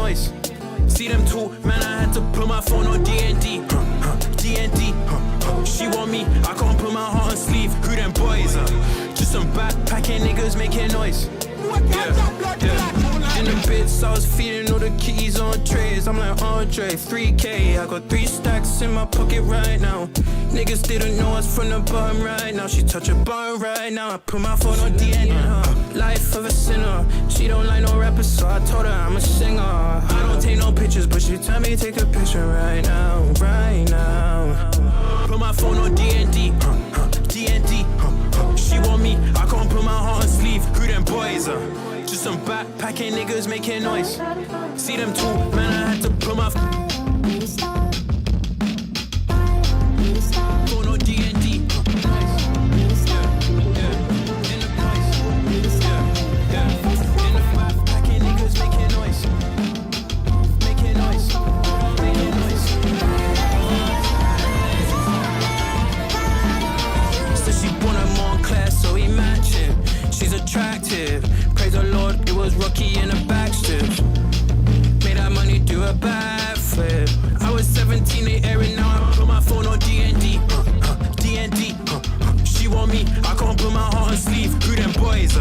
noise. See them talk, man, I had to put my phone on D&D. D&D. She want me, I can't put my heart on sleeve. Who them boys? Just some backpacking niggas making noise. In the bits, I was feeding all the keys on trays. I'm like Andre, 3K. I got 3 stacks in my pocket right now. Niggas didn't know us from the bottom right now. She touch a button right now. I put my phone on D&D. Life of a sinner. She don't like no rappers, so I told her I'm a singer. I don't take no pictures, but she tell me take a picture right now, right now. Put my phone on D&D. D&D. She want me, I can't put my heart on sleeve. Who them boys? Just some backpacking niggas making noise. See them talk, man, I had to put my phone on D&D. Backpacking niggas making noise. Making noise. Making noise. So she born a Montclair, so we matching. She's attractive. Praise the Lord, it was Rocky in a backstrip. Made that money do a backflip. I was 17, they airing, now I put my phone on D&D. D&D. She want me, I can't put my heart on sleeve. Who them boys?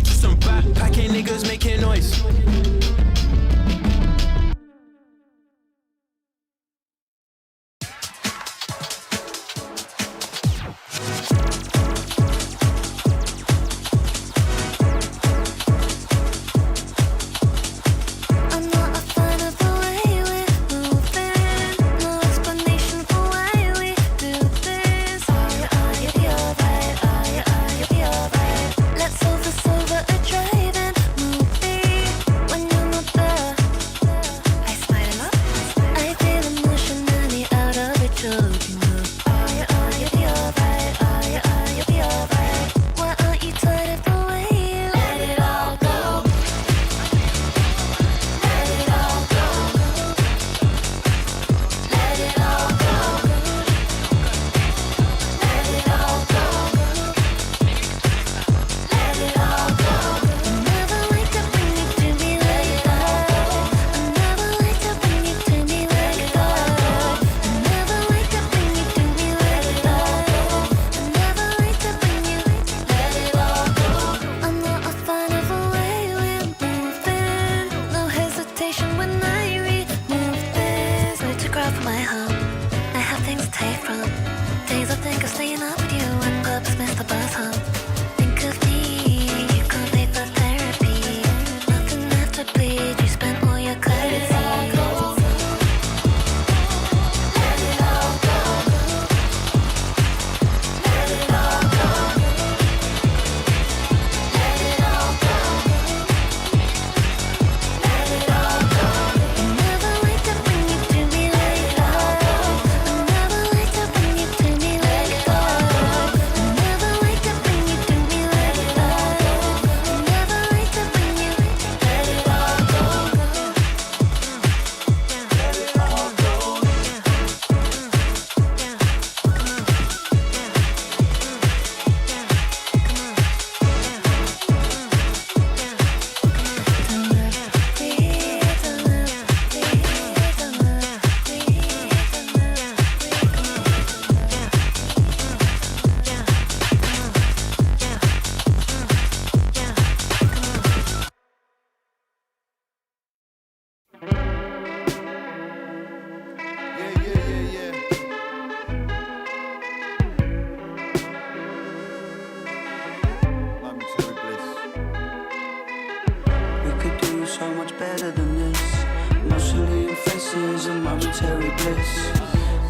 Just some backpacking niggas making noise. momentary bliss.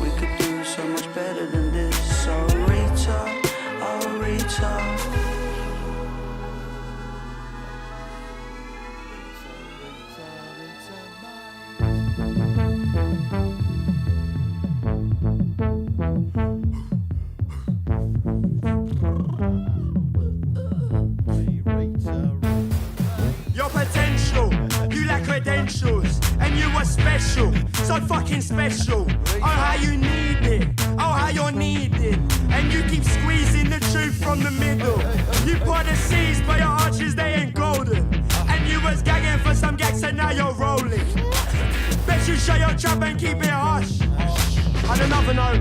We could do so much better than this. Oh Rita, oh Rita. Your potential, you lack credentials, and you were special, so fucking special. Oh how you need it, oh how you're needed, and you keep squeezing the truth from the middle. You pour the seeds, but your arches they ain't golden, and you was gagging for some gags and now you're rolling. shut your trap and keep it hush. On another note,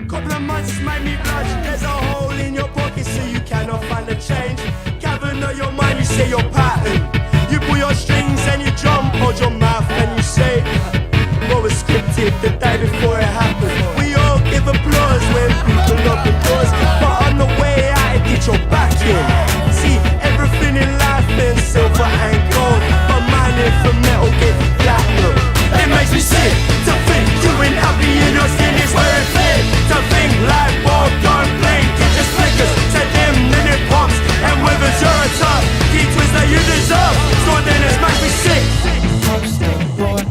couple of months made me blush. There's a hole in your pocket so you cannot find the change. Cavern of your mind, you say your pattern. You pull your strings and you jump, hold your mouth and you say what was scripted the day before it happened. We all give applause when people open doors, but on the way out it get your back in. See, everything in life is silver and gold, but mine is for metal get platinum. It makes me sick to think you ain't happy in your skin is where it fit. To think like ball don't blink, it just flickers. To them then it pumps, and whether you're a tough key twist that you deserve. So then it makes me sick. Poster boy,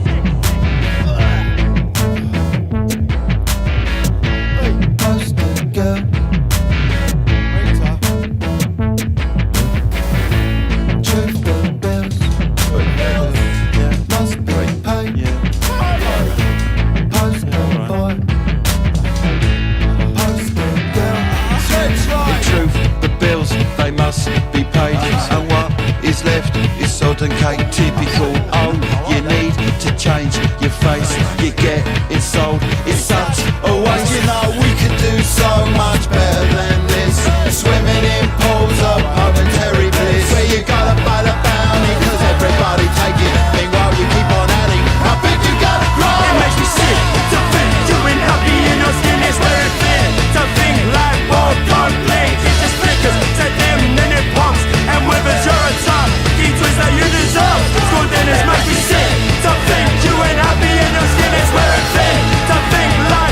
poster girl, truth the bills must be paid. Poster boy, poster girl. In truth, the bills, they must be paid. And what is left is sod and cake, typical. Oh, you need to change your face. You get sold. It's such a waste. You know we could do so much better than this. Swimming in pools of momentary bliss, where you gotta buy the bounty, cause everybody take it. Meanwhile you keep on adding, I bet you gotta grow. It makes me sick to think you ain't happy in your skin is where it fit. To think like ball don't blink, it just flickers. To them then it pumps, and whether you're a top key twist that you deserve. So then it makes me sick to think you ain't happy in your skin is where it fit. To think like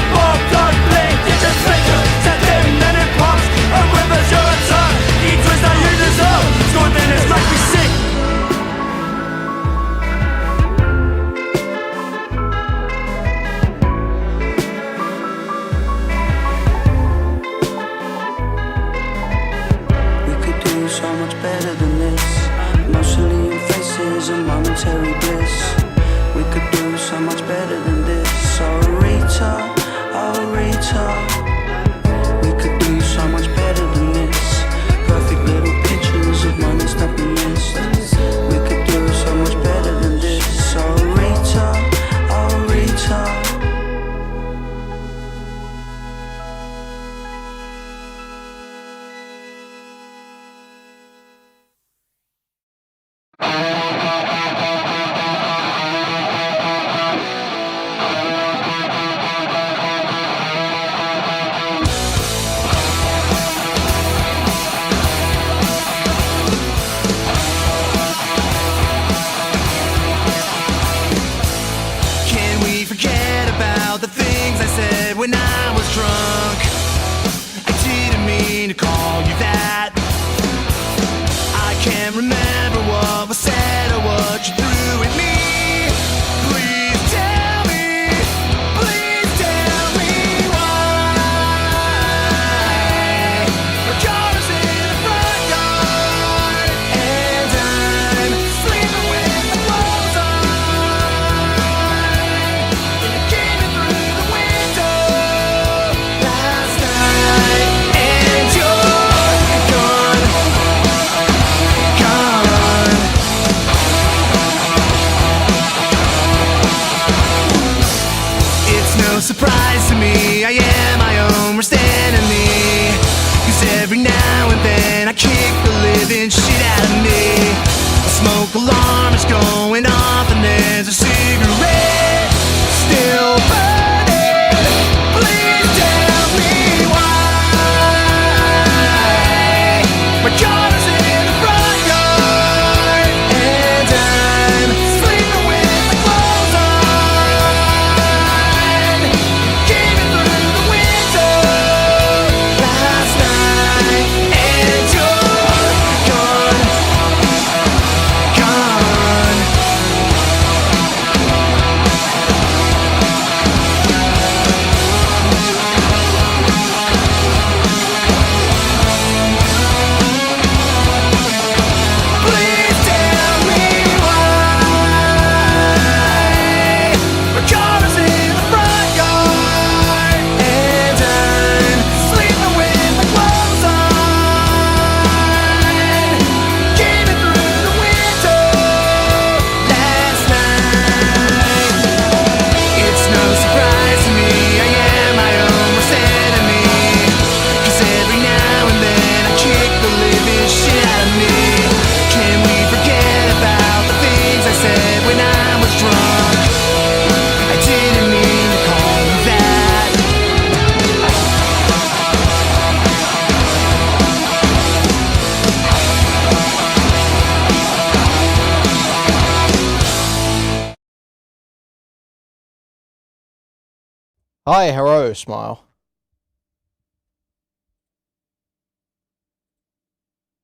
Hi, Hero, smile.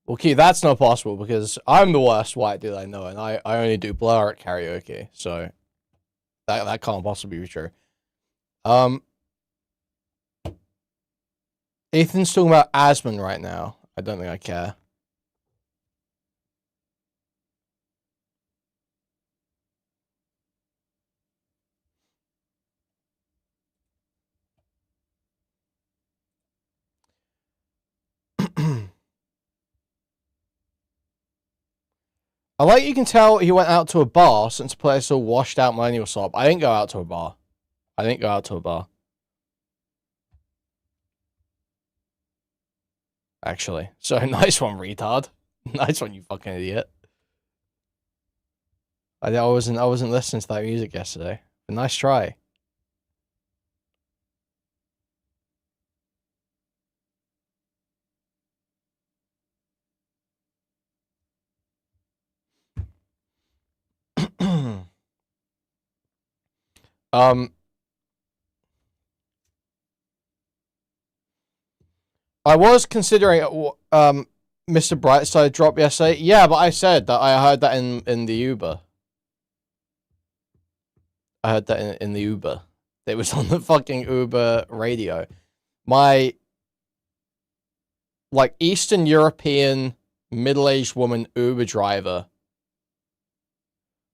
Well, Q, that's not possible because I'm the worst white dude I know, and I only do Blur at karaoke, so that can't possibly be true. Ethan's talking about Asman right now. I don't think I care. I like you can tell he went out to a bar since the place all washed out millennial sob. I didn't go out to a bar. Actually. So nice one, retard. Nice one, you fucking idiot. I wasn't listening to that music yesterday. But nice try. I was considering Mr. Brightside drop yesterday. Yeah, but I said that I heard that in the Uber. I heard that in the Uber. It was on the fucking Uber radio. My like Eastern European middle-aged woman Uber driver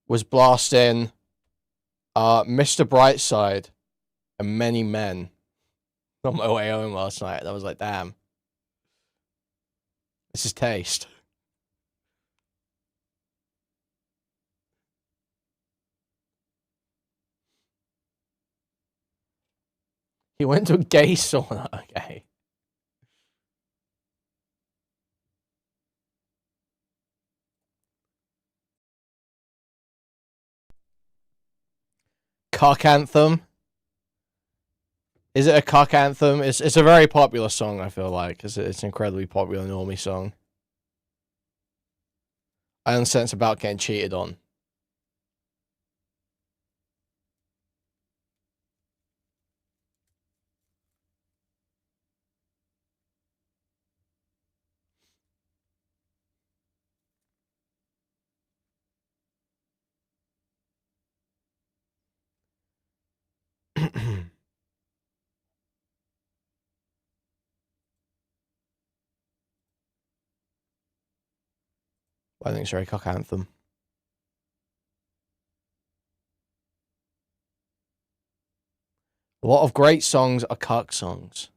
was blasting Mr. Brightside and Many Men on my way home last night. I was like, damn. This is taste. He went to a gay sauna. Okay. Cock Anthem. Is it a cock anthem? It's a very popular song, I feel like. It's an incredibly popular normie song. I understand it's about getting cheated on. I think it's very cock anthem. A lot of great songs are cock songs.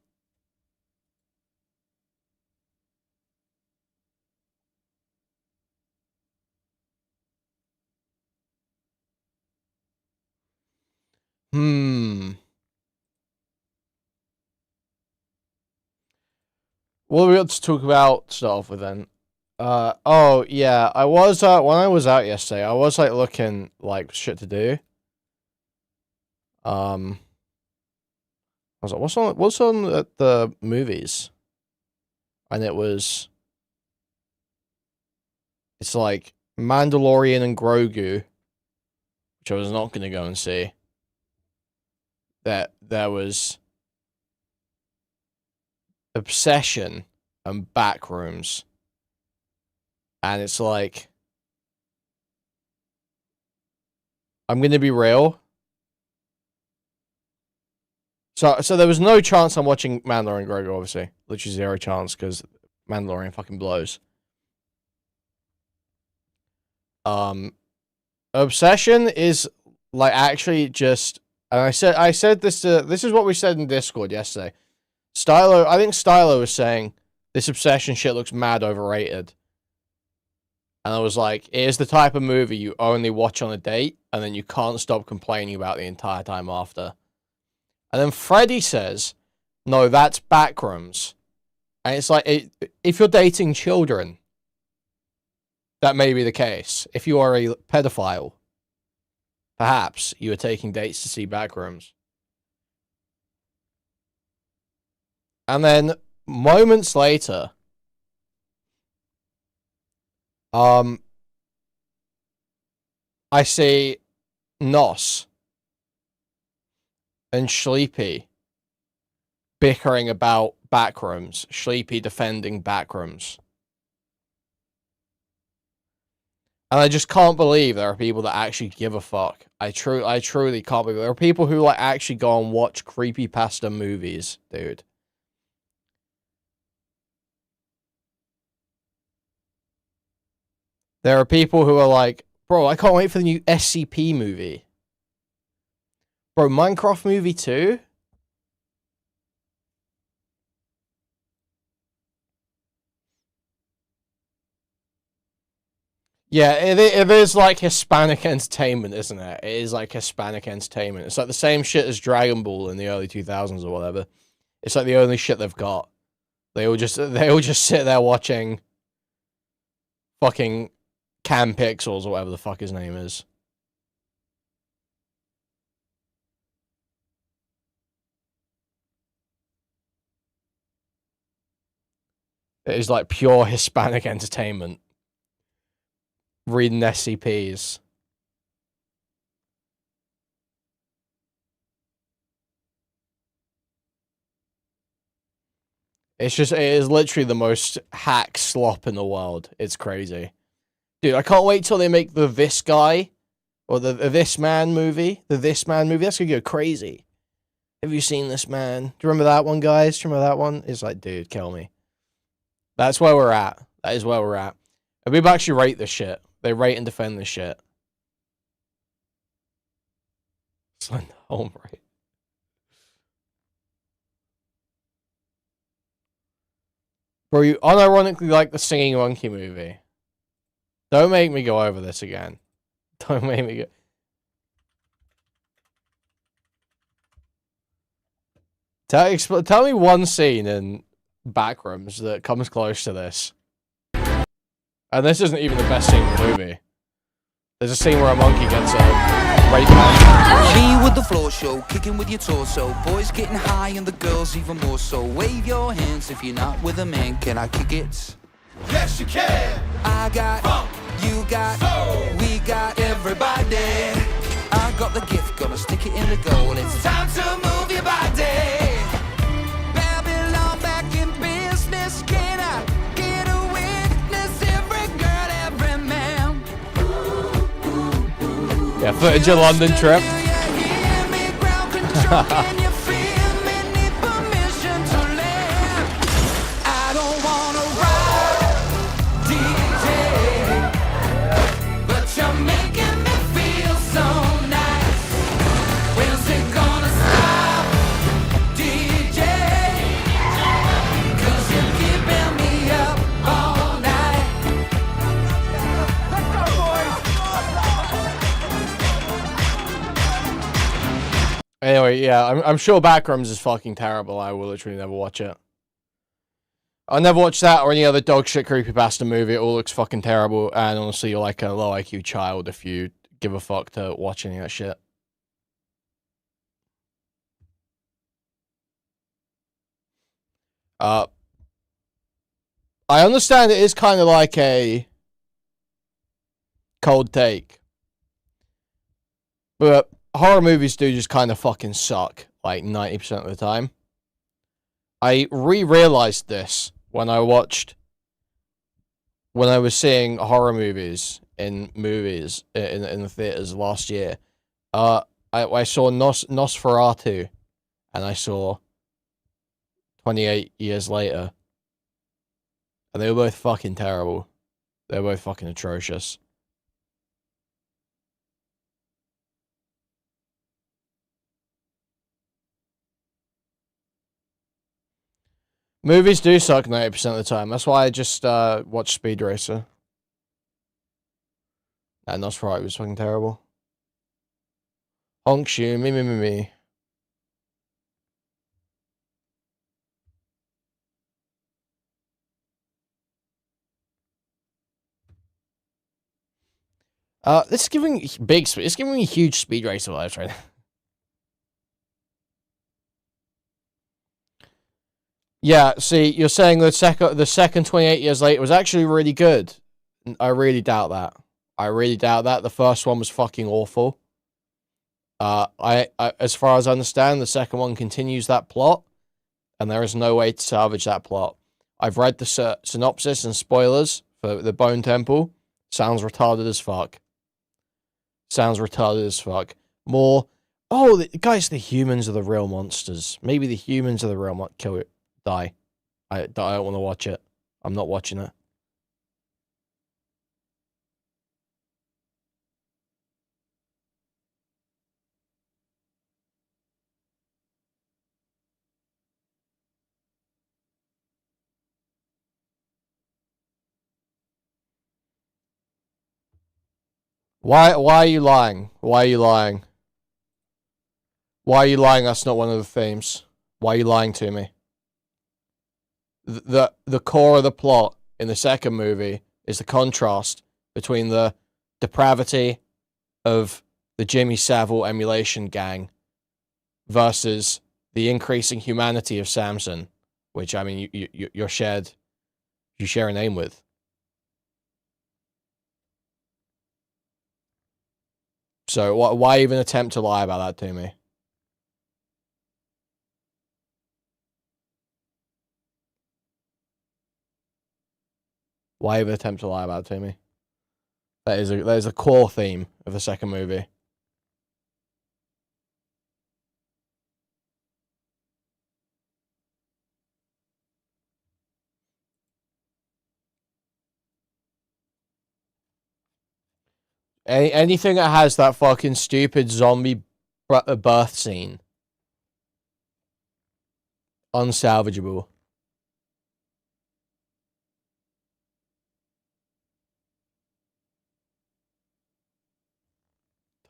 What are we got to talk about stuff with then? Oh yeah, I was when I was out yesterday, I was like looking like shit to do. I was like, what's on the movies? And it's like Mandalorian and Grogu, which I was not gonna go and see. That there was Obsession and Backrooms. And it's like, I'm gonna be real. So there was no chance I'm watching Mandalorian and Grogu, obviously. Literally zero chance, because Mandalorian fucking blows. Obsession is like actually just, and I said this is what we said in Discord yesterday. I think Stylo was saying this Obsession shit looks mad overrated. And I was like, it is the type of movie you only watch on a date, and then you can't stop complaining about the entire time after. And then Freddy says, no, that's Backrooms. And it's like, if you're dating children, that may be the case. If you are a pedophile, perhaps you are taking dates to see Backrooms. And then, moments later, I see Nos. and Sleepy bickering about backrooms. Sleepy defending backrooms. And I just can't believe there are people that actually give a fuck. I truly can't believe there are people who like actually go and watch creepypasta movies, dude. There are people who are like, bro, I can't wait for the new SCP movie. Bro, Minecraft movie 2? Yeah, it is like Hispanic entertainment, isn't it? It is like Hispanic entertainment. It's like the same shit as Dragon Ball in the early 2000s or whatever. It's like the only shit they've got. They all just sit there watching fucking Cam Pixels or whatever the fuck his name is. It is like pure Hispanic entertainment. Reading SCPs. It is literally the most hack slop in the world. It's crazy. Dude, I can't wait till they make the This Guy, or the This Man movie. The This Man movie, that's gonna go crazy. Have you seen This Man? Do you remember that one, guys? Do you remember that one? It's like, dude, kill me. That's where we're at. That is where we're at. And people actually rate this shit. They rate and defend this shit. Slender Home rate. Bro, you unironically like the Singing Monkey movie. Don't make me go over this again. Don't make me go... Tell me one scene in Backrooms that comes close to this. And this isn't even the best scene in the movie. There's a scene where a monkey gets raped by... Me with the floor show, kicking with your torso. Boys getting high and the girls even more so. Wave your hands if you're not with a man. Can I kick it? Yes, you can. I got, Funk. you got, Soul. we got everybody. I got the gift, gonna stick it in the goal. It's time to move your body. Babylon back in business. Can I get a witness? Every girl, every man. Yeah, footage of London trip. Anyway, yeah, I'm sure Backrooms is fucking terrible. I will literally never watch it. I'll never watch that or any other dog shit creepypasta movie. It all looks fucking terrible. And honestly, you're like a low IQ child if you give a fuck to watch any of that shit. I understand it is kind of like a cold take. But horror movies do just kind of fucking suck, like 90% of the time. I realized this when I was seeing horror movies in the theaters last year. I saw Nosferatu, and I saw 28 Years Later, and they were both fucking terrible. They were both fucking atrocious. Movies do suck 90% of the time. That's why I just watched Speed Racer. And Nosferatu was fucking terrible. Honk shoe, me. This is giving it's giving me huge Speed Racer vibes right now. Yeah, see, you're saying the second 28 Years Later was actually really good. I really doubt that. The first one was fucking awful. As far as I understand, the second one continues that plot, and there is no way to salvage that plot. I've read the synopsis and spoilers for the Bone Temple. Sounds retarded as fuck. Sounds retarded as fuck. More, guys, the humans are the real monsters. Maybe the humans are the real kill it, die. I don't want to watch it. I'm not watching it. Why are you lying? Why are you lying? Why are you lying? That's not one of the themes. Why are you lying to me? The core of the plot in the second movie is the contrast between the depravity of the Jimmy Savile emulation gang versus the increasing humanity of Samson, which, I mean, you share a name with. So why even attempt to lie about that to me? Why even attempt to lie about it to me? That is a core theme of the second movie. Anything that has that fucking stupid zombie birth scene. Unsalvageable.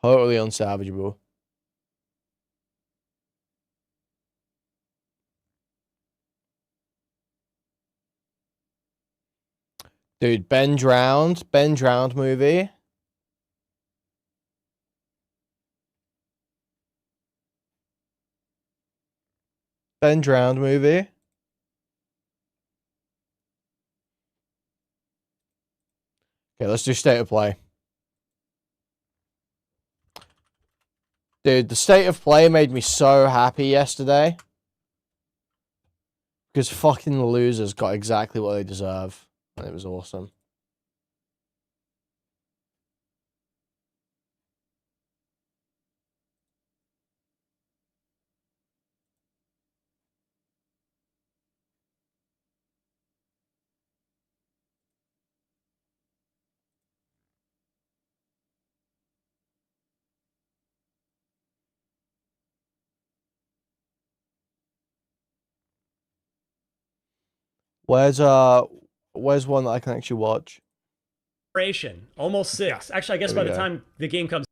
Totally unsalvageable. Dude, Ben Drowned movie. Ben Drowned movie. Okay, let's do state of play. Dude, the state of play made me so happy yesterday. Because fucking the losers got exactly what they deserve. And it was awesome. Where's one that I can actually watch? Almost 6. Actually, I guess by the time the game comes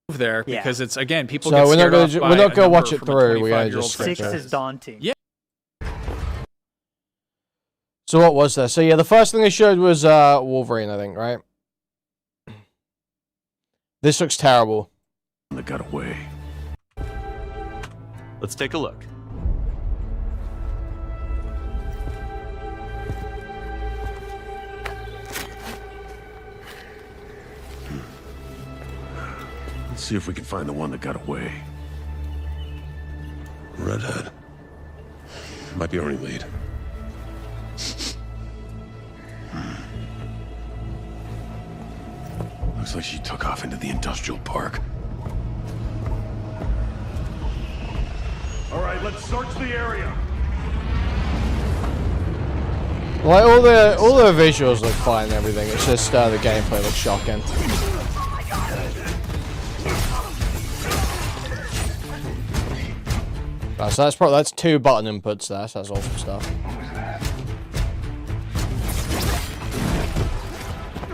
there, because it's, again, people so get we're scared off we're not gonna watch it from through. We're gonna just skip 6 it. is daunting. Yeah. So what was there? So yeah, the first thing they showed was Wolverine, I think, right? This looks terrible. That got away. Let's take a look. Let's see if we can find the one that got away. Redhead. Might be our only lead. Looks like she took off into the industrial park. All right, let's search the area. Like all the visuals look fine and everything. It's just the gameplay looks shocking. Right, so that's 2 button inputs there. So that's awesome stuff.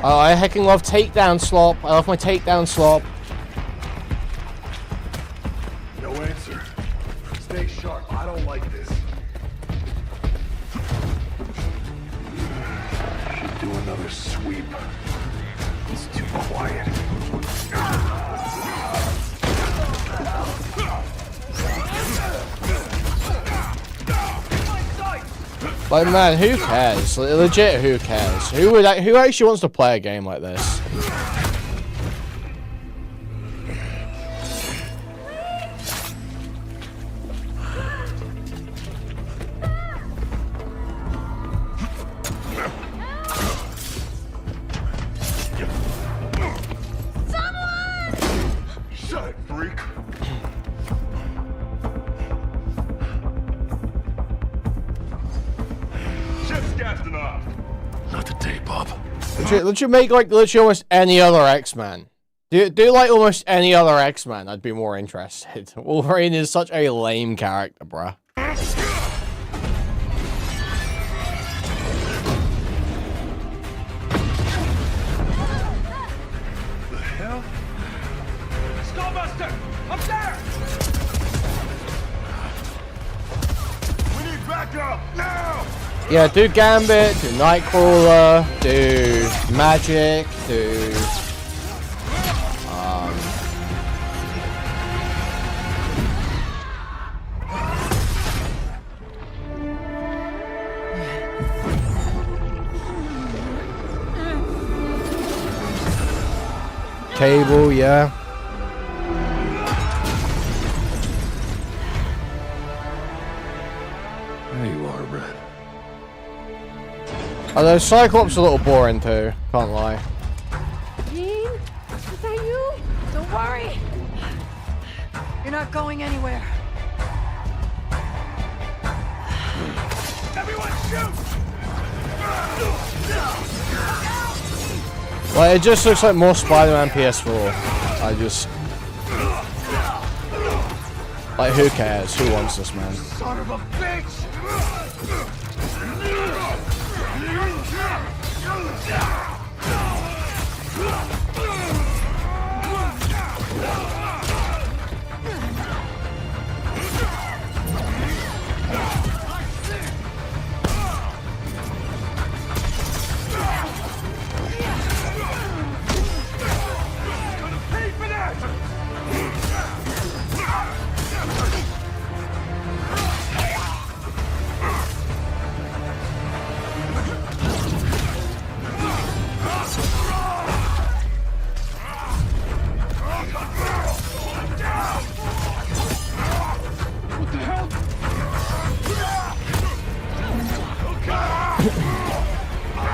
Oh, I hecking love takedown slop. I love my takedown slop. No answer. Stay sharp. I don't like this. Should do another sweep. It's too quiet. Like, man, who cares? Like, legit, who cares? Who actually wants to play a game like this? Shut it, freak. Shit's gassing off. Not today, Bob. Legit make like literally almost any other X-Man. Do like almost any other X-Man. I'd be more interested. Wolverine is such a lame character, bruh. The hell? Skullbuster! Up there! We need backup now! Yeah, do Gambit, do Nightcrawler, do Magic, do... Cable, yeah. There you are, Red. Although Cyclops a little boring too, can't lie. Jean? Is that you? Don't worry. You're not going anywhere. Everyone shoot! Like, it just looks like more Spider-Man PS4. Like, who cares? Who wants this, man? Son of a bitch!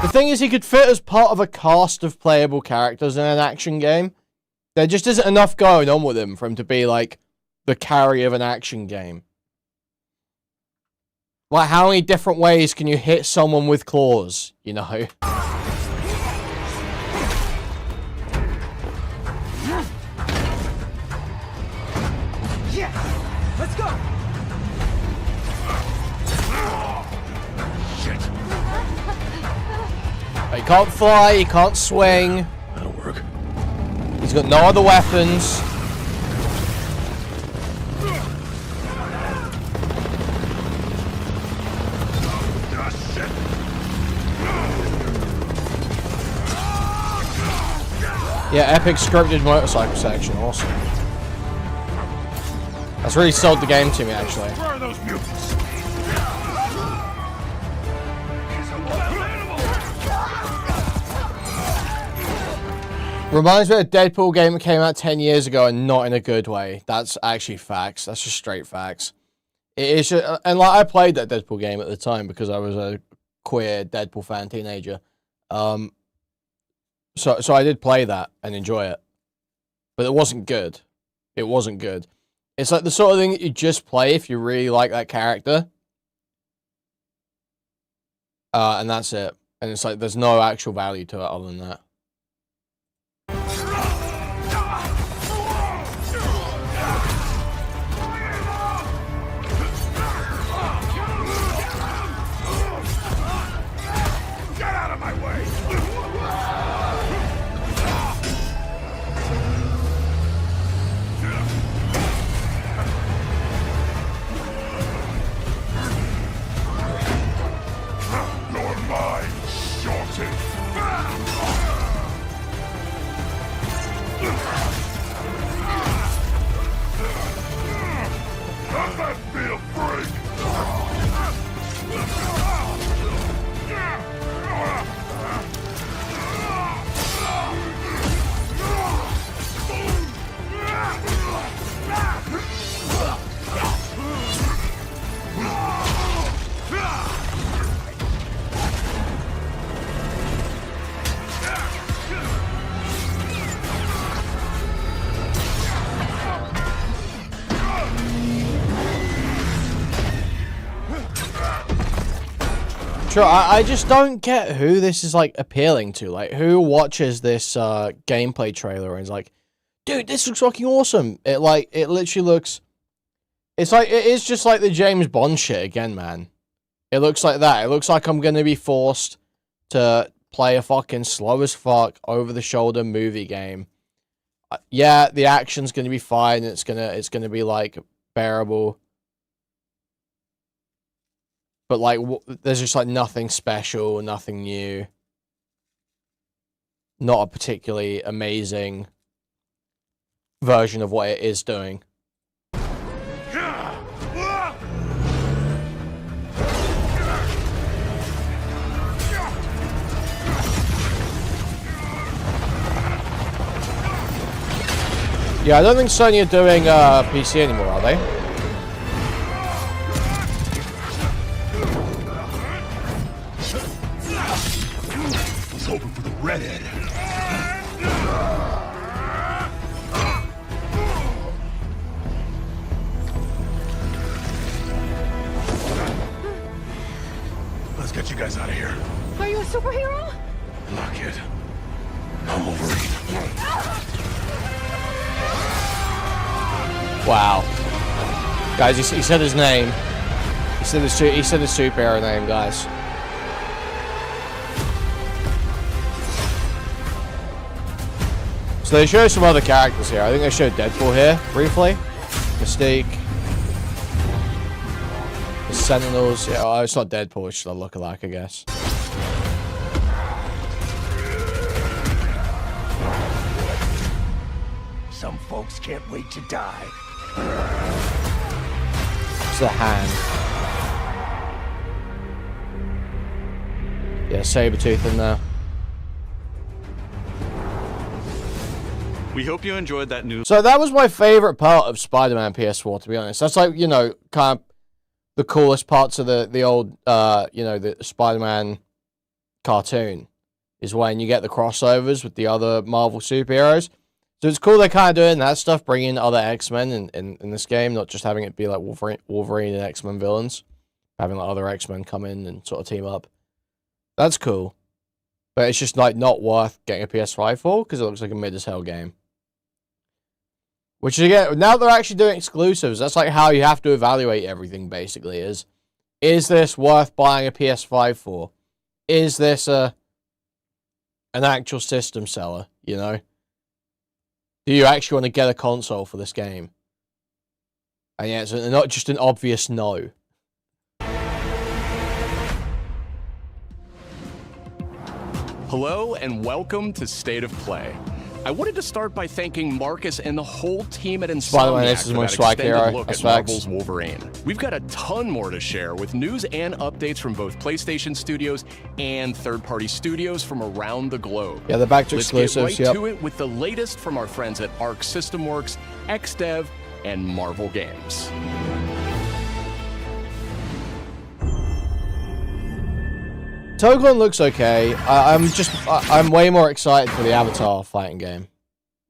The thing is, he could fit as part of a cast of playable characters in an action game. There just isn't enough going on with him for him to be, like, the carry of an action game. Like, how many different ways can you hit someone with claws, you know? Yeah, let's go. He can't fly, he can't swing. That'll work. He's got no other weapons. Yeah, epic scripted motorcycle section, awesome. That's really sold the game to me, actually. Where are those mutants? Reminds me of a Deadpool game that came out 10 years ago and not in a good way. That's actually facts. That's just straight facts. It is just, and like, I played that Deadpool game at the time because I was a queer Deadpool fan teenager. So I did play that and enjoy it. But it wasn't good. It wasn't good. It's like the sort of thing that you just play if you really like that character. And that's it. And it's like there's no actual value to it other than that. Get out of my way! You're mine, Shorty! How's that feel, freak? True, I just don't get who this is like appealing to. Like, who watches this gameplay trailer and is like, dude, this looks fucking awesome. It literally looks. It's like it is just like the James Bond shit again, man. It looks like that. It looks like I'm gonna be forced to play a fucking slow as fuck over the shoulder movie game. Yeah, the action's gonna be fine. It's gonna be like bearable. But like, there's just like nothing special, nothing new. Not a particularly amazing version of what it is doing. Yeah, I don't think Sony are doing PC anymore, are they? I was hoping for the redhead. Let's get you guys out of here. Are you a superhero? Look it. I'm Wolverine. Wow. Guys, he said his name. He said his superhero name, guys. So they show some other characters here. I think they showed Deadpool here, briefly. Mystique. The Sentinels. Yeah, oh, it's not Deadpool, it's just a lookalike, I guess. Some folks can't wait to die. It's the hand. Yeah, Sabretooth in there. We hope you enjoyed that news. So that was my favorite part of Spider-Man PS4, to be honest. That's like, you know, kind of the coolest parts of the old, you know, the Spider-Man cartoon is when you get the crossovers with the other Marvel superheroes. So it's cool they're kind of doing that stuff, bringing other X-Men in this game, not just having it be like Wolverine and X-Men villains. Having like other X-Men come in and sort of team up. That's cool. But it's just like not worth getting a PS5 for, because it looks like a mid-as-hell game. Which again, now they're actually doing exclusives, that's like how you have to evaluate everything, basically, is this worth buying a PS5 for? Is this an actual system seller, you know? Do you actually want to get a console for this game? And yeah, it's not just an obvious no. Hello and welcome to State of Play. I wanted to start by thanking Marcus and the whole team at Insomniac for that extended look at Marvel's Wolverine. We've got a ton more to share with news and updates from both PlayStation Studios and third-party studios from around the globe. Yeah, they're back to exclusives. Let's get right to it with the latest from our friends at Arc System Works, XDev, and Marvel Games. Togon looks okay. I'm way more excited for the Avatar fighting game.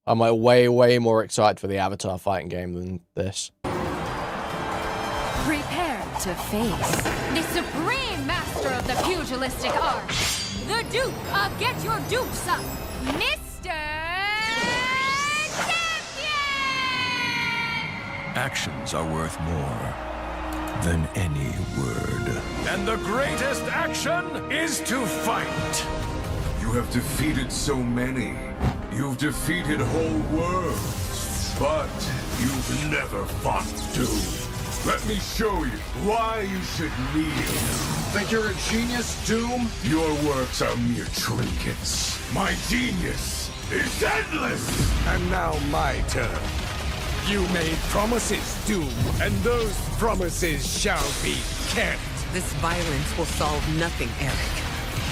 I'm like way more excited for the Avatar fighting game than this. Prepare to face the supreme master of the pugilistic art, the Duke of Get Your Dukes Up, Mr. Champion! Actions are worth more than any word. And the greatest action is to fight. You have defeated so many. You've defeated whole worlds. But you've never fought Doom. Let me show you why you should kneel. Think you're a genius, Doom? Your works are mere trinkets. My genius is endless. And now my turn. You made promises, Doom, and those promises shall be kept. This violence will solve nothing, Eric.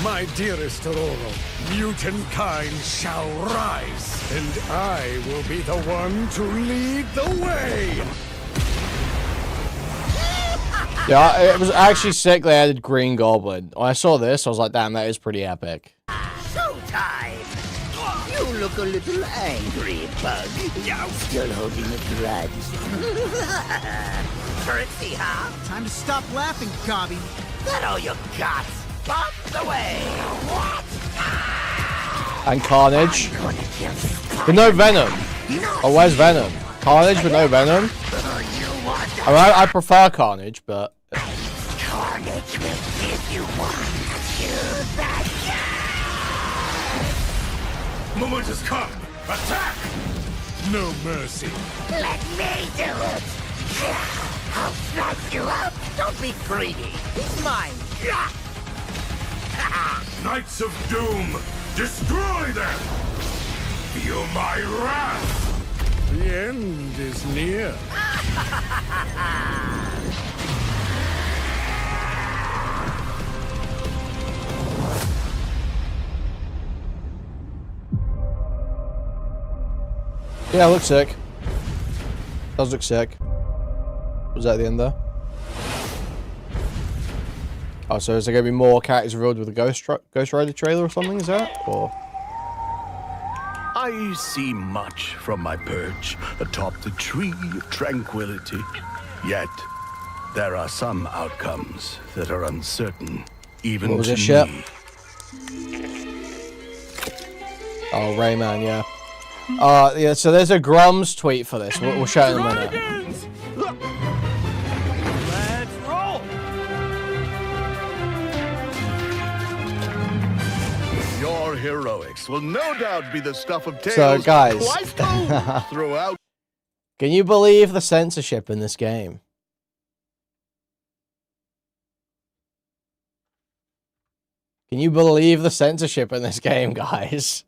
My dearest Aurora, mutant kind shall rise, and I will be the one to lead the way. Yeah, it was actually sick they added Green Goblin. When I saw this, I was like, damn, that is pretty epic. Showtime! You look a little angry, Bug. Still holding a grudge. Currency, huh? Time to stop laughing, Gobby. That all you got? bombs away. And Carnage. With no Venom. Oh, where's Venom? Carnage with no Venom? I mean, I prefer Carnage, but... Carnage will give you one to the Moment has come. Attack! No mercy. Let me do it. I'll slice you up. Don't be greedy. He's mine. Knights of Doom, destroy them! Feel my wrath! The end is near. Yeah, looks sick. Does look sick. Was that the end there? Oh, so is there gonna be more characters revealed with the Ghost Rider trailer or something? Is that? Or I see much from my perch atop the tree of tranquility. Yet, there are some outcomes that are uncertain, even what was to this shit? me. Oh, Rayman, yeah. Yeah, so there's a Grums tweet for this. We'll show it in a minute. Let's roll. Your heroics will no doubt be the stuff of tales So, guys, twice told throughout. Can you believe the censorship in this game? Can you believe the censorship in this game, guys?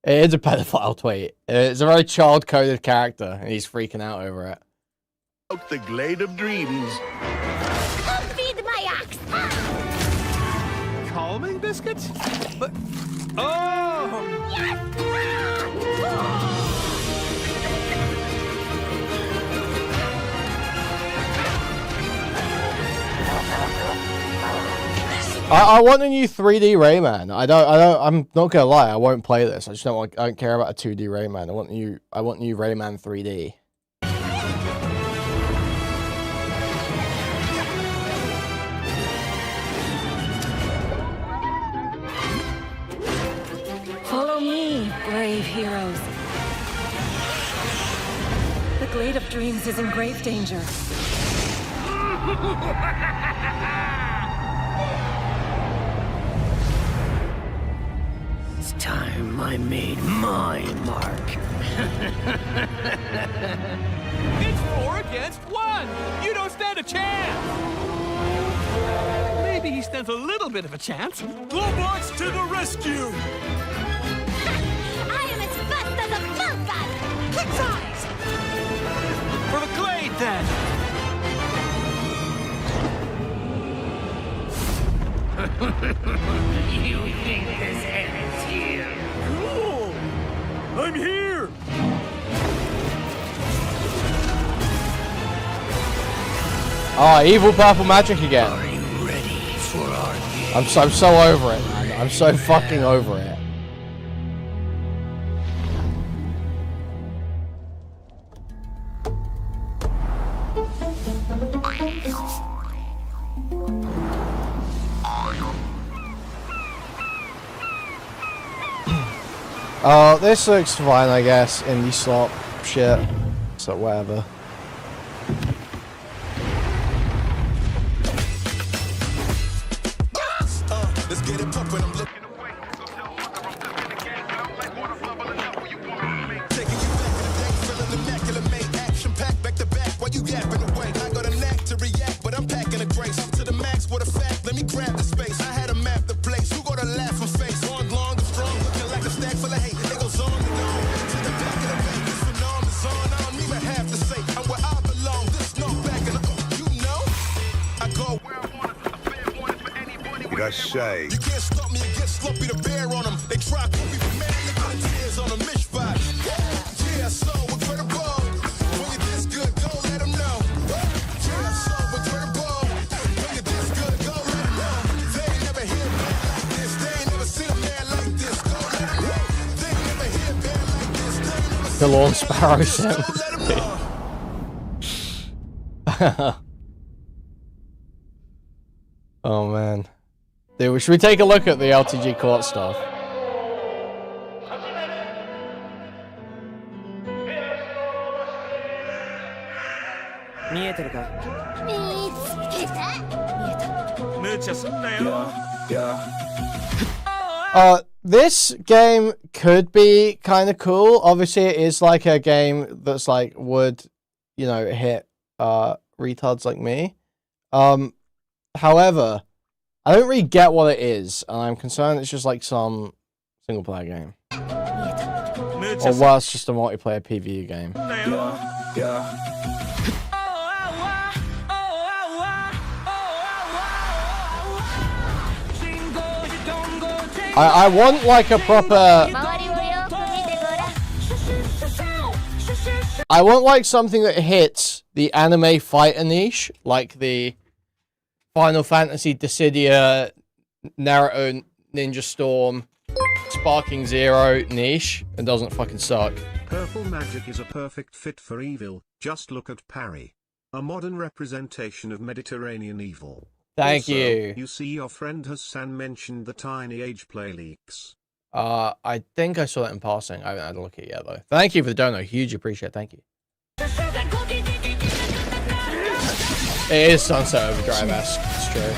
It is a pedophile tweet. It's a very child-coded character, and he's freaking out over it. Out the glade of dreams. Come feed my ox. Calming biscuits? But oh! I want a new 3D Rayman. I'm not gonna lie, I won't play this. I don't care about a 2D Rayman. I want new Rayman 3D. Follow me, brave heroes. The Glade of Dreams is in grave danger. It's time I made my mark. It's 4 against 1. You don't stand a chance. Maybe he stands a little bit of a chance. Globox to the rescue! I am as fast as a falcon! Quick size! For the glade, then! You think this ends here? Cool! I'm here! Oh, evil purple magic again. Are you ready for our game? I'm so over it, man. I'm so fucking over it. Oh, this looks fine, I guess. Indie slop shit. So whatever. Let's get it pumping. I'm looking taking you back to the day, feeling immaculate, made action packed back to back. While you yapping away, I got a knack to react, but I'm packing a grace to the max with a fact. Let me grab the space. I had a map the place. Who gonna laugh and face? On long and strong, looking like a stack full of hate. It goes on and on to the back of the bank. This phenomenon is on. I don't even have to say I'm where I belong. This no back in the you know. I go where I want it. A fair warning for anybody. I say. You can't stop me and get slumpy to bear on them. They try to be for man, they put tears on a mishpat. Yeah, so incredible. When you're this good, go let them know. Yeah, so incredible. When you're this good, go let them know. They ain't never hear a man like this. They ain't never seen a man like this. Go let them know. They ain't never hear a man like this. They ain't never The Lawn Sparrow sound. Oh man. Dude, should we take a look at the LTG court stuff? This game could be kind of cool. Obviously, it is like a game that's like would, you know, hit retards like me. However, I don't really get what it is, and I'm concerned it's just like some single player game. Or well, it's just a multiplayer PvE game. I want like a proper... I want like something that hits the anime fighter niche, like the Final Fantasy Dissidia, Naruto Ninja Storm, Sparking Zero niche, and doesn't fucking suck. Purple magic is a perfect fit for evil, just look at Parry. A modern representation of Mediterranean evil. Thank also, you. You see your friend Hassan mentioned the Tiny Age play leaks. I think I saw that in passing. I haven't had a look at it yet though. Thank you for the dono, huge appreciate it, thank you. It is Sunset Overdrive-esque, it's true.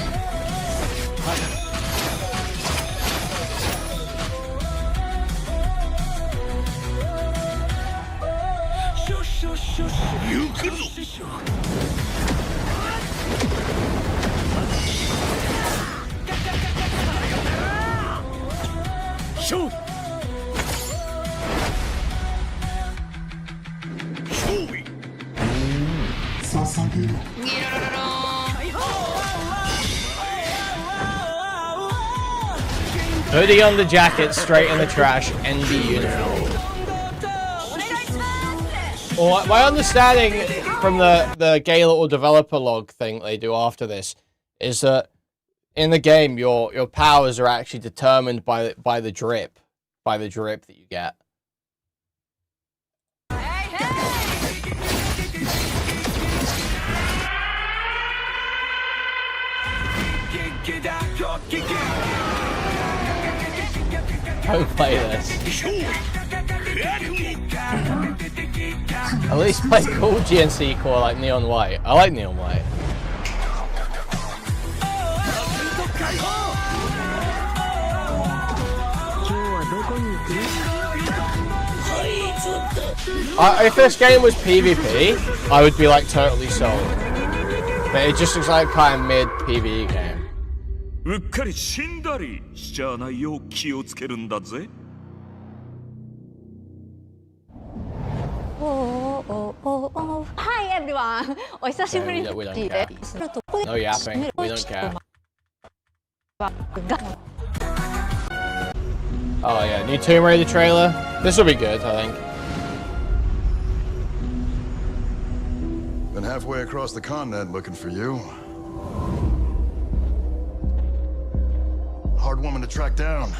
Hoodie on the jacket, straight in the trash, NB uniform. Well, my understanding from the gay little developer log thing they do after this is that in the game your powers are actually determined by the drip that you get. Don't play this. At least play cool GNC core like Neon White. I like Neon White. If this game was PvP, I would be like totally sold. But it just looks like kind of mid PvE game. うっかり死んだりしちゃわないよう気をつけるんだぜ。Hi everyone! お久しぶりです。 We don't care. No yapping. We don't care. Oh yeah, new Tomb Raider trailer. This will be good, I think. Been halfway across the continent looking for you. Hard woman to track down.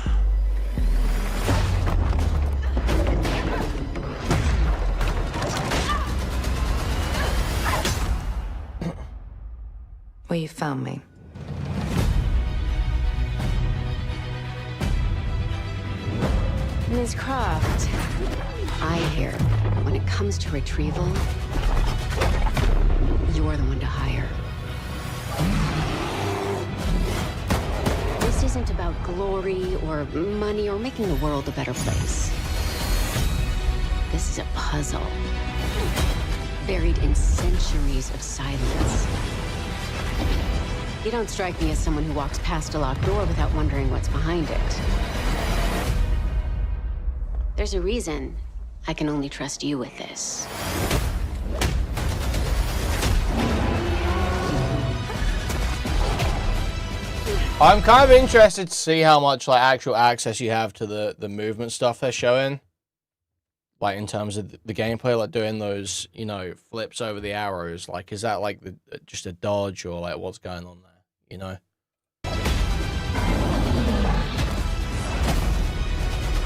Well, you found me. Ms. Croft, I hear when it comes to retrieval, you're the one to hire. This isn't about glory or money or making the world a better place. This is a puzzle, buried in centuries of silence. You don't strike me as someone who walks past a locked door without wondering what's behind it. There's a reason I can only trust you with this. I'm kind of interested to see how much like actual access you have to the movement stuff they're showing. Like in terms of the gameplay, like doing those, you know, flips over the arrows. Like, is that like just a dodge or like what's going on there? You know?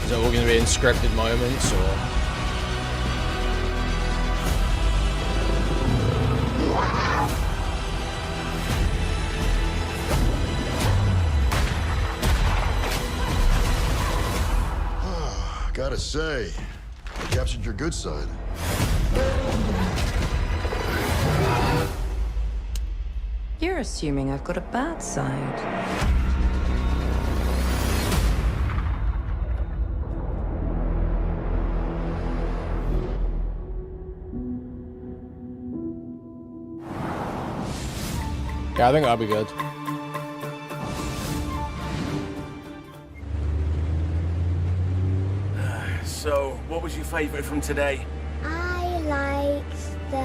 Is it all going to be in scripted moments or? Gotta say, you captured your good side. You're assuming I've got a bad side. Yeah, I think that'll be good. So, what was your favourite from today? I liked the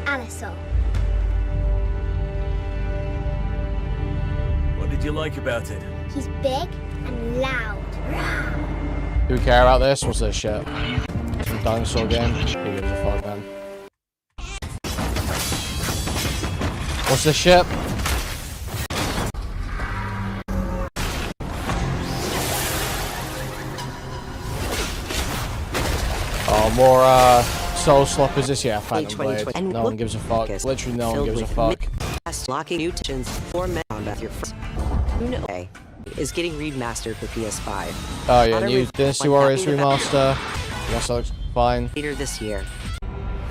Anisol. What did you like about it? He's big and loud. Do we care about this? What's this shit? Some dinosaur game? Who gives a fuck, man? What's this shit? Oh, more soul sloppers this year. Phantom Blade. No one gives a fuck. Literally no one gives a fuck. Locking mutations for combat your first. Is getting remastered for PS5. Oh yeah, new Dynasty Warriors remaster. Yes, that looks fine. Later this year.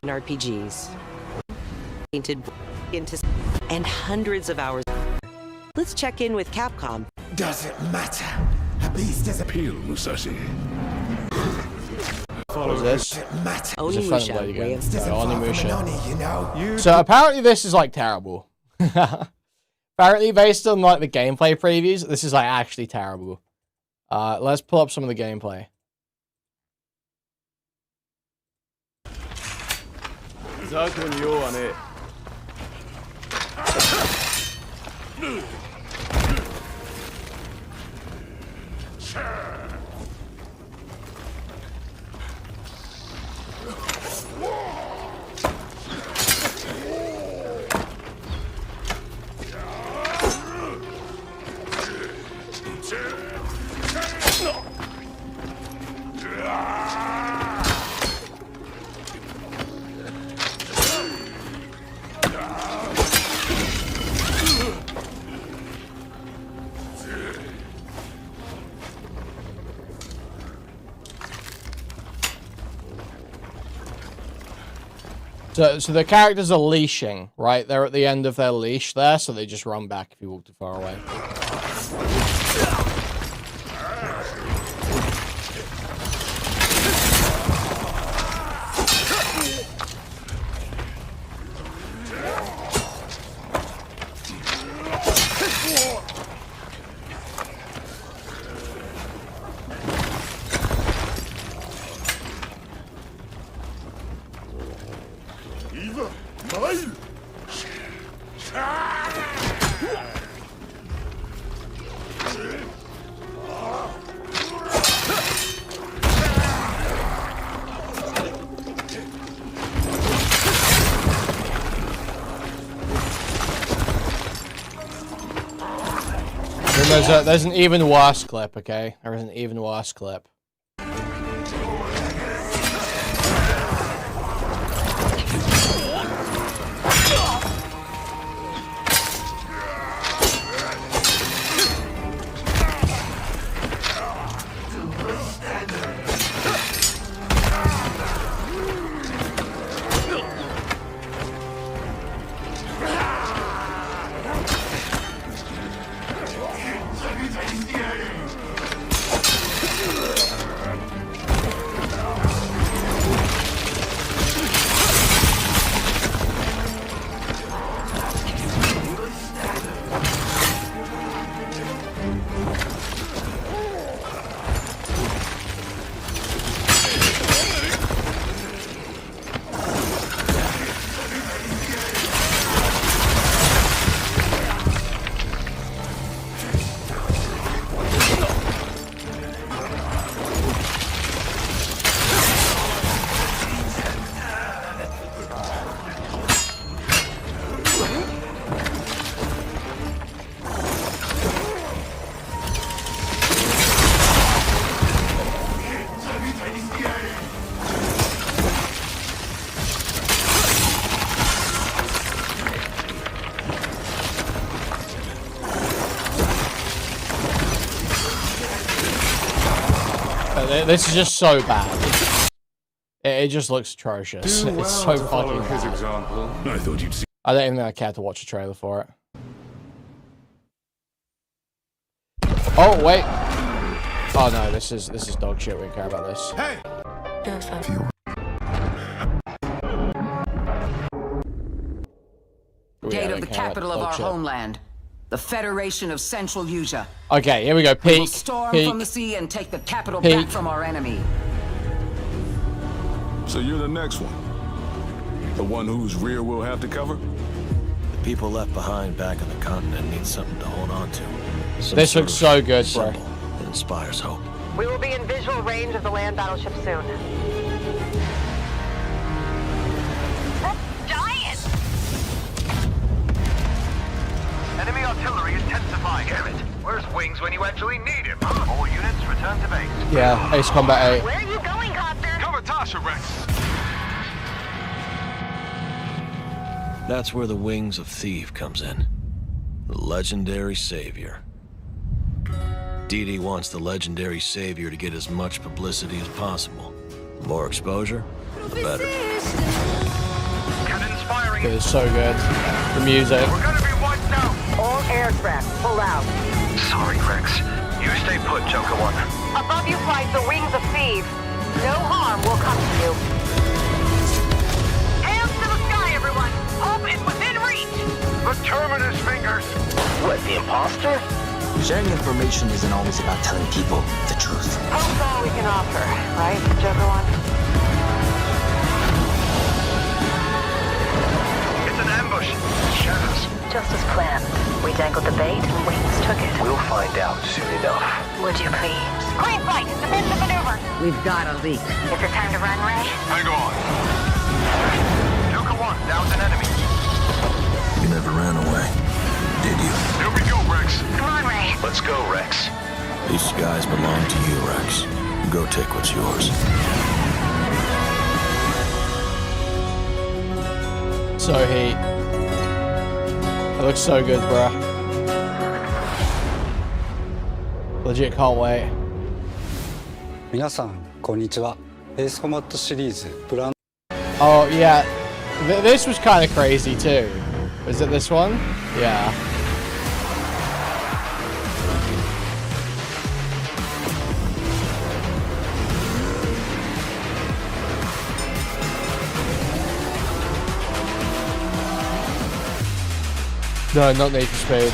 RPGs. Painted into and hundreds of hours. Let's check in with Capcom. Doesn't matter. A beast is appeal, Musashi. What is this? Onimusha. Onimusha. So apparently this is like terrible. Apparently based on like the gameplay previews, this is like actually terrible. Let's pull up some of the gameplay. So the characters are leashing, right? They're at the end of their leash there, so they just run back if you walk too far away. There's an even worse clip, okay? There is an even worse clip. This is just so bad. It just looks atrocious. It's so fucking bad. I thought you'd see. I don't even think I care to watch a trailer for it. Oh wait. Oh no, this is dog shit. We don't care about this. Hey. Gate of the capital of our homeland, the Federation of Central Asia. Okay, here we go. We will Peek. storm Peek. from the sea and take the capital Peek. back from our enemy. So you're the next one? The one whose rear we'll have to cover? The people left behind back on the continent need something to hold on to. This looks so good, bro. It inspires hope. We will be in visual range of the land battleship soon. Giant! Enemy artillery intensifying. Damn it. Where's Wings when you actually need him? All units return to base. Yeah, Ace Combat 8. Where are you going, Copter? Cover Tasha, Rex. That's where the Wings of Thief comes in. The legendary savior. Dee Dee wants the legendary savior to get as much publicity as possible. The more exposure, the better. Cannon firing. It is so good. The music. We're gonna be wiped out. All aircraft, pull out. Sorry, Rex. You stay put, Joker 1. Above you flies the Wings of Thieves. No harm will come to you. Hands to the sky, everyone. Hope is within reach. The Terminus fingers. What, the imposter? Sharing information isn't always about telling people the truth. Hope's all we can offer, right, Joker 1? It's an ambush. Shadows. Just as planned. We dangled the bait and Wings took it. We'll find out soon enough. Would you please? Green flight! Defensive maneuver! We've got a leak. Is it time to run, Ray? Hang on. Joker 1, down's an enemy. You never ran away, did you? Here we go, Rex. Come on, Ray. Let's go, Rex. These skies belong to you, Rex. Go take what's yours. So heat. It looks so good, bruh. Legit can't wait. 皆さんこんにちは。エースコマットシリーズプラン Oh yeah, this was kind of crazy too. Was it this one? Yeah. No, not Need for Speed.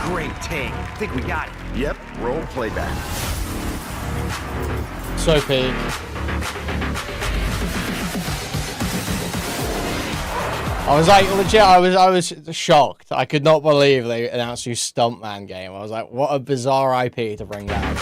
Great take. Think we got it. Yep, roll playback. So peak. I was like, legit, I was shocked. I could not believe they announced a new Stuntman game. I was like, what a bizarre IP to bring down.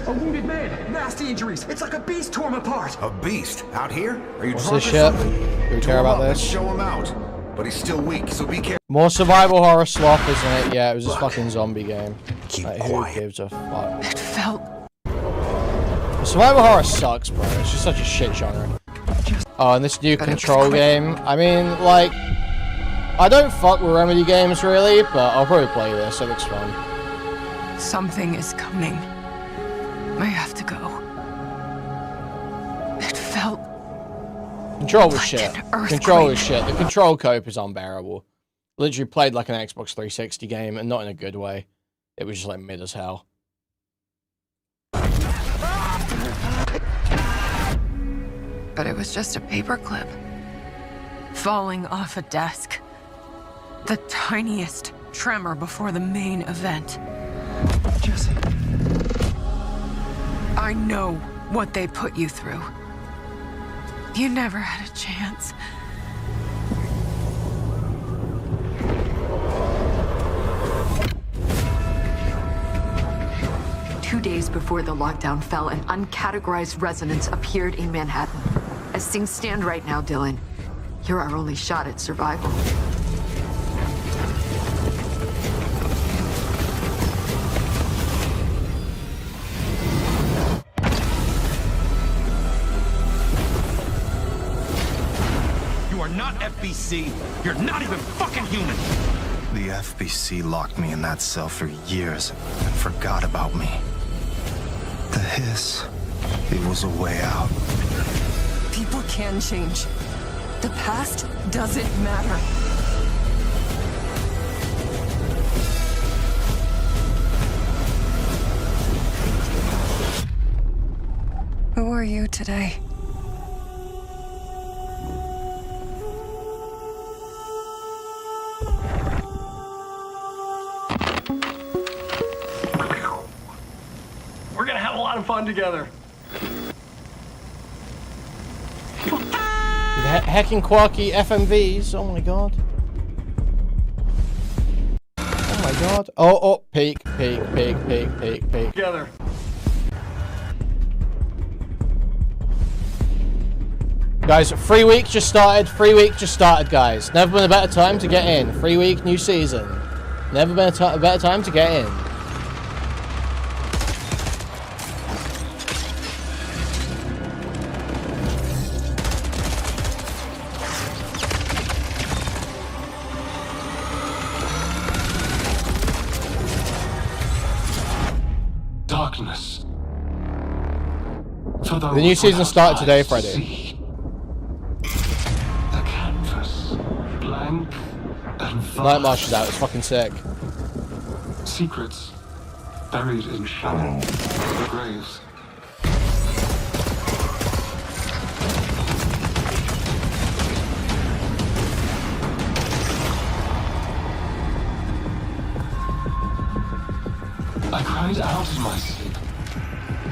A wounded man, nasty injuries. It's like a beast tore him apart. A beast? Out here? Are you What's drunk this or shit? something? Do we care about this? Show him out. But he's still weak, so be careful. More survival horror slop, isn't it? Yeah, it was this fucking zombie game. Like, who gives a fuck? It felt... Survival horror sucks, bro. It's just such a shit genre. Oh, and this new Control game. I mean, like... I don't fuck with Remedy games really, but I'll probably play this. It looks fun. Something is coming. I have to go. It felt... Control was shit. Control was shit. The control cope is unbearable. Literally played like an Xbox 360 game, and not in a good way. It was just like mid as hell. But it was just a paperclip. Falling off a desk. The tiniest tremor before the main event. Jesse. I know what they put you through. You never had a chance. Two days before the lockdown fell, an uncategorized resonance appeared in Manhattan. As things stand right now, Dylan, you're our only shot at survival. You are not FBC. You're not even fucking human. The FBC locked me in that cell for years and forgot about me. The hiss, it was a way out. People can change. The past doesn't matter. Who are you today? We're gonna have a lot of fun together. Hacking Quarky FMVs. Oh my god. Oh my god. Oh, peek. Together. Guys, free week just started. Guys. Never been a better time to get in. Free week, new season. Never been a better time to get in. Darkness. The new season started today, Friday. The canvas, blank and vast. Night March is out. It's fucking sick. Secrets buried in shallow graves. I cried out in my sleep.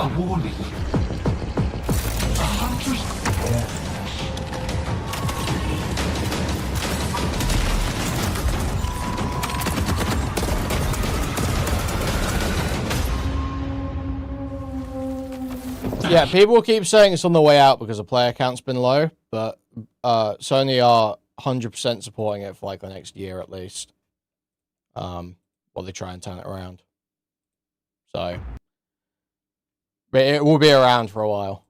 A warning. 100. Yeah, people keep saying it's on the way out because the player count's been low, but Sony are 100% supporting it for like the next year at least. While they try and turn it around. So, but it will be around for a while.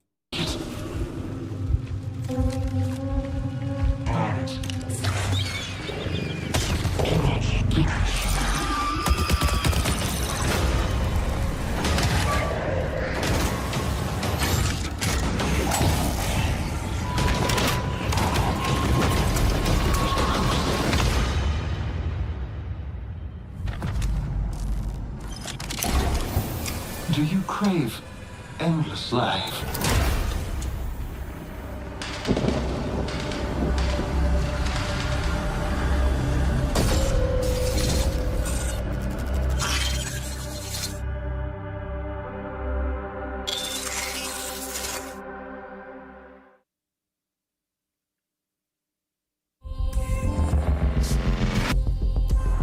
Do you crave endless life?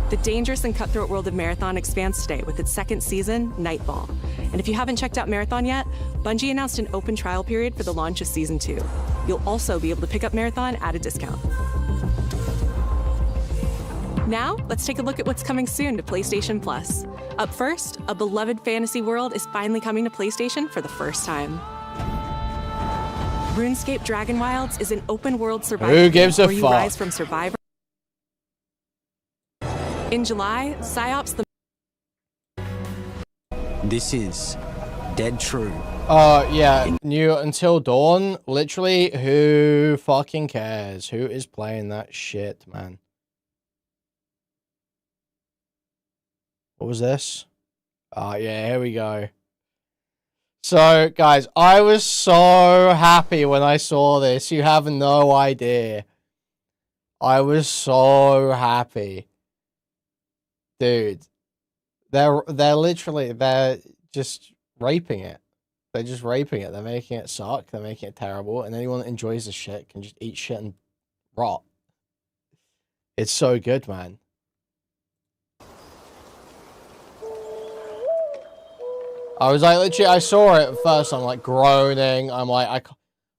The dangerous and cutthroat world of Marathon expands today with its second season, Nightfall. And if you haven't checked out Marathon yet, Bungie announced an open trial period for the launch of Season 2. You'll also be able to pick up Marathon at a discount. Now, let's take a look at what's coming soon to PlayStation Plus. Up first, a beloved fantasy world is finally coming to PlayStation for the first time. RuneScape Dragon Wilds is an open-world survival Who gives a where you fuck? rise from survivor In July, PsyOps the This is dead true. Yeah, new Until Dawn. Literally, who fucking cares? Who is playing that shit, man? What was this? Oh, yeah, here we go. So, guys, I was so happy when I saw this. You have no idea. I was so happy. Dude. They're literally, they're just raping it. They're just raping it. They're making it suck. They're making it terrible. And anyone that enjoys the shit can just eat shit and rot. It's so good, man. I was like, literally, I saw it at first. I'm like groaning. I'm like,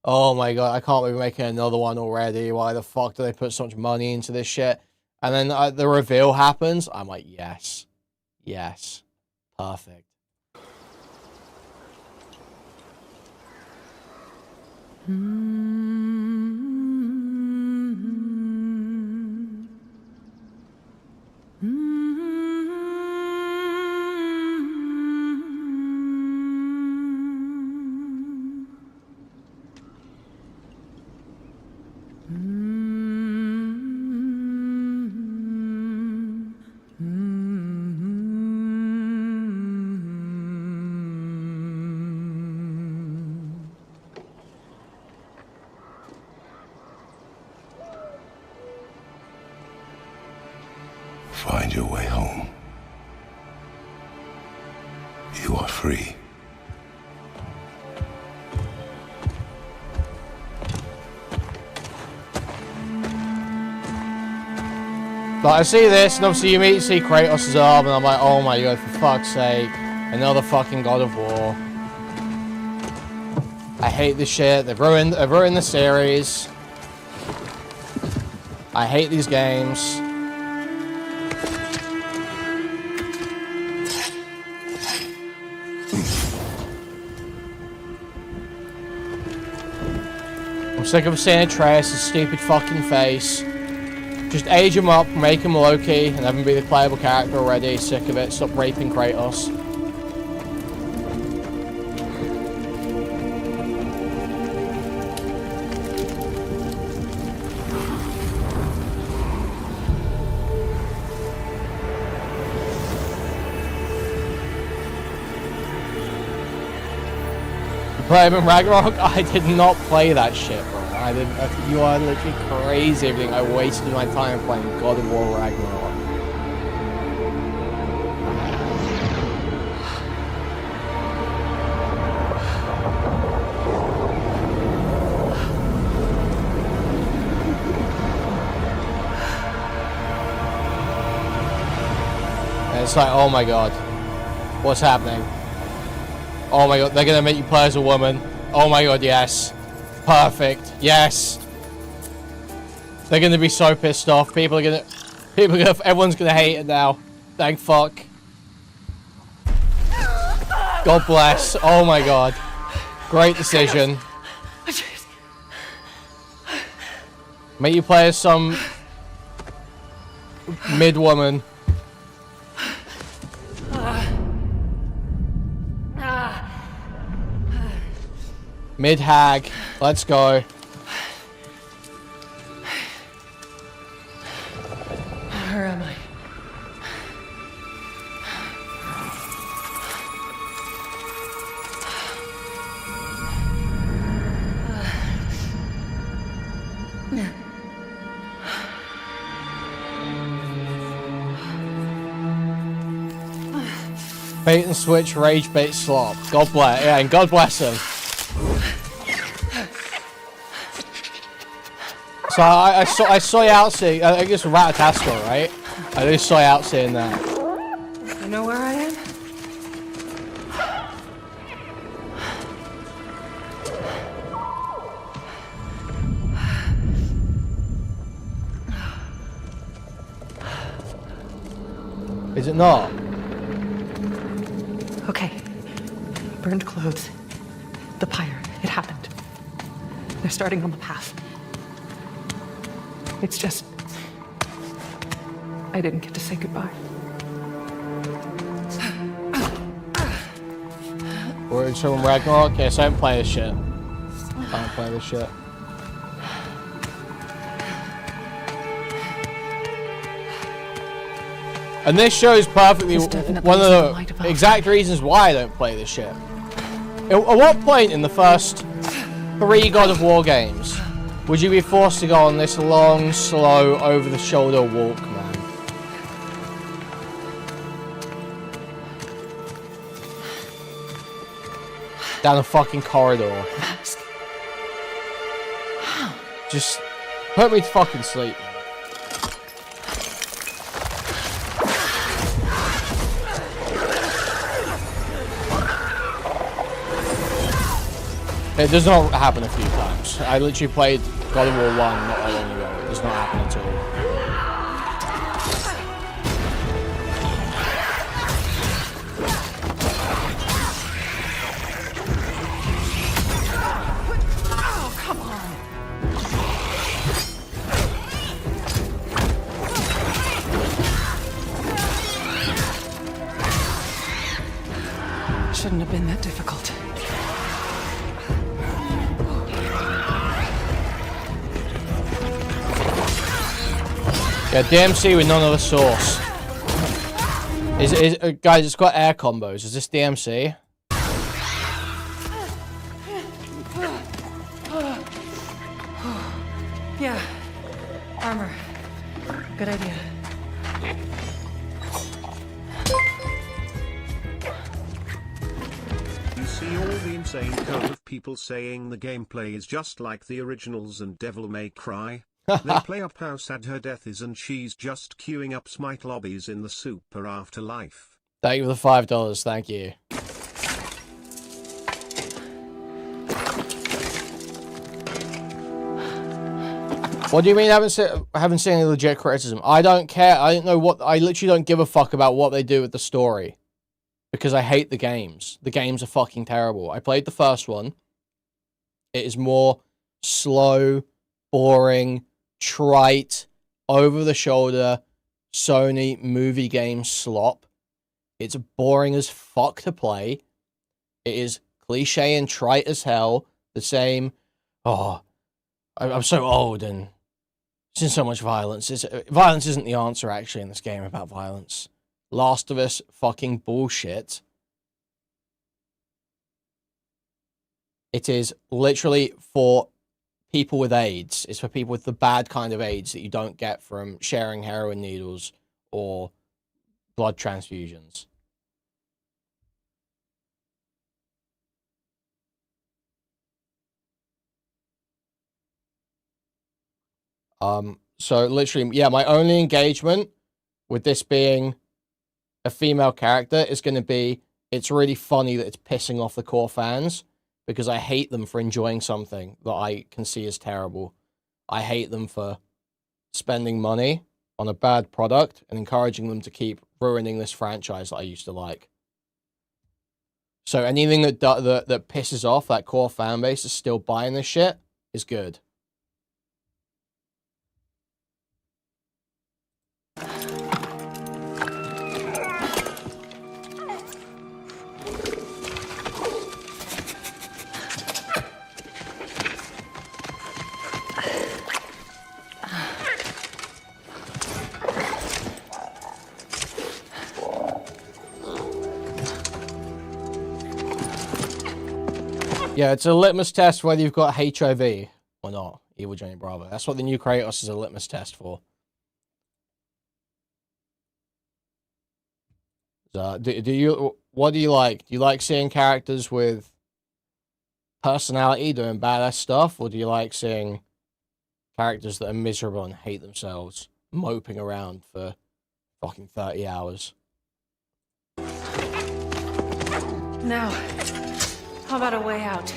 oh my God, I can't be making another one already. Why the fuck do they put so much money into this shit? And then the reveal happens. I'm like, yes. Yes. Perfect. Find your way home. You are free. But I see this, and obviously you see Kratos' arm, and I'm like, oh my God, for fuck's sake. Another fucking God of War. I hate this shit. They've ruined the series. I hate these games. I'm sick of seeing Atreus' stupid fucking face. Just age him up, make him Loki, and have him be the playable character already. Sick of it. Stop raping Kratos. Play him in Ragnarok? I did not play that shit, bro. I didn't. You are literally crazy. Everything. I wasted my time playing God of War Ragnarok. And it's like, oh my God, what's happening? Oh my God, they're gonna make you play as a woman. Oh my God, yes. Perfect. Yes. They're gonna be so pissed off. Everyone's gonna hate it now. Thank fuck. God bless. Oh my God. Great decision. Make you play as some mid-woman. Mid-hag. Let's go. Where am I? Bait and switch, rage bait slop. God bless. Yeah, and God bless him. So I saw you out seeing, I guess Ratatasco, right? I just saw you out seeing that. You know where I am? Is it not? Okay. Burned clothes. The pyre. It happened. They're starting on the path. It's just... I didn't get to say goodbye. We're showing Ragnarok. Yes, I haven't played this shit. I can't play this shit. And this shows perfectly one of the exact reasons why I don't play this shit. At what point in the first 3 God of War games would you be forced to go on this long, slow, over-the-shoulder walk, man? Down a fucking corridor. Just put me to fucking sleep, man. It does not happen a few times. I literally played God of War 1 not that long ago. It does not happen at all. Oh, come on. Shouldn't have been that difficult. Yeah, DMC with none other source. Guys, it's got air combos. Is this DMC? Yeah. Armor. Good idea. You see all the insane code of people saying the gameplay is just like the originals and Devil May Cry. They play up how sad her death is and she's just queuing up smite lobbies in the super afterlife. Thank you for the $5, thank you. What do you mean I haven't seen any legit criticism? I don't care. I don't know what... I literally don't give a fuck about what they do with the story. Because I hate the games. The games are fucking terrible. I played the first one. It is more slow, boring, trite, over-the-shoulder, Sony movie game slop. It's boring as fuck to play. It is cliche and trite as hell. The same, oh, I'm so old and seen so much violence. Violence isn't the answer, actually, in this game about violence. Last of Us fucking bullshit. It is literally for people with AIDS. It's for people with the bad kind of AIDS that you don't get from sharing heroin needles or blood transfusions. So literally, yeah, my only engagement with this being a female character is going to be, it's really funny that it's pissing off the core fans. Because I hate them for enjoying something that I can see as terrible. I hate them for spending money on a bad product and encouraging them to keep ruining this franchise that I used to like. So anything that pisses off that core fan base is still buying this shit is good. Yeah, it's a litmus test whether you've got HIV or not. Evil Johnny Bravo. That's what the new Kratos is a litmus test for. So, what do you like? Do you like seeing characters with personality doing badass stuff, or do you like seeing characters that are miserable and hate themselves, moping around for fucking 30 hours? Now, how about a way out?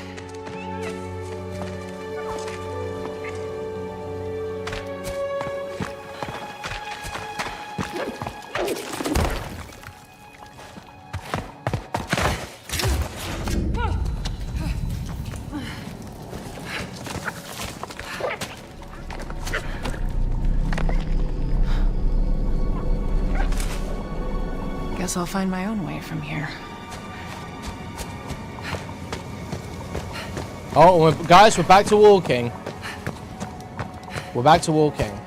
Guess I'll find my own way from here. Oh, guys, we're back to walking. We're back to walking.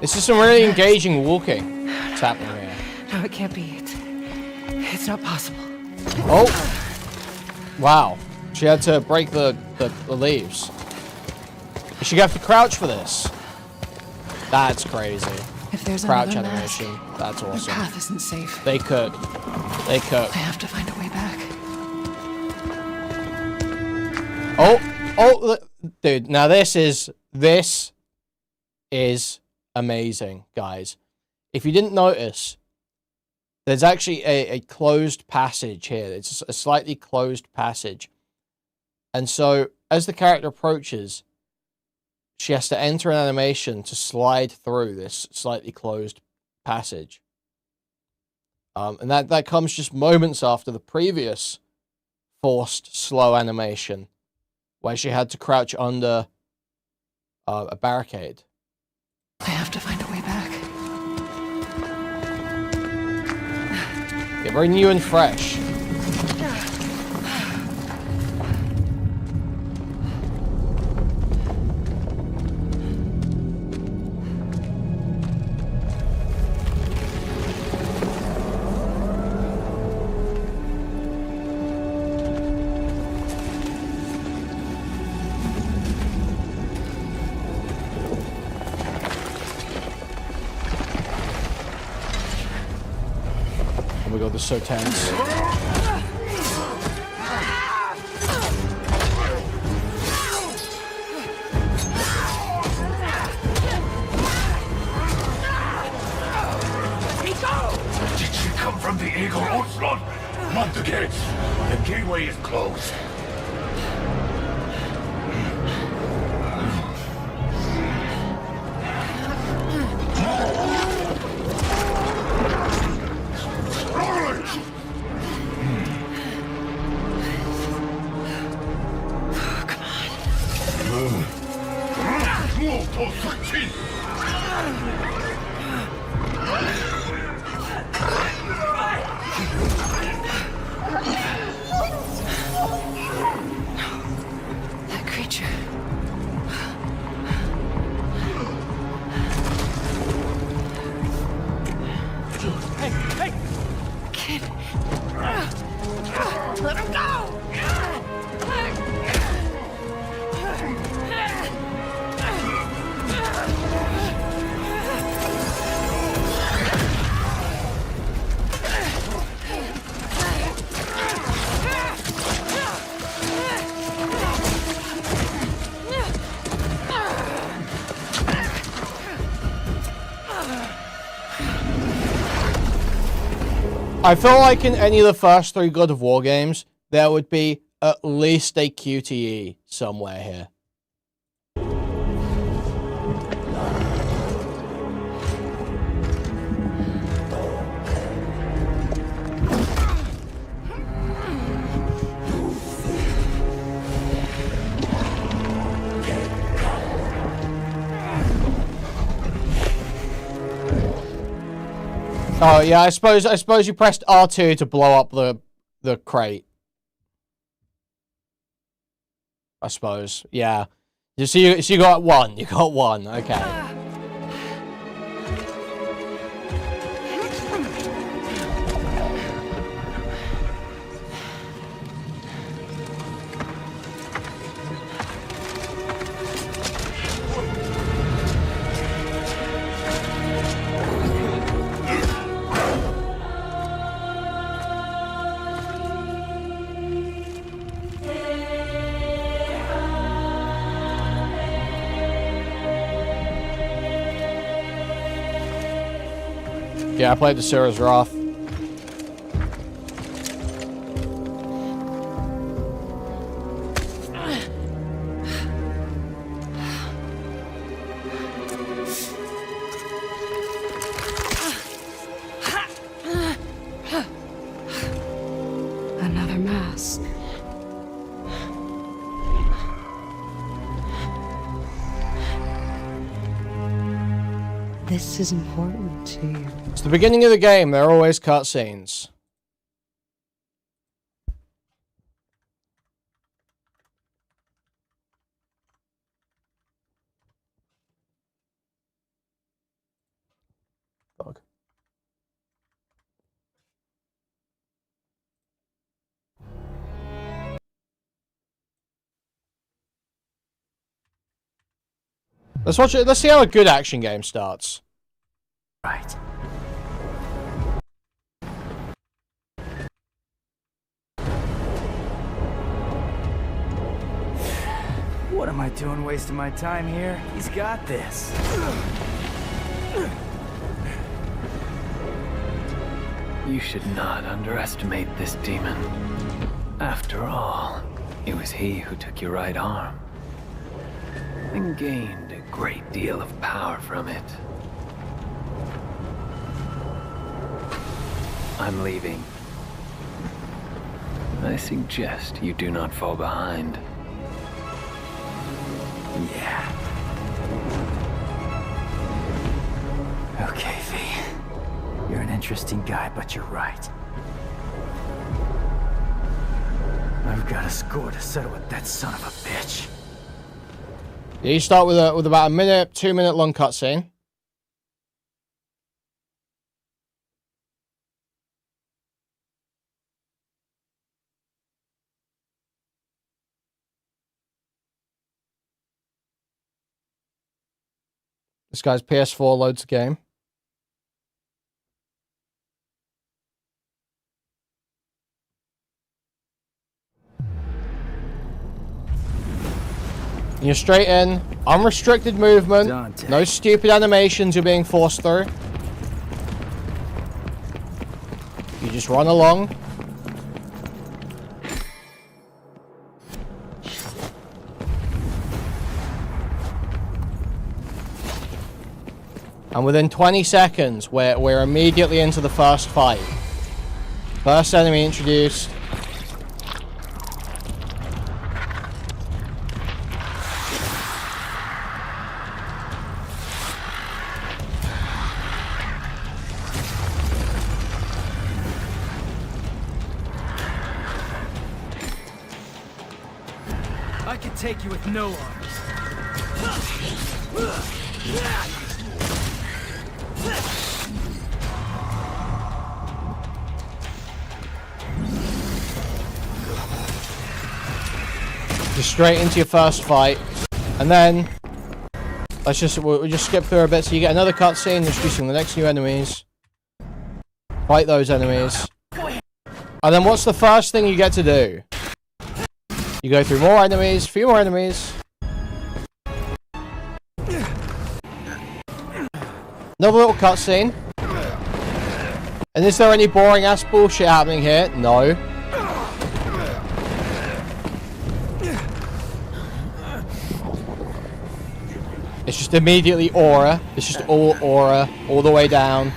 This is some really engaging walking that's happening here. No, it can't be. It's not possible. Oh! Wow. She had to break the leaves. She have to crouch for this. That's crazy. If there's crouch another animation, mask, that's awesome. The path isn't safe. They could. They could. I have to find a way back. Oh, dude. Now this is amazing, guys. If you didn't notice, there's actually a closed passage here. It's a slightly closed passage. And so, as the character approaches, she has to enter an animation to slide through this slightly closed passage. And that comes just moments after the previous forced slow animation, where she had to crouch under a barricade. I have to find a way back. Yeah, very new and fresh. Oh my god, this is so tense. Did she come from the Eagle Onslaught? Not the gates. The gateway is closed. That creature. Hey, hey! Kid. Let him go! I feel like in any of the first 3 God of War games, there would be at least a QTE somewhere here. Oh yeah, I suppose you pressed R2 to blow up the crate. I suppose, yeah. So you got one. You got one. Okay. Yeah, I played the Sarah's Wrath. Another mask. this is important to you. It's the beginning of the game. There are always cutscenes. Fuck. Let's watch it. Let's see how a good action game starts. Right. What am I doing wasting my time here? He's got this. You should not underestimate this demon. After all, it was he who took your right arm and gained a great deal of power from it. I'm leaving. I suggest you do not fall behind. Yeah. Okay, V. You're an interesting guy, but you're right. I've got a score to settle with that son of a bitch. Yeah, you start with about a minute, 2 minute long cutscene. This guy's PS4 loads the game. You're straight in, unrestricted movement, no stupid animations you're being forced through. You just run along. And within 20 seconds, we're immediately into the first fight. First enemy introduced. I can take you with no arms. Just straight into your first fight, and then we'll just skip through a bit so you get another cutscene introducing the next new enemies. Fight those enemies, and then what's the first thing you get to do? You go through more enemies, a few more enemies. Another little cutscene. And is there any boring ass bullshit happening here? No. It's just immediately aura. It's just all aura, all the way down.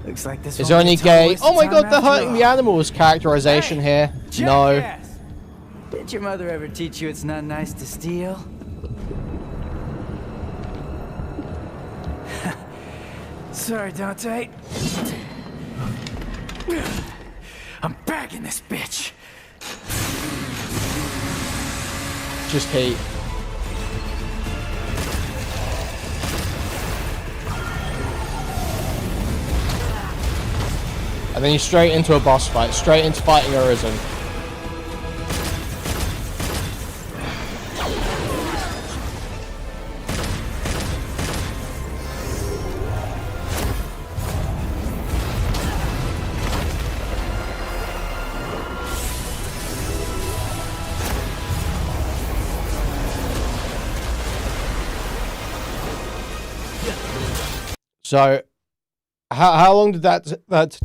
Looks like this. Is there any gay? Oh my god, they're hurting the animals characterization here. No. Jackass! Did your mother ever teach you it's not nice to steal? Sorry, Dante. I'm bagging this bitch. Just hate. And then you're straight into a boss fight, straight into fighting Arisen. So, how long did that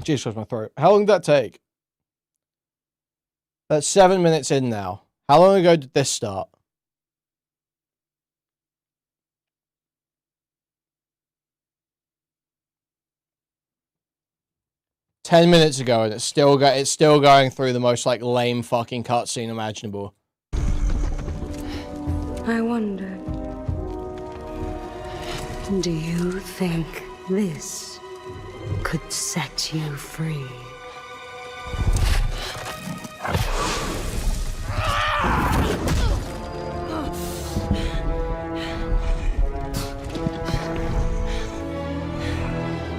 Jesus Christ, my throat. How long did that take? That's 7 minutes in now. How long ago did this start? 10 minutes ago, and it's still going through the most like lame fucking cutscene imaginable. I wonder, do you think this could set you free?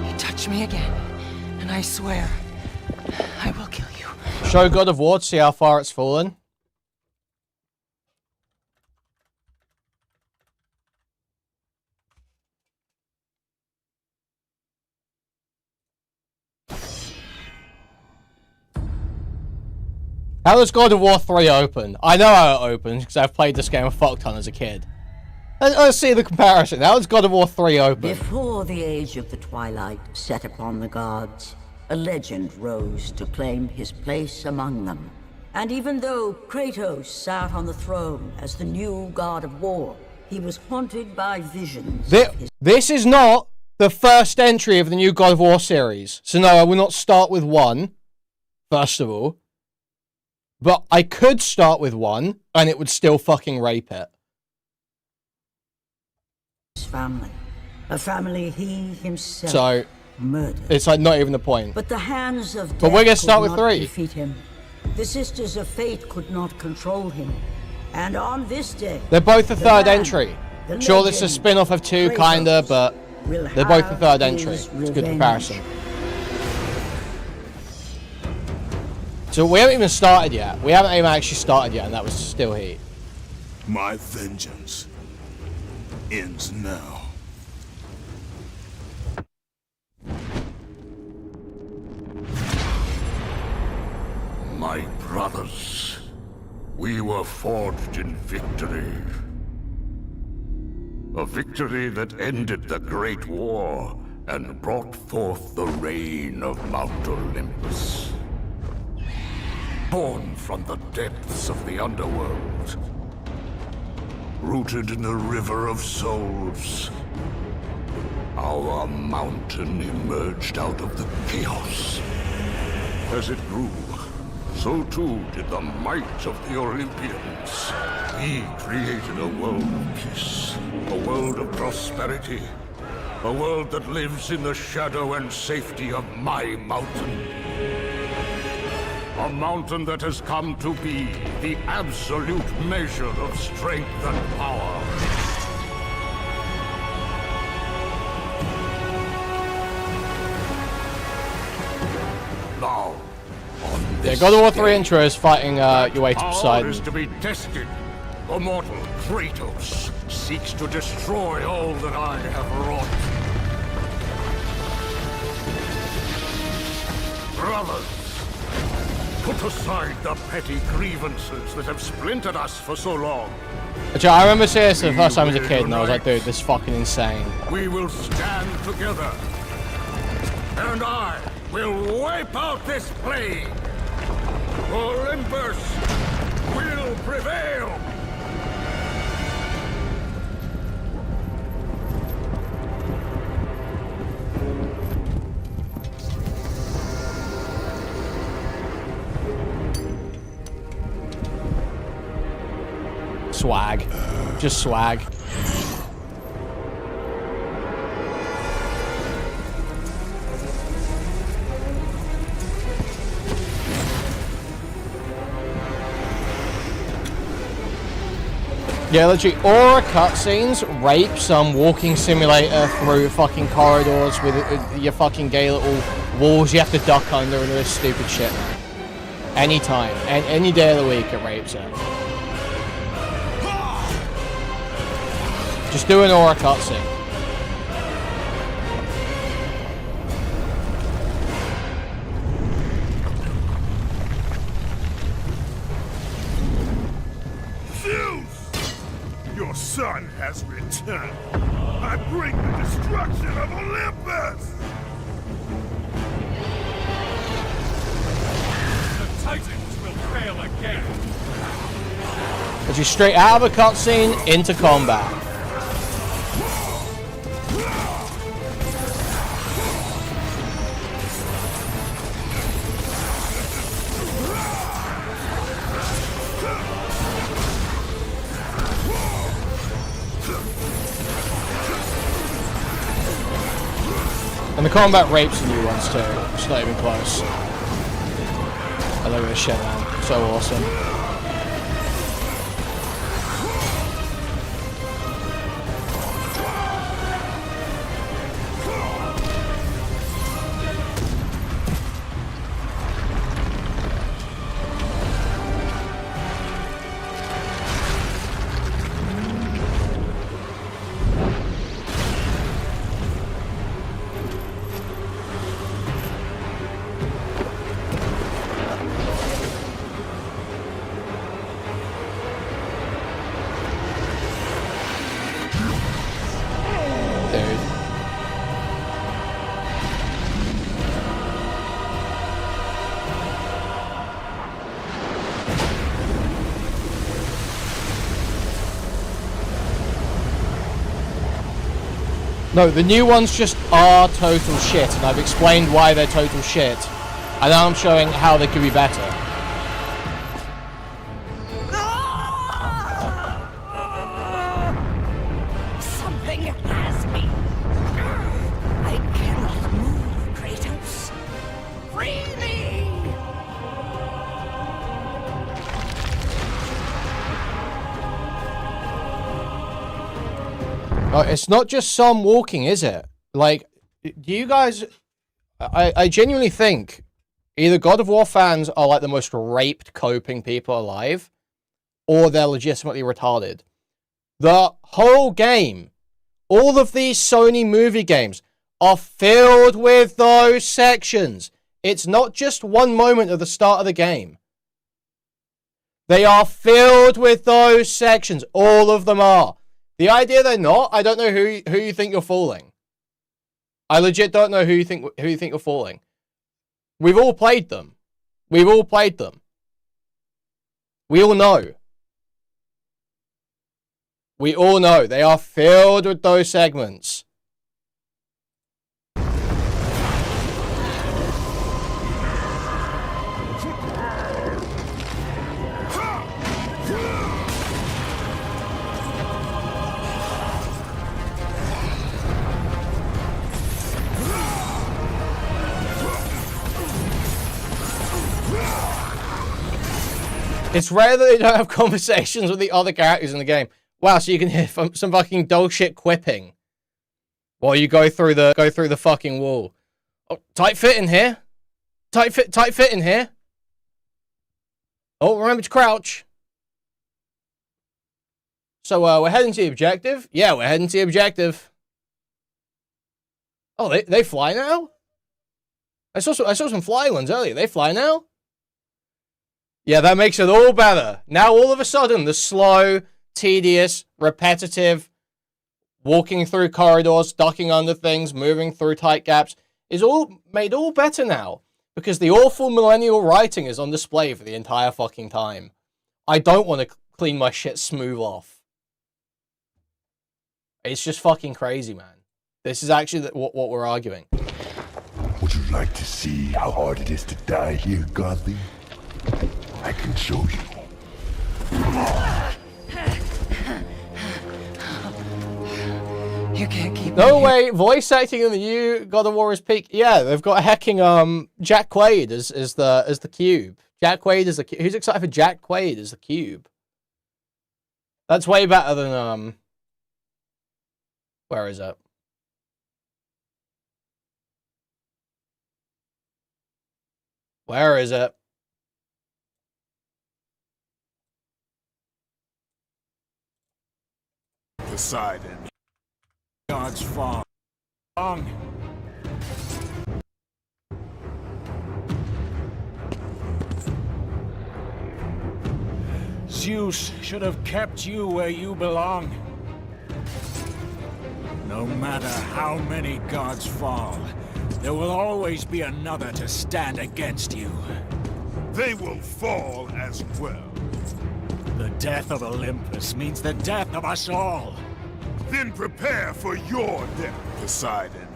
You touch me again, and I swear, I will kill you. Show God of War to see how far it's fallen. How does God of War 3 open? I know how it opens because I've played this game a fuck ton as a kid. Let's see the comparison. How does God of War 3 open? Before the age of the twilight set upon the gods, a legend rose to claim his place among them. And even though Kratos sat on the throne as the new god of war, he was haunted by visions. This is not the first entry of the new God of War series. So no, I will not start with 1, first of all. But I could start with 1, and it would still fucking rape it. His family. A family he himself So, murdered. it's like not even the point. But the hands of death But we're gonna start could with not 3. defeat him. The Sisters of Fate could not control him. And on this day, They're both the third man, entry. the Sure, this is a legend, spin-off of 2, kinda, but they're both the third entry. It's a good comparison. So we haven't even started yet. We haven't even actually started yet, and that was still heat. My vengeance ends now. My brothers, we were forged in victory. A victory that ended the Great War and brought forth the reign of Mount Olympus. Born from the depths of the underworld, rooted in the river of souls, our mountain emerged out of the chaos. As it grew, so too did the might of the Olympians. We created a world of peace, a world of prosperity, a world that lives in the shadow and safety of my mountain. A mountain that has come to be the absolute measure of strength and power. Now, on this God of War 3 day, intro is fighting your way to power Poseidon. is to be tested. The mortal Kratos seeks to destroy all that I have wrought. Brothers, put aside the petty grievances that have splintered us for so long. Actually, I remember seeing this the first time as a kid, and I was like, dude, this is fucking insane. We will stand together, and I will wipe out this plague. Olympus will prevail. Swag. Just swag. Yeah, literally, Aura cutscenes rape some walking simulator through fucking corridors with your fucking gay little walls you have to duck under and all this stupid shit, man. Anytime. Any day of the week it rapes it. Just do an Aura cutscene. Your son has returned. I bring the destruction of Olympus! The Titans will fail again. Literally straight out of a cutscene into combat. And the combat rapes the new ones too. It's not even close. I love this shit, man. So awesome. No, the new ones just are total shit, and I've explained why they're total shit. And now I'm showing how they could be better. Something has me. I cannot move, Kratos. Free me! Oh, it's not just some walking, is it? Like, do you guys... I genuinely think either God of War fans are like the most raped coping people alive, or they're legitimately retarded. The whole game, all of these Sony movie games, are filled with those sections. It's not just one moment at the start of the game. They are filled with those sections. All of them are. The idea they're not, I don't know who you think you're fooling. I legit don't know who you think you're fooling. We've all played them. We've all played them. We all know. We all know. They are filled with those segments. It's rare that they don't have conversations with the other characters in the game. Wow, so you can hear some fucking dog shit quipping while you go through the fucking wall. Oh, tight fit in here. Tight fit in here. Oh, remember to crouch. So we're heading to the objective. Yeah, we're heading to the objective. Oh, they fly now? I saw some flying ones earlier. They fly now? Yeah, that makes it all better. Now, all of a sudden, the slow, tedious, repetitive, walking through corridors, ducking under things, moving through tight gaps, is all made all better now. Because the awful millennial writing is on display for the entire fucking time. I don't want to clean my shit smooth off. It's just fucking crazy, man. This is actually what we're arguing. Would you like to see how hard it is to die here, Godly? I can show you. You can't keep No way, voice acting in the new God of War is peak. Yeah, they've got a hecking Jack Quaid as the Cube. Jack Quaid is the Cube. Who's excited for Jack Quaid as the Cube? That's way better than where is it? Where is it? Poseidon. God's fall. Zeus should have kept you where you belong. No matter how many gods fall, there will always be another to stand against you. They will fall as well. The death of Olympus means the death of us all. Then prepare for your death, Poseidon.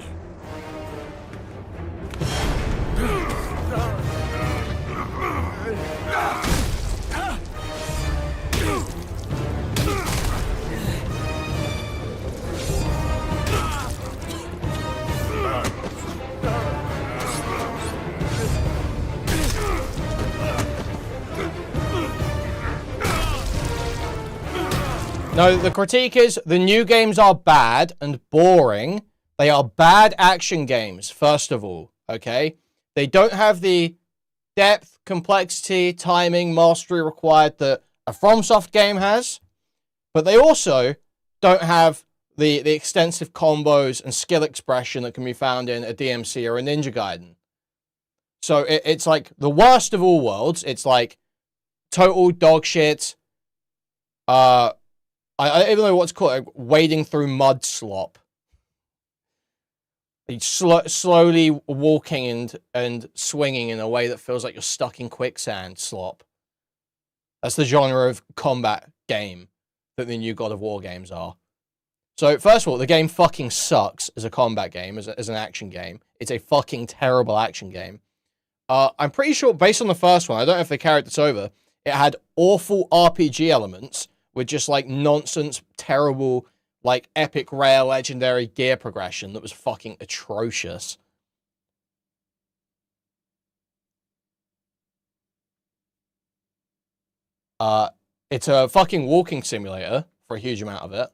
No, the critique is the new games are bad and boring. They are bad action games, first of all, okay? They don't have the depth, complexity, timing, mastery required that a FromSoft game has, but they also don't have the extensive combos and skill expression that can be found in a DMC or a Ninja Gaiden. So it's like the worst of all worlds. It's like total dog shit. I don't even know what's called, like wading through mud slop. Slowly walking and swinging in a way that feels like you're stuck in quicksand slop. That's the genre of combat game that the new God of War games are. So, first of all, the game fucking sucks as a combat game, as an action game. It's a fucking terrible action game. I'm pretty sure, based on the first one, I don't know if they carried this over, it had awful RPG elements with just, like, nonsense, terrible, like, epic, rare, legendary gear progression that was fucking atrocious. It's a fucking walking simulator for a huge amount of it.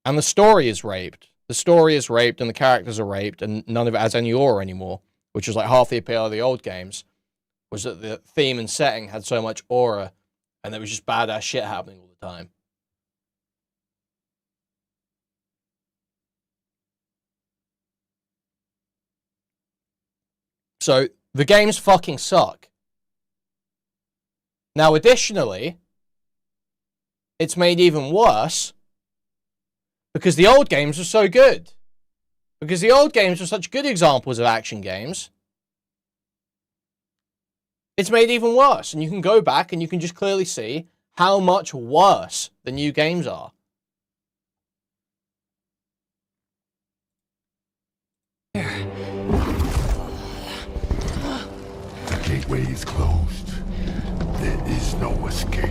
And the story is raped. The story is raped and the characters are raped and none of it has any aura anymore, which was like half the appeal of the old games, was that the theme and setting had so much aura and there was just badass shit happening all the time. So, the games fucking suck. Now, additionally, it's made even worse because the old games were so good. Because the old games were such good examples of action games. It's made even worse. And you can go back and you can just clearly see how much worse the new games are. The gateway is closed. There is no escape.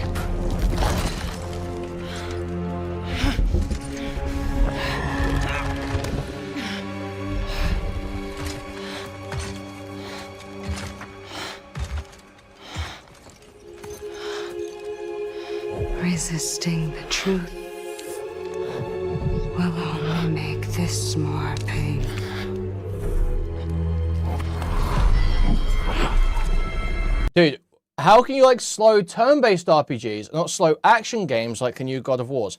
Resisting the truth will only make this more painful. Dude, how can you like slow turn-based RPGs, not slow action games like the new God of Wars?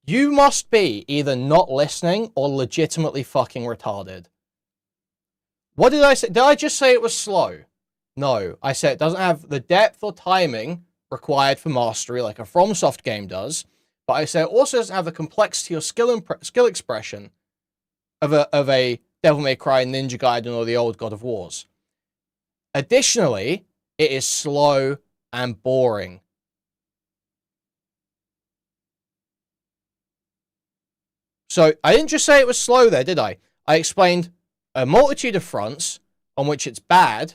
You must be either not listening or legitimately fucking retarded. What did I say? Did I just say it was slow? No, I said it doesn't have the depth or timing required for mastery like a FromSoft game does, but I said it also doesn't have the complexity or skill expression of a Devil May Cry, Ninja Gaiden, or the old God of Wars. Additionally, it is slow and boring. So, I didn't just say it was slow there, did I? I explained a multitude of fronts on which it's bad.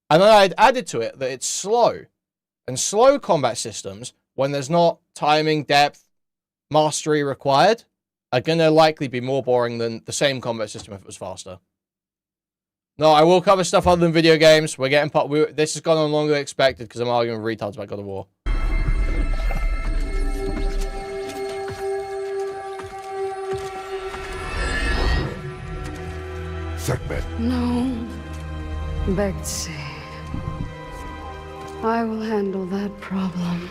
And then I'd added to it that it's slow. And slow combat systems, when there's not timing, depth, mastery required, are going to likely be more boring than the same combat system if it was faster. No, I will cover stuff other than video games. We're getting this has gone on longer than expected because I'm arguing with retards about God of War. Segment. No, Betsy. I will handle that problem.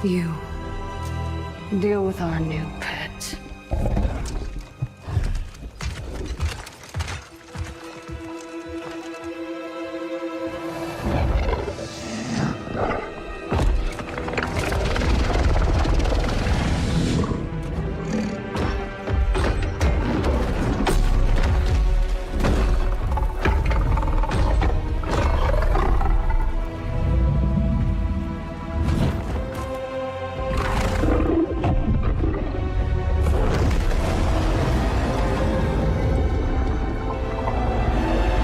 You deal with our new pet.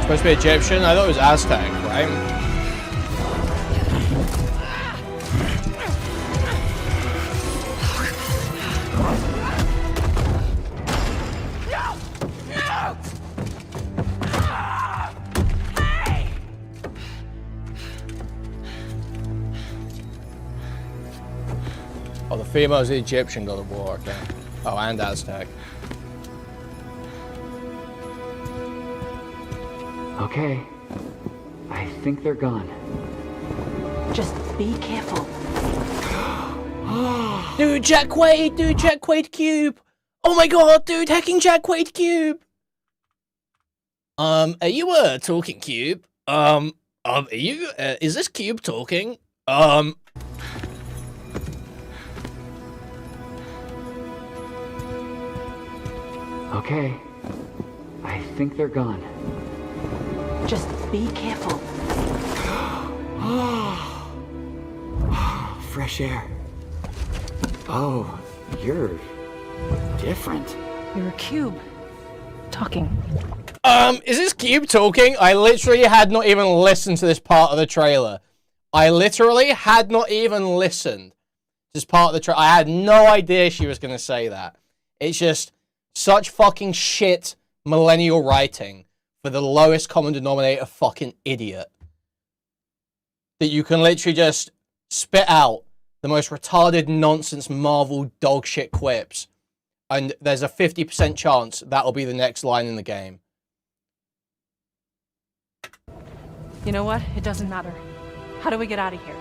Supposed to be Egyptian? I thought it was Aztec, right? female's the Egyptian god of war, okay. Oh, and Aztec. Okay. I think they're gone. Just be careful. Dude, Jack Quaid! Dude, Jack Quaid Cube! Oh my god, dude, hacking Jack Quaid Cube! Are you talking cube? Are you, is this cube talking? Okay. I think they're gone. Just be careful. Fresh air. Oh, you're different. You're a cube. Talking. Is this cube talking? I literally had not even listened to this part of the trailer. I literally had not even listened to this part of the trailer. I had no idea she was going to say that. It's just such fucking shit millennial writing for the lowest common denominator fucking idiot. That you can literally just spit out the most retarded nonsense Marvel dogshit quips. And there's a 50% chance that'll be the next line in the game. You know what? It doesn't matter. How do we get out of here?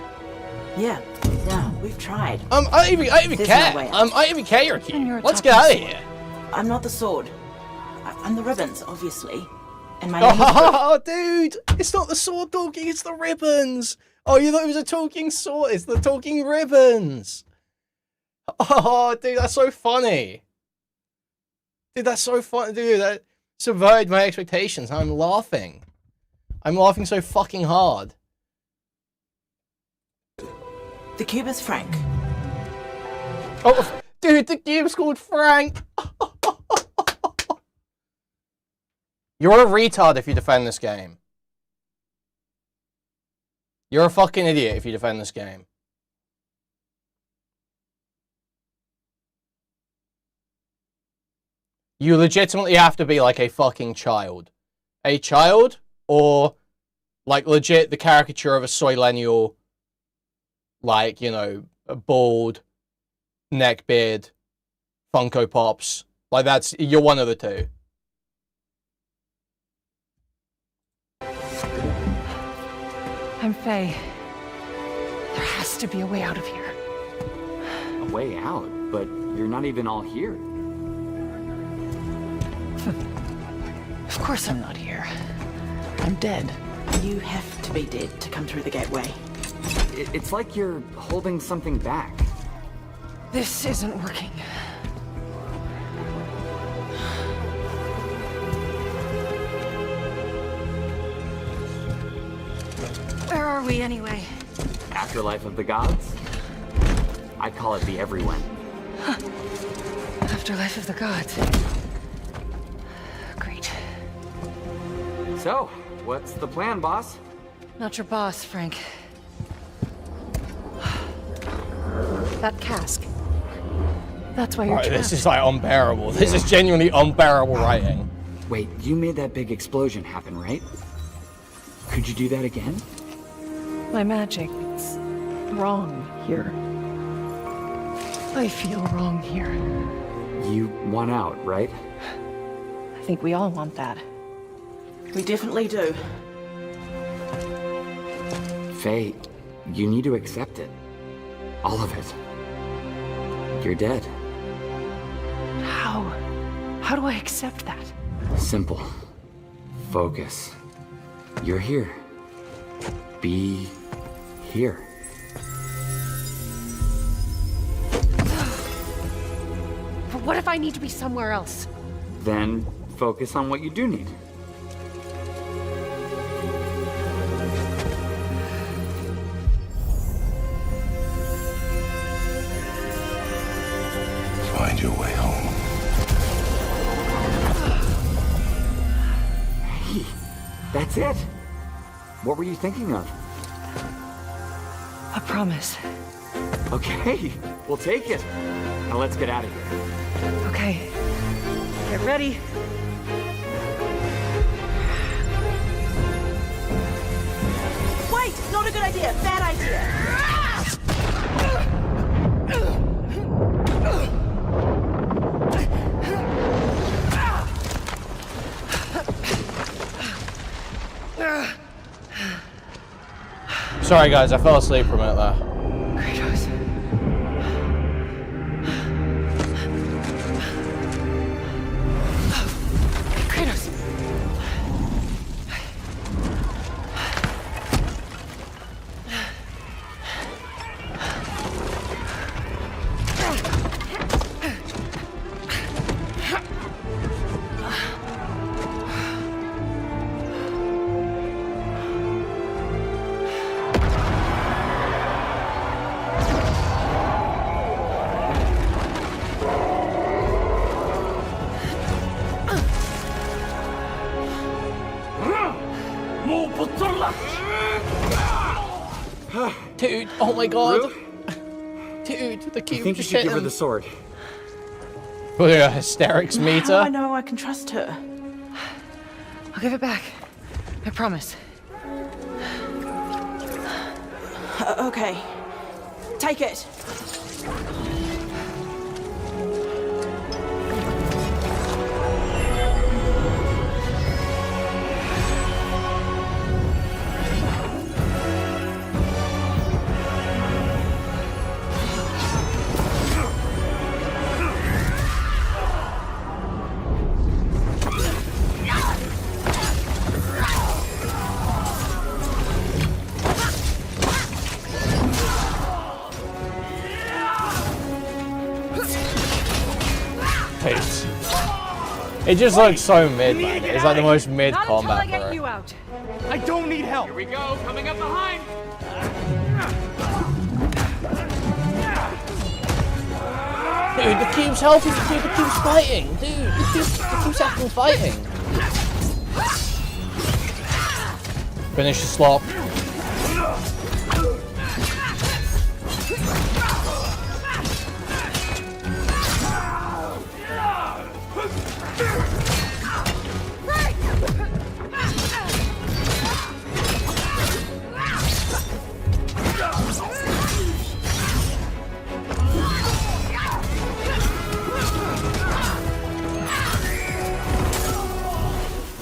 Yeah, we've tried. I don't even care. I don't even care you're a kid. Let's get out of here. I'm not the sword. I'm the ribbons, obviously. And my Oh, dude! It's not the sword talking, it's the ribbons! Oh, you thought it was a talking sword? It's the talking ribbons! Oh, dude, that's so funny. Dude, that's so funny. Dude, that subverted my expectations. I'm laughing. I'm laughing so fucking hard. The cube is Frank. Oh, dude, the cube's called Frank! You're a retard if you defend this game. You're a fucking idiot if you defend this game. You legitimately have to be like a fucking child. A child, or like legit the caricature of a soy-lennial, like, you know, a bald, neckbeard, Funko Pops. Like that's, you're one of the two. I'm Faye. There has to be a way out of here. A way out? But you're not even all here. Of course I'm not here. I'm dead. You have to be dead to come through the gateway. It's like you're holding something back. This isn't working. Where are we anyway? Afterlife of the gods? I call it the everyone. Huh. Afterlife of the gods. Great. So, what's the plan, boss? Not your boss, Frank. That cask. That's why you're trapped. This is like unbearable. This is genuinely unbearable writing. Wait, you made that big explosion happen, right? Could you do that again? My magic, it's wrong here. I feel wrong here. You want out, right? I think we all want that. We definitely do. Faye, you need to accept it. All of it. You're dead. How? How do I accept that? Simple. Focus. You're here. Be here. But what if I need to be somewhere else? Then focus on what you do need. Find your way home. Hey, that's it. What were you thinking of? A promise. Okay, we'll take it. Now let's get out of here. Okay. Get ready. Wait! Not a good idea! Bad idea! Sorry guys, I fell asleep for a minute there. Kratos. Kratos. Dude, oh my god. Dude, the cube I think you should give her the sword. What a hysterics meter. How do I know I can trust her? I'll give it back. I promise. Okay. Take it. It just looks so mid, man. It's like the most mid combat for it. Out. I don't need help. Here we go, coming up behind. Dude, the cube's helping. Dude, the cube's fighting. Dude, the cube's actually fighting. Finish the slop.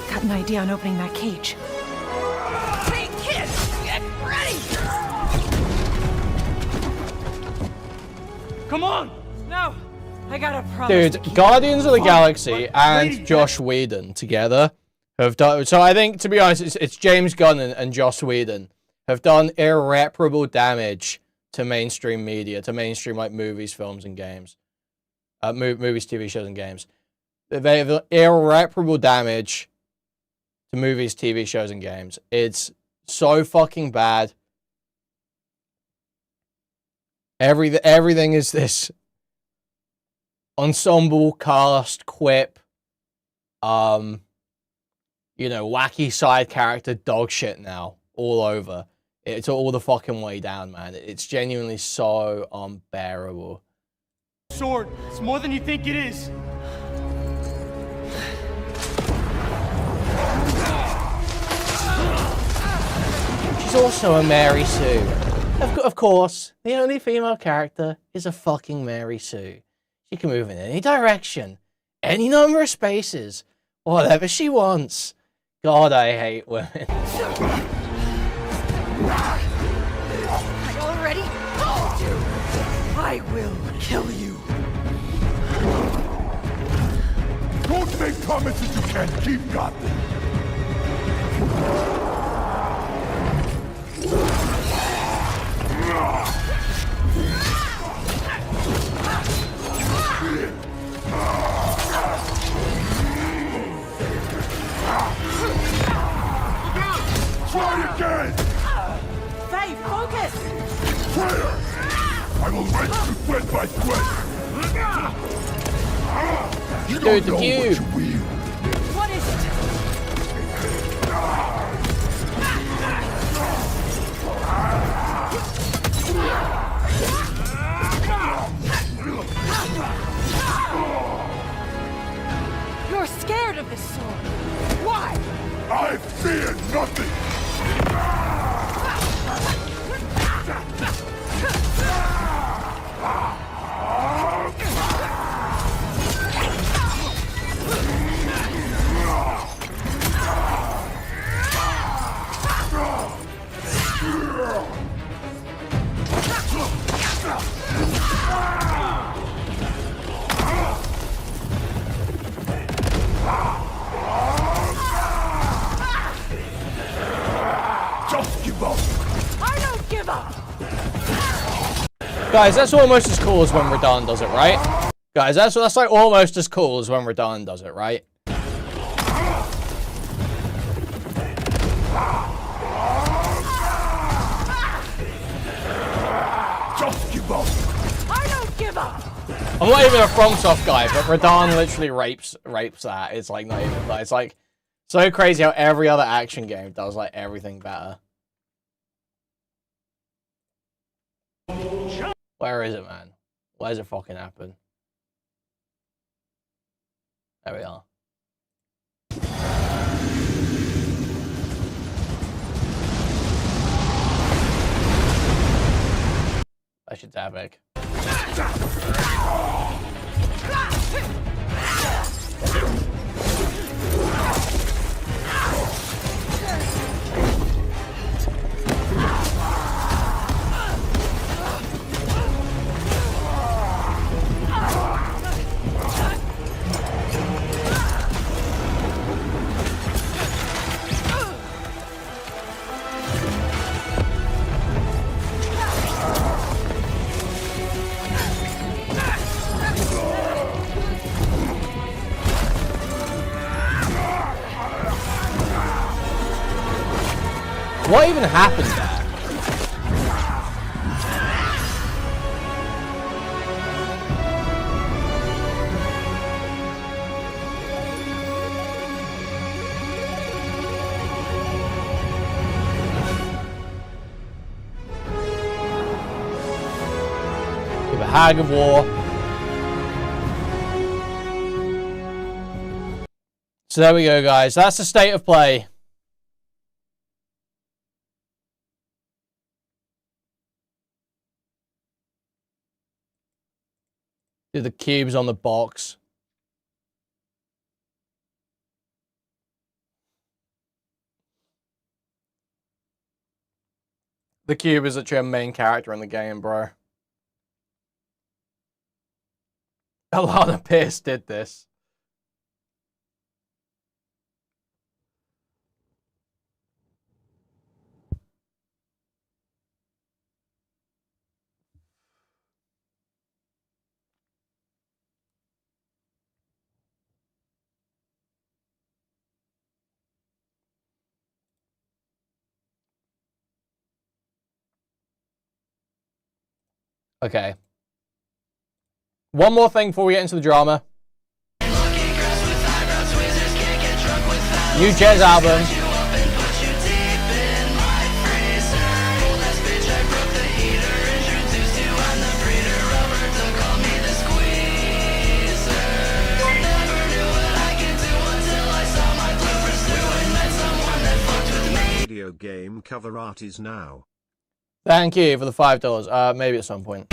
Got an idea on opening that cage. Hey kids, get ready! Come on! No, I got a promise. Dude, Guardians of the Galaxy and Joss Whedon together have done. So I think, to be honest, it's James Gunn and Joss Whedon have done irreparable damage to mainstream media, to mainstream like movies, films, and games, movies, TV shows, and games. They have irreparable damage to movies, TV shows, and games. It's so fucking bad. Everything is this ensemble cast quip, you know, wacky side character dog shit now all over. It's all the fucking way down, man. It's genuinely so unbearable. Sword, it's more than you think it is. She's also a Mary Sue. Of course, the only female character is a fucking Mary Sue. She can move in any direction, any number of spaces, whatever she wants. God, I hate women. Are y'all ready? I will kill you. Don't make promises you can't keep, Gotham. Try again! Faye, focus! Prayer! I will wrench you thread by thread! You don't Dude, the know cube. what you wield. What is it? You're scared of this sword. Why? I fear nothing! Just give up. I don't give up. Guys, that's almost as cool as when Radahn does it, right? Guys, that's like almost as cool as when Radahn does it, right? Just give up. I don't give up. I'm not even a FromSoft guy, but Radahn literally rapes that. It's like not even like, it's like so crazy how every other action game does like everything better. Where is it, man? Where's it fucking happen? There we are. That shit's epic. What even happened there? We have a Hag of War. So there we go, guys. That's the state of play. Do the cubes on the box. The cube is actually a main character in the game, bro. Alana Pierce did this. Okay. One more thing before we get into the drama. New Jez album. Video game cover art is now. Thank you for the $5. Maybe at some point.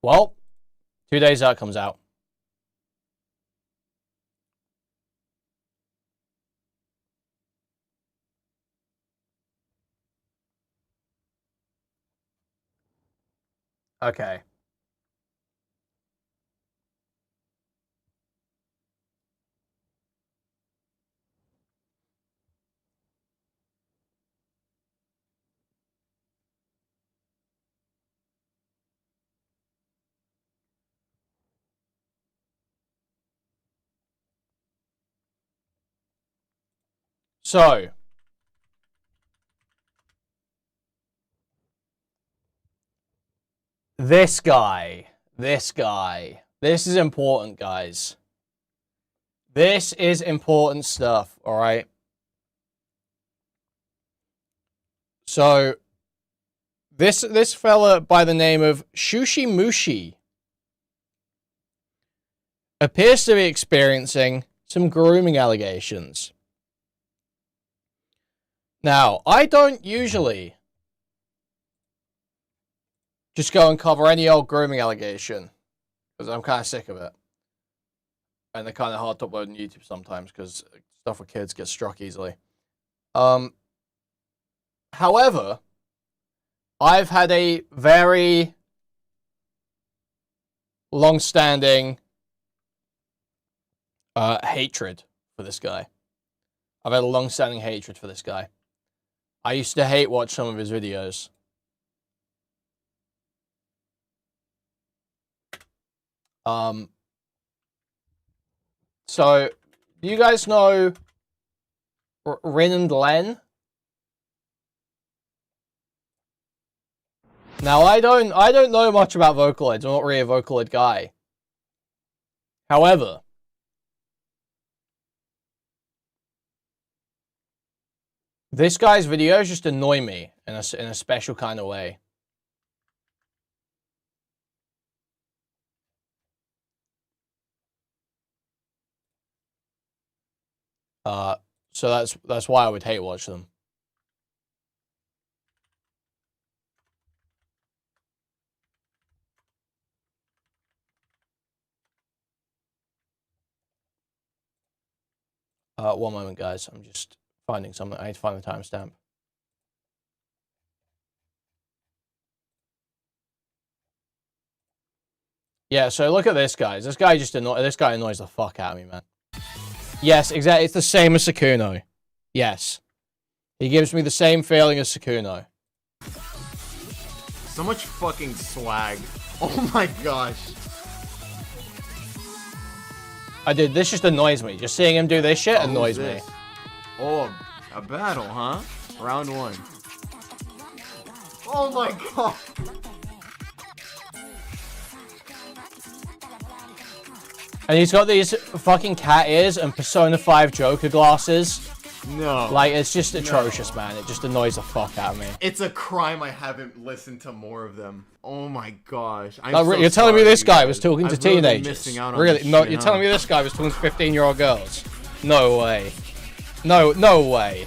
Well, 2 days out comes out. Okay. So, this guy, this is important, guys. This is important stuff, all right? So, this fella by the name of Shushi Mushi appears to be experiencing some grooming allegations. Now, I don't usually just go and cover any old grooming allegation, because I'm kind of sick of it. And they're kind of hard to upload on YouTube sometimes, because stuff with kids gets struck easily. However, I've had a very long-standing hatred for this guy. I've had a long-standing hatred for this guy. I used to hate watch some of his videos. So, do you guys know Rin and Len? Now, I don't know much about Vocaloids. I'm not really a Vocaloid guy. However, this guy's videos just annoy me in a special kind of way. So that's why I would hate watch them. One moment, guys. I'm just finding something. I need to find the timestamp. Yeah, so look at this, guys. This guy annoys the fuck out of me, man. Yes, exactly. It's the same as Sakuno. Yes. He gives me the same feeling as Sakuno. So much fucking swag. Oh my gosh. This just annoys me. Just seeing him do this shit annoys me. Oh, a battle, huh? Round 1. Oh my god. And he's got these fucking cat ears and Persona 5 Joker glasses. No. Like, it's just atrocious, man. It just annoys the fuck out of me. It's a crime I haven't listened to more of them. Oh my gosh. You're telling me this guy was talking to teenagers? Missing out on really? this No, shit, you're telling me this guy was talking to 15-year-old girls? No way. No way.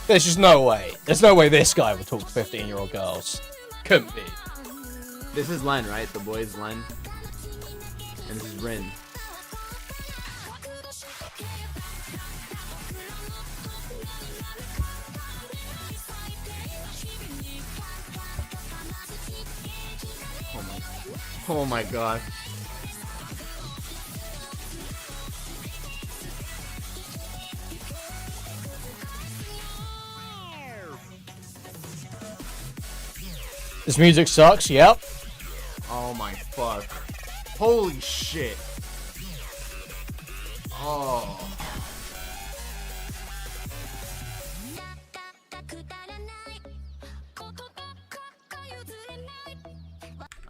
There's just no way. There's no way this guy would talk to 15-year-old girls. Couldn't be. This is Len, right? The boy's Len. And this is Rin. Oh my god. This music sucks, yep. Oh my fuck. Holy shit. Oh.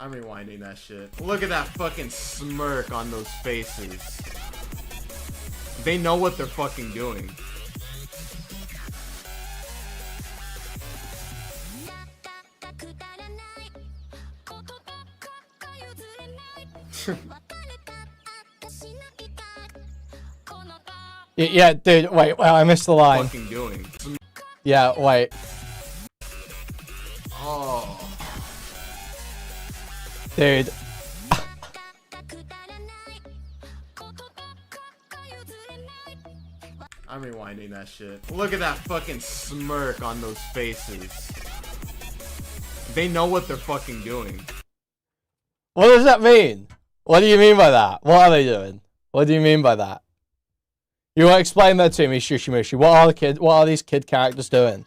I'm rewinding that shit. Look at that fucking smirk on those faces. They know what they're fucking doing. Yeah, dude, wait, I missed the line. Fucking doing. Yeah, wait. Oh. Dude. I'm rewinding that shit. Look at that fucking smirk on those faces. They know what they're fucking doing. What does that mean? What do you mean by that? What are they doing? What do you mean by that? You want to explain that to me, Shishimushi? What are these kid characters doing?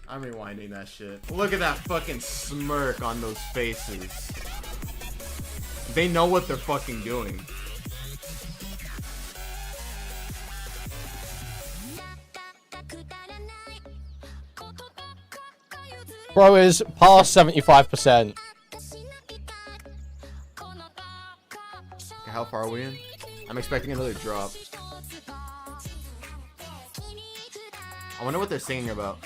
I'm rewinding that shit. Look at that fucking smirk on those faces. They know what they're fucking doing. Bro is past 75%. How far are we in? I'm expecting another drop. I wonder what they're singing about.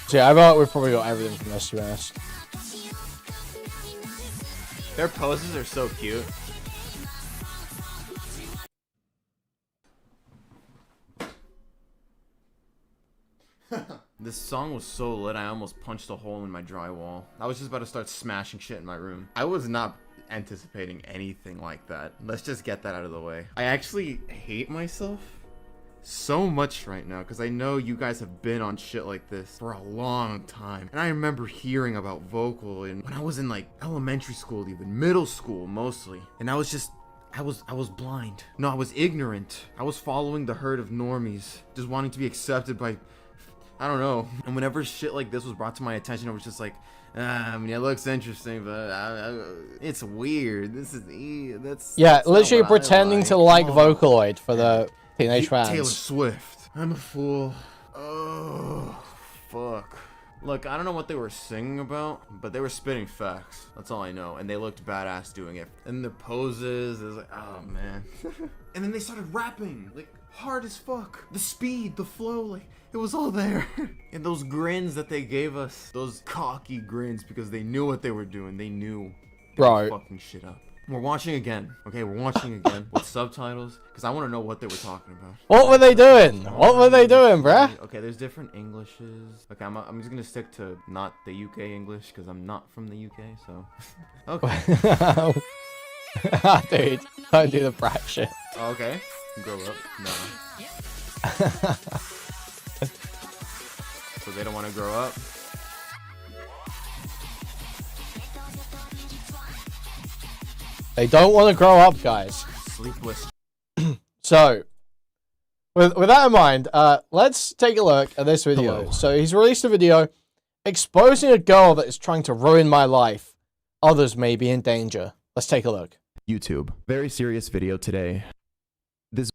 So yeah, I thought we've probably got everything from this, to be honest. Their poses are so cute. This song was so lit, I almost punched a hole in my drywall. I was just about to start smashing shit in my room. I was not anticipating anything like that. Let's just get that out of the way. I actually hate myself so much right now because I know you guys have been on shit like this for a long time, and I remember hearing about vocal and when I was in like elementary school, even middle school mostly, and I was blind. No, I was ignorant. I was following the herd of normies, just wanting to be accepted by, I don't know. And whenever shit like this was brought to my attention, I was just like, I mean, it looks interesting, but it's weird. That's literally pretending to like Vocaloid for the teenage fans. Taylor Swift. I'm a fool. Oh, fuck. Look, I don't know what they were singing about, but they were spitting facts. That's all I know. And they looked badass doing it. And their poses, it was like, oh man. And then they started rapping, like, hard as fuck. The speed, the flow, like, it was all there. And those grins that they gave us, those cocky grins, because they knew what they were doing. They knew they were fucking shit up. We're watching again. Okay, we're watching again with subtitles because I want to know what they were talking about. What were they doing? What were they doing, bruh? Okay, there's different Englishes. Okay, I'm just gonna stick to not the UK English because I'm not from the UK. So, okay. Dude, don't do the brat shit. Okay, grow up. No. So they don't want to grow up. They don't want to grow up, guys. Sleepless. So, with that in mind, let's take a look at this video. Hello. So he's released a video exposing a girl that is trying to ruin my life. Others may be in danger. Let's take a look. YouTube. Very serious video today. This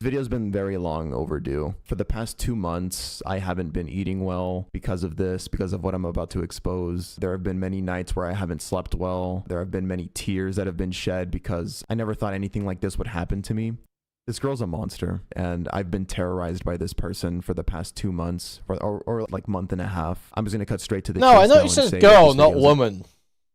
video's been very long overdue. For the past 2 months, I haven't been eating well because of this, because of what I'm about to expose. There have been many nights where I haven't slept well. There have been many tears that have been shed because I never thought anything like this would happen to me. This girl's a monster, and I've been terrorized by this person for the past 2 months, or like month and a half. I'm just gonna cut straight to the chase. No, I know it says girl, not woman.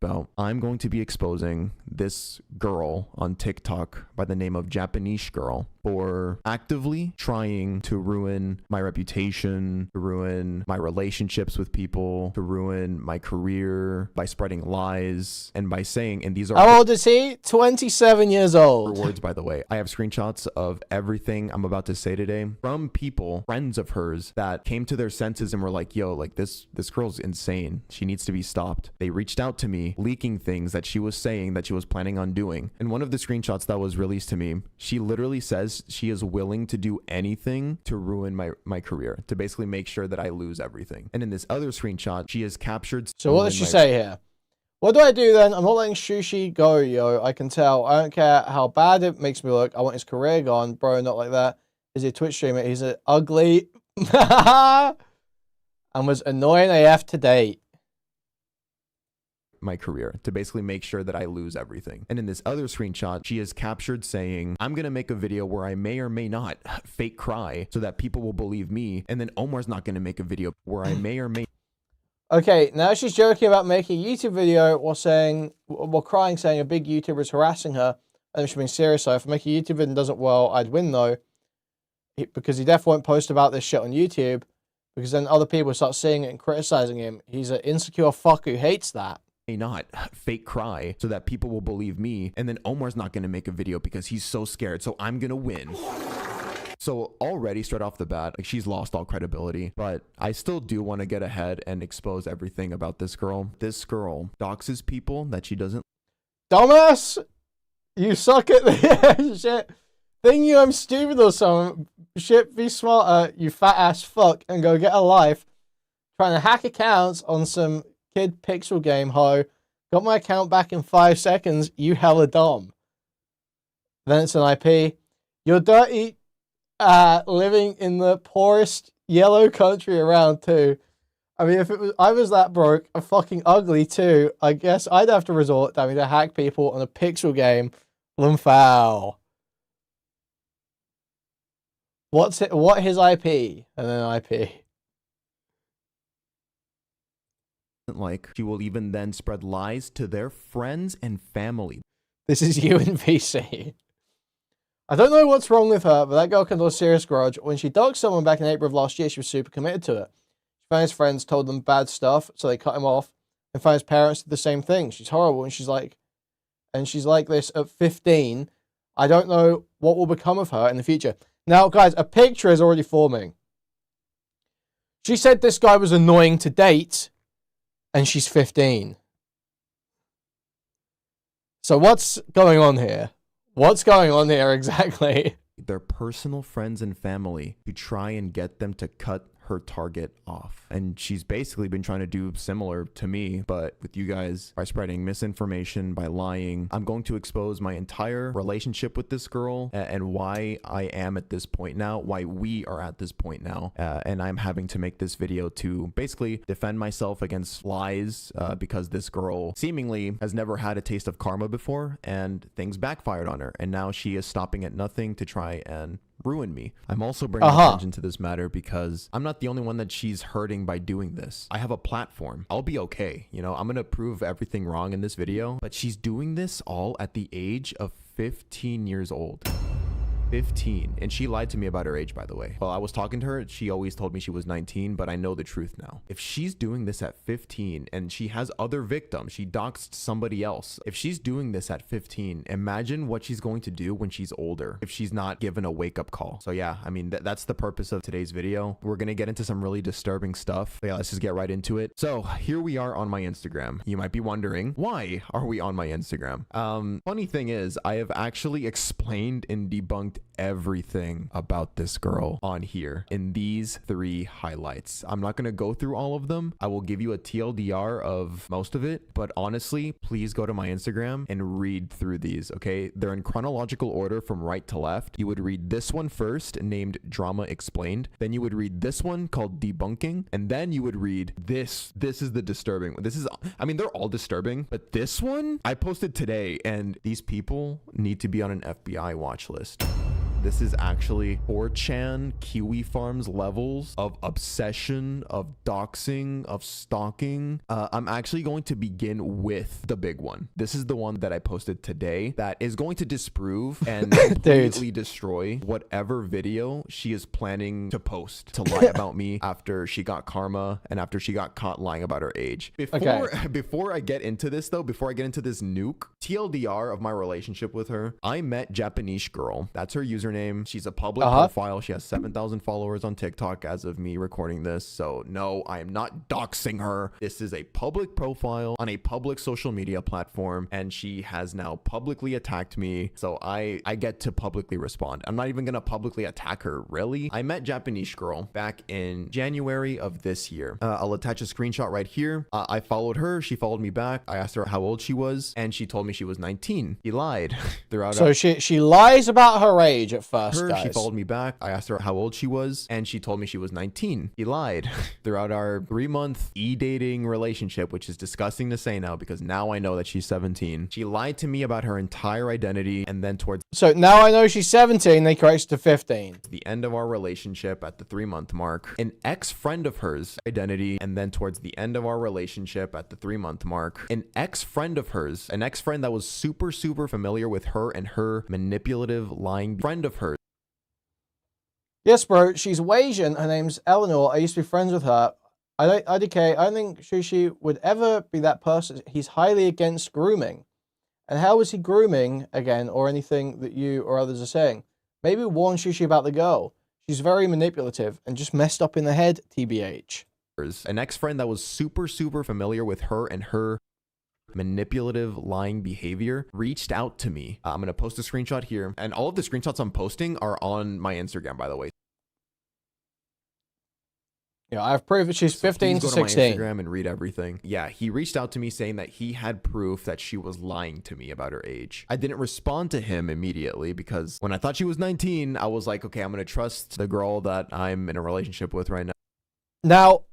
Well, I'm going to be exposing this girl on TikTok by the name of Japanese Girl for actively trying to ruin my reputation, to ruin my relationships with people, to ruin my career by spreading lies and by saying, and these are— How old is he? 27 years old. Words, by the way. I have screenshots of everything I'm about to say today from people, friends of hers, that came to their senses and were like, yo, like this girl's insane. She needs to be stopped. They reached out to me, leaking things that she was saying that she was planning on doing. And one of the screenshots that was released to me, she literally says she is willing to do anything to ruin my career, to basically make sure that I lose everything. And in this other screenshot, she has captured— So what does she say here? What do I do then? I'm not letting Sushi go, yo. I can tell. I don't care how bad it makes me look. I want his career gone. Bro, not like that. Is he a Twitch streamer? He's an ugly and was annoying AF to date. My career, to basically make sure that I lose everything. And in this other screenshot, she is captured saying, I'm gonna make a video where I may or may not fake cry so that people will believe me, and then Omar's not gonna make a video where I may or may— Okay, now she's joking about making a YouTube video while crying, saying a big YouTuber is harassing her. And she's being serious. So if I make a YouTube video and doesn't well, I'd win though. Because he definitely won't post about this shit on YouTube, because then other people start seeing it and criticizing him. He's an insecure fuck who hates that. Not fake cry so that people will believe me, and then Omar's not going to make a video because he's so scared, so I'm going to win. So already straight off the bat, like, she's lost all credibility, but I still do want to get ahead and expose everything about this girl. This girl doxes people that she doesn't— Dumbass, you suck at the shit. Think you I'm stupid or something. Shit, be smarter, you fat ass fuck, and go get a life. Trying to hack accounts on some kid pixel game, ho. Got my account back in 5 seconds, you hella dumb. Then it's an IP. You're dirty, living in the poorest yellow country around too. I mean, if I was that broke and fucking ugly too, I guess I'd have to resort to having to hack people on a pixel game. Lumfoul. What his IP? And then IP. Like, she will even then spread lies to their friends and family. This is you in VC. I don't know what's wrong with her, but that girl can do a serious grudge. When she doxed someone back in April of last year, she was super committed to it. She found his friends, told them bad stuff, so they cut him off, and found his parents did the same thing. She's horrible, and she's like this at 15. I don't know what will become of her in the future. Now, guys, a picture is already forming. She said this guy was annoying to date, and she's 15. So what's going on here? What's going on here exactly? Their personal friends and family to try and get them to cut her target off. And she's basically been trying to do similar to me, but with you guys, by spreading misinformation, by lying. I'm going to expose my entire relationship with this girl and why I am at this point now, why we are at this point now. And I'm having to make this video to basically defend myself against lies because this girl seemingly has never had a taste of karma before and things backfired on her. And now she is stopping at nothing to try and ruin me. I'm also bringing attention to this matter because I'm not the only one that she's hurting by doing this. I have a platform. I'll be okay. You know, I'm gonna prove everything wrong in this video, but she's doing this all at the age of 15 years old. 15. And she lied to me about her age, by the way. While I was talking to her, she always told me she was 19, but I know the truth now. If she's doing this at 15 and she has other victims, she doxed somebody else. If she's doing this at 15, imagine what she's going to do when she's older if she's not given a wake-up call. So yeah, I mean, that's the purpose of today's video. We're gonna get into some really disturbing stuff. But yeah, let's just get right into it. So here we are on my Instagram. You might be wondering, why are we on my Instagram? Funny thing is, I have actually explained and debunked everything about this girl on here in these 3 highlights. I'm not going to go through all of them. I will give you a TLDR of most of it, but honestly, please go to my Instagram and read through these, okay? They're in chronological order from right to left. You would read this one first, named Drama Explained. Then you would read this one called Debunking, and then you would read this. This is the disturbing one. This is, I mean, they're all disturbing, but this one I posted today, and these people need to be on an FBI watch list. This is actually 4chan Kiwi Farms levels of obsession, of doxing, of stalking. I'm actually going to begin with the big one. This is the one that I posted today that is going to disprove and completely destroy whatever video she is planning to post to lie about me after she got karma and after she got caught lying about her age. Before I get into this though, before I get into this nuke, TLDR of my relationship with her, I met Japanese girl. That's her username. She's a public profile. She has 7,000 followers on TikTok as of me recording this. So no, I am not doxing her. This is a public profile on a public social media platform, and she has now publicly attacked me. So I get to publicly respond. I'm not even gonna publicly attack her, really. I met Japanese girl back in January of this year. I'll attach a screenshot right here. I followed her. She followed me back. I asked her how old she was, and she told me she was 19. She lied throughout. So she lies about her age at first, guys. She followed me back. I asked her how old she was, and she told me she was 19. She lied throughout our 3-month e-dating relationship, which is disgusting to say now because now I know that she's 17. She lied to me about her entire identity, and then towards... So now I know she's 17, they corrected to 15. The end of our relationship at the 3-month mark, an ex-friend of hers identity, and then towards the end of our relationship at the 3-month mark, an ex-friend of hers, an ex-friend that was super familiar with her and her manipulative, lying friend of hers. Yes, bro, she's Asian. Her name's Eleanor. I used to be friends with her. IDK, I don't think Sushi would ever be that person. He's highly against grooming. And how is he grooming, again, or anything that you or others are saying? Maybe warn Sushi about the girl. She's very manipulative and just messed up in the head, TBH. An ex-friend that was super familiar with her and her manipulative, lying behavior reached out to me. I'm going to post a screenshot here, and all of the screenshots I'm posting are on my Instagram, by the way. Yeah, I have proof that she's 15 to Please go 16. to my Instagram and read everything. Yeah, he reached out to me saying that he had proof that she was lying to me about her age. I didn't respond to him immediately because when I thought she was 19, I was like, okay, I'm going to trust the girl that I'm in a relationship with right now. Now,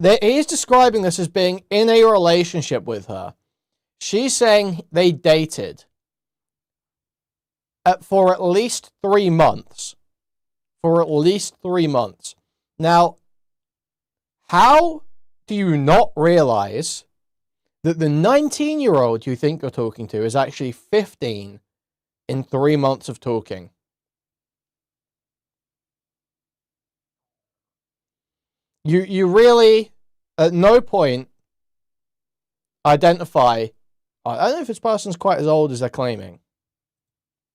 he is describing this as being in a relationship with her. She's saying they dated for at least 3 months. For at least 3 months. Now, how do you not realize that the 19-year-old you think you're talking to is actually 15 in 3 months of talking? You really, at no point, identify... I don't know if this person's quite as old as they're claiming.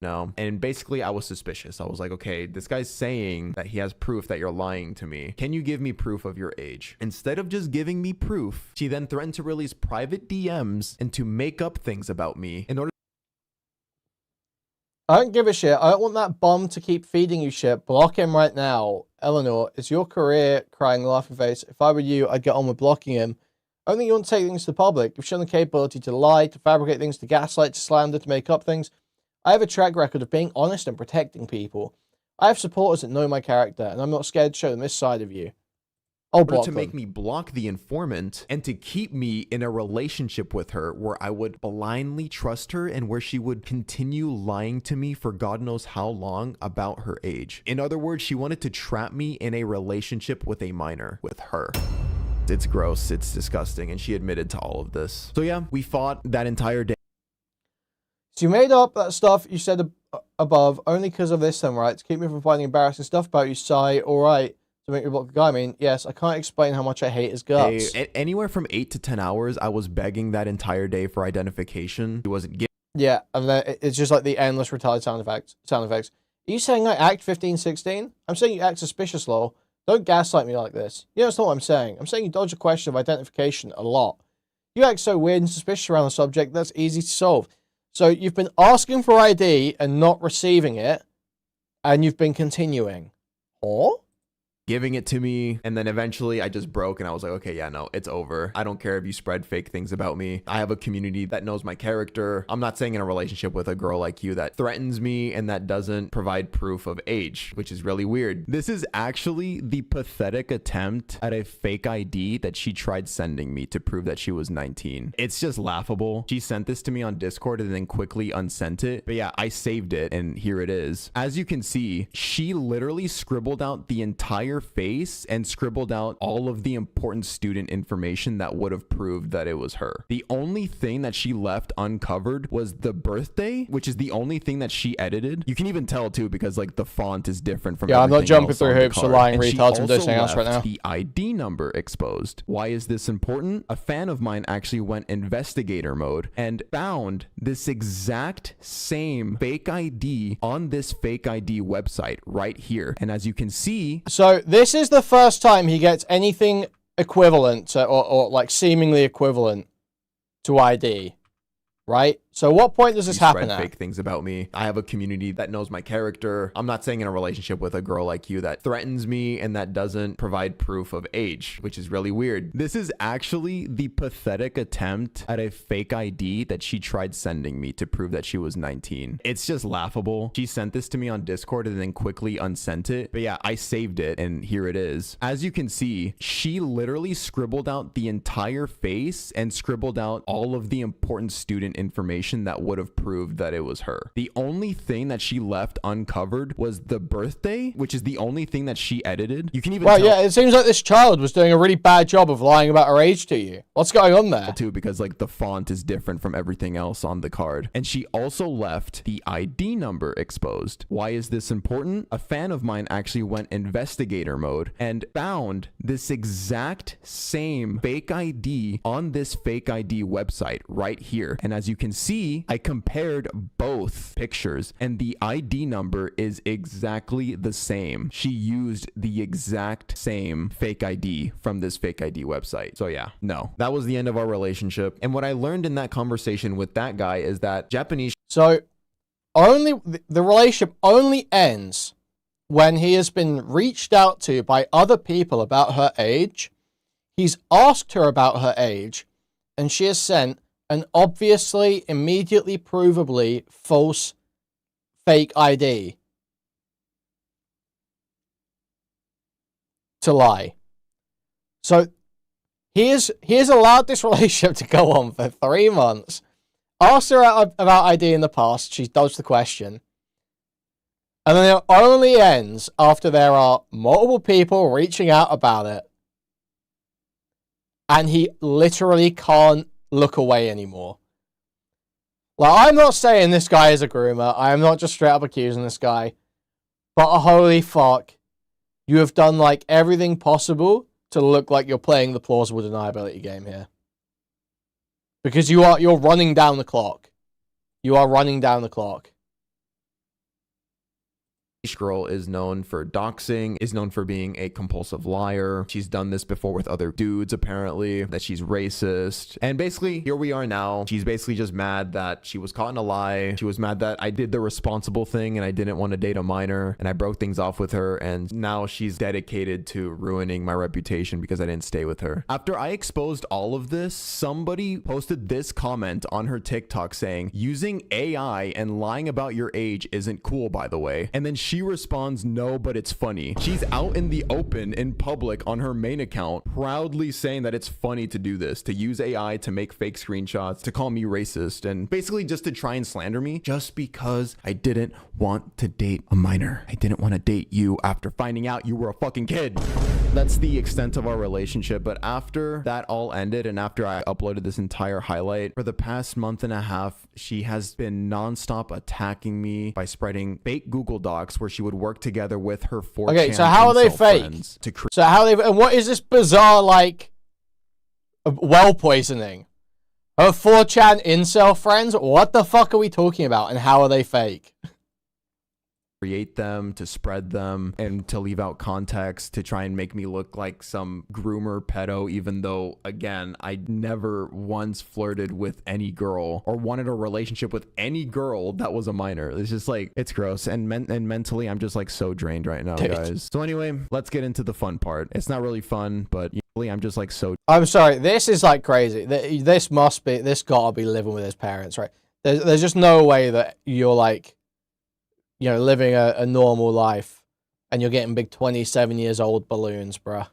No. And basically, I was suspicious. I was like, okay, this guy's saying that he has proof that you're lying to me. Can you give me proof of your age? Instead of just giving me proof, she then threatened to release private DMs and to make up things about me in order. I don't give a shit. I don't want that bum to keep feeding you shit. Block him right now. Eleanor, it's your career, crying laughing face. If I were you, I'd get on with blocking him. I don't think you want to take things to the public. You've shown the capability to lie, to fabricate things, to gaslight, to slander, to make up things. I have a track record of being honest and protecting people. I have supporters that know my character, and I'm not scared to show them this side of you. I'll block to them. make me block the informant and to keep me in a relationship with her where I would blindly trust her and where she would continue lying to me for God knows how long about her age. In other words, she wanted to trap me in a relationship with a minor, with her. It's gross, it's disgusting, and she admitted to all of this. So yeah, we fought that entire day. So you made up that stuff you said above only because of this then, right? To keep me from finding embarrassing stuff about you, sigh, alright. To make me block the guy. I mean, yes, I can't explain how much I hate his guts. Hey, anywhere from 8 to 10 hours, I was begging that entire day for identification. He wasn't giving. Yeah, and then it's just like the endless retarded sound effects. Are you saying I act 15, 16? I'm saying you act suspicious, lol. Don't gaslight me like this. You know, that's not what I'm saying. I'm saying you dodge a question of identification a lot. You act so weird and suspicious around the subject, that's easy to solve. So you've been asking for ID and not receiving it, and you've been continuing. Or? Giving it to me, and then eventually I just broke and I was like, okay, yeah, no, it's over. I don't care if you spread fake things about me. I have a community that knows my character. I'm not saying in a relationship with a girl like you that threatens me and that doesn't provide proof of age, which is really weird. This is actually the pathetic attempt at a fake ID that she tried sending me to prove that she was 19. It's just laughable. She sent this to me on Discord and then quickly unsent it. But yeah, I saved it and here it is. As you can see, she literally scribbled out the entire face and scribbled out all of the important student information that would have proved that it was her. The only thing that she left uncovered was the birthday, which is the only thing that she edited. You can even tell too because like the font is different from I'm not jumping through hoops or or lying retards and doing anything else right now. The ID number exposed. Why is this important? A fan of mine actually went investigator mode and found this exact same fake ID on this fake ID website right here. And as you can see, so this is the first time he gets anything equivalent to, or like seemingly equivalent to ID, right? So what point does this happen at? Fake things about me. I have a community that knows my character. I'm not saying in a relationship with a girl like you that threatens me and that doesn't provide proof of age, which is really weird. This is actually the pathetic attempt at a fake ID that she tried sending me to prove that she was 19. It's just laughable. She sent this to me on Discord and then quickly unsent it. But yeah, I saved it and here it is. As you can see, she literally scribbled out the entire face and scribbled out all of the important student information that would have proved that it was her. The only thing that she left uncovered was the birthday, which is the only thing that she edited. You can even tell yeah, it seems like this child was doing a really bad job of lying about her age to you. What's going on there? Too, because like the font is different from everything else on the card. And she also left the ID number exposed. Why is this important? A fan of mine actually went investigator mode and found this exact same fake ID on this fake ID website right here. And as you can see, I compared both pictures and the ID number is exactly the same. She used the exact same fake ID from this fake ID website. So yeah, no, that was the end of our relationship. And what I learned in that conversation with that guy is that Japanese. So only the relationship only ends when he has been reached out to by other people about her age, he's asked her about her age, and she has sent an obviously, immediately provably false fake ID to lie. So he has allowed this relationship to go on for 3 months. Asked her about ID in the past. She's dodged the question. And then it only ends after there are multiple people reaching out about it. And he literally can't look away anymore. Like, I'm not saying this guy is a groomer. I am not just straight up accusing this guy. But holy fuck. You have done, like, everything possible to look like you're playing the plausible deniability game here. Because you're running down the clock. You are running down the clock. Girl is known for doxing, is known for being a compulsive liar. She's done this before with other dudes, apparently, that she's racist. And basically, here we are now. She's basically just mad that she was caught in a lie. She was mad that I did the responsible thing and I didn't want to date a minor and I broke things off with her. And now she's dedicated to ruining my reputation because I didn't stay with her. After I exposed all of this, somebody posted this comment on her TikTok saying, using AI and lying about your age isn't cool, by the way. And then she responds, no, but it's funny. She's out in the open in public on her main account, proudly saying that it's funny to do this, to use AI to make fake screenshots, to call me racist, and basically just to try and slander me just because I didn't want to date a minor. I didn't want to date you after finding out you were a fucking kid. That's the extent of our relationship. But after that all ended and after I uploaded this entire highlight, for the past month and a half, she has been nonstop attacking me by spreading fake Google Docs where she would work together with her 4chan. Okay, so how are they fake? So how are they? And what is this bizarre, like, well poisoning? Her 4chan incel friends? What the fuck are we talking about? And how are they fake? Create them, to spread them, and to leave out context, to try and make me look like some groomer pedo, even though, again, I never once flirted with any girl or wanted a relationship with any girl that was a minor. It's just like, it's gross. And mentally, I'm just like so drained right now, guys. So anyway, let's get into the fun part. It's not really fun, but I'm just like so... I'm sorry, this is like crazy. This gotta be living with his parents, right? There's just no way that you're like, you know, living a normal life and you're getting big 27 years old balloons, bruh.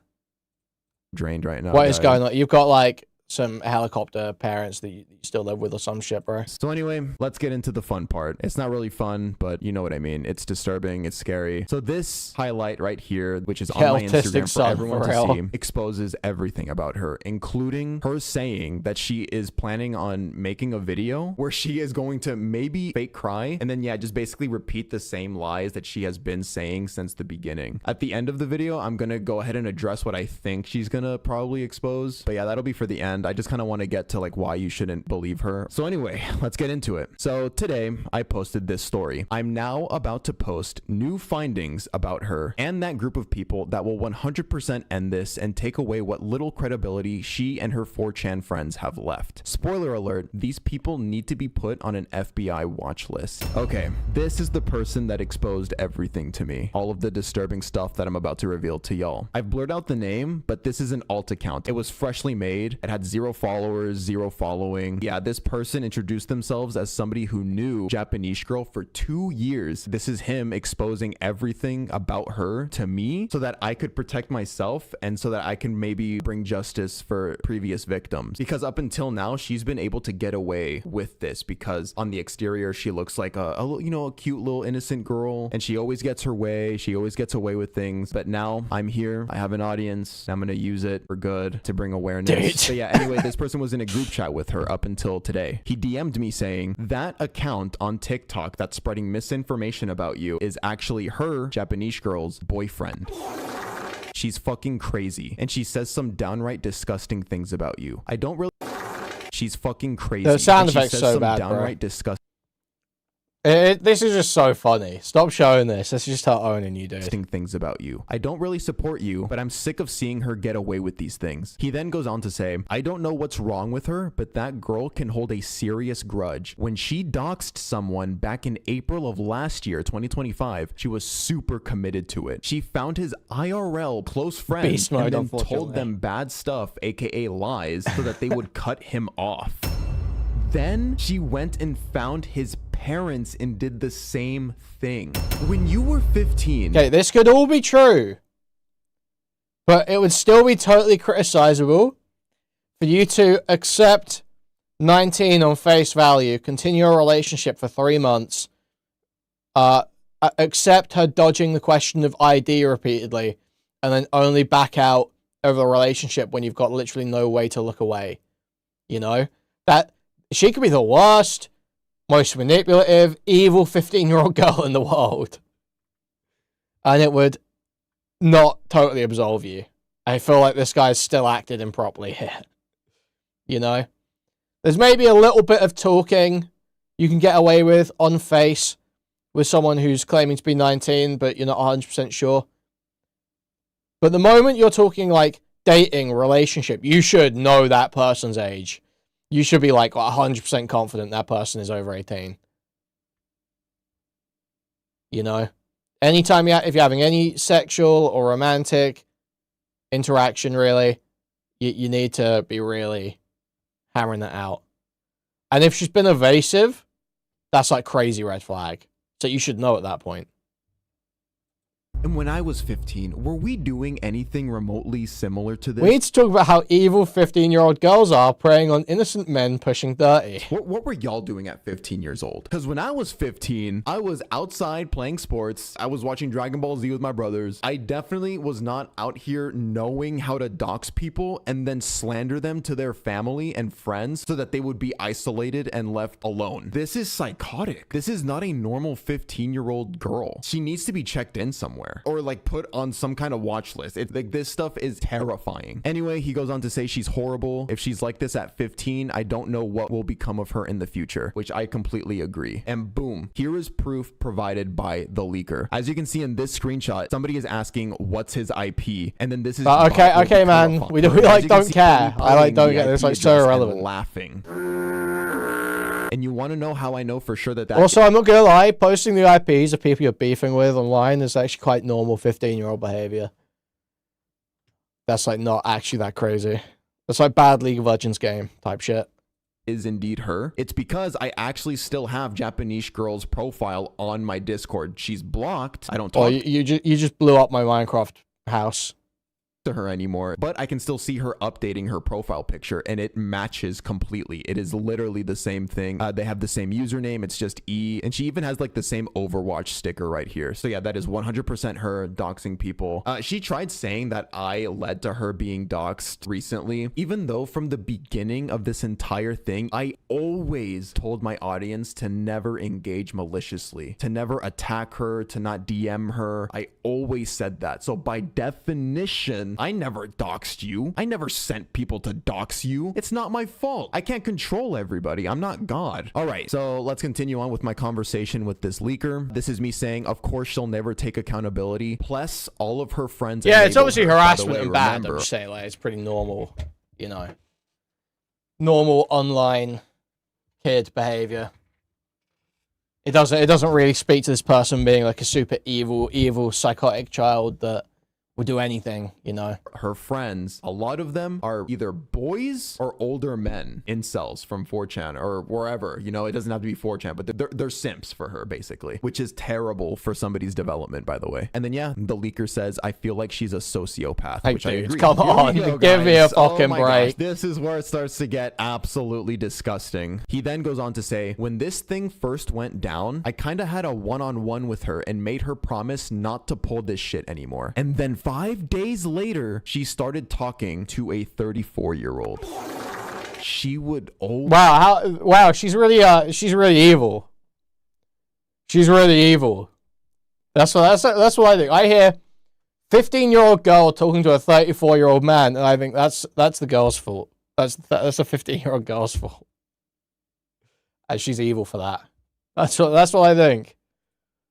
Drained right now. What is going on? You've got like some helicopter parents that you still live with or some shit, bro. So anyway, let's get into the fun part. It's not really fun, but you know what I mean. It's disturbing. It's scary. So this highlight right here, which is on my Instagram for everyone to see, exposes everything about her, including her saying that she is planning on making a video where she is going to maybe fake cry and then, yeah, just basically repeat the same lies that she has been saying since the beginning. At the end of the video, I'm going to go ahead and address what I think she's going to probably expose. But yeah, that'll be for the end. I just kind of want to get to like why you shouldn't believe her. So anyway, let's get into it. So today I posted this story. I'm now about to post new findings about her and that group of people that will 100% end this and take away what little credibility she and her 4chan friends have left. Spoiler alert, these people need to be put on an FBI watch list. Okay, this is the person that exposed everything to me. All of the disturbing stuff that I'm about to reveal to y'all. I've blurred out the name, but this is an alt account. It was freshly made. It had 0 followers, 0 following. Yeah, this person introduced themselves as somebody who knew Japanese girl for 2 years. This is him exposing everything about her to me so that I could protect myself and so that I can maybe bring justice for previous victims. Because up until now, she's been able to get away with this because on the exterior, she looks like a cute little innocent girl and she always gets her way. She always gets away with things. But now I'm here. I have an audience. I'm going to use it for good to bring awareness. But yeah, anyway, this person was in a group chat with her up until today. He DM'd me saying that account on TikTok that's spreading misinformation about you is actually her, Japanese girl's boyfriend. She's fucking crazy. And she says some downright disgusting things about you. I don't really... She's fucking crazy. The sound effect's so bad, downright disgusting. This is just so funny. Stop showing this. This is just how owning you do. Things about you. I don't really support you, but I'm sick of seeing her get away with these things. He then goes on to say, I don't know what's wrong with her, but that girl can hold a serious grudge. When she doxed someone back in April of last year, 2025, she was super committed to it. She found his IRL close friends and then told them bad stuff, aka lies, so that they would cut him off. Then she went and found his parents and did the same thing. When you were 15... Okay, this could all be true. But it would still be totally criticizable for you to accept 19 on face value, continue a relationship for 3 months, accept her dodging the question of ID repeatedly, and then only back out of the relationship when you've got literally no way to look away. You know? That... She could be the worst, most manipulative, evil 15-year-old girl in the world. And it would not totally absolve you. I feel like this guy's still acted improperly here. You know? There's maybe a little bit of talking you can get away with on face with someone who's claiming to be 19, but you're not 100% sure. But the moment you're talking like dating, relationship, you should know that person's age. You should be like 100% confident that person is over 18. You know? Anytime if you're having any sexual or romantic interaction, really, you need to be really hammering that out. And if she's been evasive, that's like crazy red flag. So you should know at that point. And when I was 15, were we doing anything remotely similar to this? We need to talk about how evil 15-year-old girls are preying on innocent men pushing 30. What were y'all doing at 15 years old? Because when I was 15, I was outside playing sports. I was watching Dragon Ball Z with my brothers. I definitely was not out here knowing how to dox people and then slander them to their family and friends so that they would be isolated and left alone. This is psychotic. This is not a normal 15-year-old girl. She needs to be checked in somewhere. Or like put on some kind of watch list. It's like this stuff is terrifying. Anyway, he goes on to say she's horrible. If she's like this at 15, I don't know what will become of her in the future, which I completely agree. And boom, here is proof provided by the leaker. As you can see in this screenshot, somebody is asking what's his IP, and then this is okay, man. We like don't care. I like don't get this. Like so irrelevant. Laughing. And you want to know how I know for sure that Also, I'm not gonna lie, posting the IPs of people you're beefing with online is actually quite normal 15-year-old behavior. That's like not actually that crazy. That's like bad League of Legends game type shit. Is indeed her. It's because I actually still have Japanese girl's profile on my Discord. She's blocked. I don't talk you just blew up my Minecraft house. To her anymore, but I can still see her updating her profile picture and it matches completely. It is literally the same thing. They have the same username. It's just E, and she even has like the same Overwatch sticker right here. So yeah, that is 100% her doxing people. She tried saying that I led to her being doxed recently, even though from the beginning of this entire thing, I always told my audience to never engage maliciously, to never attack her, to not DM her. I always said that. So by definition, I never doxed you. I never sent people to dox you. It's not my fault. I can't control everybody. I'm not God. All right, so let's continue on with my conversation with this leaker. This is me saying, of course, she'll never take accountability. Plus, all of her friends. Yeah, it's obviously harassment and bad. I'm just saying, like, it's pretty normal, you know, normal online kid behavior. It doesn't really speak to this person being like a super evil psychotic child that would do anything, you know. Her friends, a lot of them are either boys or older men, incels from 4chan or wherever, you know. It doesn't have to be 4chan, but they're simps for her basically, which is terrible for somebody's development, by the way. And then yeah, the leaker says, I feel like she's a sociopath, which I agree. Come on, give me a fucking break. Gosh, this is where it starts to get absolutely disgusting. He then goes on to say, when this thing first went down, I kind of had a one-on-one with her and made her promise not to pull this shit anymore. And then 5 days later, she started talking to a 34-year-old. She would wow, she's really evil. She's really evil. That's what I think. I hear 15-year-old girl talking to a 34-year-old man, and I think that's the girl's fault. That's a 15-year-old girl's fault. And she's evil for that. That's what I think.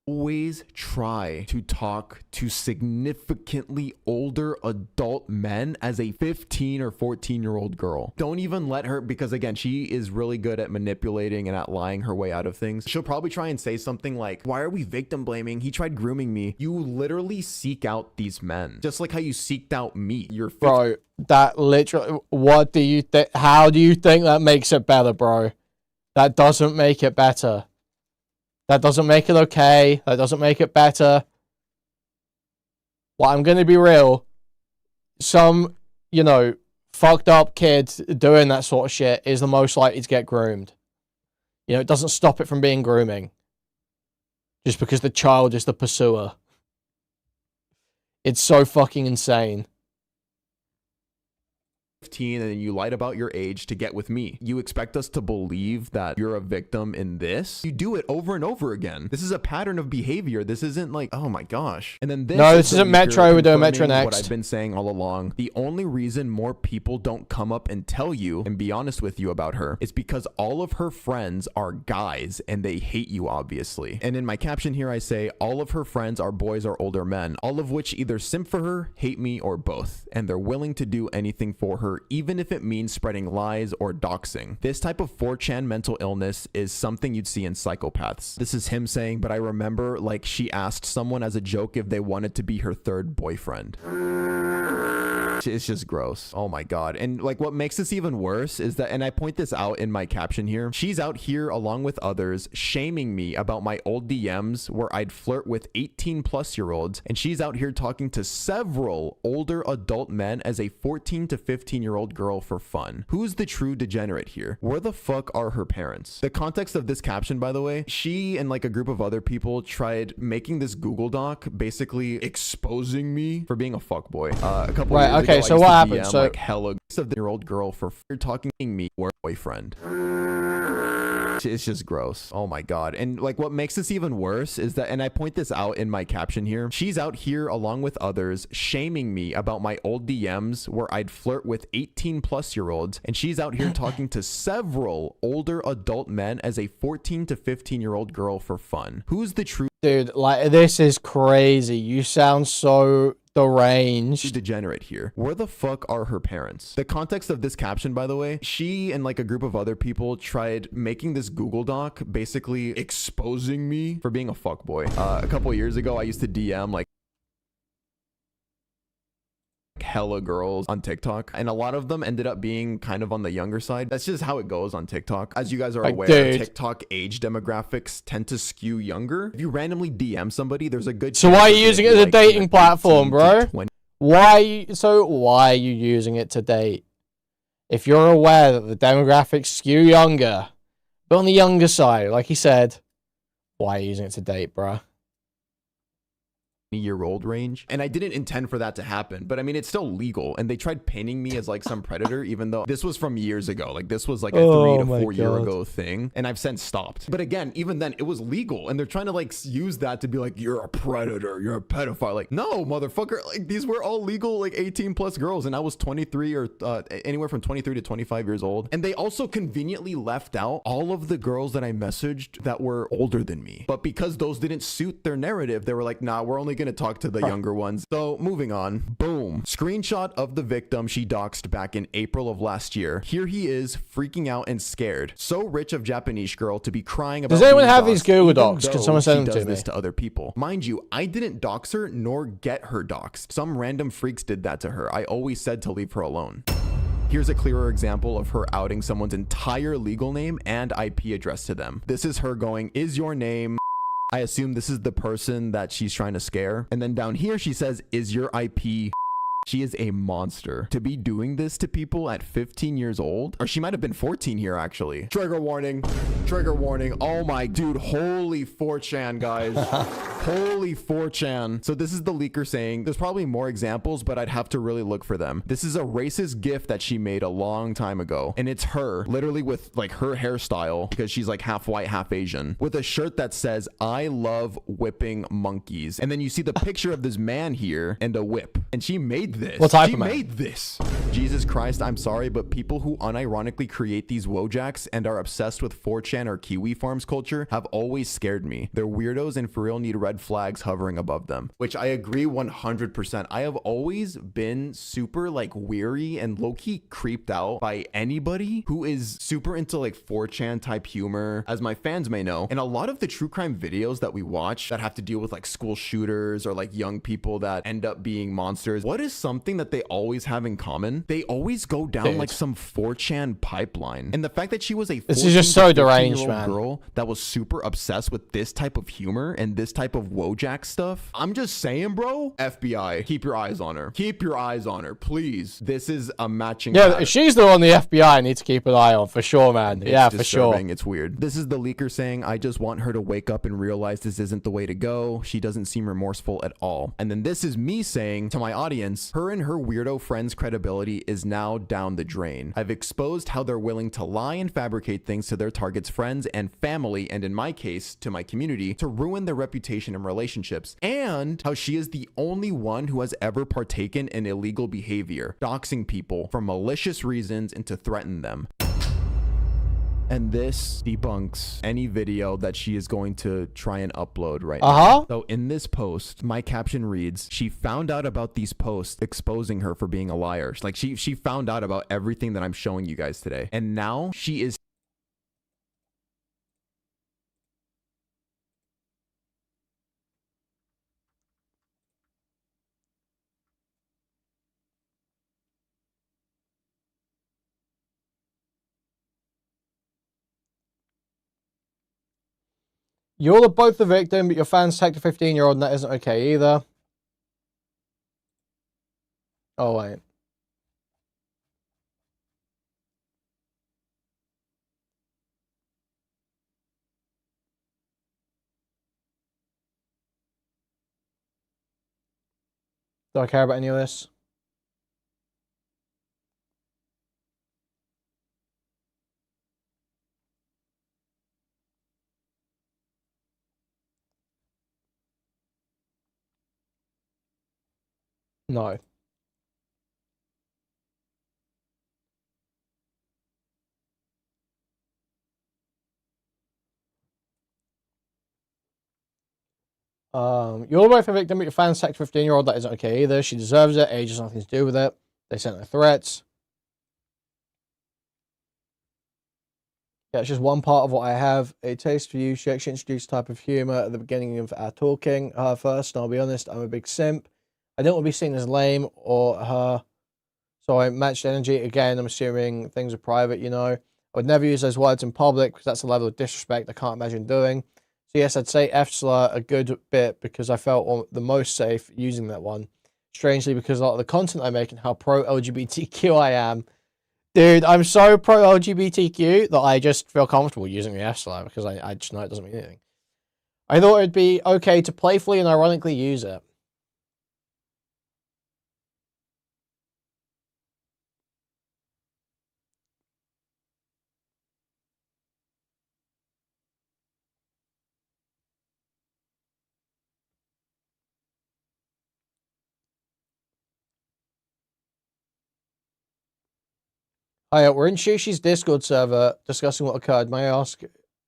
Always try to talk to significantly older adult men as a 15 or 14-year-old girl. Don't even let her, because again, she is really good at manipulating and at lying her way out of things. She'll probably try and say something like, why are we victim blaming? He tried grooming me. You literally seek out these men, just like how you seeked out me. Bro, that literally, what do you think? How do you think that makes it better, bro? That doesn't make it better. That doesn't make it okay. That doesn't make it better. Well, I'm going to be real. Some, you know, fucked up kid doing that sort of shit is the most likely to get groomed. You know, it doesn't stop it from being grooming. Just because the child is the pursuer. It's so fucking insane. 15 and then you lied about your age to get with me. You expect us to believe that you're a victim in this? You do it over and over again. This is a pattern of behavior. This isn't like, oh my gosh. And then this isn't Metro. We're doing Metro next. What I've been saying all along. The only reason more people don't come up and tell you and be honest with you about her is because all of her friends are guys and they hate you, obviously. And in my caption here, I say all of her friends are boys or older men, all of which either simp for her, hate me, or both. And they're willing to do anything for her, even if it means spreading lies or doxing. This type of 4chan mental illness is something you'd see in psychopaths. This is him saying, but I remember like she asked someone as a joke if they wanted to be her third boyfriend. It's just gross. Oh my god. And like what makes this even worse is that, and I point this out in my caption here, she's out here along with others shaming me about my old DMs where I'd flirt with 18+-year-olds, and she's out here talking to several older adult men as a 14 to 15-year-old girl for fun. Who's the true degenerate here? Where the fuck are her parents? The context of this caption, by the way, she and like a group of other people tried making this Google Doc basically exposing me for being a fuckboy. A couple years ago, okay, so what happened? So like hella of the year-old girl for talking to me or boyfriend. It's just gross. Oh my god. And like what makes this even worse is that, and I point this out in my caption here, she's out here along with others shaming me about my old DMs where I'd flirt with 18+-year-olds, and she's out here talking to several older adult men as a 14 to 15-year-old girl for fun. Who's the true dude? Like, this is crazy. You sound so deranged. Degenerate here? Where the fuck are her parents? The context of this caption, by the way, she and like a group of other people tried making this Google Doc basically exposing me for being a fuckboy. A couple years ago, I used to DM like hella girls on TikTok, and a lot of them ended up being kind of on the younger side. That's just how it goes on TikTok. As you guys are aware, TikTok age demographics tend to skew younger. If you randomly DM somebody, there's a good so why are you using it as a dating platform, bro? Why are you using it to date? If you're aware that the demographics skew younger, but on the younger side, like he said, why are you using it to date, bro? Year-old range, and I didn't intend for that to happen, but I mean it's still legal, and they tried painting me as like some predator, even though this was from years ago. Like this was like a 3 to 4 year ago thing, and I've since stopped. But again, even then it was legal, and they're trying to like use that to be like, you're a predator, you're a pedophile. Like, no, motherfucker, like these were all legal, like 18+ girls, and I was 23 or anywhere from 23 to 25 years old. And they also conveniently left out all of the girls that I messaged that were older than me, but because those didn't suit their narrative, they were like, nah, we're only gonna talk to the younger ones. So moving on, boom, screenshot of the victim she doxed back in April of last year. Here he is freaking out and scared. So rich of Japanese girl to be crying about. Does anyone have these Google Docs? Can someone send them to me? This to other people. Mind you, I didn't dox her nor get her doxed. Some random freaks did that to her. I always said to leave her alone. Here's a clearer example of her outing someone's entire legal name and IP address to them. This is her going, is your name? I assume this is the person that she's trying to scare. And then down here, she says, is your IP? She is a monster to be doing this to people at 15 years old, or she might have been 14 here actually. Trigger warning, trigger warning. Oh my dude, holy 4chan guys. Holy 4chan. So this is the leaker saying, there's probably more examples, but I'd have to really look for them. This is a racist gif that she made a long time ago, and it's her literally with like her hairstyle, because she's like half white, half Asian, with a shirt that says, I love whipping monkeys. And then you see the picture of this man here and a whip, and she made this. What type she of man? made this. Jesus Christ, I'm sorry, but people who unironically create these Wojaks and are obsessed with 4chan or Kiwi Farms culture have always scared me. They're weirdos and for real need red flags hovering above them. Which I agree 100%. I have always been super like weary and low-key creeped out by anybody who is super into like 4chan type humor, as my fans may know. And a lot of the true crime videos that we watch that have to deal with like school shooters or like young people that end up being monsters, what is something that they always have in common? They always go down like some 4chan pipeline. And the fact that she was a this is just so deranged, 15-year-old man. girl that was super obsessed with this type of humor and this type of Wojak stuff, I'm just saying, bro, FBI, keep your eyes on her. Keep your eyes on her, please. This is a matching Yeah, pattern. she's the one the FBI need to keep an eye on, for sure, man. Yeah, for sure. It's weird. This is the leaker saying, I just want her to wake up and realize this isn't the way to go. She doesn't seem remorseful at all. And then this is me saying to my audience, her and her weirdo friend's credibility is now down the drain. I've exposed how they're willing to lie and fabricate things to their target's friends and family, and in my case, to my community, to ruin their reputation and relationships, and how she is the only one who has ever partaken in illegal behavior, doxing people for malicious reasons and to threaten them. And this debunks any video that she is going to try and upload right now. So in this post, my caption reads, she found out about these posts exposing her for being a liar. Like she found out about everything that I'm showing you guys today. And now she is You're both the victim, but your fans take a 15-year-old, and that isn't okay either. Oh, wait. Do I care about any of this? No. You're both a victim, but your fans take a 15-year-old, that isn't okay either. She deserves it. Age has nothing to do with it. They sent her threats. Yeah, it's just one part of what I have. A taste for you. She actually introduced a type of humor at the beginning of our talking. Her first, and I'll be honest, I'm a big simp. I don't want to be seen as lame or her. So I matched energy. Again, I'm assuming things are private, you know. I would never use those words in public because that's a level of disrespect I can't imagine doing. So yes, I'd say F slur a good bit because I felt the most safe using that one. Strangely, because a lot of the content I make and how pro-LGBTQ I am. Dude, I'm so pro-LGBTQ that I just feel comfortable using the F slur because I just know it doesn't mean anything. I thought it'd be okay to playfully and ironically use it. Hi, we're in Shushi's Discord server discussing what occurred. May I ask,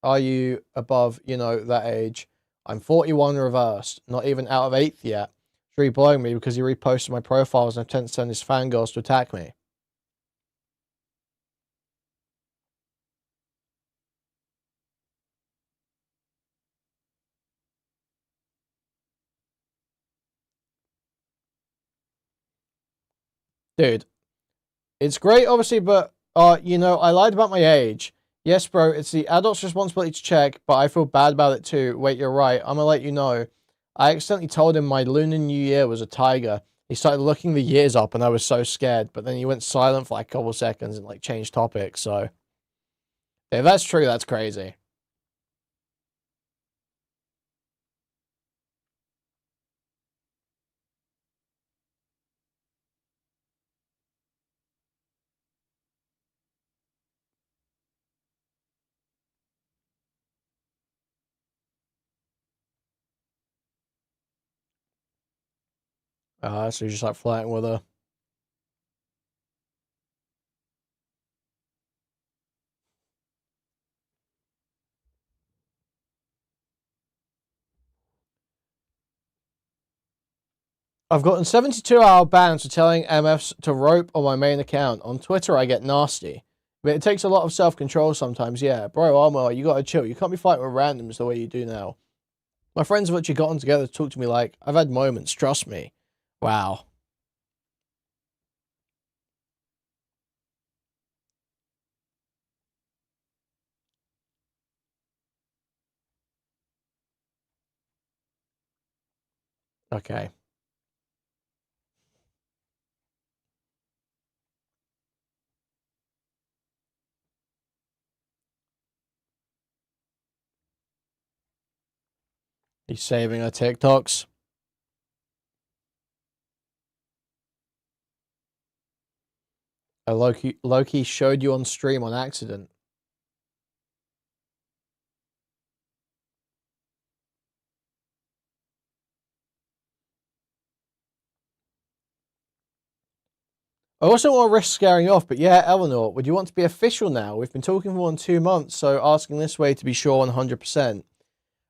are you above, you know, that age? I'm 41 reversed, not even out of 8th yet. He's really blowing me because he reposted my profiles and I tend to send his fangirls to attack me. Dude, it's great, obviously, but, you know, I lied about my age. Yes, bro, it's the adult's responsibility to check, but I feel bad about it too. Wait, you're right. I'm gonna let you know. I accidentally told him my Lunar New Year was a tiger. He started looking the years up and I was so scared, but then he went silent for like a couple seconds and like changed topics, so. If that's true, that's crazy. So you're just like flirting with her. I've gotten 72-hour bans for telling MFs to rope on my main account. On Twitter, I get nasty. But it takes a lot of self-control sometimes, yeah. Bro, Armor, you gotta chill. You can't be fighting with randoms the way you do now. My friends have actually gotten together to talk to me like, I've had moments, trust me. Wow. Okay. He's saving her TikToks. Loki showed you on stream on accident. I also want to risk scaring you off, but yeah, Eleanor, would you want to be official now? We've been talking for more than 2 months, so asking this way to be sure 100%.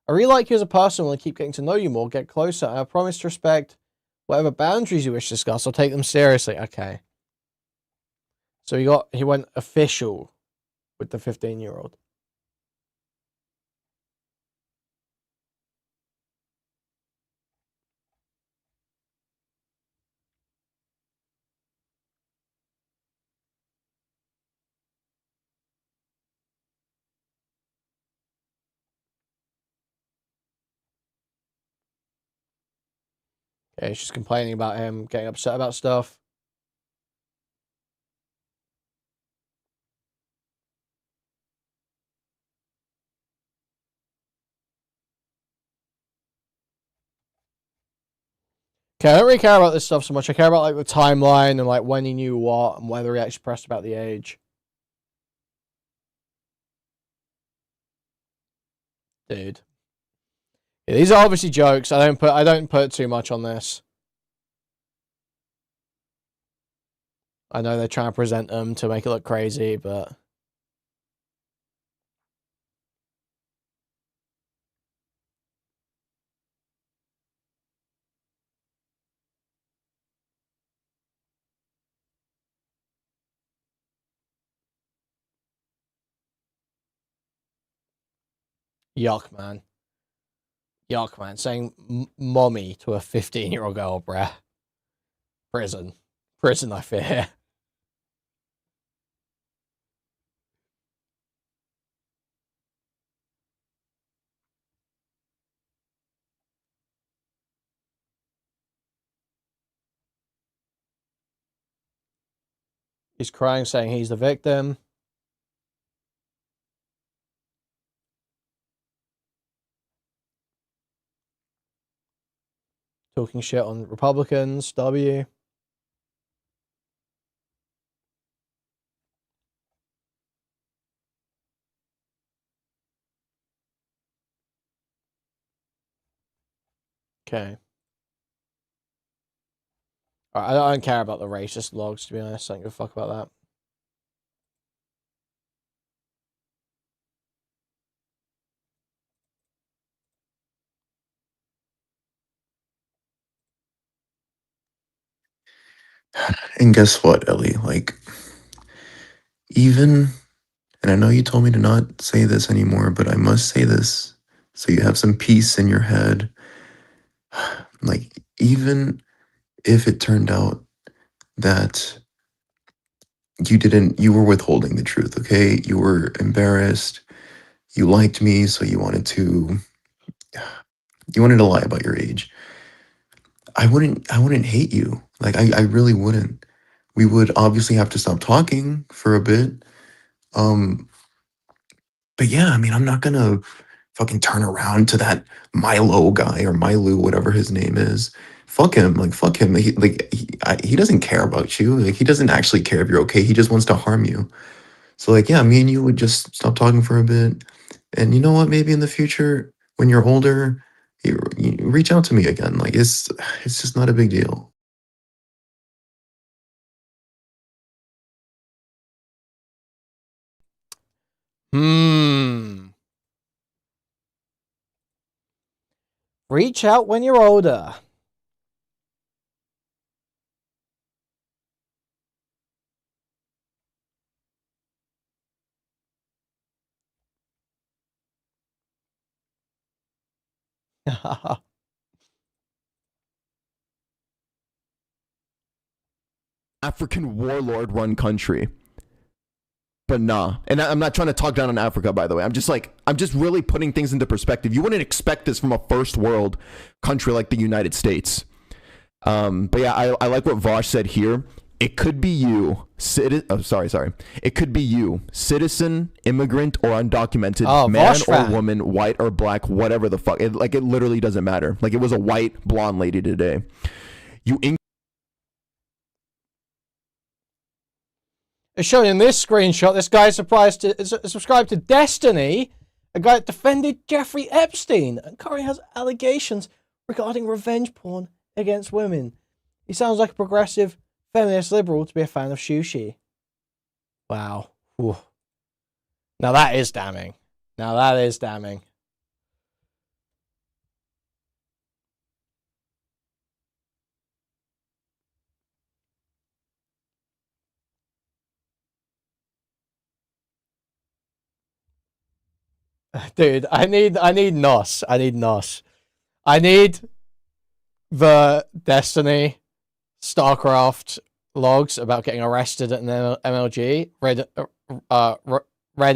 I really like you as a person, want to keep getting to know you more, get closer, and I promise to respect whatever boundaries you wish to discuss. I'll take them seriously. Okay. So he went official with the 15-year-old. Okay, she's complaining about him, getting upset about stuff. Okay, I don't really care about this stuff so much. I care about like the timeline and like when he knew what and whether he actually pressed about the age. Dude. Yeah, these are obviously jokes. I don't put too much on this. I know they're trying to present them to make it look crazy, but yuck, man. Yuck, man. Saying mommy to a 15-year-old girl, bruh. Prison. Prison, I fear. He's crying, saying he's the victim. Talking shit on Republicans. W. Okay. Alright, I don't care about the racist logs, to be honest. I don't give a fuck about that. And guess what, Ellie? Like, even, and I know you told me to not say this anymore, but I must say this so you have some peace in your head. Like, even if it turned out that you were withholding the truth, okay? You were embarrassed. You liked me, so you wanted to lie about your age. I wouldn't hate you. Like, I really wouldn't. We would obviously have to stop talking for a bit. But yeah, I mean, I'm not gonna fucking turn around to that Milo guy or Milu, whatever his name is. Fuck him. Like, fuck him. He doesn't care about you. Like, he doesn't actually care if you're okay. He just wants to harm you. So, like, yeah, me and you would just stop talking for a bit. And you know what? Maybe in the future, when you're older, you reach out to me again. Like, it's just not a big deal. Reach out when you're older. African warlord run country. But nah. And I'm not trying to talk down on Africa, by the way. I'm just really putting things into perspective. You wouldn't expect this from a first world country like the United States. But yeah, I like what Vosh said here. It could be you, It could be you, citizen, immigrant, or undocumented, man or woman, white or black, whatever the fuck. It literally doesn't matter. Like, it was a white blonde lady today. As shown in this screenshot, this guy is subscribed to Destiny, a guy that defended Jeffrey Epstein, and currently has allegations regarding revenge porn against women. He sounds like a progressive feminist liberal to be a fan of sushi. Wow. Ooh. Now that is damning. Dude, I need NOS. I need the Destiny StarCraft logs about getting arrested at an MLG read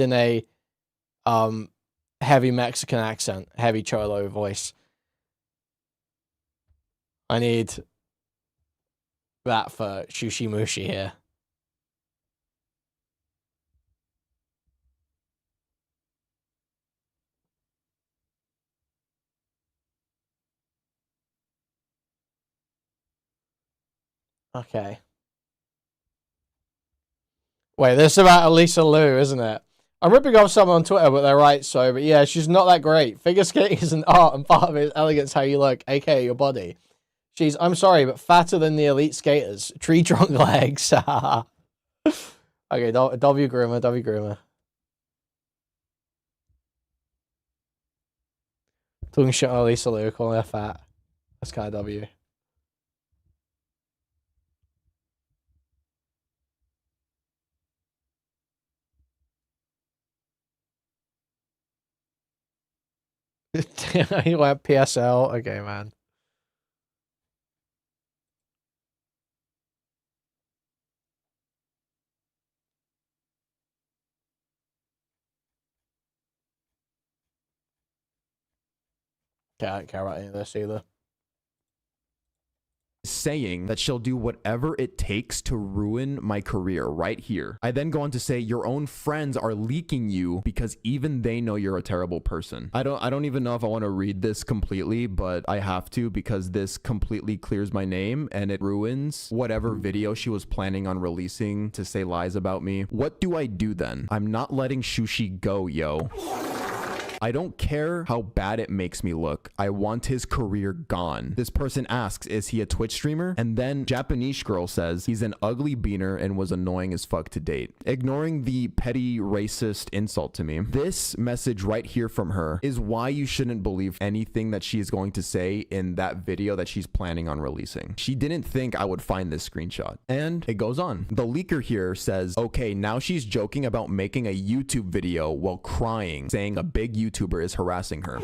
in a heavy Mexican accent, heavy Cholo voice. I need that for Sushi Mushi here. Okay. Wait, this is about Elisa Liu, isn't it? I'm ripping off someone on Twitter, but they're right, so, but yeah, she's not that great. Figure skating is an art, and part of it is elegance, how you look, aka your body. She's, I'm sorry, but fatter than the elite skaters. Tree trunk legs. Okay, W Groomer. Talking shit on Elisa Liu, calling her fat. That's kind of W. You went PSL? Okay, man. Okay, I don't care about any of this either. Saying that she'll do whatever it takes to ruin my career right here. I then go on to say your own friends are leaking you because even they know you're a terrible person. I don't even know if I want to read this completely, but I have to because this completely clears my name and it ruins whatever video she was planning on releasing to say lies about me. What do I do then? I'm not letting Sushi go, yo. I don't care how bad it makes me look. I want his career gone. This person asks, is he a Twitch streamer? And then Japanese girl says he's an ugly beaner and was annoying as fuck to date. Ignoring the petty racist insult to me. This message right here from her is why you shouldn't believe anything that she is going to say in that video that she's planning on releasing. She didn't think I would find this screenshot. And it goes on. The leaker here says, okay, now she's joking about making a YouTube video while crying, saying a big YouTuber is harassing her.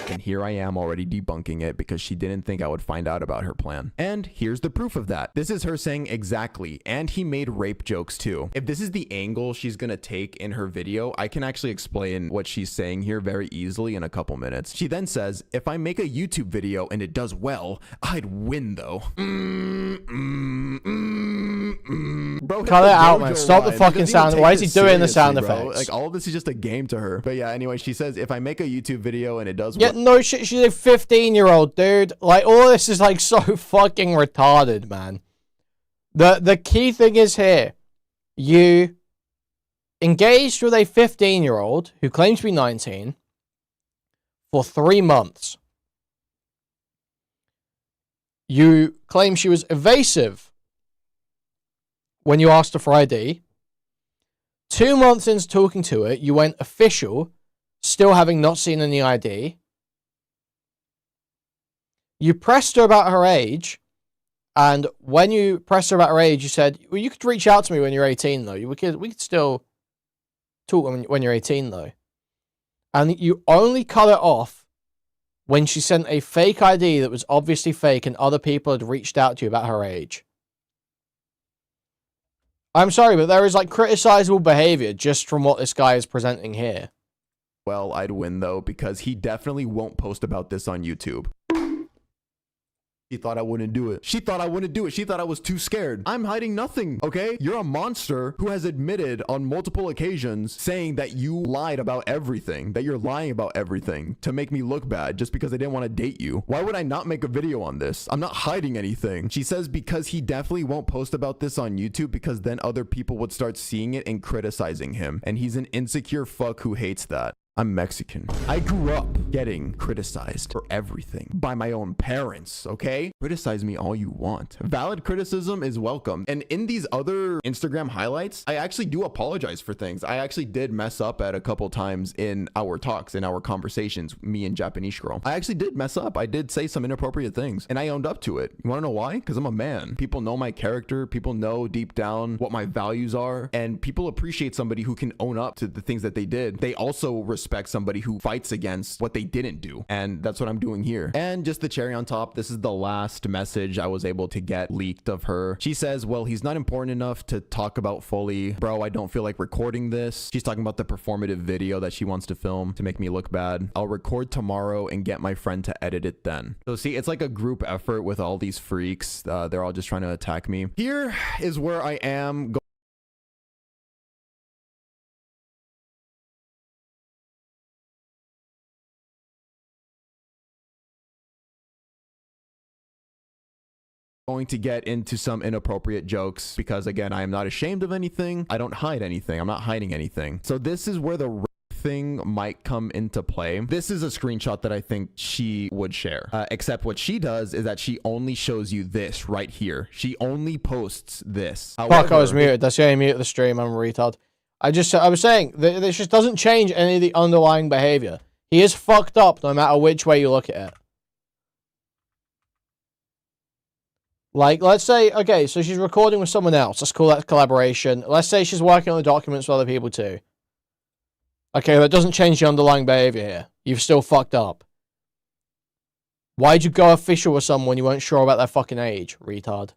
And here I am already debunking it because she didn't think I would find out about her plan. And here's the proof of that. This is her saying exactly, and he made rape jokes too. If this is the angle she's gonna take in her video, I can actually explain what she's saying here very easily in a couple minutes. She then says, if I make a YouTube video and it does well, I'd win though. Bro, cut it out, man. Stop the fucking sound. Why is he doing the sound effects? Like, all of this is just a game to her. But yeah, anyway, she says, if I make a YouTube video and it does well. Yeah, no shit. She's a 15-year-old, dude. Like, all this is, like, so fucking retarded, man. The key thing is here. You engaged with a 15-year-old who claims to be 19 for 3 months. You claim she was evasive when you asked her for ID. 2 months into talking to her, you went official, still having not seen any ID. You pressed her about her age, and when you pressed her about her age, you said, well, you could reach out to me when you're 18, though. We could still talk when you're 18, though. And you only cut it off when she sent a fake ID that was obviously fake and other people had reached out to you about her age. I'm sorry, but there is like criticizable behavior just from what this guy is presenting here. Well, I'd win though, because he definitely won't post about this on YouTube. She thought I wouldn't do it. She thought I wouldn't do it. She thought I was too scared. I'm hiding nothing, okay? You're a monster who has admitted on multiple occasions saying that you lied about everything, that you're lying about everything to make me look bad just because I didn't want to date you. Why would I not make a video on this? I'm not hiding anything. She says because he definitely won't post about this on YouTube because then other people would start seeing it and criticizing him. And he's an insecure fuck who hates that. I'm Mexican. I grew up getting criticized for everything by my own parents, okay? Criticize me all you want. Valid criticism is welcome. And in these other Instagram highlights, I actually do apologize for things. I actually did mess up at a couple times in our talks, in our conversations, me and Japanese girl. I actually did mess up. I did say some inappropriate things and I owned up to it. You wanna know why? Because I'm a man. People know my character. People know deep down what my values are. And people appreciate somebody who can own up to the things that they did. They also respect somebody who fights against what they didn't do. And that's what I'm doing here. And just the cherry on top, this is the last message I was able to get leaked of her. She says, well, he's not important enough to talk about fully. Bro, I don't feel like recording this. She's talking about the performative video that she wants to film to make me look bad. I'll record tomorrow and get my friend to edit it then. So see, it's like a group effort with all these freaks. They're all just trying to attack me. Here is where I am going to get into some inappropriate jokes because again, I am not ashamed of anything. I don't hide anything. I'm not hiding anything. So this is where the thing might come into play. This is a screenshot that I think she would share. Except what she does is that she only shows you this right here. She only posts this. Fuck, I was muted. That's why I muted the stream. I'm a retard. I was saying, this just doesn't change any of the underlying behavior. He is fucked up no matter which way you look at it. Like, let's say, okay, so she's recording with someone else. Let's call that collaboration. Let's say she's working on the documents with other people too. Okay, that doesn't change the underlying behavior here. You've still fucked up. Why'd you go official with someone you weren't sure about their fucking age, retard?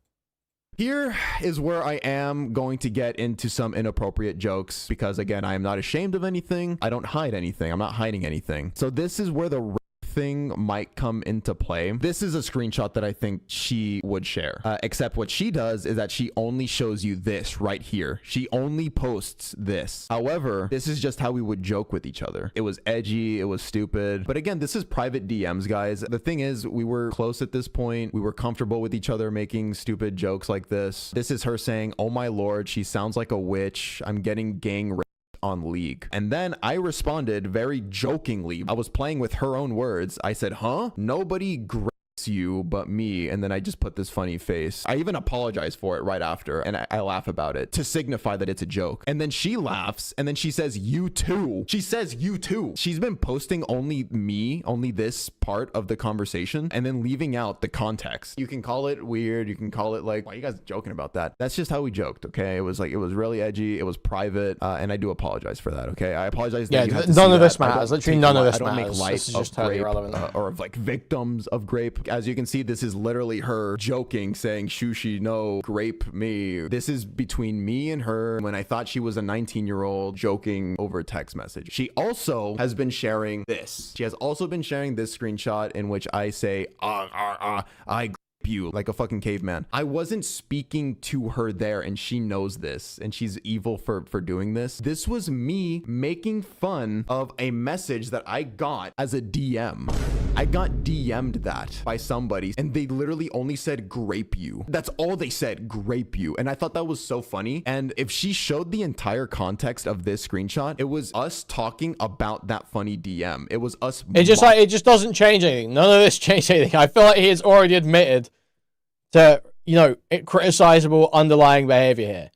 Here is where I am going to get into some inappropriate jokes because again, I am not ashamed of anything. I don't hide anything. I'm not hiding anything. So this is where the thing might come into play. This is a screenshot that I think she would share. Except what she does is that she only shows you this right here. She only posts this. However, this is just how we would joke with each other. It was edgy. It was stupid. But again, this is private DMs, guys. The thing is, we were close at this point. We were comfortable with each other making stupid jokes like this. This is her saying, oh my lord, she sounds like a witch. I'm getting gang raped on League. And then I responded very jokingly. I was playing with her own words. I said, huh? Nobody grabs you but me. And then I just put this funny face. I even apologize for it right after. And I laugh about it to signify that it's a joke. And then she laughs. And then she says, you too. She says, you too. She's been posting only me, only this part of the conversation, and then leaving out the context. You can call it weird. You can call it like, why are you guys joking about that? That's just how we joked, okay? It was like, it was really edgy. It was private. And I do apologize for that, okay? I apologize. Yeah, that none of this matters. Literally none of this matters. I don't matters. make light This is just of totally grape, irrelevant. or of like victims of grape. As you can see, this is literally her joking, saying, Shushi, no, grape me. This is between me and her when I thought she was a 19-year-old joking over text message. She also has been sharing this. She has also been sharing this screenshot in which I say, I grape you like a fucking caveman. I wasn't speaking to her there, and she knows this, and she's evil for doing this. This was me making fun of a message that I got as a DM. I got DM'd that by somebody, and they literally only said grape you. That's all they said, grape you. And I thought that was so funny. And if she showed the entire context of this screenshot, it was us talking about that funny DM. It was us. It just doesn't change anything. None of this changed anything. I feel like he has already admitted to, you know, criticizable underlying behavior here.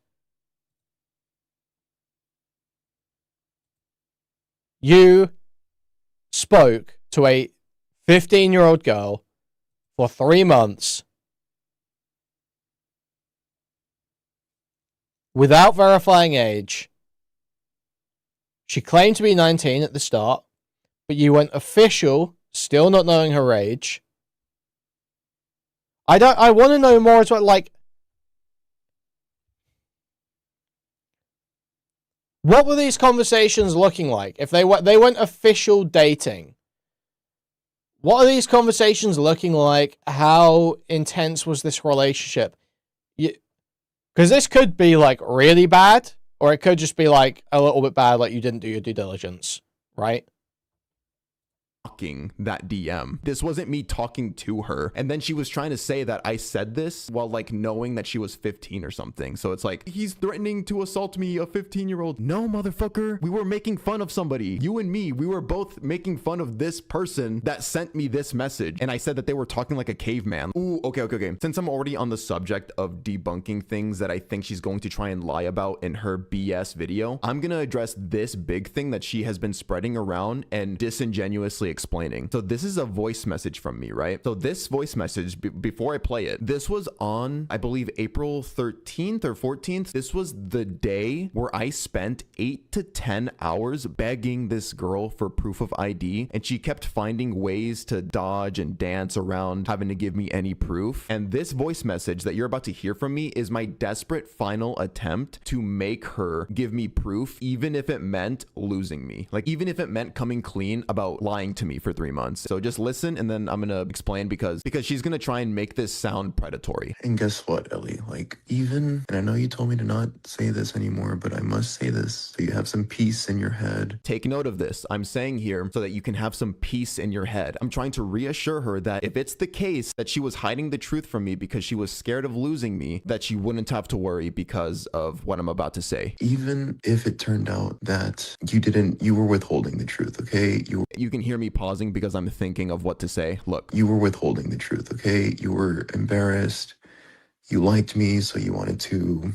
You spoke to a 15-year-old girl for 3 months without verifying age. She claimed to be 19 at the start, but you went official still not knowing her age. I want to know more as well, like, what were these conversations looking like? If they went official dating, what are these conversations looking like? How intense was this relationship? Because this could be, like, really bad, or it could just be, like, a little bit bad, like you didn't do your due diligence, right? That DM. This wasn't me talking to her. And then she was trying to say that I said this while like knowing that she was 15 or something. So it's like, he's threatening to assault me, a 15-year-old. No, motherfucker. We were making fun of somebody. You and me, we were both making fun of this person that sent me this message. And I said that they were talking like a caveman. Ooh, okay. Since I'm already on the subject of debunking things that I think she's going to try and lie about in her BS video, I'm going to address this big thing that she has been spreading around and disingenuously explaining. So this is a voice message from me, right? So this voice message, before I play it, this was on, I believe, April 13th or 14th. This was the day where I spent 8 to 10 hours begging this girl for proof of ID, and she kept finding ways to dodge and dance around having to give me any proof. And this voice message that you're about to hear from me is my desperate final attempt to make her give me proof, even if it meant losing me. Like, even if it meant coming clean about lying to me for 3 months. So just listen, and then I'm gonna explain because she's gonna try and make this sound predatory. And guess what, Ellie? Like, even, and I know you told me to not say this anymore, but I must say this so you have some peace in your head. Take note of this. I'm saying here so that you can have some peace in your head. I'm trying to reassure her that if it's the case that she was hiding the truth from me because she was scared of losing me, that she wouldn't have to worry because of what I'm about to say. Even if it turned out that you were withholding the truth, okay? You can hear me pausing because I'm thinking of what to say. Look. You were withholding the truth, okay? You were embarrassed. You liked me, so you wanted to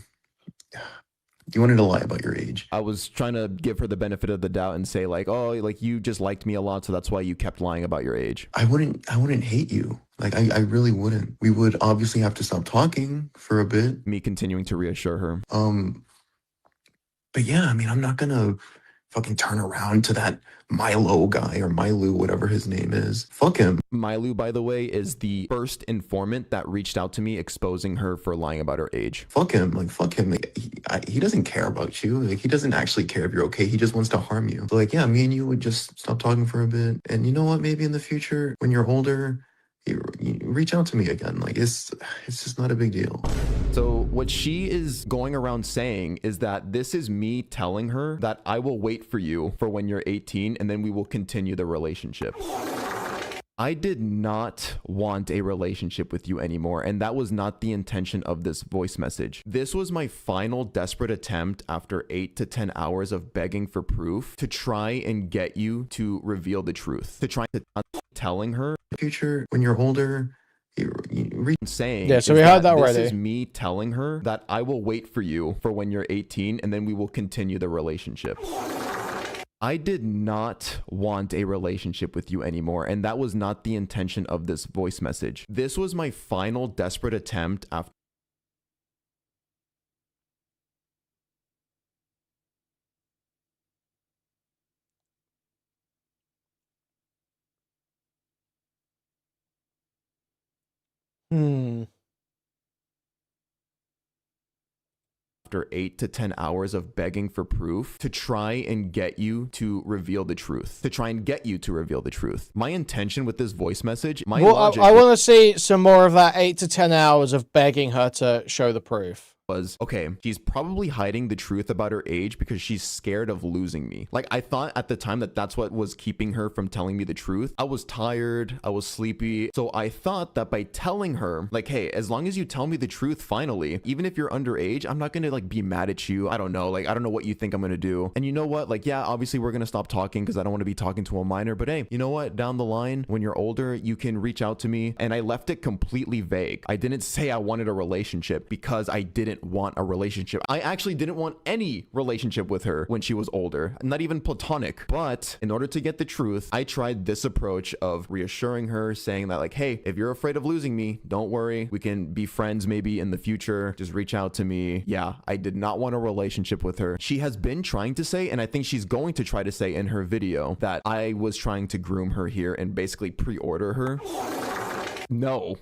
lie about your age. I was trying to give her the benefit of the doubt and say like, oh, like you just liked me a lot, so that's why you kept lying about your age. I wouldn't hate you. Like, I really wouldn't. We would obviously have to stop talking for a bit. Me continuing to reassure her. But yeah, I mean, I'm not gonna fucking turn around to that Milo guy or Milu, whatever his name is. Fuck him. Milu, by the way, is the first informant that reached out to me exposing her for lying about her age. Fuck him. Like, fuck him. Like, he doesn't care about you. Like, he doesn't actually care if you're okay. He just wants to harm you. So, like, yeah, me and you would just stop talking for a bit. And you know what? Maybe in the future, when you're older, you reach out to me again. Like, it's just not a big deal. So what she is going around saying is that this is me telling her that I will wait for you for when you're 18 and then we will continue the relationship. I did not want a relationship with you anymore, and that was not the intention of this voice message. This was my final desperate attempt after 8 to 10 hours of begging for proof to try and get you to reveal the truth, to try to telling her future when you're older. Saying yeah, so we heard that already. This is me telling her that I will wait for you for when you're 18 and then we will continue the relationship. I did not want a relationship with you anymore, and that was not the intention of this voice message. This was my final desperate attempt after after 8 to 10 hours of begging for proof to try and get you to reveal the truth. My intention with this voice message, I want to see some more of that 8 to 10 hours of begging her to show the proof. Was, okay, she's probably hiding the truth about her age because she's scared of losing me. Like, I thought at the time that that's what was keeping her from telling me the truth. I was tired, I was sleepy, so I thought that by telling her, like, hey, as long as you tell me the truth finally, even if you're underage, I'm not gonna, like, be mad at you. I don't know what you think I'm gonna do. And you know what? Like, yeah, obviously we're gonna stop talking because I don't want to be talking to a minor, but hey, you know what? Down the line, when you're older, you can reach out to me. And I left it completely vague. I didn't say I wanted a relationship because I didn't didn't want a relationship. I actually didn't want any relationship with her when she was older, not even platonic. But in order to get the truth, I tried this approach of reassuring her, saying that like, hey, if you're afraid of losing me, don't worry. We can be friends maybe in the future. Just reach out to me. Yeah, I did not want a relationship with her. She has been trying to say, and I think she's going to try to say in her video, that I was trying to groom her here and basically pre-order her. No,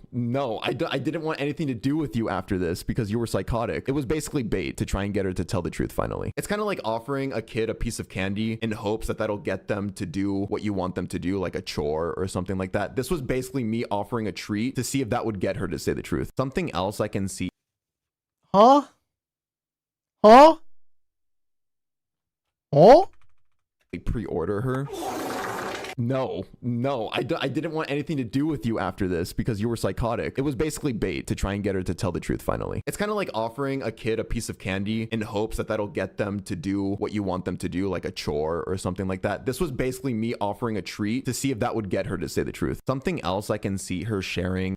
I didn't want anything to do with you after this because you were psychotic. It was basically bait to try and get her to tell the truth finally. It's kind of like offering a kid a piece of candy in hopes that that'll get them to do what you want them to do, like a chore or something like that. This was basically me offering a treat to see if that would get her to say the truth. Something else I can see. Huh? Huh? Huh? Pre-order her. No, I didn't want anything to do with you after this because you were psychotic. It was basically bait to try and get her to tell the truth finally. It's kind of like offering a kid a piece of candy in hopes that that'll get them to do what you want them to do, like a chore or something like that. This was basically me offering a treat to see if that would get her to say the truth. Something else I can see her sharing.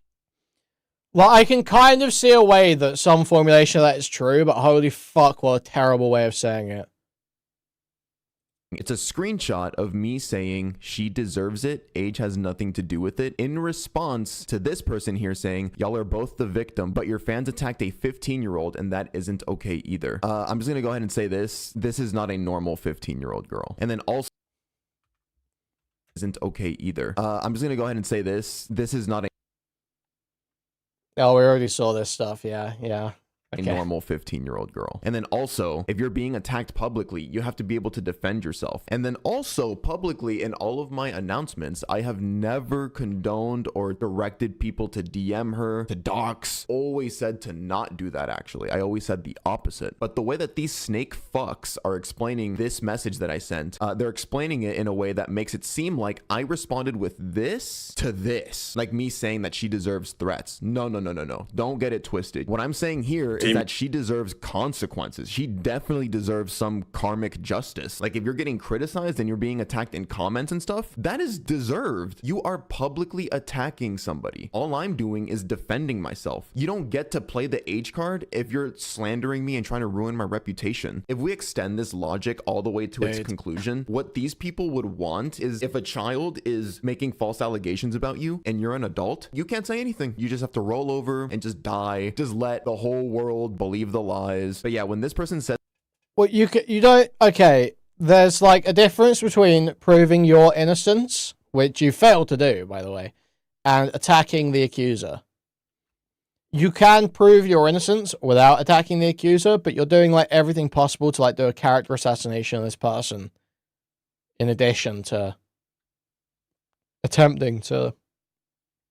Well, I can kind of see a way that some formulation of that is true, but holy fuck, what a terrible way of saying it. It's a screenshot of me saying she deserves it. Age has nothing to do with it. In response to this person here saying, y'all are both the victim, but your fans attacked a 15-year-old and that isn't okay either. I'm just going to go ahead and say this. This is not a normal 15-year-old girl. And then also isn't okay either. I'm just going to go ahead and say this. This is not a Oh, we already saw this stuff. Yeah. Okay. A normal 15-year-old girl. And then also, if you're being attacked publicly, you have to be able to defend yourself. And then also, publicly, in all of my announcements, I have never condoned or directed people to DM her, to dox. Always said to not do that, actually. I always said the opposite. But the way that these snake fucks are explaining this message that I sent, they're explaining it in a way that makes it seem like I responded with this to this. Like me saying that she deserves threats. No. Don't get it twisted. What I'm saying here is that she deserves consequences. She definitely deserves some karmic justice. Like if you're getting criticized and you're being attacked in comments and stuff, that is deserved. You are publicly attacking somebody. All I'm doing is defending myself. You don't get to play the age card if you're slandering me and trying to ruin my reputation. If we extend this logic all the way to its conclusion, what these people would want is if a child is making false allegations about you and you're an adult, you can't say anything. You just have to roll over and just die. Just let the whole world believe the lies. But yeah, when this person said, well, you don't, okay, there's like a difference between proving your innocence, which you failed to do, by the way, and attacking the accuser. You can prove your innocence without attacking the accuser, but you're doing like everything possible to like do a character assassination of this person in addition to attempting to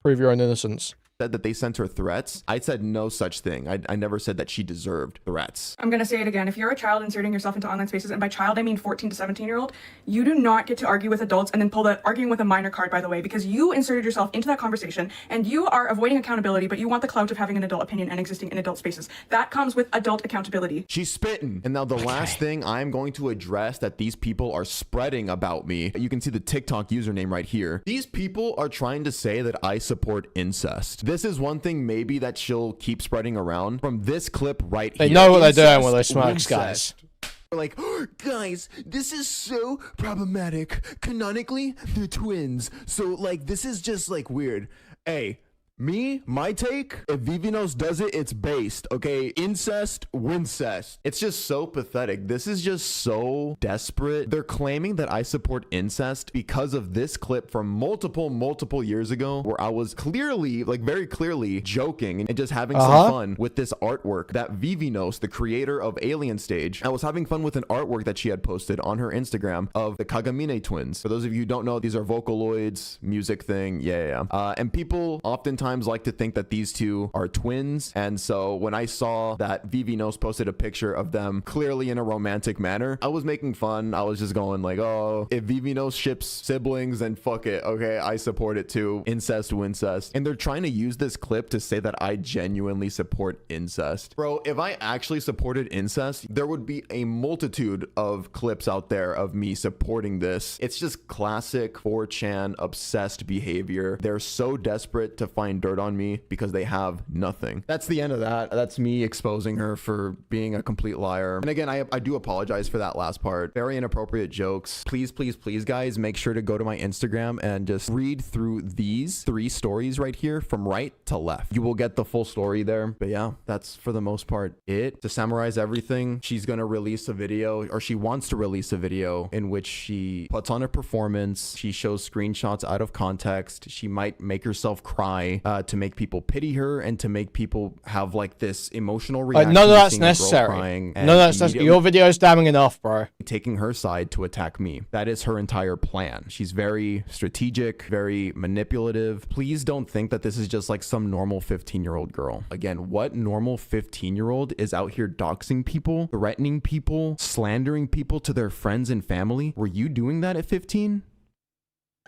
prove your own innocence. Said that they sent her threats. I said no such thing. I never said that she deserved threats. I'm gonna say it again. If you're a child inserting yourself into online spaces, and by child I mean 14 to 17-year-old, you do not get to argue with adults and then pull the arguing with a minor card, by the way, because you inserted yourself into that conversation and you are avoiding accountability, but you want the clout of having an adult opinion and existing in adult spaces. That comes with adult accountability. She's spitting. And now the last thing I'm going to address that these people are spreading about me, you can see the TikTok username right here. These people are trying to say that I support incest. This is one thing maybe that she'll keep spreading around from this clip right here. They know what they're doing when they smokes, guys. Like, oh, guys, this is so problematic. Canonically, they're twins. So, like, this is just, like, weird. Hey, my take, if Vivinos does it, it's based, okay? Incest, wincest. It's just so pathetic. This is just so desperate. They're claiming that I support incest because of this clip from multiple years ago where I was clearly, like very clearly joking and just having some fun with this artwork that Vivinos, the creator of Alien Stage, I was having fun with an artwork that she had posted on her Instagram of the Kagamine twins. For those of you who don't know, these are Vocaloids, music thing, yeah. And people oftentimes like to think that these two are twins, and so when I saw that Vivinos posted a picture of them clearly in a romantic manner, I was making fun. I was just going like, oh, if Vivinos ships siblings, then fuck it, okay, I support it too. Incest, wincest. And they're trying to use this clip to say that I genuinely support incest. Bro, if I actually supported incest, there would be a multitude of clips out there of me supporting this. It's just classic 4chan obsessed behavior. They're so desperate to find find dirt on me because they have nothing. That's the end of that. That's me exposing her for being a complete liar. And again, I do apologize for that last part. Very inappropriate jokes. Please, please, please, guys, make sure to go to my Instagram and just read through these 3 stories right here from right to left. You will get the full story there. But yeah, that's for the most part it. To summarize everything, she's gonna release a video, or she wants to release a video in which she puts on a performance. She shows screenshots out of context. She might make herself cry to make people pity her and to make people have like this emotional reaction. None of to that's seeing a girl necessary. crying None of that's necessary. Your video is damning enough, bro. Taking her side to attack me. That is her entire plan. She's very strategic, very manipulative. Please don't think that this is just like some normal 15-year-old girl. Again, what normal 15-year-old is out here doxing people, threatening people, slandering people to their friends and family? Were you doing that at 15?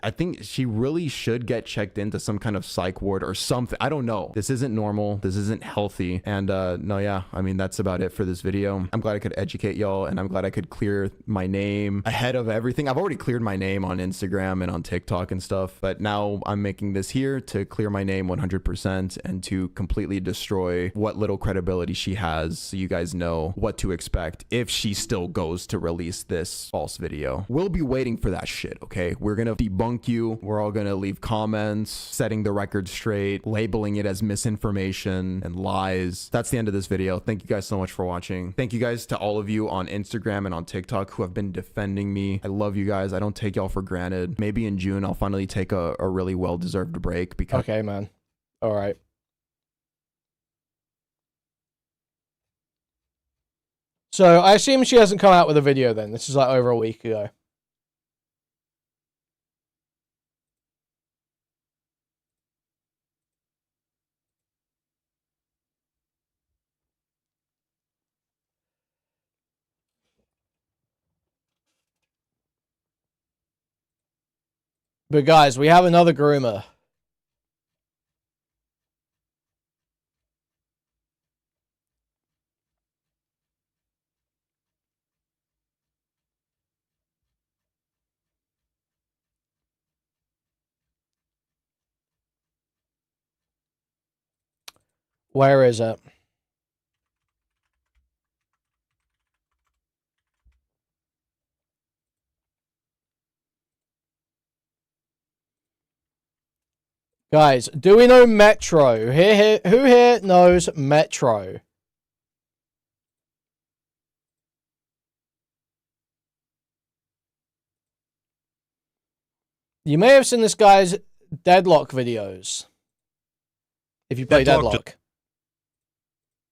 I think she really should get checked into some kind of psych ward or something. I don't know. This isn't normal. This isn't healthy. And no, yeah, I mean, that's about it for this video. I'm glad I could educate y'all, and I'm glad I could clear my name ahead of everything. I've already cleared my name on Instagram and on TikTok and stuff, but now I'm making this here to clear my name 100% and to completely destroy what little credibility she has, so you guys know what to expect if she still goes to release this false video. We'll be waiting for that shit, okay? We're gonna debunk you. We're all gonna leave comments, setting the record straight, labeling it as misinformation and lies. That's the end of this video. Thank you guys so much for watching. Thank you guys to all of you on Instagram and on TikTok who have been defending me. I love you guys. I don't take y'all for granted. Maybe in June, I'll finally take a really well-deserved break because... Okay, man. All right. So I assume she hasn't come out with a video then. This is like over a week ago. But guys, we have another groomer. Where is it? Guys, do we know Metro? Who here knows Metro? You may have seen this guy's Deadlock videos. If you play Deadlock.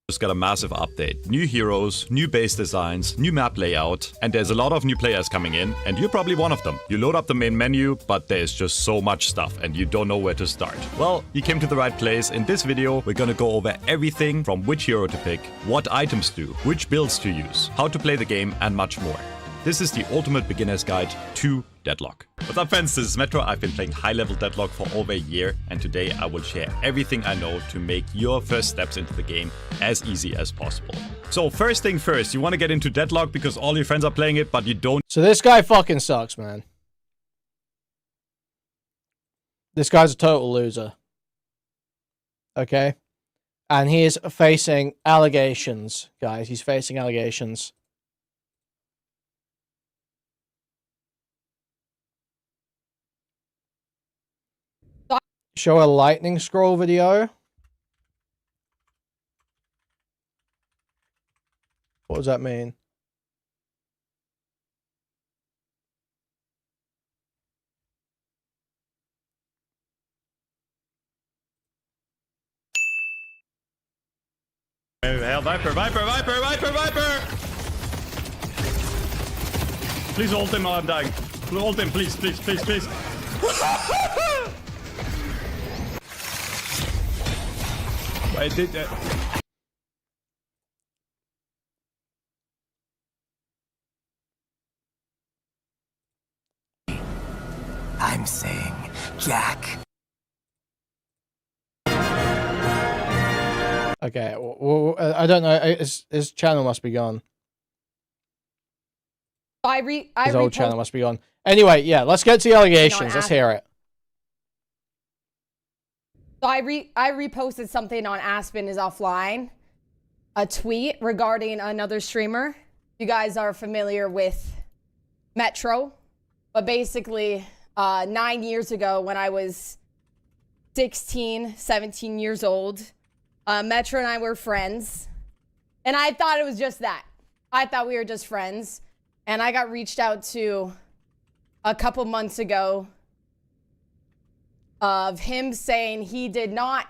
Just got a massive update. New heroes, new base designs, new map layout, and there's a lot of new players coming in, and you're probably one of them. You load up the main menu, but there's just so much stuff, and you don't know where to start. Well, you came to the right place. In this video, we're gonna go over everything from which hero to pick, what items do, which builds to use, how to play the game, and much more. This is the ultimate beginner's guide to Deadlock. What's up, friends? This is Metro. I've been playing high-level Deadlock for over a year, and today I will share everything I know to make your first steps into the game as easy as possible. So first thing first, you want to get into Deadlock because all your friends are playing it, but you don't. So this guy fucking sucks, man. This guy's a total loser. Okay? And he is facing allegations, guys. He's facing allegations. Show a lightning scroll video. What does that mean? Hell, Viper! Please hold him or I'm dying. Hold him, please. I did that. I'm saying, Jack. Okay, well, I don't know. His channel must be gone. His old channel must be gone. Anyway, yeah, let's get to the allegations. Let's hear it. So I reposted something on Aspen is Offline, a tweet regarding another streamer. You guys are familiar with Metro, but basically 9 years ago when I was 16, 17 years old, Metro and I were friends, and I thought it was just that. I thought we were just friends, and I got reached out to a couple months ago of him saying he did not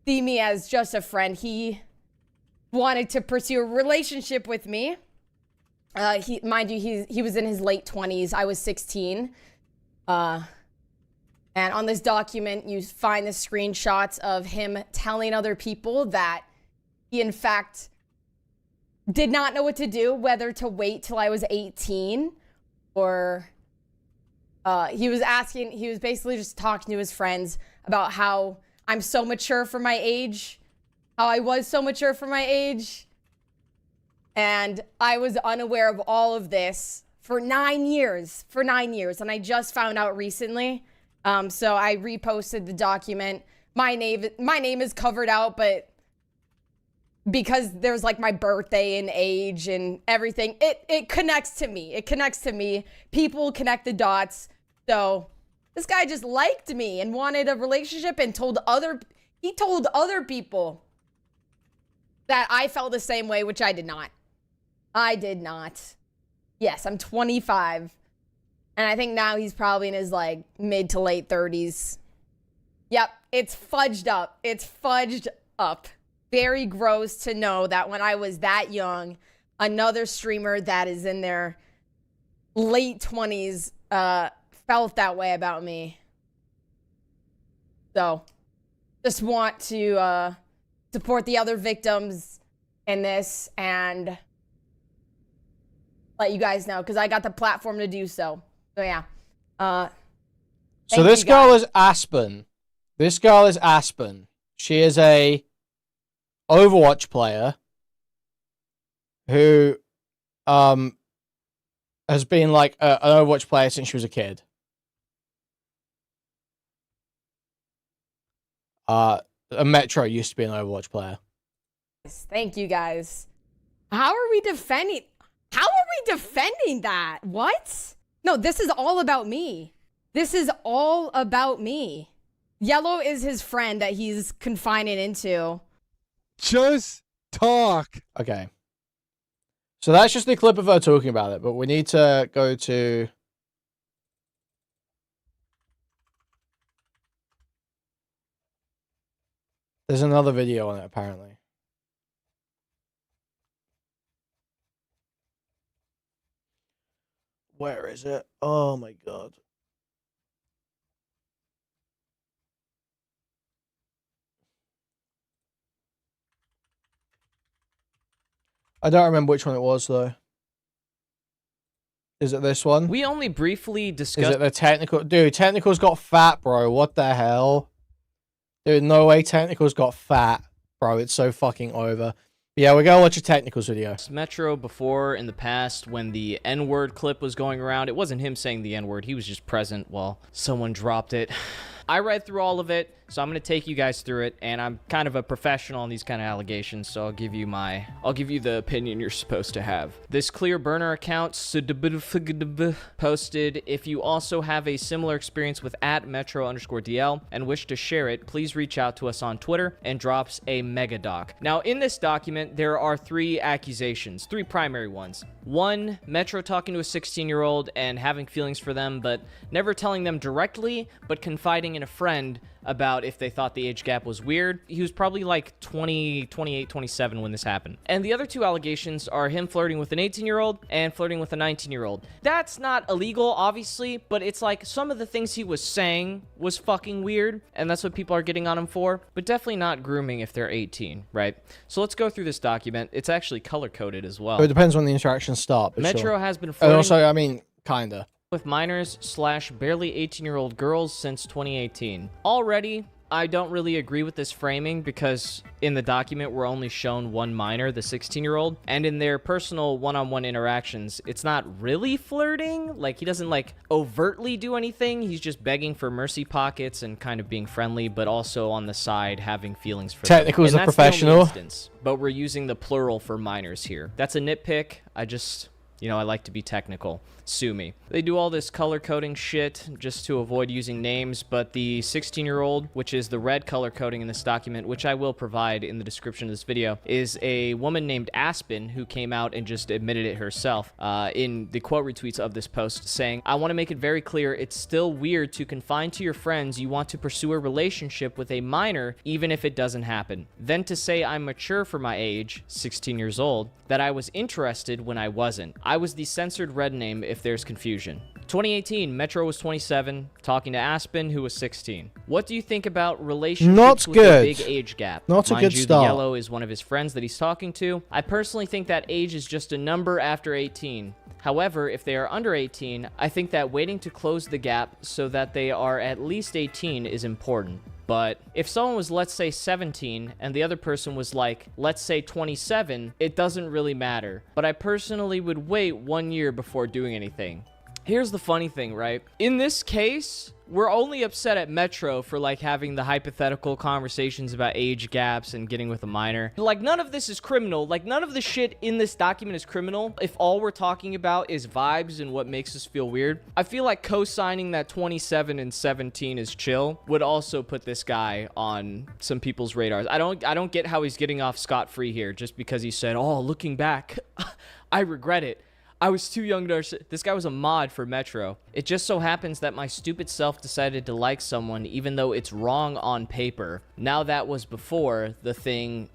see me as just a friend. He wanted to pursue a relationship with me. Mind you, he was in his late 20s. I was 16. And on this document, you find the screenshots of him telling other people that he, in fact, did not know what to do, whether to wait till I was 18 or he was basically just talking to his friends about how I'm so mature for my age, how I was so mature for my age. And I was unaware of all of this for 9 years, and I just found out recently. So I reposted the document. My name is covered out, but because there's like my birthday and age and everything, it connects to me. It connects to me. People connect the dots. So this guy just liked me and wanted a relationship and told other people that I felt the same way, which I did not. I did not. Yes, I'm 25. And I think now he's probably in his like mid to late 30s. Yep, it's fudged up. It's fudged up. Very gross to know that when I was that young, another streamer that is in their late 20s felt that way about me. So, just want to support the other victims in this and let you guys know because I got the platform to do so. So yeah. So this girl is Aspen. This girl is Aspen. She is a Overwatch player who has been like an Overwatch player since she was a kid. Metro used to be an Overwatch player. Thank you guys. How are we defending that? What? No, this is all about me. This is all about me. Yellow is his friend that he's confining into. Just talk. Okay. So that's just the clip of her talking about it, but we need to go to... There's another video on it, apparently. Where is it? Oh my god. I don't remember which one it was, though. Is it this one? We only briefly discussed... Is it the technical? Dude, technical's got fat, bro. What the hell? Dude, no way technical's got fat. Bro, it's so fucking over. Yeah, we're gonna watch a technicals video. Metro before in the past when the N-word clip was going around. It wasn't him saying the N-word. He was just present while someone dropped it. I read through all of it, so I'm going to take you guys through it, and I'm kind of a professional on these kind of allegations, so I'll give you the opinion you're supposed to have. This Clear Burner account posted, if you also have a similar experience with @Metro_DL and wish to share it, please reach out to us on Twitter, and drops a mega doc. Now, in this document, there are 3 accusations, 3 primary ones. 1, Metro talking to a 16-year-old and having feelings for them, but never telling them directly, but confiding in a friend about if they thought the age gap was weird. He was probably like 20, 28, 27 when this happened. And the other 2 allegations are him flirting with an 18-year-old and flirting with a 19-year-old. That's not illegal, obviously, but it's like some of the things he was saying was fucking weird, and that's what people are getting on him for, but definitely not grooming if they're 18, right? So let's go through this document. It's actually color-coded as well. It depends when the interactions start. Metro has been flirting. And also, I mean, kinda. With minors / barely 18-year-old girls since 2018. Already, I don't really agree with this framing because in the document we're only shown one minor, the 16-year-old, and in their personal one-on-one interactions, it's not really flirting. Like, he doesn't, like, overtly do anything. He's just begging for mercy pockets and kind of being friendly, but also on the side having feelings for Technical as a professional. Instance, but we're using the plural for minors here. That's a nitpick. I like to be technical. Sue me. They do all this color coding shit just to avoid using names, but the 16-year-old, which is the red color coding in this document, which I will provide in the description of this video, is a woman named Aspen who came out and just admitted it herself in the quote retweets of this post, saying, "I want to make it very clear, it's still weird to confine to your friends you want to pursue a relationship with a minor, even if it doesn't happen. Then to say I'm mature for my age, 16 years old, that I was interested when I wasn't. I was the censored red name if there's confusion." 2018, Metro was 27, talking to Aspen, who was 16. What do you think about relationships with a big age gap? Not a good start. The yellow is one of his friends that he's talking to. I personally think that age is just a number after 18. However, if they are under 18, I think that waiting to close the gap so that they are at least 18 is important. But if someone was, let's say, 17 and the other person was like, let's say 27, it doesn't really matter. But I personally would wait 1 year before doing anything. Here's the funny thing, right? In this case, we're only upset at Metro for, like, having the hypothetical conversations about age gaps and getting with a minor. Like, none of this is criminal. Like, none of the shit in this document is criminal. If all we're talking about is vibes and what makes us feel weird, I feel like co-signing that 27 and 17 is chill would also put this guy on some people's radars. I don't get how he's getting off scot-free here just because he said, "Oh, looking back, I regret it. I was too young to understand." This guy was a mod for Metro. "It just so happens that my stupid self decided to like someone even though it's wrong on paper. Now that was before the thing,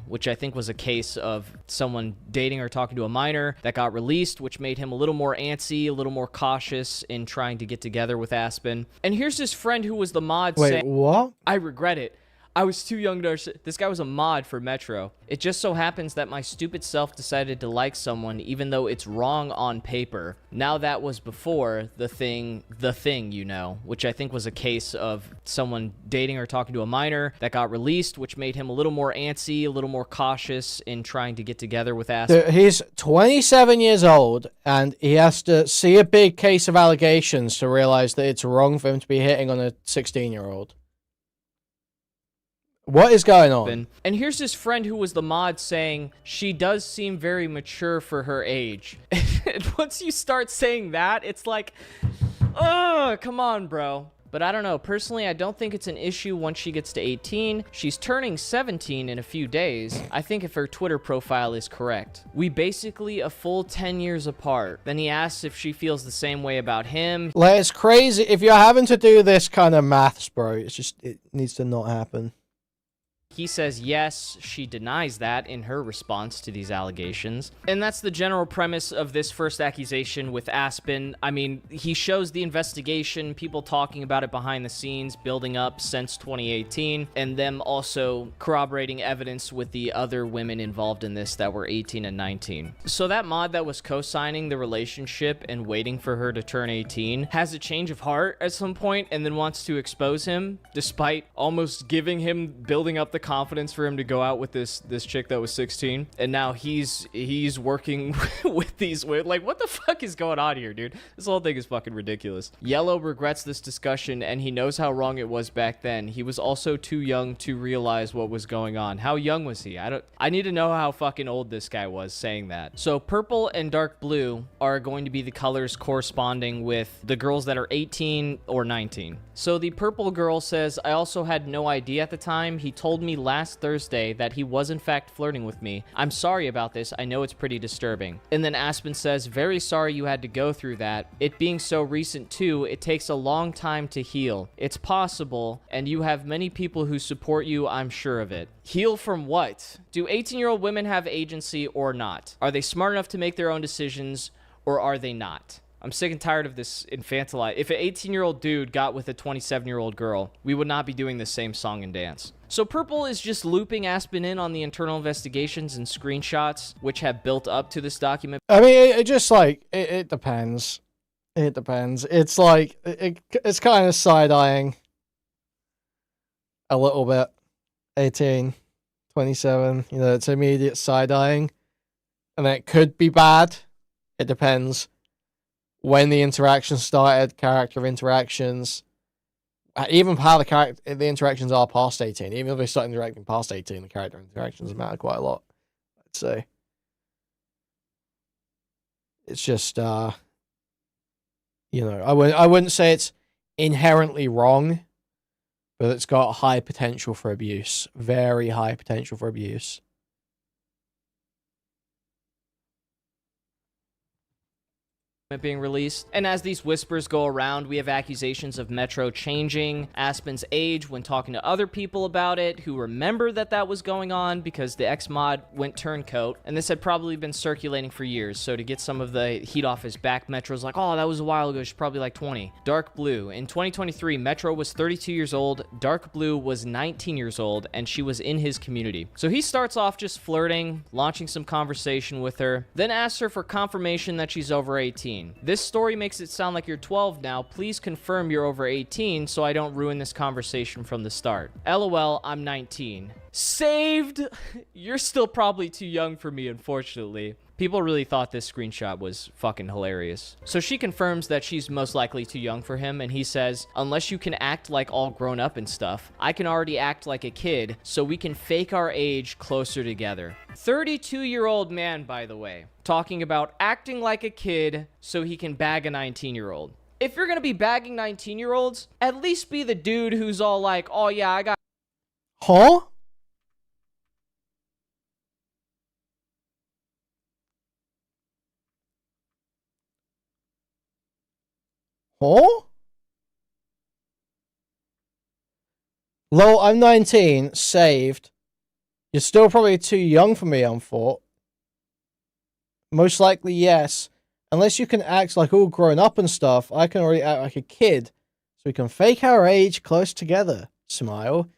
which I think was a case of someone dating or talking to a minor that got released, which made him a little more antsy, a little more cautious in trying to get together with Aspen." And here's his friend who was the mod saying, what? "I regret it. I was too young to understand." This guy was a mod for Metro. "It just so happens that my stupid self decided to like someone even though it's wrong on paper. Now that was before the thing, which I think was a case of someone dating or talking to a minor that got released, which made him a little more antsy, a little more cautious in trying to get together with Aspen." He's 27 years old, and he has to see a big case of allegations to realize that it's wrong for him to be hitting on a 16-year-old. What is going on? And here's his friend who was the mod saying, "She does seem very mature for her age." And once you start saying that, it's like, oh, come on, bro. But I don't know. Personally, I don't think it's an issue once she gets to 18. She's turning 17 in a few days. I think if her Twitter profile is correct. We basically a full 10 years apart. Then he asks if she feels the same way about him. Like, it's crazy. If you're having to do this kind of maths, bro, it needs to not happen. He says yes, she denies that in her response to these allegations. And that's the general premise of this first accusation with Aspen. I mean, he shows the investigation, people talking about it behind the scenes, building up since 2018, and them also corroborating evidence with the other women involved in this that were 18 and 19. So that mod that was co-signing the relationship and waiting for her to turn 18 has a change of heart at some point and then wants to expose him, despite almost giving him, building up the confidence for him to go out with this chick that was 16, and now he's working with these weird, like, what the fuck is going on here, dude? This whole thing is fucking ridiculous. Yellow regrets this discussion, and he knows how wrong it was back then. He was also too young to realize what was going on. How young was he? I need to know how fucking old this guy was saying that. So purple and dark blue are going to be the colors corresponding with the girls that are 18 or 19. So the purple girl says, "I also had no idea at the time. He told me last Thursday that he was in fact flirting with me. I'm sorry about this. I know it's pretty disturbing." And then Aspen says, "Very sorry you had to go through that. It being so recent too, it takes a long time to heal. It's possible, and you have many people who support you, I'm sure of it." Heal from what? Do 18-year-old women have agency or not? Are they smart enough to make their own decisions, or are they not? I'm sick and tired of this infantilized. If an 18-year-old dude got with a 27-year-old girl, we would not be doing the same song and dance. So Purple is just looping Aspen in on the internal investigations and screenshots, which have built up to this document. I mean, it just, like, it depends. It depends. It's like, it's kind of side-eyeing. a little bit. 18, 27, you know, it's immediate side-eyeing. And it could be bad. It depends. When the interaction started, character interactions, even how the interactions are past 18. Even if they start interacting past 18, the character interactions matter quite a lot, I'd say. It's just, you know, I wouldn't say it's inherently wrong, but it's got high potential for abuse. Very high potential for abuse. Being released. And as these whispers go around, we have accusations of Metro changing Aspen's age when talking to other people about it who remember that that was going on because the X-Mod went turncoat, and this had probably been circulating for years. So to get some of the heat off his back, Metro's like, oh, that was a while ago, she's probably like 20. Dark Blue. In 2023, Metro was 32 years old, Dark Blue was 19 years old, and she was in his community. So he starts off just flirting, launching some conversation with her, then asks her for confirmation that she's over 18. This story makes it sound like you're 12 now. Please confirm you're over 18 so I don't ruin this conversation from the start. LOL, I'm 19. Saved! You're still probably too young for me, unfortunately. People really thought this screenshot was fucking hilarious. So she confirms that she's most likely too young for him, and he says, unless you can act like all grown up and stuff, I can already act like a kid, so we can fake our age closer together. 32-year-old man, by the way, talking about acting like a kid so he can bag a 19-year-old. If you're gonna be bagging 19-year-olds, at least be the dude who's all like, oh yeah, I got... Huh? Huh? Lol, I'm 19, saved. You're still probably too young for me, thought. Most likely, yes. Unless you can act like all grown up and stuff, I can already act like a kid. So we can fake our age close together. Smile.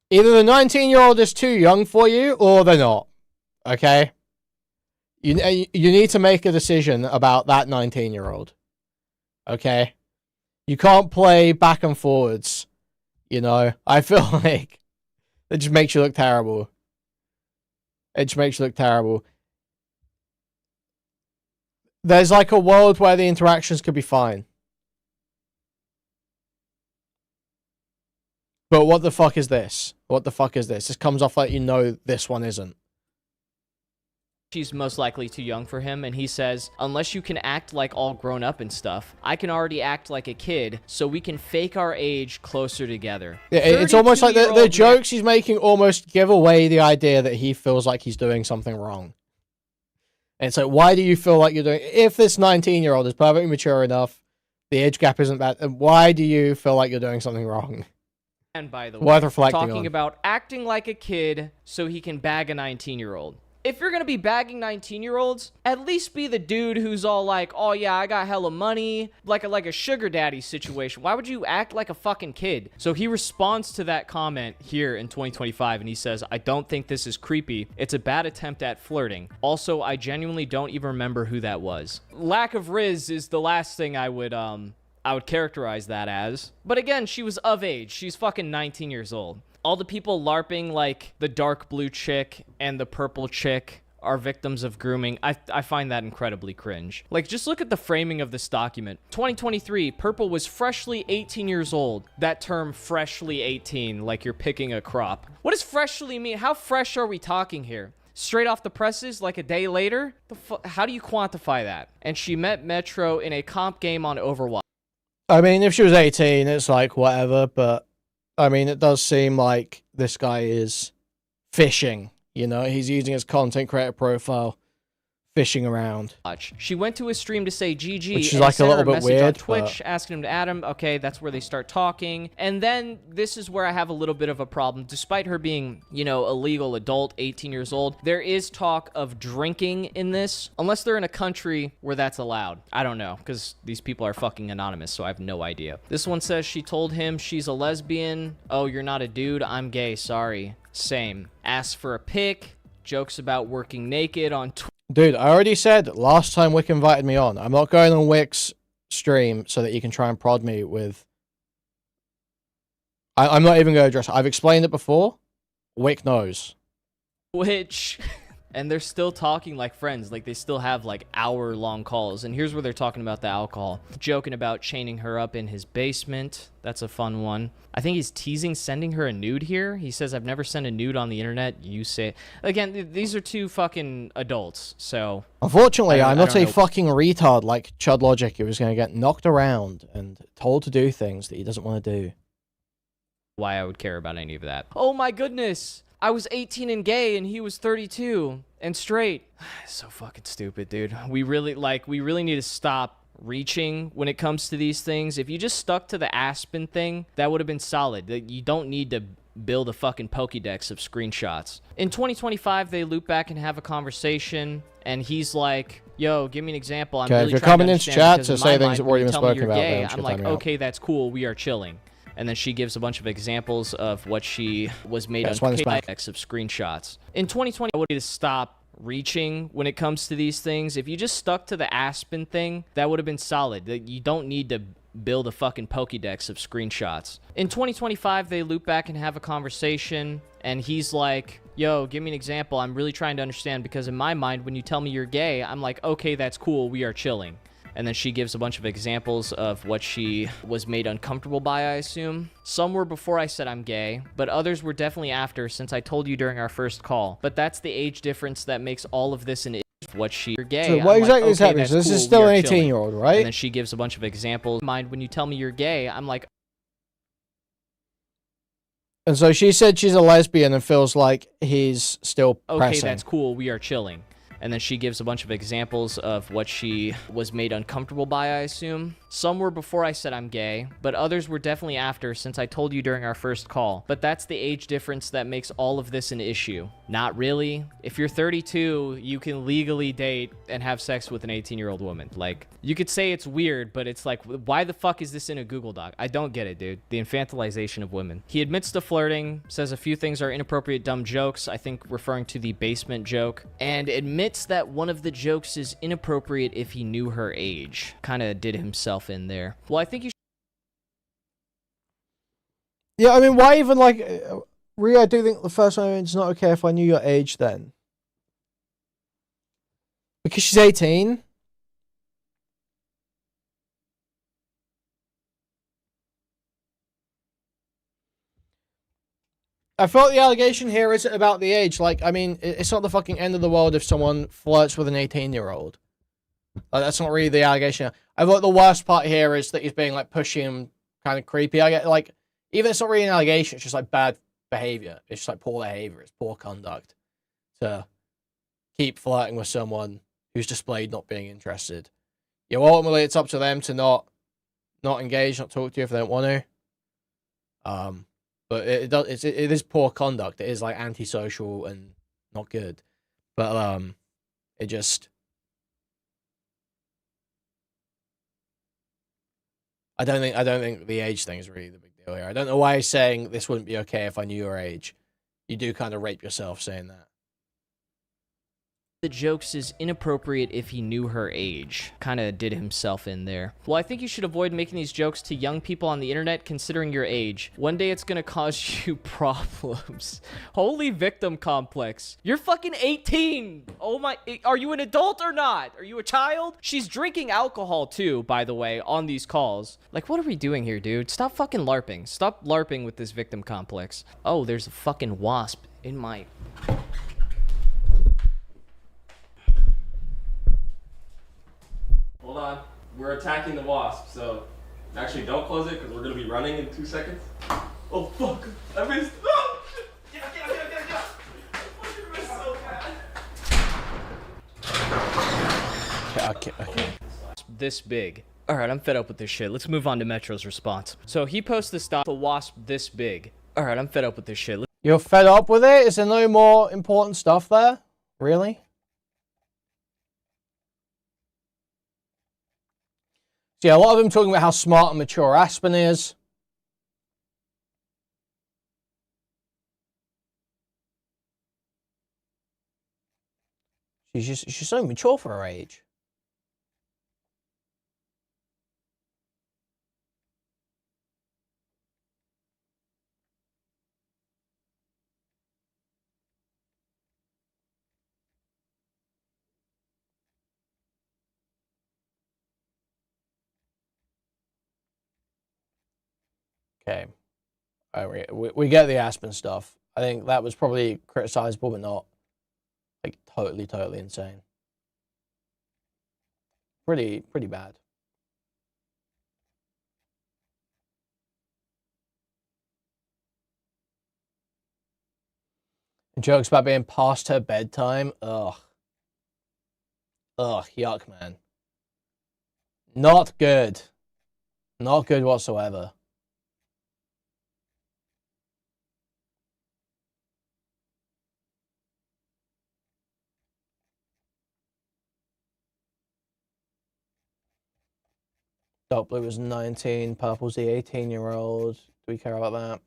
Either the 19-year-old is too young for you, or they're not. Okay? You need to make a decision about that 19-year-old. Okay? You can't play back and forwards. You know? I feel like it just makes you look terrible. It just makes you look terrible. There's like a world where the interactions could be fine. But what the fuck is this? What the fuck is this? This comes off like you know this one isn't. She's most likely too young for him, and he says, unless you can act like all grown up and stuff, I can already act like a kid, so we can fake our age closer together. Yeah, it's almost like the jokes he's making almost give away the idea that he feels like he's doing something wrong. And it's like, why do you feel like you're doing... If this 19-year-old is perfectly mature enough, the age gap isn't bad, why do you feel like you're doing something wrong? And by the way, worth reflecting talking on. about acting like a kid so he can bag a 19-year-old. If you're gonna be bagging 19-year-olds, at least be the dude who's all like, oh yeah, I got hella money, like a sugar daddy situation. Why would you act like a fucking kid? So he responds to that comment here in 2025, and he says, I don't think this is creepy. It's a bad attempt at flirting. Also, I genuinely don't even remember who that was. Lack of riz is the last thing I would characterize that as. But again, she was of age. She's fucking 19 years old. All the people LARPing like the dark blue chick and the purple chick are victims of grooming. I find that incredibly cringe. Like, just look at the framing of this document. 2023, Purple was freshly 18 years old. That term, freshly 18, like you're picking a crop. What does freshly mean? How fresh are we talking here? Straight off the presses, like a day later? How do you quantify that? And she met Metro in a comp game on Overwatch. I mean, if she was 18, it's like, whatever, but... I mean, it does seem like this guy is fishing, you know? He's using his content creator profile, fishing around. She went to his stream to say GG, which is and like sent a little her bit message on weird, Twitch, asking him to add him. Okay, that's where they start talking. And then this is where I have a little bit of a problem. Despite her being, you know, a legal adult, 18 years old, there is talk of drinking in this, unless they're in a country where that's allowed. I don't know, because these people are fucking anonymous, so I have no idea. This one says she told him she's a lesbian. Oh, you're not a dude? I'm gay, sorry. Same. Asks for a pic. Jokes about working naked on Twitch. Dude, I already said last time Wick invited me on, I'm not going on Wick's stream so that you can try and prod me with... I'm not even going to address it. I've explained it before. Wick knows. Which... And they're still talking like friends, like they still have like hour-long calls. And here's where they're talking about the alcohol. Joking about chaining her up in his basement. That's a fun one. I think he's teasing sending her a nude here. He says, I've never sent a nude on the internet. You say... Again, these are two fucking adults, so... Unfortunately, I'm not a fucking retard like Chud Logic who is going to get knocked around and told to do things that he doesn't want to do. Why I would care about any of that. Oh my goodness! I was 18 and gay, and he was 32 and straight. So fucking stupid, dude. We really need to stop reaching when it comes to these things. If you just stuck to the Aspen thing, that would have been solid. You don't need to build a fucking Pokédex of screenshots. In 2025, they loop back and have a conversation, and he's like, yo, give me an example. I'm really if you're trying coming to into understand chat to because in say my things mind, that when we've already you been tell me spoken you're about, gay, then I'm like, time out. okay, that's cool. We are chilling. And then she gives a bunch of examples of what she was made on of screenshots. In 2020, I would need to stop reaching when it comes to these things. If you just stuck to the Aspen thing, that would have been solid. You don't need to build a fucking Pokédex of screenshots. In 2025, they loop back and have a conversation, and he's like, yo, give me an example. I'm really trying to understand because in my mind, when you tell me you're gay, I'm like, okay, that's cool. We are chilling. And then she gives a bunch of examples of what she was made uncomfortable by, I assume. Some were before I said I'm gay, but others were definitely after since I told you during our first call. But that's the age difference that makes all of this an issue. What you're gay. So what exactly is happening? So this is still an 18-year-old, right? And then she gives a bunch of examples. Mind when you tell me you're gay, I'm like... And so she said she's a lesbian and feels like he's still okay, pressing. That's cool. We are chilling. And then she gives a bunch of examples of what she was made uncomfortable by, I assume. Some were before I said I'm gay, but others were definitely after since I told you during our first call. But that's the age difference that makes all of this an issue. Not really. If you're 32, you can legally date and have sex with an 18-year-old woman. Like, you could say it's weird, but it's like, why the fuck is this in a Google Doc? I don't get it, dude. The infantilization of women. He admits to flirting, says a few things are inappropriate dumb jokes, I think referring to the basement joke, and admits that one of the jokes is inappropriate if he knew her age. Kind of did himself in there. Well, I think you should... Yeah, I mean, why even, like... Really, I do think the first one, it's not okay if I knew your age then. Because she's 18? I felt the allegation here isn't about the age. Like, I mean, it's not the fucking end of the world if someone flirts with an 18-year-old. Like, that's not really the allegation. I thought the worst part here is that he's being, like, pushy and kind of creepy. I get, like, even it's not really an allegation, it's just, like, bad behavior. It's just, like, poor behavior. It's poor conduct to keep flirting with someone who's displayed not being interested. Yeah, well, ultimately, it's up to them to not engage, not talk to you if they don't want to. But it is poor conduct. It is, like, antisocial and not good. But, it just... I don't think the age thing is really the big deal here. I don't know why he's saying this wouldn't be okay if I knew your age. You do kind of rape yourself saying that. The jokes is inappropriate if he knew her age. Kind of did himself in there. Well, I think you should avoid making these jokes to young people on the internet considering your age. One day it's gonna cause you problems. Holy victim complex. You're fucking 18! Oh my... Are you an adult or not? Are you a child? She's drinking alcohol too, by the way, on these calls. Like, what are we doing here, dude? Stop fucking LARPing. Stop LARPing with this victim complex. Oh, there's a fucking wasp in my... Hold on. We're attacking the wasp, so... Actually, don't close it, because we're going to be running in 2 seconds. Oh, fuck. I missed... Oh, shit. Get up, get up, get up, get up, get up. I fucking missed so bad. Okay. This big. Alright, I'm fed up with this shit. Let's move on to Metro's response. So, he posts the stop the wasp this big. Alright, I'm fed up with this shit. You're fed up with it? Is there no more important stuff there? Really? So yeah, a lot of them talking about how smart and mature Aspen is. She's so mature for her age. Okay. We get the Aspen stuff. I think that was probably criticizable, but not like totally insane. Pretty bad. Jokes about being past her bedtime. Ugh, yuck, man. Not good. Not good whatsoever. Dark blue was 19, purple's the 18-year-old. Do we care about that?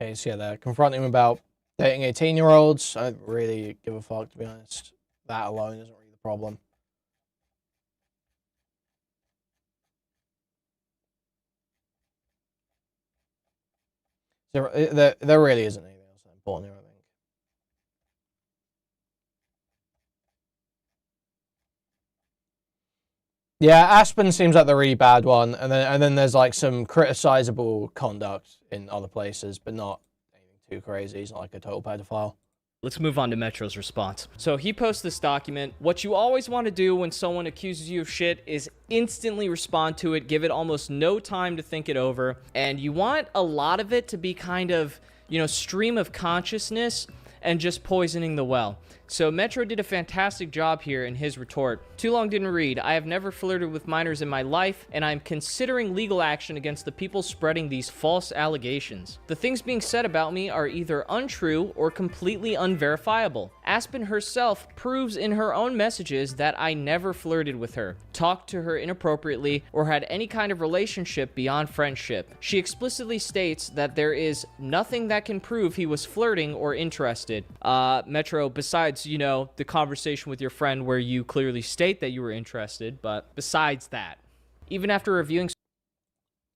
Okay, so yeah, they're confronting him about dating 18-year-olds. I don't really give a fuck, to be honest. That alone isn't really the problem. There really isn't anything else that important here, I think. Yeah, Aspen seems like the really bad one, and then there's like some criticizable conduct in other places, but not anything too crazy. He's not like a total pedophile. Let's move on to Metro's response. So he posts this document. What you always want to do when someone accuses you of shit is instantly respond to it, give it almost no time to think it over, and you want a lot of it to be kind of, you know, stream of consciousness and just poisoning the well. So Metro did a fantastic job here in his retort. Too long didn't read. I have never flirted with minors in my life, and I'm considering legal action against the people spreading these false allegations. The things being said about me are either untrue or completely unverifiable. Aspen herself proves in her own messages that I never flirted with her, talked to her inappropriately, or had any kind of relationship beyond friendship. She explicitly states that there is nothing that can prove he was flirting or interested. Metro, besides, you know, the conversation with your friend where you clearly state that you were interested, but besides that, even after reviewing...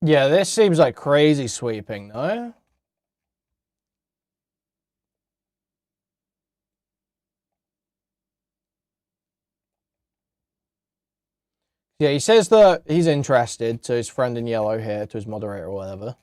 Yeah, this seems like crazy sweeping, no? Yeah, he says that he's interested to his friend in yellow here, to his moderator or whatever.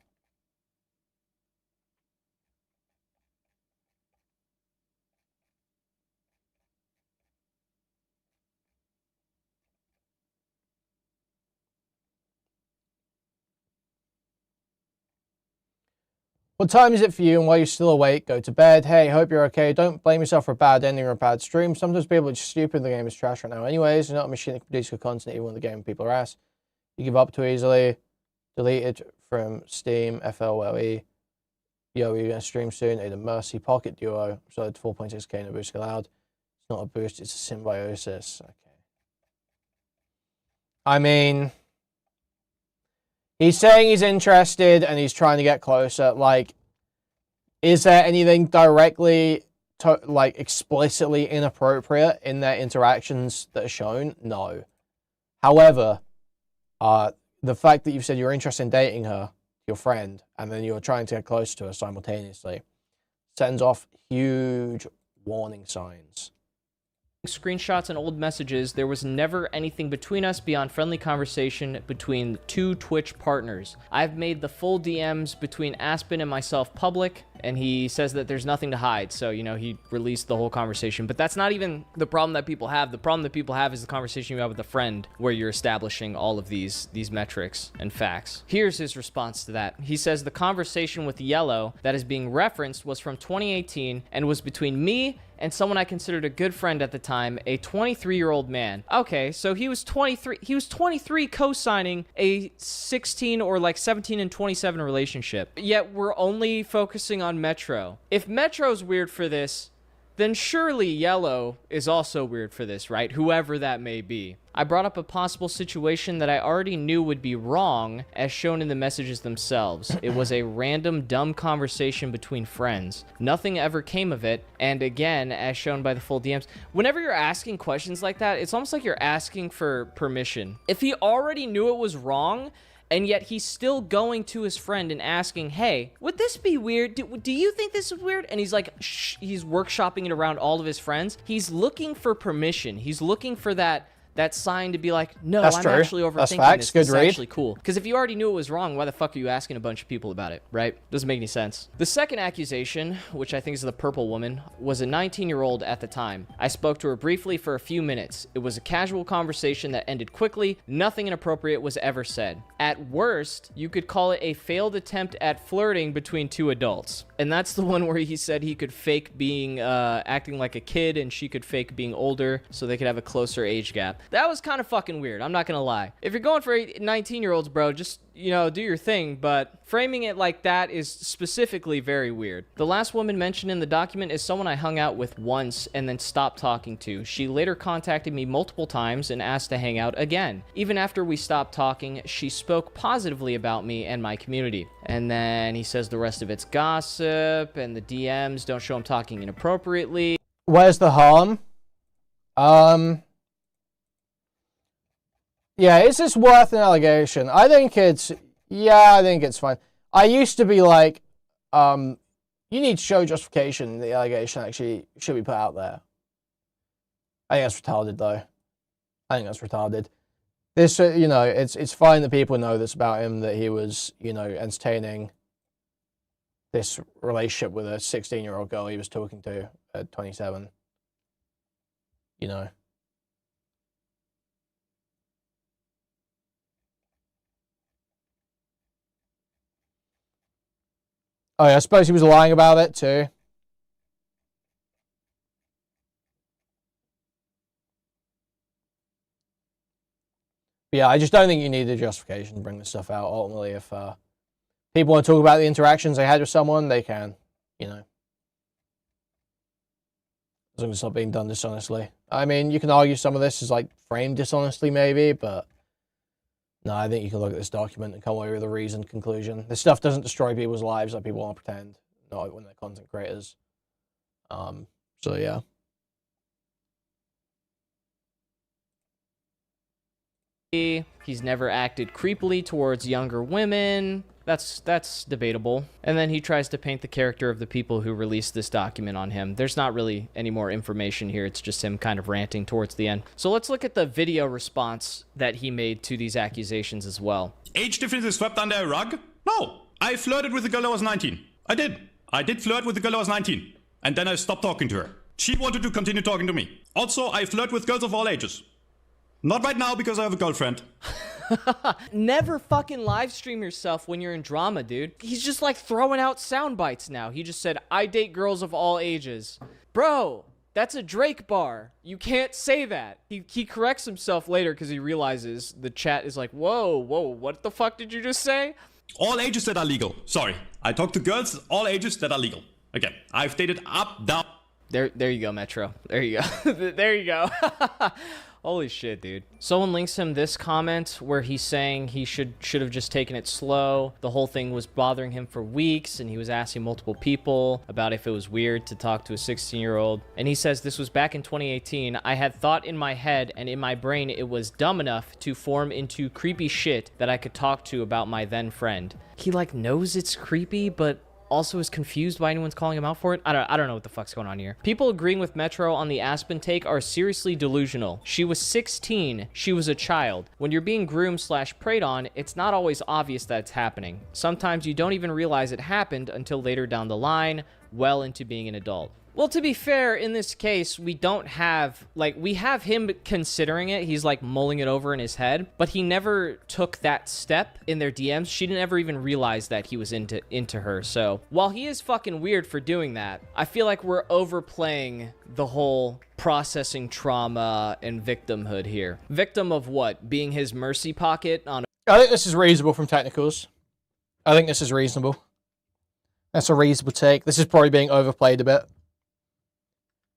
What time is it for you, and while you're still awake, go to bed. Hey, hope you're okay. Don't blame yourself for a bad ending or a bad stream. Sometimes people are just stupid. The game is trash right now anyways. You're not a machine that can produce good content even when the game people are ass. You give up too easily. Delete it from Steam, FLWE. Yo, you're going to stream soon. A Mercy Pocket Duo. So 4.6k, no boost allowed. It's not a boost, it's a symbiosis. Okay. I mean... He's saying he's interested and he's trying to get closer. Like, is there anything directly, like, explicitly inappropriate in their interactions that are shown? No. However, the fact that you've said you're interested in dating her, your friend, and then you're trying to get close to her simultaneously, sends off huge warning signs. Screenshots and old messages, there was never anything between us beyond friendly conversation between two Twitch partners. I've made the full DMs between Aspen and myself public, and he says that there's nothing to hide. So, you know, he released the whole conversation. But that's not even the problem that people have. The problem that people have is the conversation you have with a friend where you're establishing all of these metrics and facts. Here's his response to that. He says the conversation with Yellow that is being referenced was from 2018 and was between me and someone I considered a good friend at the time, a 23-year-old man. Okay, so he was 23. He was 23 co-signing a 16 or like 17 and 27 relationship. Yet we're only focusing on Metro. If Metro's weird for this, then surely Yellow is also weird for this, right? Whoever that may be. I brought up a possible situation that I already knew would be wrong, as shown in the messages themselves. It was a random, dumb conversation between friends. Nothing ever came of it, and again, as shown by the full DMs. Whenever you're asking questions like that, it's almost like you're asking for permission. If he already knew it was wrong, and yet he's still going to his friend and asking, hey, would this be weird? Do you think this is weird? And he's like, he's workshopping it around all of his friends. He's looking for permission. He's looking for that sign to be like, no, That's I'm true. actually overthinking That's facts. this. Good This is read. actually cool. Because if you already knew it was wrong, why the fuck are you asking a bunch of people about it, right? Doesn't make any sense. The second accusation, which I think is the purple woman, was a 19-year-old at the time. I spoke to her briefly for a few minutes. It was a casual conversation that ended quickly. Nothing inappropriate was ever said. At worst, you could call it a failed attempt at flirting between two adults. And that's the one where he said he could fake being, acting like a kid, and she could fake being older so they could have a closer age gap. That was kind of fucking weird, I'm not gonna lie. If you're going for 19-year-olds, bro, just, you know, do your thing, but framing it like that is specifically very weird. The last woman mentioned in the document is someone I hung out with once and then stopped talking to. She later contacted me multiple times and asked to hang out again. Even after we stopped talking, she spoke positively about me and my community. And then he says the rest of it's gossip, and the DMs don't show him talking inappropriately. Where's the harm? Yeah, is this worth an allegation? I think it's fine. I used to be like, you need to show justification. The allegation actually should be put out there. I think that's retarded, though. I think that's retarded. This, you know, it's fine that people know this about him, that he was, you know, entertaining this relationship with a 16-year-old girl he was talking to at 27. You know. Oh, yeah, I suppose he was lying about it, too. But yeah, I just don't think you need a justification to bring this stuff out. Ultimately, if people want to talk about the interactions they had with someone, they can, you know. As long as it's not being done dishonestly. I mean, you can argue some of this is, like, framed dishonestly, maybe, but no, I think you can look at this document and come away with a reasoned conclusion. This stuff doesn't destroy people's lives like people want to pretend. Not when they're content creators. So yeah. He's never acted creepily towards younger women. That's debatable. And then he tries to paint the character of the people who released this document on him. There's not really any more information here. It's just him kind of ranting towards the end. So let's look at the video response that he made to these accusations as well. Age difference is swept under a rug? No. I flirted with a girl I was 19. I did flirt with a girl I was 19. And then I stopped talking to her. She wanted to continue talking to me. Also, I flirt with girls of all ages. Not right now because I have a girlfriend. Never fucking live stream yourself when you're in drama, dude. He's just like throwing out sound bites now. He just said, I date girls of all ages. Bro, that's a Drake bar. You can't say that. He corrects himself later because he realizes the chat is like, whoa, what the fuck did you just say? All ages that are legal. Sorry. I talk to girls all ages that are legal. Again, I've dated up, down. There you go, Metro. There you go. There you go. Holy shit, dude. Someone links him this comment where he's saying he should have just taken it slow. The whole thing was bothering him for weeks, and he was asking multiple people about if it was weird to talk to a 16-year-old. And he says, this was back in 2018. I had thought in my head and in my brain it was dumb enough to form into creepy shit that I could talk to about my then friend. He, like, knows it's creepy, but also is confused why anyone's calling him out for it. I don't know what the fuck's going on here. People agreeing with Metro on the Aspen take are seriously delusional. She was 16. She was a child. When you're being groomed / preyed on, it's not always obvious that it's happening. Sometimes you don't even realize it happened until later down the line, well into being an adult. Well, to be fair, in this case, we don't have, like, we have him considering it. He's, like, mulling it over in his head, but he never took that step in their DMs. She didn't ever even realize that he was into her. So while he is fucking weird for doing that, I feel like we're overplaying the whole processing trauma and victimhood here. Victim of what? Being his mercy pocket on... I think this is reasonable from technicals. I think this is reasonable. That's a reasonable take. This is probably being overplayed a bit.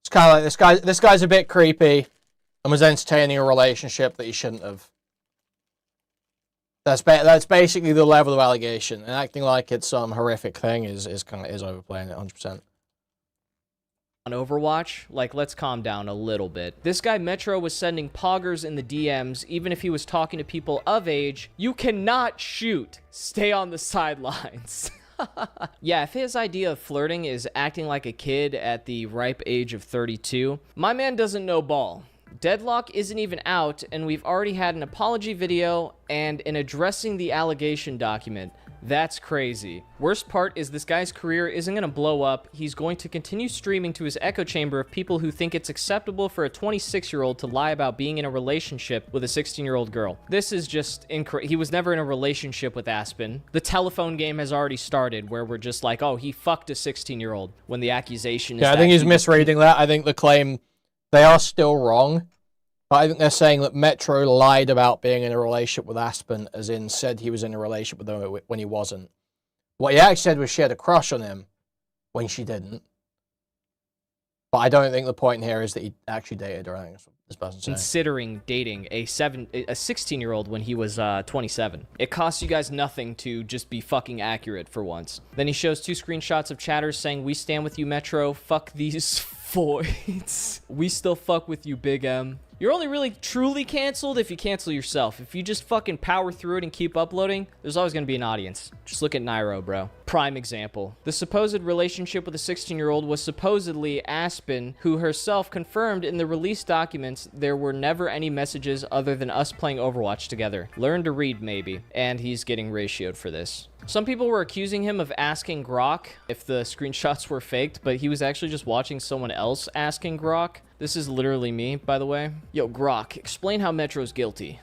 It's kind of like this guy's a bit creepy. and was entertaining a relationship that he shouldn't have. That's basically the level of allegation, and acting like it's some horrific thing is overplaying it 100%. On Overwatch, like, let's calm down a little bit. This guy Metro was sending poggers in the DMs, even if he was talking to people of age. You cannot shoot. Stay on the sidelines. Yeah, if his idea of flirting is acting like a kid at the ripe age of 32, my man doesn't know ball. Deadlock isn't even out, and we've already had an apology video and an addressing the allegation document. That's crazy. Worst part is this guy's career isn't going to blow up. He's going to continue streaming to his echo chamber of people who think it's acceptable for a 26-year-old to lie about being in a relationship with a 16-year-old girl. This is just incorrect. He was never in a relationship with Aspen. The telephone game has already started where we're just like, oh, he fucked a 16-year-old when the accusation is Yeah, I think he's misreading that. I think the claim, they are still wrong. But I think they're saying that Metro lied about being in a relationship with Aspen, as in said he was in a relationship with her when he wasn't. What he actually said was she had a crush on him when she didn't. But I don't think the point here is that he actually dated her. I think that's what this person's saying. Considering dating a 16-year-old when he was 27. It costs you guys nothing to just be fucking accurate for once. Then he shows 2 screenshots of chatters saying, "We stand with you, Metro. Fuck these voids. We still fuck with you, Big M." You're only really truly canceled if you cancel yourself. If you just fucking power through it and keep uploading, there's always going to be an audience. Just look at Nairo, bro. Prime example. The supposed relationship with a 16-year-old was supposedly Aspen, who herself confirmed in the release documents there were never any messages other than us playing Overwatch together. Learn to read, maybe. And he's getting ratioed for this. Some people were accusing him of asking Grok if the screenshots were faked, but he was actually just watching someone else asking Grok. This is literally me, by the way. Yo, Grok, explain how Metro's guilty.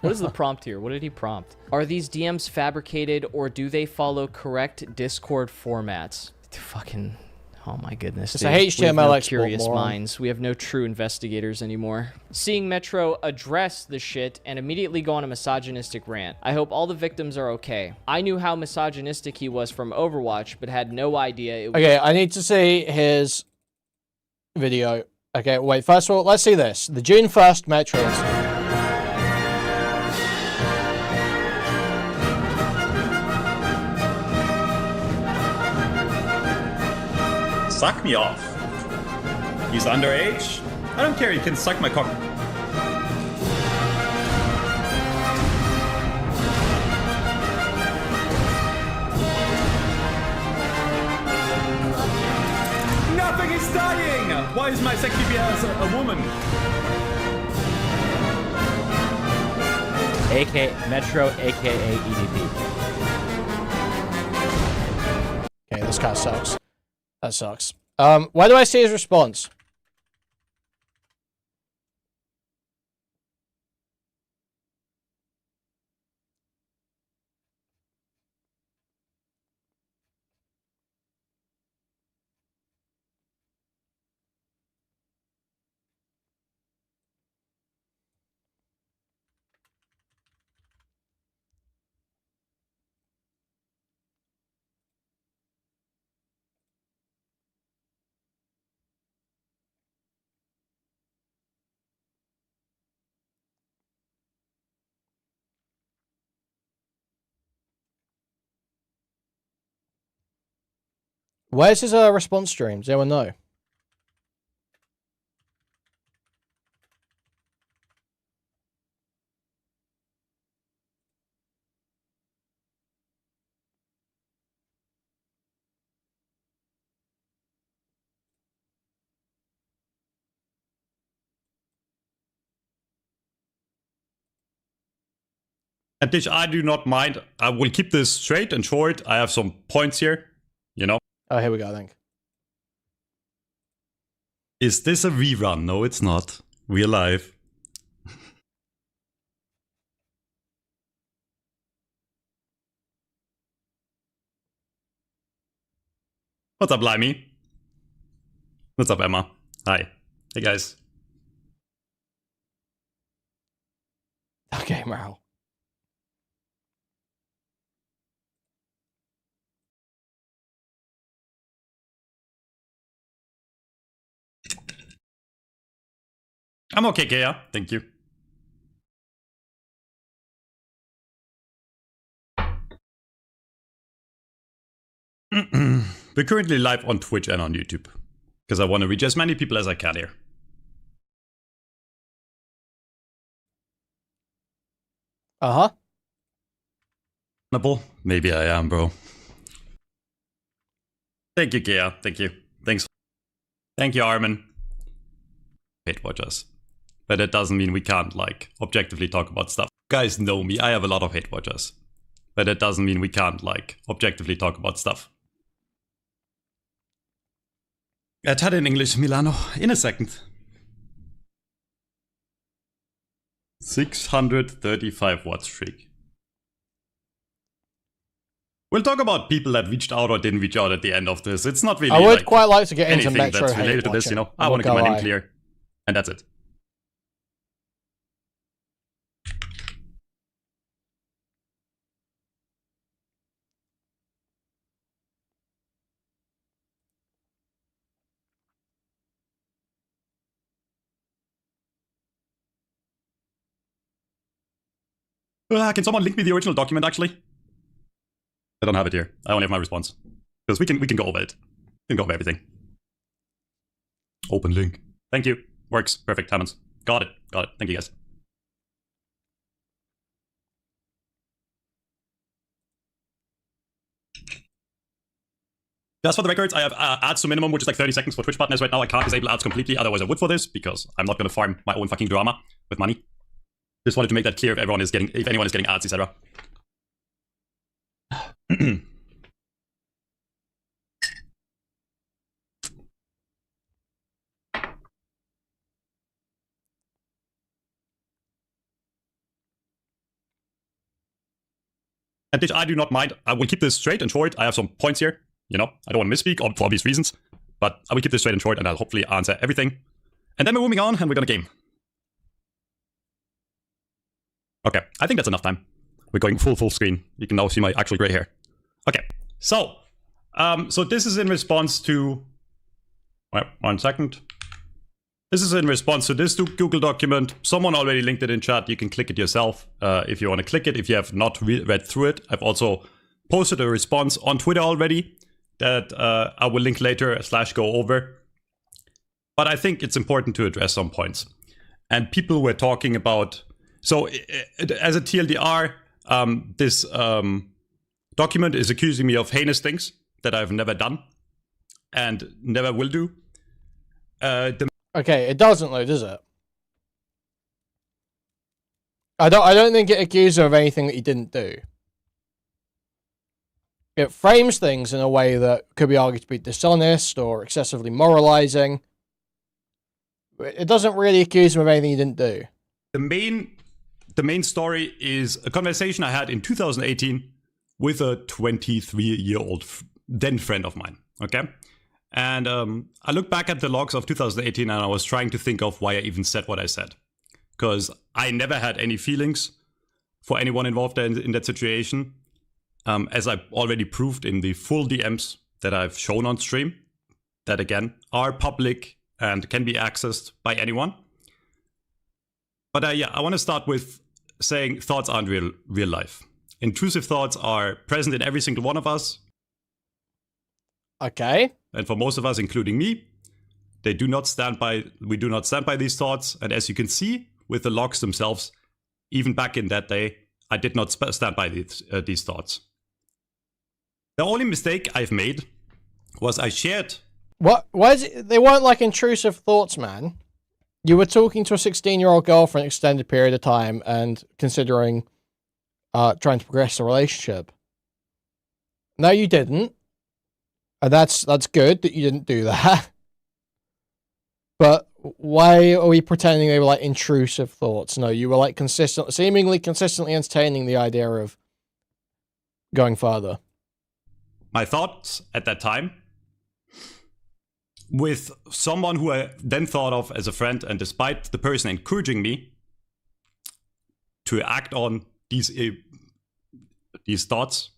What is the prompt here? What did he prompt? Are these DMs fabricated or do they follow correct Discord formats? Fucking... Oh my goodness. It's dude. a HTML We have no export, curious moron. minds. We have no true investigators anymore. Seeing Metro address the shit and immediately go on a misogynistic rant. I hope all the victims are okay. I knew how misogynistic he was from Overwatch, but had no idea it was... Okay, I need to see his video. Okay, wait, first of all, let's see this. The June 1st Metro incident. Suck me off. He's underage. I don't care, you can suck my cock. Nothing is dying! Why is my sexy BS a woman? AK Metro, aka EDP. Okay, this guy sucks. That sucks. Where do I see his response? Where's his response stream? Does anyone know? And this I do not mind. I will keep this straight and short. I have some points here, you know. Oh, here we go, I think. Is this a rerun? No, it's not. We're live. What's up, Limey? What's up, Emma? Hi. Hey, guys. Okay, Meryl. I'm okay, Kea. Thank you. We're currently live on Twitch and on YouTube. Because I want to reach as many people as I can here. Uh-huh. Maybe I am, bro. Thank you, Kea. Thank you. Thanks. Thank you, Armin. Hate watchers. But that doesn't mean we can't, like, objectively talk about stuff. Guys know me, I have a lot of hate watchers. But that doesn't mean we can't, like, objectively talk about stuff. Chat in English, Milano, in a second. 635 watt streak. We'll talk about people that reached out or didn't reach out at the end of this. It's not really. I would like, quite like to get into anything Metro that's hate related to this, you know. watching. I want to I'm get not my gonna name clear, and that's it. Can someone link me the original document, actually? I don't have it here. I only have my response. Because we can go over it. We can go over everything. Open link. Thank you. Works. Perfect. Hammons. Got it. Got it. Thank you, guys. Just for the records, I have ads to minimum, which is like 30 seconds for Twitch partners right now. I can't disable ads completely, otherwise I would for this, because I'm not going to farm my own fucking drama with money. Just wanted to make that clear if anyone is getting ads, etc. And this I do not mind. I will keep this straight and short. I have some points here. You know, I don't want to misspeak for obvious reasons. But I will keep this straight and short and I'll hopefully answer everything. And then we're moving on and we're gonna game. Okay, I think that's enough time. We're going full screen. You can now see my actual gray hair. Okay, so this is in response to... Wait, 1 second. This is in response to this Google document. Someone already linked it in chat. You can click it yourself if you want to click it. If you have not read through it, I've also posted a response on Twitter already that I will link later / go over. But I think it's important to address some points. And people were talking about... So as a TLDR, this document is accusing me of heinous things that I've never done and never will do. Okay, it doesn't though, does it? I don't think it accuses him of anything that he didn't do. It frames things in a way that could be argued to be dishonest or excessively moralizing. It doesn't really accuse him of anything he didn't do. The main story is a conversation I had in 2018 with a 23-year-old then friend of mine, okay? And I look back at the logs of 2018 and I was trying to think of why I even said what I said. Because I never had any feelings for anyone involved in that situation. As I already proved in the full DMs that I've shown on stream. That again, are public and can be accessed by anyone. But yeah, I want to start with saying thoughts aren't real life. Intrusive thoughts are present in every single one of us. Okay. And for most of us, including me, we do not stand by these thoughts. And as you can see with the logs themselves, even back in that day, I did not stand by these thoughts. The only mistake I've made was I shared... What? Why is it? They weren't like intrusive thoughts, man. You were talking to a 16-year-old girl for an extended period of time and considering trying to progress the relationship. No, you didn't. And that's good that you didn't do that. But why are we pretending they were like intrusive thoughts? No, you were like seemingly consistently entertaining the idea of going further. My thoughts at that time with someone who I then thought of as a friend, and despite the person encouraging me to act on these thoughts,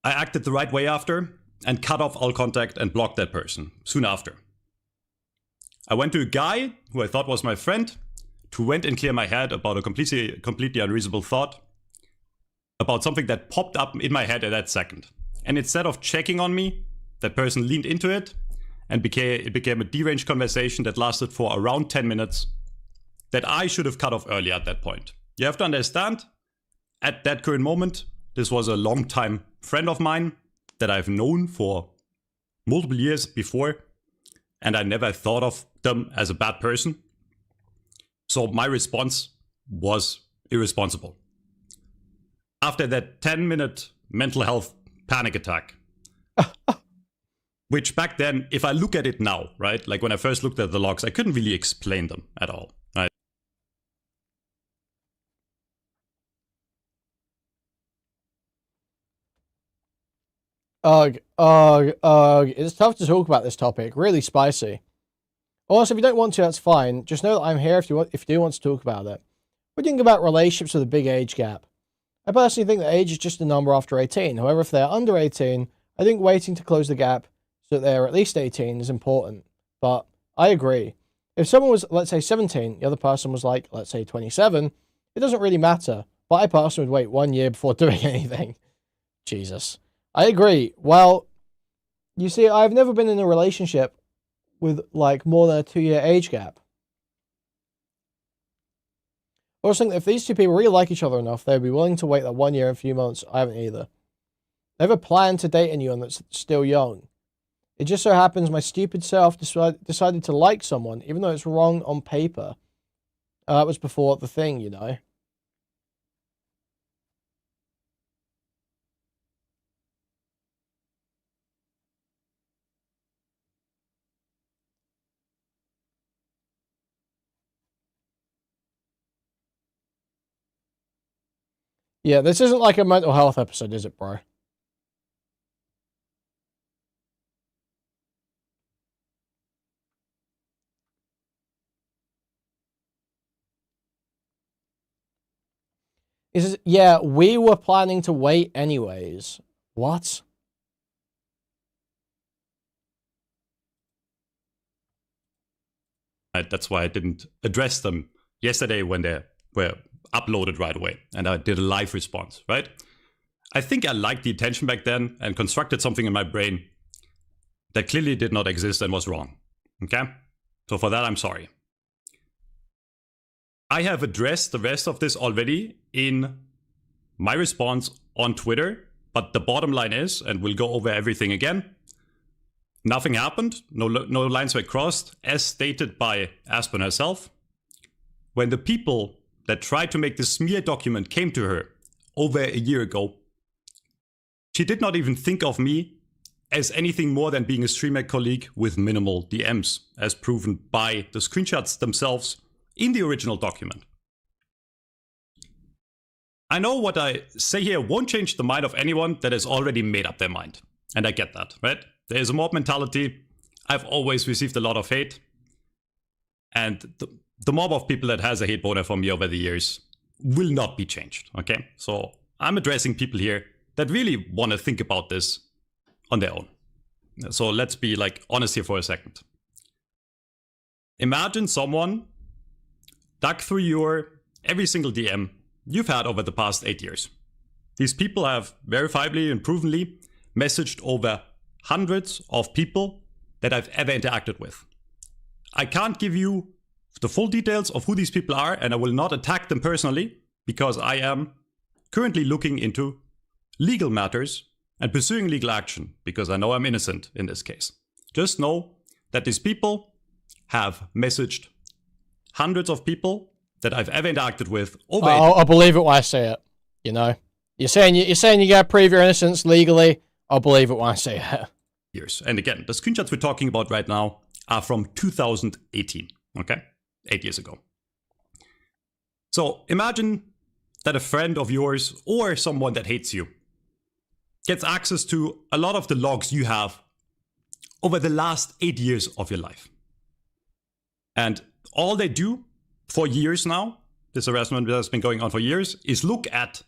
I acted the right way after and cut off all contact and blocked that person soon after. I went to a guy who I thought was my friend to vent and clear my head about a completely unreasonable thought, about something that popped up in my head at that second. And instead of checking on me, that person leaned into it, and it became a deranged conversation that lasted for around 10 minutes that I should have cut off earlier at that point. You have to understand, at that current moment, this was a long-time friend of mine that I've known for multiple years before, and I never thought of them as a bad person. So my response was irresponsible. After that 10-minute mental health panic attack, which back then, if I look at it now, right, like when I first looked at the logs, I couldn't really explain them at all, right? Ugh. It's tough to talk about this topic. Really spicy. Also, if you don't want to, that's fine. Just know that I'm here if you do want to talk about it. What do you think about relationships with a big age gap? I personally think that age is just a number after 18. However, if they're under 18, I think waiting to close the gap so that they're at least 18 is important. But I agree. If someone was, let's say, 17, the other person was like, let's say, 27, it doesn't really matter. But I personally would wait 1 year before doing anything. Jesus. I agree. Well, you see, I've never been in a relationship with, like, more than a 2-year age gap. I also think that if these two people really like each other enough, they'd be willing to wait that 1 year and a few months. I haven't either. I have a plan to date anyone that's still young. It just so happens my stupid self decided to like someone, even though it's wrong on paper. That was before the thing, you know. Yeah, this isn't like a mental health episode, is it, bro? Yeah, we were planning to wait anyways. What? That's why I didn't address them yesterday when they were uploaded right away, and I did a live response, right? I think I liked the attention back then and constructed something in my brain that clearly did not exist and was wrong, okay? So for that, I'm sorry. I have addressed the rest of this already in my response on Twitter, but the bottom line is, and we'll go over everything again, nothing happened, no lines were crossed, as stated by Aspen herself. When the people that tried to make the smear document came to her over a year ago, she did not even think of me as anything more than being a streamer colleague with minimal DMs, as proven by the screenshots themselves in the original document. I know what I say here won't change the mind of anyone that has already made up their mind. And I get that, right? There is a mob mentality. I've always received a lot of hate. And the mob of people that has a hate boner for me over the years will not be changed, okay? So I'm addressing people here that really want to think about this on their own. So let's be like honest here for a second. Imagine someone dug through your every single DM you've had over the past 8 years. These people have verifiably and provenly messaged over hundreds of people that I've ever interacted with. I can't give you the full details of who these people are, and I will not attack them personally because I am currently looking into legal matters and pursuing legal action because I know I'm innocent in this case. Just know that these people have messaged hundreds of people that I've ever interacted with over. I'll believe it when I say it. You know, you're saying you got to prove your innocence legally. I'll believe it when I say it. Years. And again, the screenshots we're talking about right now are from 2018. Okay, 8 years ago. So imagine that a friend of yours or someone that hates you gets access to a lot of the logs you have over the last 8 years of your life. And all they do for years now, this harassment has been going on for years, is look at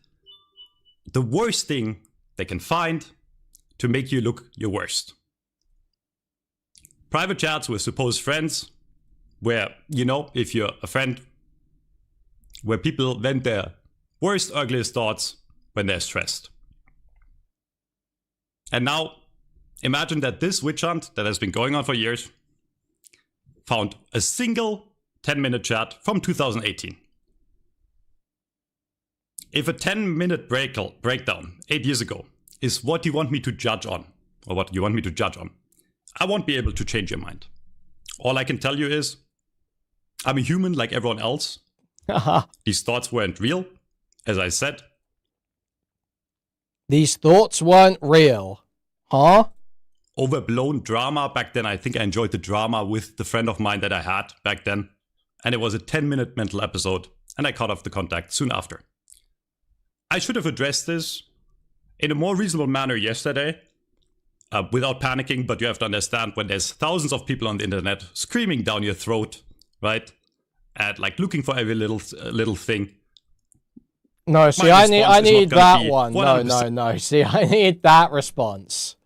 the worst thing they can find to make you look your worst. Private chats with supposed friends where, you know, if you're a friend, where people vent their worst, ugliest thoughts when they're stressed. And now, imagine that this witch hunt that has been going on for years found a single 10-minute chat from 2018. If a 10-minute breakdown 8 years ago is what you want me to judge on, or what you want me to judge on, I won't be able to change your mind. All I can tell you is, I'm a human like everyone else. These thoughts weren't real, as I said. These thoughts weren't real. Huh? Overblown drama back then. I think I enjoyed the drama with the friend of mine that I had back then. And it was a 10-minute mental episode, and I cut off the contact soon after. I should have addressed this in a more reasonable manner yesterday, without panicking, but you have to understand when there's thousands of people on the internet screaming down your throat, right? And like looking for every little thing. No, see, I need that one. No. See, I need that response.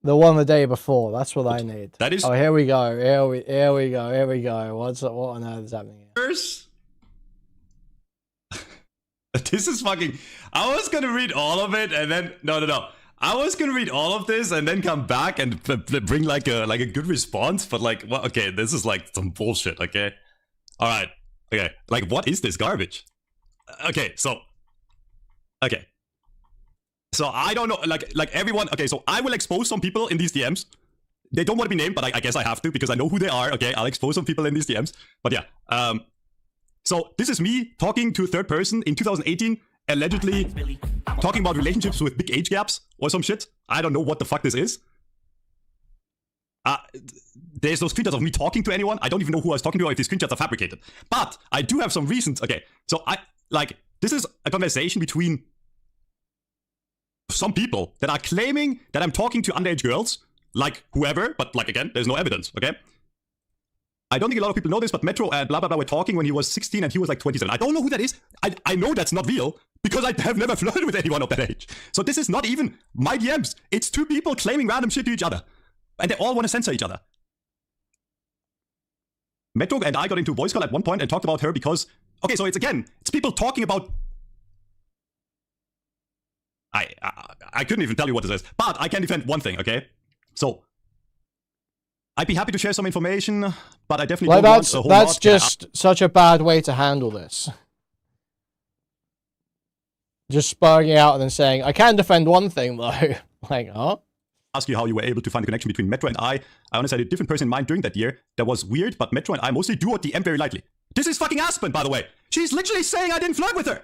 The one the day before. That's what I need. That is. Oh, here we go. Here we go. What on earth is happening here? This is fucking. I was gonna read all of it and then no. I was gonna read all of this and then come back and bring like a good response, but like, well, okay, this is like some bullshit. Okay, all right, okay, like what is this garbage? Okay, so I don't know, like everyone. Okay, so I will expose some people in these DMs. They don't want to be named, but I guess I have to because I know who they are. Okay, I'll expose some people in these DMs. But yeah, so this is me talking to a third person in 2018, allegedly talking about relationships with big age gaps or some shit. I don't know what the fuck this is. There's no screenshots of me talking to anyone. I don't even know who I was talking to or if these screenshots are fabricated. But I do have some reasons. Okay, so this is a conversation between some people that are claiming that I'm talking to underage girls, like whoever, but like again, there's no evidence, okay? I don't think a lot of people know this, but Metro and blah blah blah were talking when he was 16 and he was like 27. I don't know who that is. I know that's not real because I have never flirted with anyone of that age. So this is not even my DMs. It's two people claiming random shit to each other. And they all want to censor each other. Metro and I got into a voice call at one point and talked about her because... Okay, so it's people talking about... I couldn't even tell you what this is. But I can defend one thing, okay? So... I'd be happy to share some information, but I definitely don't want a whole lot. That's just such a bad way to handle this. Just spurring it out and then saying, I can defend one thing, though. Like, huh? Ask you how you were able to find a connection between Metro and I honestly had a different person in mind during that year. That was weird, but Metro and I mostly do DM very lightly. This is fucking Aspen, by the way. She's literally saying I didn't flirt with her.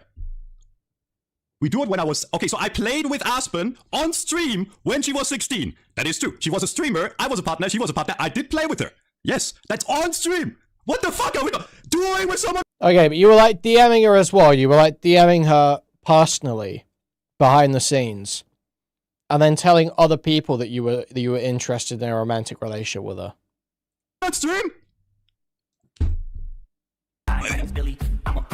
We do it when I was... Okay, so I played with Aspen on stream when she was 16. That is true. She was a streamer. I was a partner. She was a partner. I did play with her. Yes, that's on stream. What the fuck are we doing with someone? Okay, but you were like DMing her as well. You were like DMing her personally, behind the scenes. And then telling other people that you were interested in a romantic relationship with her. On stream?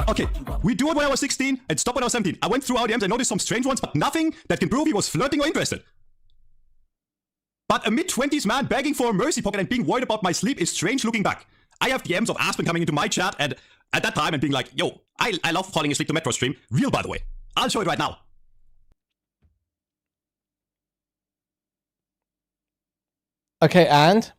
Okay, we do it when I was 16 and stop when I was 17. I went through our DMs and noticed some strange ones, but nothing that can prove he was flirting or interested. But a mid-20s man begging for a mercy pocket and being worried about my sleep is strange looking back. I have DMs of Aspen coming into my chat and at that time and being like, yo, I love falling asleep to Metro stream. Real, by the way. I'll show it right now. Okay, and?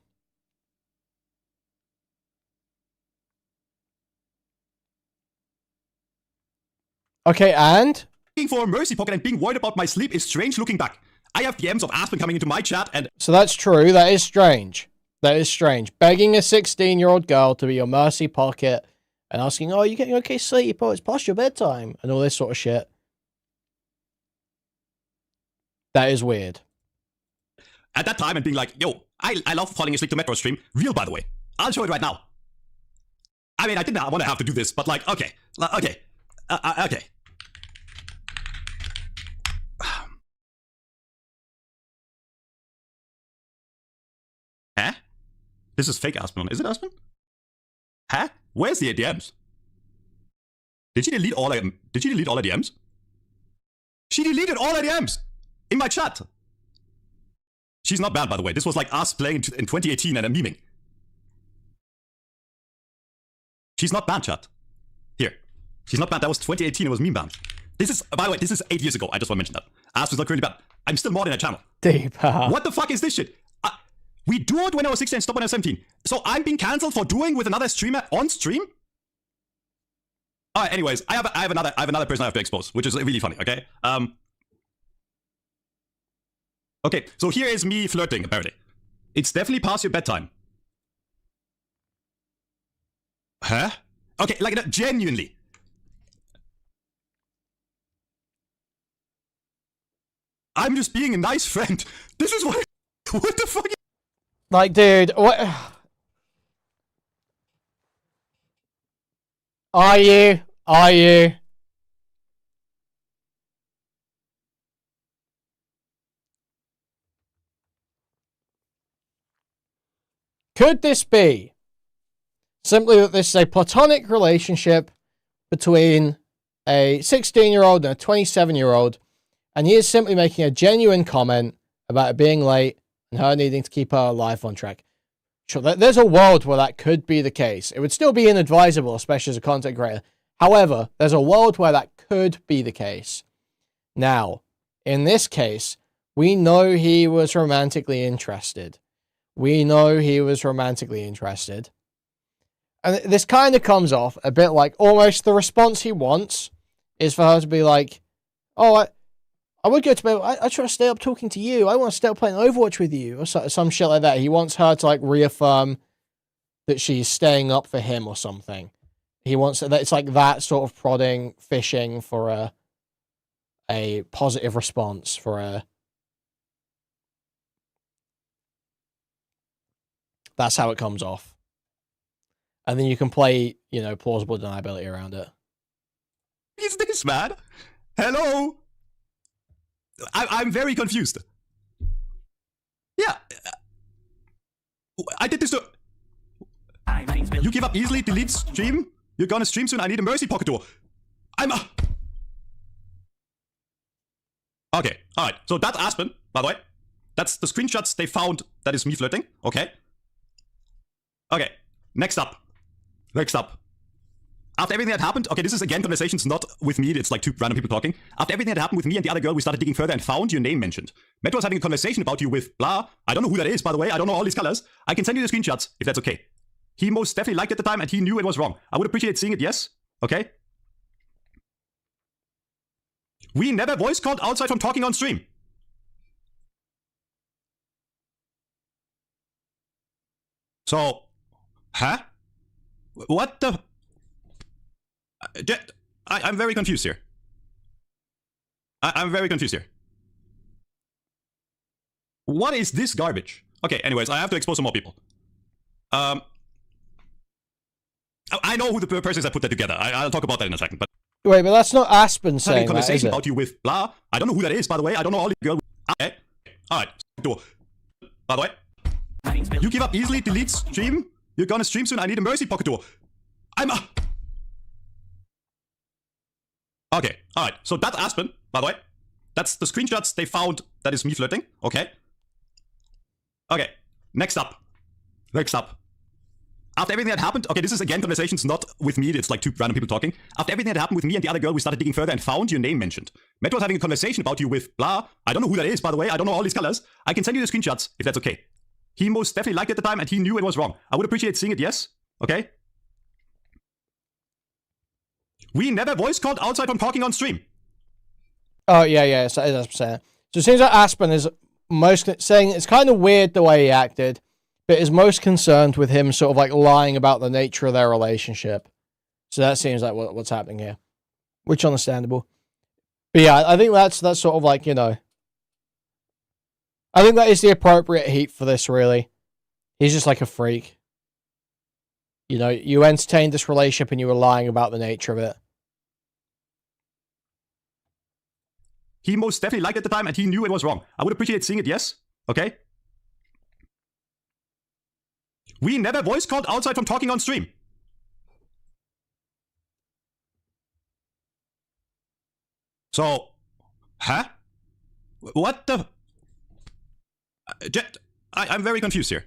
Okay, and? Begging for a mercy pocket and being worried about my sleep is strange looking back. I have DMs of Aspen coming into my chat and... So that's true. That is strange. That is strange. Begging a 16-year-old girl to be your mercy pocket and asking, oh, you getting okay sleep? Oh, it's past your bedtime. And all this sort of shit. That is weird. At that time and being like, yo, I love falling asleep to Metro stream. Real, by the way. I'll show it right now. I mean, I didn't want to have to do this, but like, okay. Okay. Okay. Huh? This is fake Aspen. Is it Aspen? Huh? Where's the DMs? Did she delete all her DMs? She deleted all her DMs in my chat. She's not bad, by the way. This was like us playing in 2018 and memeing. She's not banned, chat. Here. She's not banned. That was 2018. It was meme banned. This is, by the way, this is 8 years ago. I just want to mention that. Asp is not currently banned. I'm still modding that channel. Deeper. What the fuck is this shit? We duoed when I was 16 and stopped when I was 17. So I'm being cancelled for duoing with another streamer on stream? Alright, anyways, I have another person I have to expose, which is really funny, okay? Okay, so here is me flirting, apparently. It's definitely past your bedtime. Huh? Okay, like, no, genuinely. I'm just being a nice friend. This is what... What the fuck? Like, dude, what... Are you? Are you? Could this be simply that this is a platonic relationship between a 16-year-old and a 27-year-old, and he is simply making a genuine comment about it being late and her needing to keep her life on track? Sure, there's a world where that could be the case. It would still be inadvisable, especially as a content creator. However, there's a world where that could be the case. Now, in this case, we know he was romantically interested. We know he was romantically interested. And this kind of comes off a bit like almost the response he wants is for her to be like, oh, I would go to bed. I try to stay up talking to you. I want to stay up playing Overwatch with you. Or some shit like that. He wants her to like reaffirm that she's staying up for him or something. He wants that. It's like that sort of prodding, fishing for a positive response for a... That's how it comes off. And then you can play, you know, plausible deniability around it. Is this, man? Hello? I'm very confused. Yeah. I did this to... You give up easily, delete stream? You're gonna stream soon, I need a mercy pocket door. I'm... Okay, alright. So that's Aspen, by the way. That's the screenshots they found that is me flirting. Okay. Okay, next up. Next up. After everything that happened, okay, this is again conversations not with me, it's like two random people talking. After everything that happened with me and the other girl, we started digging further and found your name mentioned. Metro was having a conversation about you with blah. I don't know who that is, by the way. I don't know all these colors. I can send you the screenshots, if that's okay. He most definitely liked it at the time and he knew it was wrong. I would appreciate seeing it, yes? Okay? We never voice called outside from talking on stream. So, huh? What the... I'm very confused here. I'm very confused here. What is this garbage? Okay, anyways, I have to expose some more people. I know who the person is that put that together. I'll talk about that in a second, but... Wait, but that's not Aspen saying that, conversation is it? About you with blah. I don't know who that is, by the way. I don't know all the girl... Okay. Alright. By the way. You give up easily, delete stream? You're gonna stream soon, I need a mercy pocket door. I'm... Okay, alright. So that's Aspen, by the way. That's the screenshots they found that is me flirting. Okay. Okay, next up. Next up. After everything that happened, okay, this is again conversations not with me, it's like two random people talking. After everything that happened with me and the other girl, we started digging further and found your name mentioned. Metro was having a conversation about you with blah. I don't know who that is, by the way. I don't know all these colors. I can send you the screenshots, if that's okay. He most definitely liked it at the time and he knew it was wrong. I would appreciate seeing it, yes? Okay? We never voice called outside from talking on stream. Oh, yeah, so that's what I'm saying. So it seems like Aspen is most saying it's kind of weird the way he acted, but is most concerned with him sort of like lying about the nature of their relationship. So that seems like what's happening here, which is understandable. But yeah, I think that's sort of like, you know, I think that is the appropriate heat for this, really. He's just like a freak. You know, you entertained this relationship and you were lying about the nature of it. He most definitely liked it at the time and he knew it was wrong. I would appreciate seeing it, yes? Okay? We never voice called outside from talking on stream. So, huh? What the... I'm very confused here.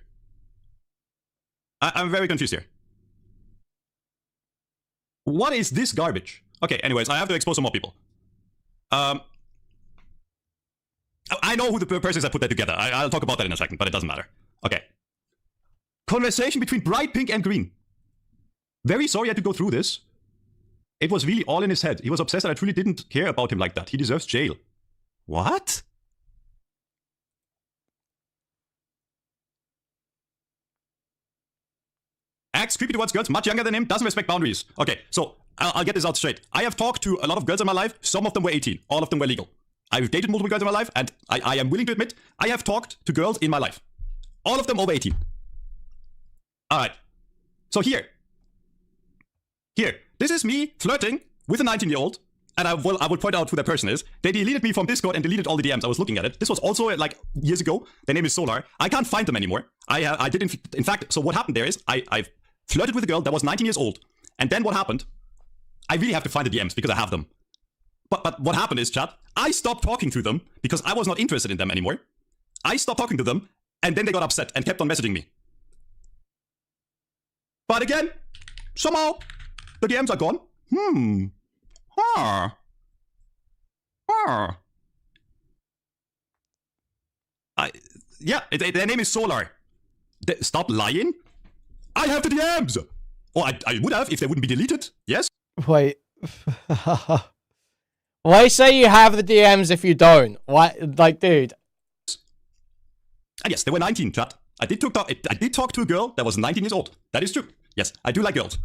I'm very confused here. What is this garbage? Okay, anyways, I have to expose some more people. I know who the person is that put that together. I'll talk about that in a second, but it doesn't matter. Okay. Conversation between bright pink and green. Very sorry I had to go through this. It was really all in his head. He was obsessed and I truly didn't care about him like that. He deserves jail. What? Acts creepy towards girls much younger than him, doesn't respect boundaries. Okay, so I'll get this out straight. I have talked to a lot of girls in my life. Some of them were 18. All of them were legal. I've dated multiple girls in my life, and I am willing to admit, I have talked to girls in my life. All of them over 18. Alright. So here. This is me flirting with a 19-year-old. And I will point out who that person is. They deleted me from Discord and deleted all the DMs. I was looking at it. This was also like years ago. Their name is Solar. I can't find them anymore. I didn't. In fact, so what happened there is I've flirted with a girl that was 19 years old. And then what happened? I really have to find the DMs because I have them. But what happened is, chat, I stopped talking to them because I was not interested in them anymore. I stopped talking to them, and then they got upset and kept on messaging me. But again, somehow, the DMs are gone. Yeah, their name is Solar. Stop lying. I have the DMs. Or I would have if they wouldn't be deleted. Yes? Wait. Why say you have the DMs if you don't? Why? Like, dude. And yes, they were 19, chat. I did talk to a girl that was 19 years old. That is true. Yes, I do like girls.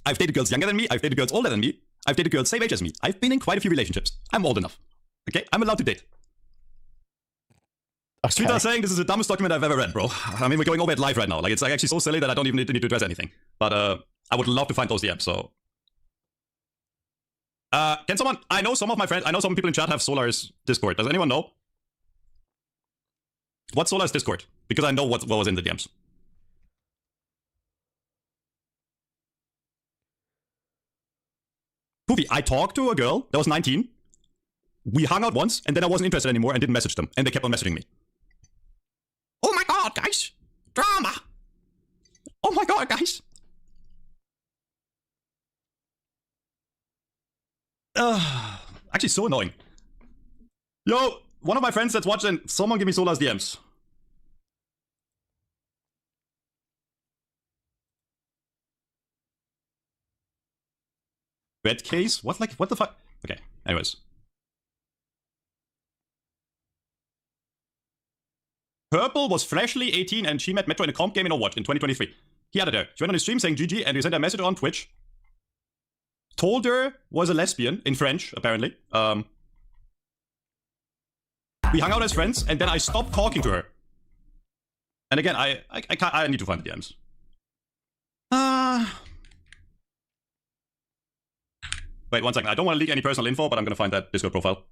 I've dated girls younger than me. I've dated girls older than me. I've dated girls same age as me. I've been in quite a few relationships. I'm old enough. Okay? I'm allowed to date. Okay. Streeter saying this is the dumbest document I've ever read, bro. I mean, we're going over it live right now. Like, it's like actually so silly that I don't even need to address anything. But I would love to find those DMs, so... can someone... I know some of my friends... I know some people in chat have Solar's Discord. Does anyone know? What's Solar's Discord? Because I know what was in the DMs. Poofy, I talked to a girl that was 19. We hung out once, and then I wasn't interested anymore and didn't message them. And they kept on messaging me. Oh my god, guys! Drama! Oh my god, guys! Actually, so annoying. Yo, one of my friends that's watching, someone give me Solar's DMs. Red case? What the fuck? Okay, anyways. Purple was freshly 18 and she met Metro in a comp game in Overwatch in 2023. He added her. She went on his stream saying GG and we sent her a message on Twitch. Told her was a lesbian in French, apparently. We hung out as friends and then I stopped talking to her. And again, I need to find the DMs. Wait, one second. I don't want to leak any personal info, but I'm gonna find that Discord profile.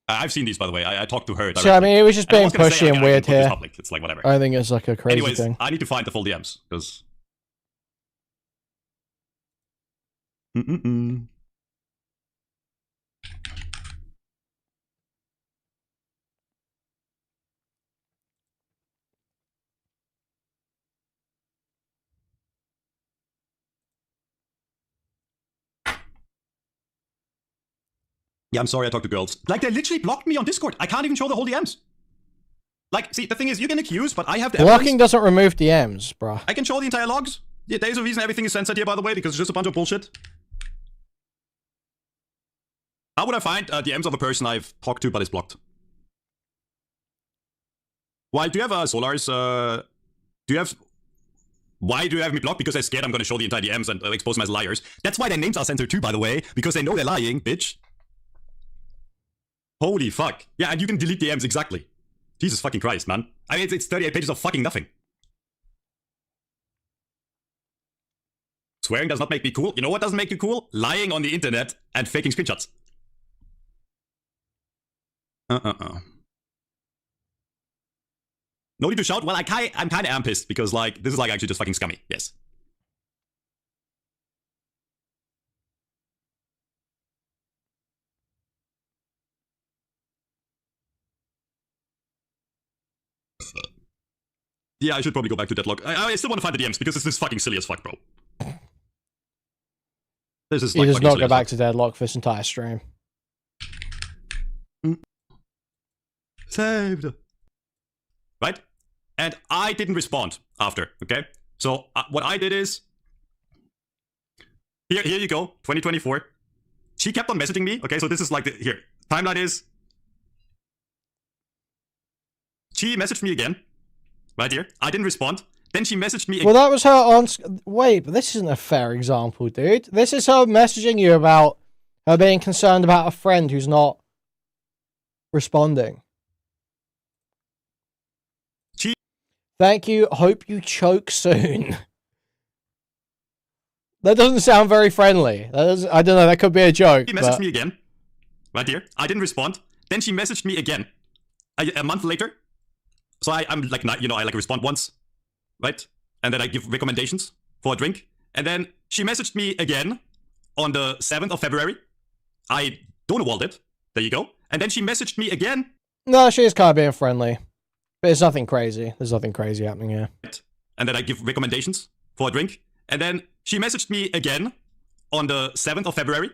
I've seen these, by the way. I talked to her directly. So, I mean, it was just being pushy and weird here. It's like, whatever. I think it's like a crazy Anyways, thing. I need to find the full DMs, because... Yeah, I'm sorry I talked to girls. Like, they literally blocked me on Discord. I can't even show the whole DMs. Like, see, the thing is, you can accuse, but I have the Blocking evidence. doesn't remove DMs, bruh. I can show the entire logs. Yeah, there's a reason everything is censored here, by the way, because it's just a bunch of bullshit. How would I find DMs of a person I've talked to but is blocked? Why do you have Solar's? Do you have? Why do you have me blocked? Because they're scared I'm going to show the entire DMs and expose them as liars. That's why their names are censored too, by the way, because they know they're lying, bitch. Holy fuck. Yeah, and you can delete DMs, exactly. Jesus fucking Christ, man. I mean, it's 38 pages of fucking nothing. Swearing does not make me cool. You know what doesn't make you cool? Lying on the internet and faking screenshots. No need to shout? Well, I'm kind of am pissed because, like, this is, like, actually just fucking scummy. Yes. Yeah, I should probably go back to Deadlock. I still want to find the DMs because this is fucking silly as fuck, bro. This is He like does fucking not silly go as back fuck. to Deadlock for this entire stream. Saved. Right? And I didn't respond after, okay? So what I did is, here you go, 2024. She kept on messaging me, okay? So this is like, here, timeline is, she messaged me again, right here. I didn't respond. Then she messaged me again. Well, that was her on... Wait, but this isn't a fair example, dude. This is her messaging you about her being concerned about a friend who's not responding. Thank you. Hope you choke soon. That doesn't sound very friendly. I don't know. That could be a joke. She messaged me again, right here. I didn't respond. Then she messaged me again, a month later. So I'm like, you know, I like respond once, right? And then I give recommendations for a drink. And then she messaged me again on the 7th of February. I don't know it. There you go. And then she messaged me again. No, she is kind of being friendly. But it's nothing crazy. There's nothing crazy happening here. And then I give recommendations for a drink. And then she messaged me again on the 7th of February.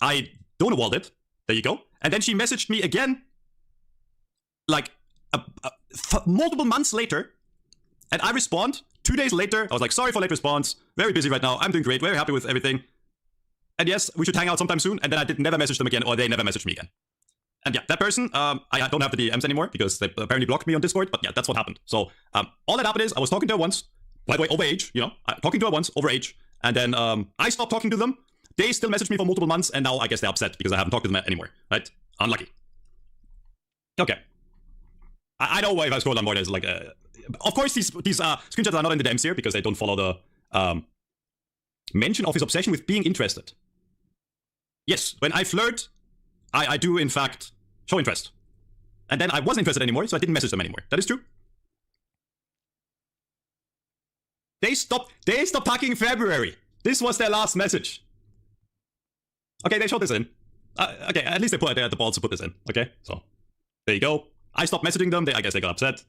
I don't know it. There you go. And then she messaged me again, like multiple months later. And I respond 2 days later. I was like, sorry for late response. Very busy right now. I'm doing great. Very happy with everything. And yes, we should hang out sometime soon. And then I did never message them again, or they never messaged me again. And yeah, that person, I don't have the DMs anymore because they apparently blocked me on Discord. But yeah, that's what happened. So all that happened is I was talking to her once. By the way, over age, you know, talking to her once, over age. And then I stopped talking to them. They still messaged me for multiple months. And now I guess they're upset because I haven't talked to them anymore. Right? Unlucky. Okay. I know why if I scroll down more, there's like... of course, these screenshots are not in the DMs here because they don't follow the mention of his obsession with being interested. Yes, when I flirt, I do, in fact, show interest. And then I wasn't interested anymore, so I didn't message them anymore. That is true. They stopped talking in February. This was their last message. Okay, they showed this in. Okay, at least they had the balls to put this in. Okay, so there you go. I stopped messaging them. I guess they got upset.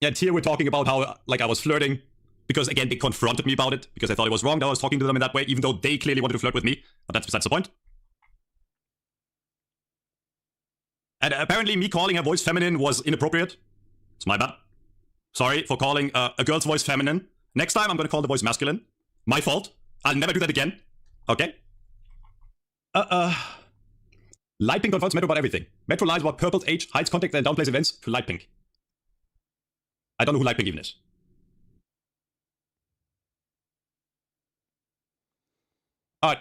And here we're talking about how, like, I was flirting. Because, again, they confronted me about it. Because they thought it was wrong that I was talking to them in that way. Even though they clearly wanted to flirt with me. But that's besides the point. And apparently me calling her voice feminine was inappropriate. It's my bad. Sorry for calling a girl's voice feminine. Next time I'm going to call the voice masculine. My fault. I'll never do that again. Okay? Light Pink confronts Metro about everything. Metro lies about Purple's age, hides contact, and downplays events to Light Pink. I don't know who Light Pink even is. Alright.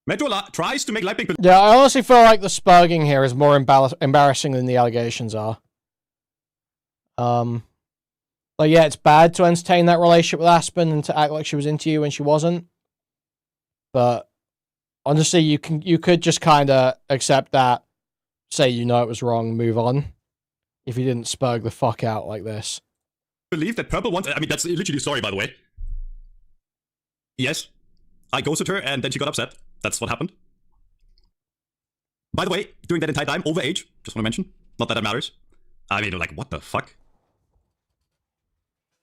Metro tries to make Light Pink... Yeah, I honestly feel like the spurging here is more embarrassing than the allegations are. Like, yeah, it's bad to entertain that relationship with Aspen and to act like she was into you when she wasn't. But honestly, you could just kind of accept that, say you know it was wrong, move on. If you didn't spurg the fuck out like this. Believe that Purple wants... I mean, that's literally the story, by the way. Yes. I ghosted her and then she got upset. That's what happened. By the way, during that entire time, over age, just want to mention. Not that it matters. I mean, like, what the fuck?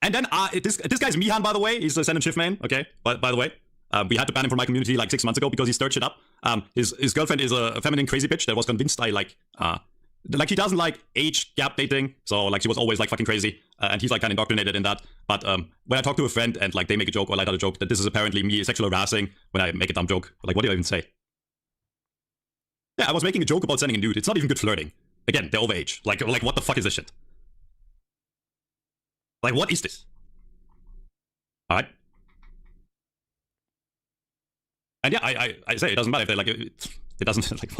And then, this guy's Mihan, by the way. He's a Send and Shift main, okay? By the way. We had to ban him from my community like 6 months ago because he stirred shit up. His girlfriend is a feminine crazy bitch that was convinced I, like he doesn't like age gap dating. So, like, she was always, like, fucking crazy. And he's, like, kind of indoctrinated in that. But when I talk to a friend and, like, they make a joke or light out a joke that this is apparently me sexual harassing when I make a dumb joke. Like, what do I even say? Yeah, I was making a joke about sending a nude. It's not even good flirting. Again, they're over age. Like, what the fuck is this shit? Like, what is this? Alright. And yeah, I say it doesn't matter if they like it doesn't like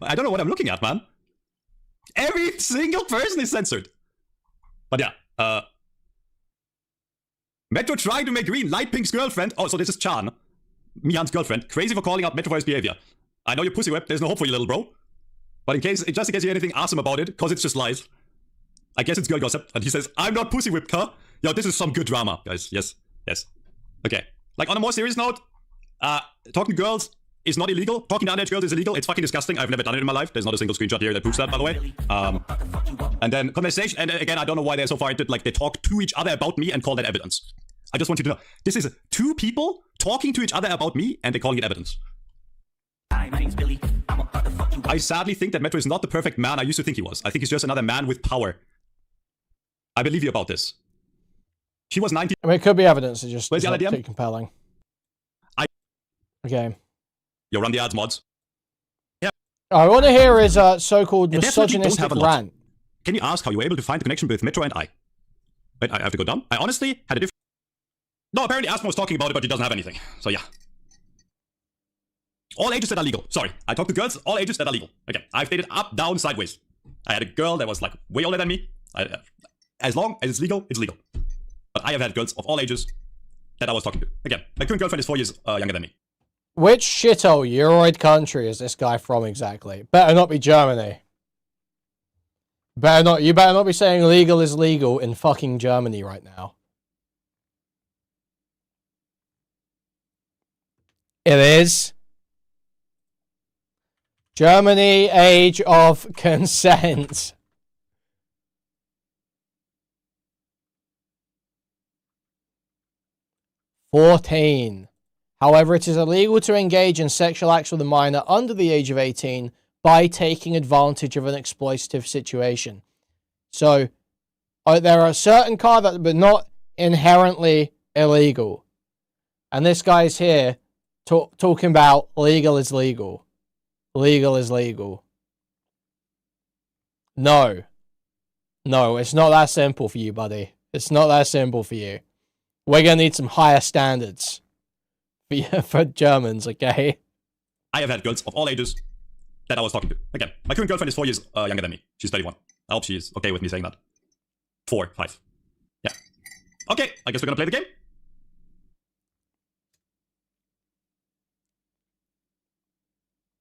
I don't know what I'm looking at, man. Every single person is censored. But yeah, Metro trying to make green Light Pink's girlfriend. Oh, so this is Chan, Mihan's girlfriend. Crazy for calling out Metro for his behavior. I know you're pussy whip. There's no hope for you, little bro. But just in case you hear anything awesome about it, cause it's just lies. I guess it's girl gossip. And he says, I'm not pussy whipped, huh? Yo, this is some good drama, guys. Yes. Okay. Like, on a more serious note, talking to girls is not illegal. Talking to underage girls is illegal. It's fucking disgusting. I've never done it in my life. There's not a single screenshot here that proves that, by the way. And then conversation, and again, I don't know why they're so far into it. Like, they talk to each other about me and call that evidence. I just want you to know, this is two people talking to each other about me, and they're calling it evidence. I sadly think that Metro is not the perfect man I used to think he was. I think he's just another man with power. I believe you about this. She was 19. I mean, it could be evidence. It's just Where's the not other DM? too compelling. Okay. Yo, run the ads, mods. Yeah. I want to hear his so-called I definitely don't misogynistic have a lot. rant. Can you ask how you were able to find the connection with Metro and I? Wait, I have to go down? I honestly had a different... No, apparently Aspen was talking about it, but he doesn't have anything. So yeah. All ages that are legal. Sorry, I talk to girls, all ages that are legal. Okay, I've dated up, down, sideways. I had a girl that was like way older than me. As long as it's legal, it's legal. But I have had girls of all ages that I was talking to. Again, my current girlfriend is 4 years younger than me. Which shithole Euroid country is this guy from exactly? Better not be Germany. You better not be saying legal is legal in fucking Germany right now. It is. Germany, age of consent. (14). However, it is illegal to engage in sexual acts with a minor under the age of 18 by taking advantage of an exploitative situation. So, there are certain caveats, but not inherently illegal. And this guy's here talking about legal is legal. Legal is legal. No. No, it's not that simple for you, buddy. It's not that simple for you. We're going to need some higher standards for Germans, okay? I have had girls of all ages that I was talking to. Again, my current girlfriend is 4 years younger than me. She's 31. I hope she is okay with me saying that. 4, 5. Yeah. Okay, I guess we're gonna play the game.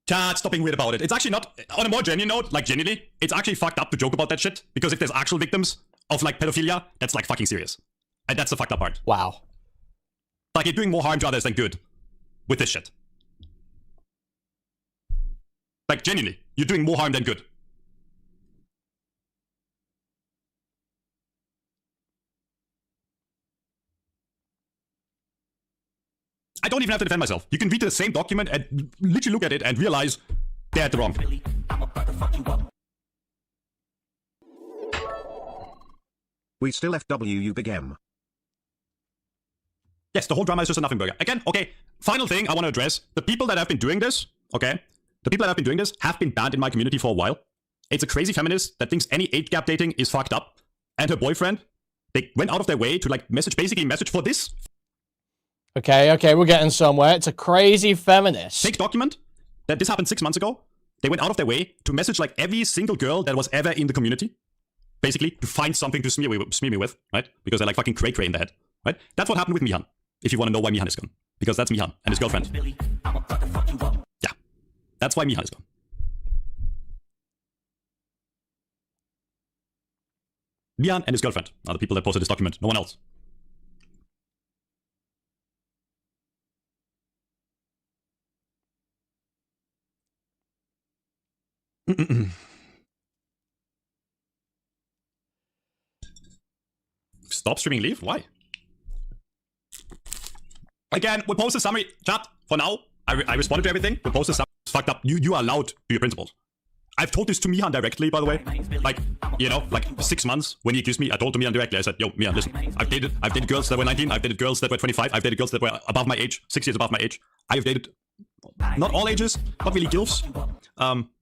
Chat, stop being weird about it. It's actually not, on a more genuine note, like genuinely, it's actually fucked up to joke about that shit. Because if there's actual victims of like pedophilia, that's like fucking serious. And that's the fucked up part. Wow. Like, you're doing more harm to others than good with this shit. Like, genuinely, you're doing more harm than good. I don't even have to defend myself. You can read the same document and literally look at it and realize they're at the wrong. We still FW Big M. Yes, the whole drama is just a nothing burger. Again, okay, final thing I want to address. The people that have been doing this, okay, the people that have been doing this have been banned in my community for a while. It's a crazy feminist that thinks any age gap dating is fucked up. And her boyfriend, they went out of their way to like basically message for this. Okay, we're getting somewhere. It's a crazy feminist. Fake document that this happened 6 months ago. They went out of their way to message like every single girl that was ever in the community. Basically, to find something to smear me with, right? Because they're like fucking cray-cray in the head, right? That's what happened with Mihan. If you want to know why Mihan is gone. Because that's Mihan and his girlfriend. Yeah. That's why Mihan is gone. Mihan and his girlfriend are the people that posted this document. No one else. Stop streaming, leave? Why? Again, we'll post a summary. Chat, for now, I responded to everything. We'll post a summary. It's fucked up. You are allowed to your principles. I've told this to Mihan directly, by the way. Like, you know, like 6 months when he accused me, I told Mihan directly. I said, yo, Mihan, listen, I've dated girls that were 19. I've dated girls that were 25. I've dated girls that were above my age, 6 years above my age. I've dated, not all ages, not really gilfs.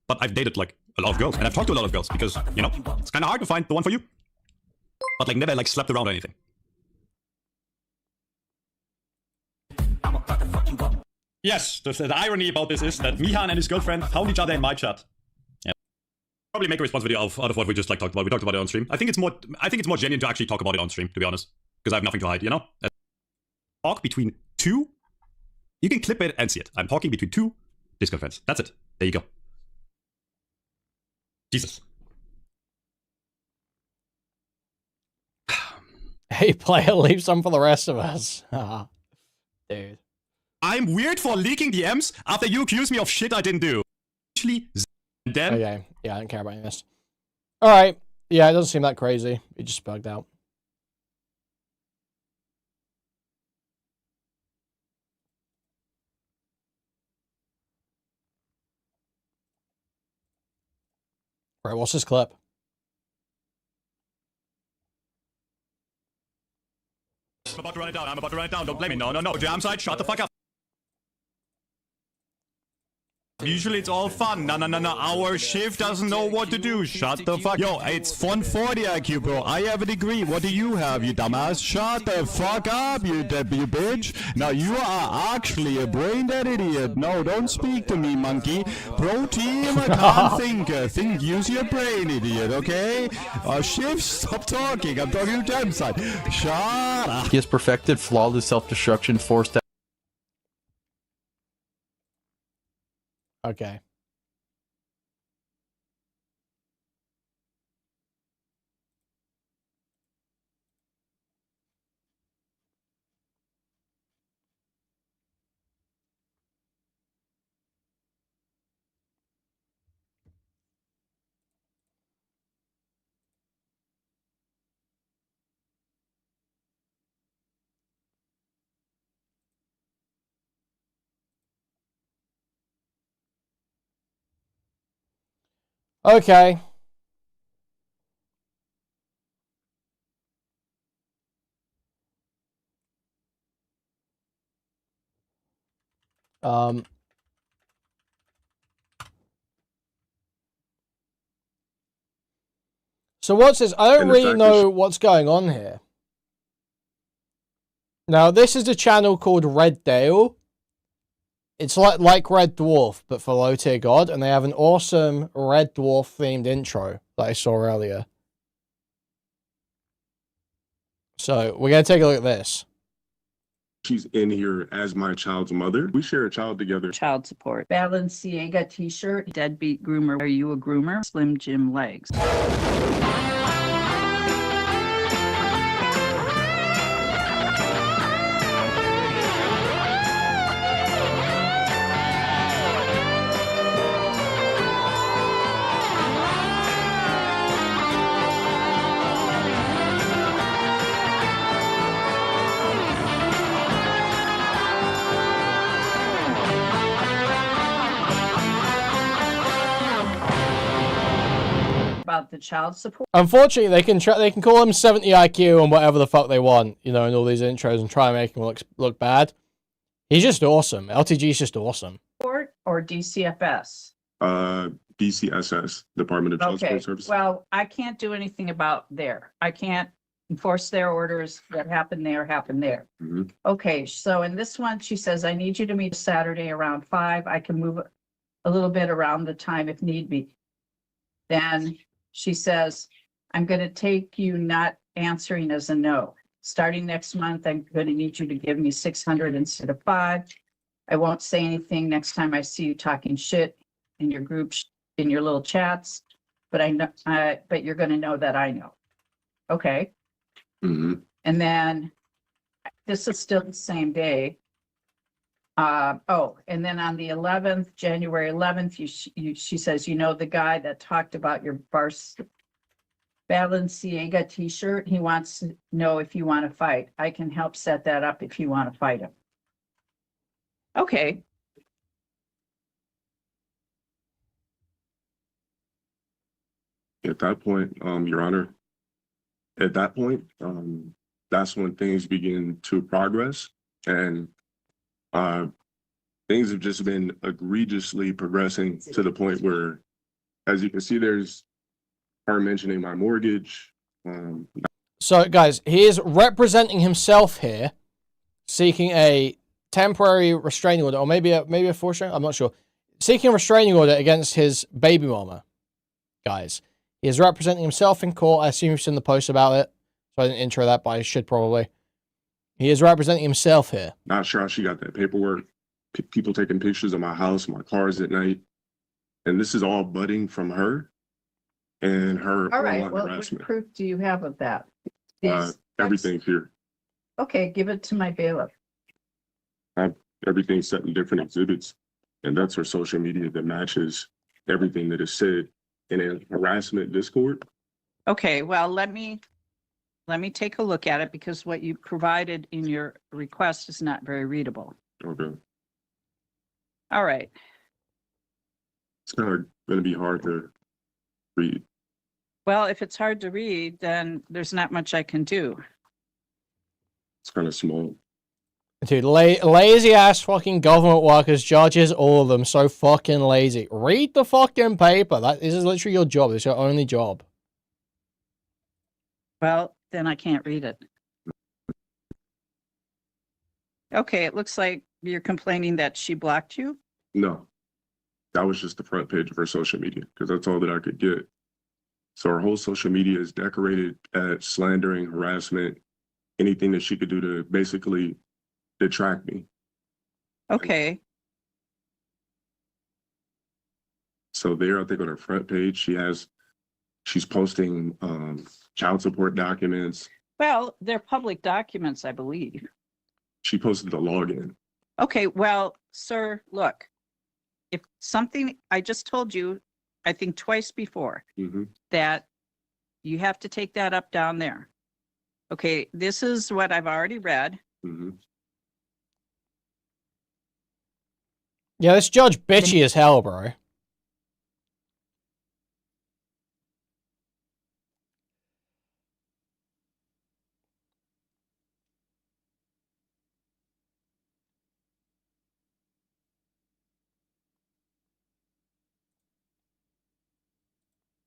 But I've dated like a lot of girls, and I've talked to a lot of girls because, you know, it's kind of hard to find the one for you. But like never like slept around or anything. Yes, the irony about this is that Mihan and his girlfriend found each other in my chat. Yeah. Probably make a response video out of what we just like talked about. We talked about it on stream. I think it's more genuine to actually talk about it on stream, to be honest, because I have nothing to hide. You know, talk between two. You can clip it and see it. I'm talking between two Discord friends. That's it. There you go. Jesus. Hey, player, leave some for the rest of us. Dude. I'm weird for leaking DMs after you accuse me of shit I didn't do. Actually, then... Okay, yeah, I don't care about any of this. Alright, yeah, it doesn't seem that crazy. It just bugged out. Right, what's this clip? I'm about to write it down. I'm about to write it down. Don't blame me. No, no, no. Jam side, shut the fuck up. Usually it's all fun. No, no, no, no. Our shift doesn't know what to do. Shut the fuck. Yo, it's 140 IQ, bro. I have a degree. What do you have, you dumbass? Shut the fuck up, you bitch. Now you are actually a brain dead idiot. No, don't speak to me, monkey. Pro team, I can't think. Use your brain, idiot, okay? Shift, stop talking. I'm talking to jam side. Shut up. He has perfected flawless self-destruction, forced out. Okay. Okay. So what's this? I don't really know what's going on here. Now, this is a channel called Red Dale. It's like Red Dwarf, but for low tier god, and they have an awesome Red Dwarf themed intro that I saw earlier. So we're gonna take a look at this. She's in here as my child's mother. We share a child together. Child support. Balenciaga t-shirt. Deadbeat groomer. Are you a groomer? Slim Jim legs. About the child support. Unfortunately, they can call him 70 IQ and whatever the fuck they want, you know, in all these intros and try and make him look bad. He's just awesome. LTG's just awesome. Or DCFS. DCSS, Department of Child Support Services. Well, I can't do anything about there. I can't enforce their orders. That happened there, happened there. Mm-hmm. Okay, so in this one, she says, I need you to meet Saturday around 5. I can move a little bit around the time if need be. Then she says, I'm going to take you not answering as a no. Starting next month, I'm going to need you to give me 600 instead of 5. I won't say anything next time I see you talking shit in your groups, in your little chats, but I know, but you're going to know that I know. Okay. Mm-hmm. And then this is still the same day. And then on the 11th, January 11th, she says, you know, the guy that talked about your Balenciaga t-shirt, he wants to know if you want to fight. I can help set that up if you want to fight him. Okay. At that point, Your Honor, that's when things begin to progress, and things have just been egregiously progressing to the point where, as you can see, there's her mentioning my mortgage. So, guys, he is representing himself here, seeking a temporary restraining order, or maybe a forced restraining. I'm not sure. Seeking a restraining order against his baby mama, guys. He is representing himself in court. I assume you've seen the post about it, so I didn't intro that, but I should probably. He is representing himself here. Not sure how she got that paperwork. People taking pictures of my house, my cars at night, and this is all budding from her and her All right. online Well, what harassment. proof do you have of that? Everything's here. Okay, give it to my bailiff. I everything's set in different exhibits, and that's her social media that matches everything that is said in a harassment Discord. Okay, well, let me take a look at it because what you provided in your request is not very readable. Okay. All right. It's kind of going to be hard to read. Well, if it's hard to read, then there's not much I can do. It's kind of small. Dude, lazy ass fucking government workers, judges, all of them, so fucking lazy. Read the fucking paper. This is literally your job. It's your only job. Well, then I can't read it. Okay, it looks like you're complaining that she blocked you. No, that was just the front page of her social media because that's all that I could get. So her whole social media is decorated at slandering, harassment, anything that she could do to basically detract me. Okay. So there, I think on her front page, she's posting child support documents. Well, they're public documents, I believe. She posted the login. Okay, well, sir, look, if something, I just told you, I think twice before, that you have to take that up down there. Okay, this is what I've already read. Yeah, this judge bitchy as hell, bro.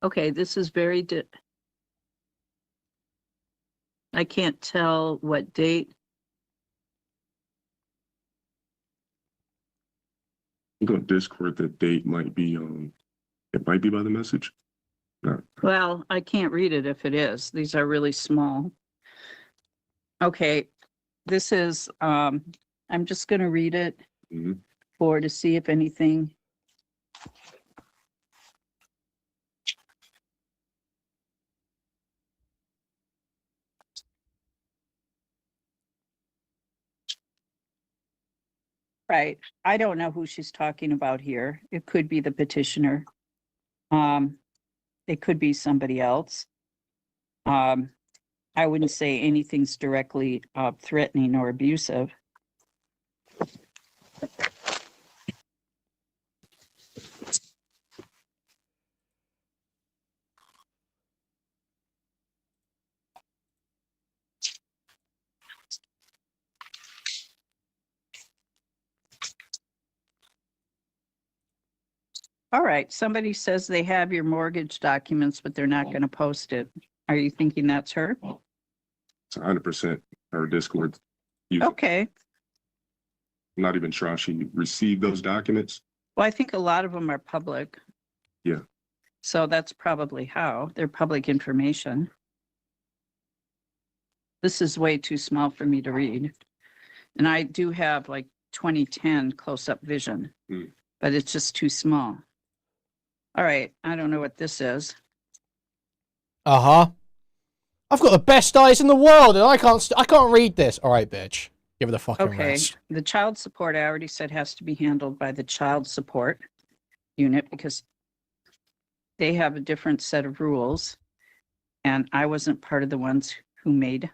Okay, this is very, I can't tell what date. I'm going to Discord the date might be, it might be by the message. No. Well, I can't read it if it is. These are really small. Okay, this is, I'm just going to read it to see if anything. Right. I don't know who she's talking about here. It could be the petitioner. It could be somebody else. I wouldn't say anything's directly threatening or abusive. All right, somebody says they have your mortgage documents, but they're not going to post it. Are you thinking that's her? It's 100% her Discord user. Okay. I'm not even sure how she received those documents. Well, I think a lot of them are public. Yeah. So that's probably how. They're public information. This is way too small for me to read. And I do have like 2010 close-up vision, but it's just too small. All right, I don't know what this is. Uh-huh. I've got the best eyes in the world, and I can't read this. All right, bitch. Give it a fucking rest. The child support, I already said, has to be handled by the child support unit because they have a different set of rules. And I wasn't part of the ones who made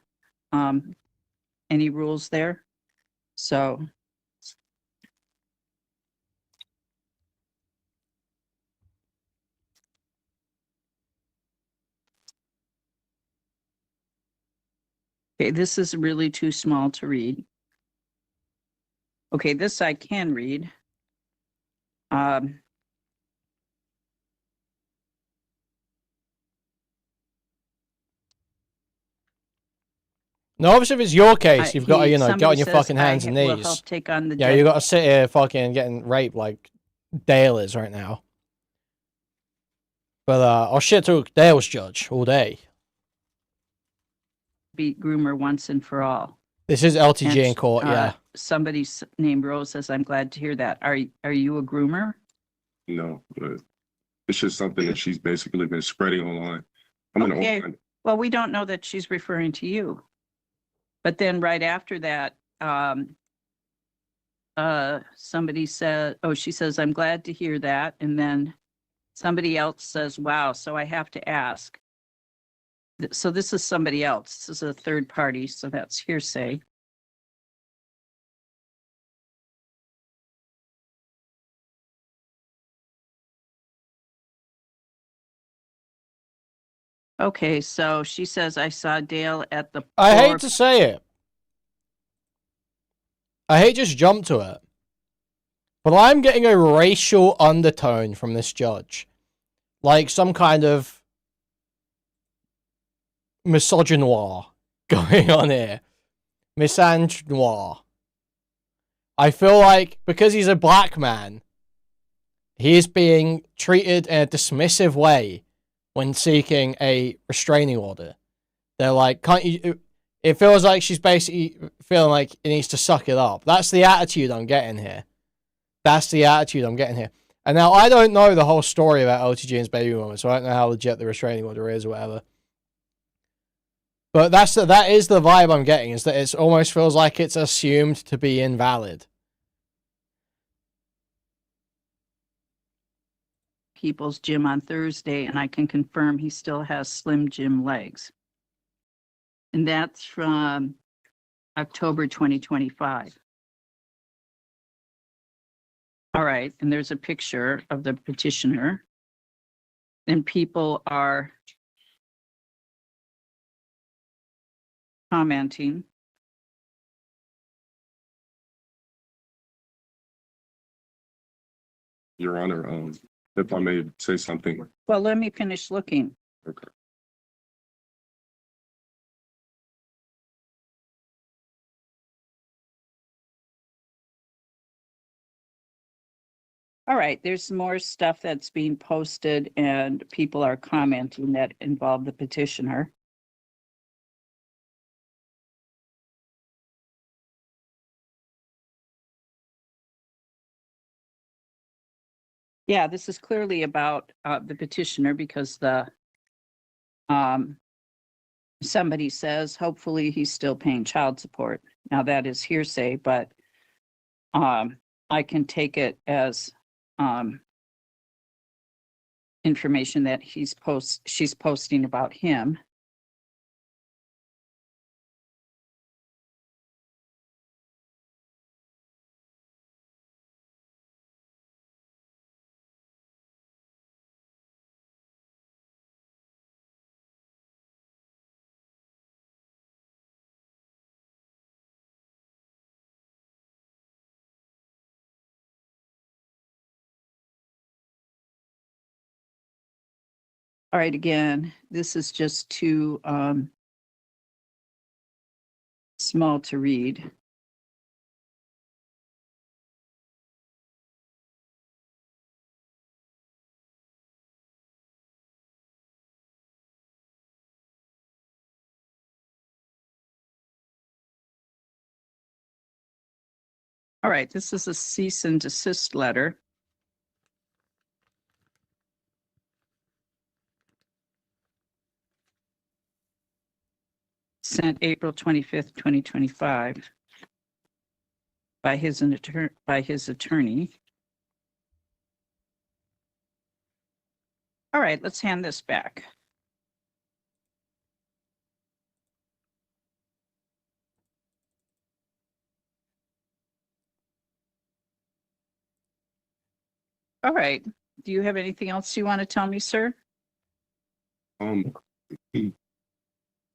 any rules there. So okay, this is really too small to read. Okay, this I can read. No, obviously, if it's your case, you've got to, get on your says, fucking hands and will knees. help take on the Yeah, you got to sit here fucking getting raped like Dale is right now. But I'll shit to Dale's judge all day. beat Groomer once and for all. This is LTG in court, yeah. Somebody named Rose says, I'm glad to hear that. Are you a groomer? No, but it's just something that she's basically been spreading online. Okay. Well, we don't know that she's referring to you. But then right after that, somebody said, oh, she says, I'm glad to hear that. And then somebody else says, wow, so I have to ask. So this is somebody else. This is a third party, so that's hearsay. Okay, so she says, I saw Dale at the. I hate to say it. I hate just jump to it. But I'm getting a racial undertone from this judge. Like some kind of misogynoir going on here. Misandroir. I feel like because he's a black man, he is being treated in a dismissive way when seeking a restraining order. They're like, can't you... It feels like she's basically feeling like he needs to suck it up. That's the attitude I'm getting here. That's the attitude I'm getting here. And now I don't know the whole story about OTG and's baby mama, so I don't know how legit the restraining order is or whatever. But that is the vibe I'm getting, is that it almost feels like it's assumed to be invalid. People's Gym on Thursday, and I can confirm he still has Slim Jim legs. And that's from October 2025. All right, and there's a picture of the petitioner, and people are commenting. Your Honor, if I may say something. Well, let me finish looking. Okay. All right, there's more stuff that's being posted and people are commenting that involve the petitioner. Yeah, this is clearly about the petitioner because the somebody says hopefully he's still paying child support. Now that is hearsay, but I can take it as information that she's posting about him. All right, again, this is just too small to read. All right, this is a cease and desist letter. Sent April 25th, 2025 by his attorney. All right, let's hand this back. All right, do you have anything else you want to tell me, sir?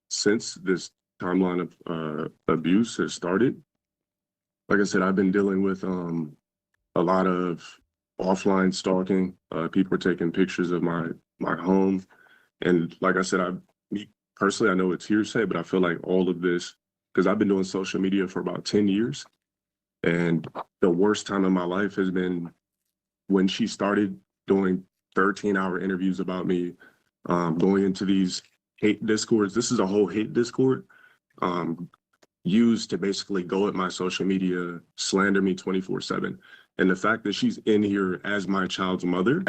Since this timeline of abuse has started, like I said, I've been dealing with a lot of offline stalking. People are taking pictures of my home, and like I said, me personally, I know it's hearsay, but I feel like all of this, because I've been doing social media for about 10 years, and the worst time in my life has been when she started doing 13-hour interviews about me, going into these hate discords. This is a whole hate discord used to basically go at my social media, slander me 24/7. And the fact that she's in here as my child's mother,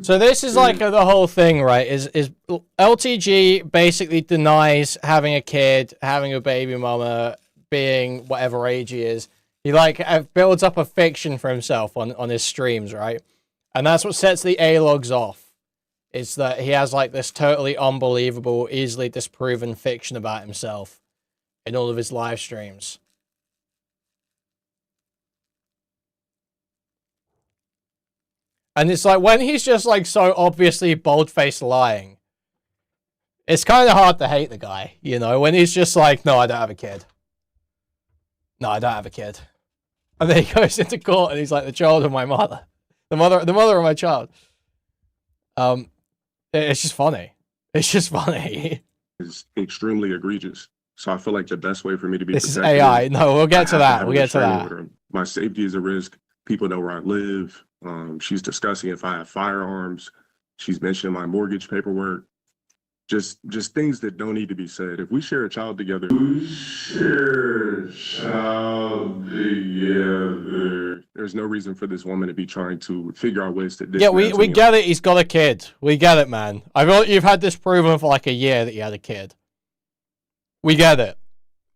So this is like the whole thing, right? Is LTG basically denies having a kid, having a baby mama, being whatever age he is. He like builds up a fiction for himself on his streams, right? And that's what sets the A-logs off. Is that he has like this totally unbelievable, easily disproven fiction about himself in all of his live streams. And it's like, when he's just like so obviously bold-faced lying, it's kind of hard to hate the guy, you know, when he's just like, no, I don't have a kid. No, I don't have a kid. And then he goes into court and he's like, the child of my mother. The mother of my child. It's just funny. It's just funny. Is extremely egregious. So I feel like the best way for me to be This is protected AI. No, we'll get to that. We'll get to that. My safety is a risk. People know where I live. She's discussing if I have firearms. She's mentioning my mortgage paperwork. Just things that don't need to be said. If we share a child together, there's no reason for this woman to be trying to figure out ways to. Yeah, we get it. He's got a kid. We get it, man. You've had this proven for like a year that he had a kid. We get it.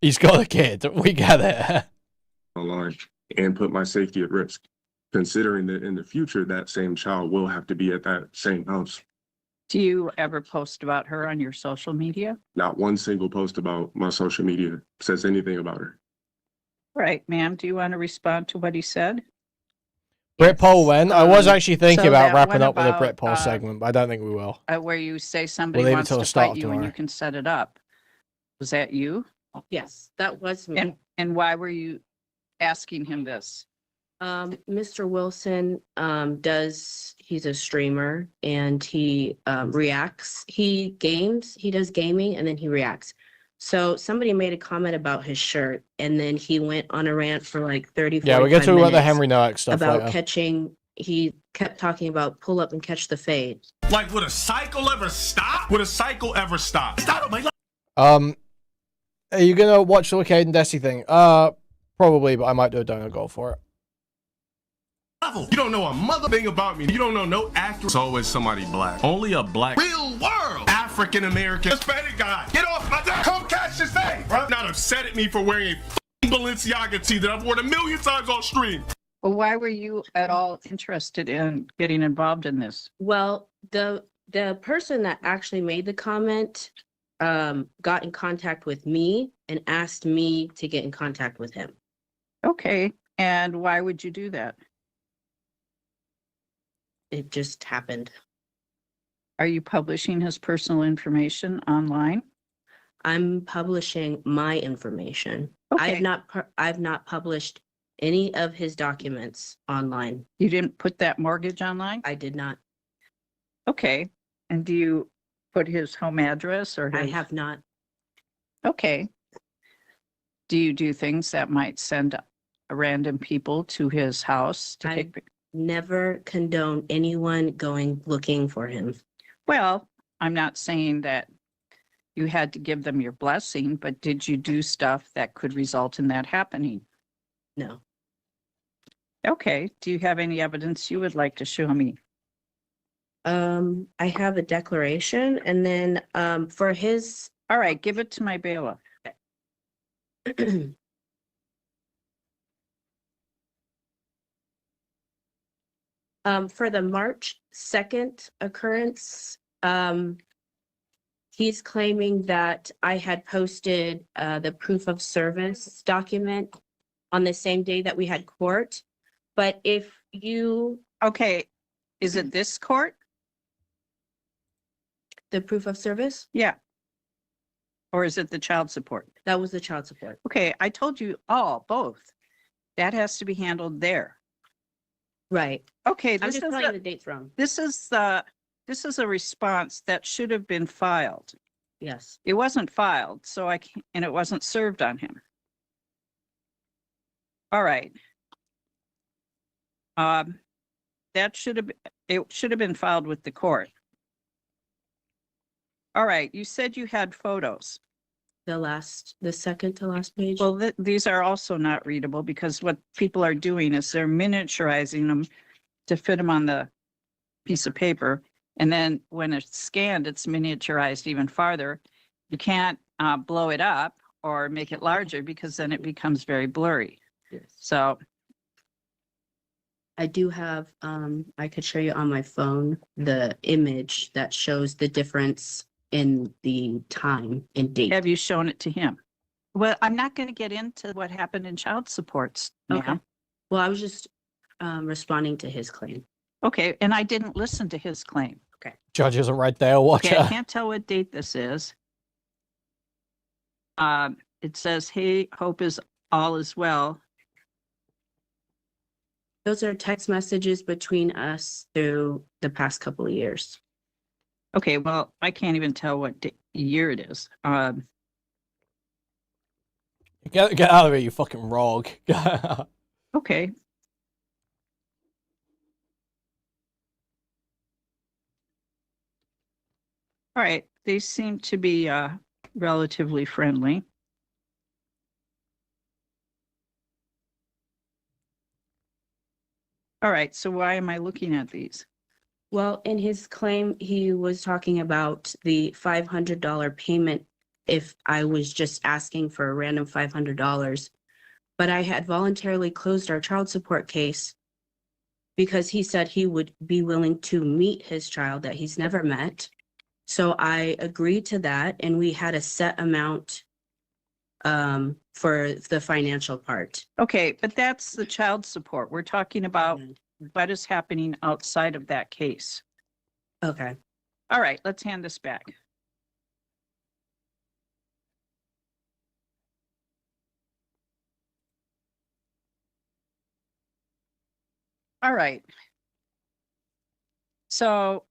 He's got a kid. We get it. Online and put my safety at risk, considering that in the future that same child will have to be at that same house. Do you ever post about her on your social media? Not one single post about my social media says anything about her. Right, ma'am. Do you want to respond to what he said? Britpole when? I was actually thinking so about that wrapping one up with a about, Britpole segment, but I don't think we will. Where you say somebody We'll leave it wants till to the start fight you and tomorrow. you can set it up. Was that you? Yes, that was me. And why were you asking him this? Mr. Wilson he's a streamer and he reacts. He does gaming and then he reacts. So somebody made a comment about his shirt and then he went on a rant for like 30, 45 Yeah, we get to about the minutes Henry Noack stuff about later. catching. He kept talking about pull up and catch the fade. Like, would a cycle ever stop? Would a cycle ever stop? Stop, man. Are you gonna watch the Caden Desi thing? Probably, but I might do a donut goal for it. You don't know a mother thing about me. You don't know no actor. It's always somebody black. Only a black real world African American Hispanic guy. Get off my deck. Come catch this thing, bro. Not upset at me for wearing a Balenciaga tee that I've worn 1,000,000 times on stream. Well, why were you at all interested in getting involved in this? Well, the person that actually made the comment got in contact with me and asked me to get in contact with him. Okay. And why would you do that? It just happened. Are you publishing his personal information online? I'm publishing my information. Okay. I've not published any of his documents online. You didn't put that mortgage online? I did not. Okay. And do you put his home address or I his... have not. Okay. Do you do things that might send random people to his house to take? Never condone anyone going looking for him. Well, I'm not saying that you had to give them your blessing, but did you do stuff that could result in that happening? No. Okay. Do you have any evidence you would like to show me? I have a declaration and then for his. All right, give it to my bailiff. For the March 2nd occurrence, he's claiming that I had posted the proof of service document on the same day that we had court. But if you... Okay, is it this court? The proof of service? Yeah. Or is it the child support? That was the child support. Okay, I told you both. That has to be handled there. Right. Okay, I'm this just is telling you the dates wrong. This is a response that should have been filed. Yes. It wasn't filed, so I can't, and it wasn't served on him. All right. That should have been filed with the court. All right, you said you had photos. The second to last page. Well, these are also not readable because what people are doing is they're miniaturizing them to fit them on the piece of paper. And then when it's scanned, it's miniaturized even farther. You can't blow it up or make it larger because then it becomes very blurry. So I do have, I could show you on my phone the image that shows the difference in the time and date. have you shown it to him? Well, I'm not going to get into what happened in child supports, ma'am. Okay. Well, I was just responding to his claim. Okay, and I didn't listen to his claim. Okay. Judge isn't right there. Watch Okay, I her. can't tell what date this is. It says, hey, hope is all is well. Those are text messages between us through the past couple of years. Okay, well, I can't even tell what year it is. Get out of here, you fucking rogue. Okay. All right, they seem to be relatively friendly. All right, so why am I looking at these? Well, in his claim, he was talking about the $500 payment if I was just asking for a random $500. But I had voluntarily closed our child support case because he said he would be willing to meet his child that he's never met. So I agreed to that, and we had a set amount for the financial part. Okay, but that's the child support. We're talking about what is happening outside of that case. Okay. All right, let's hand this back. All right. So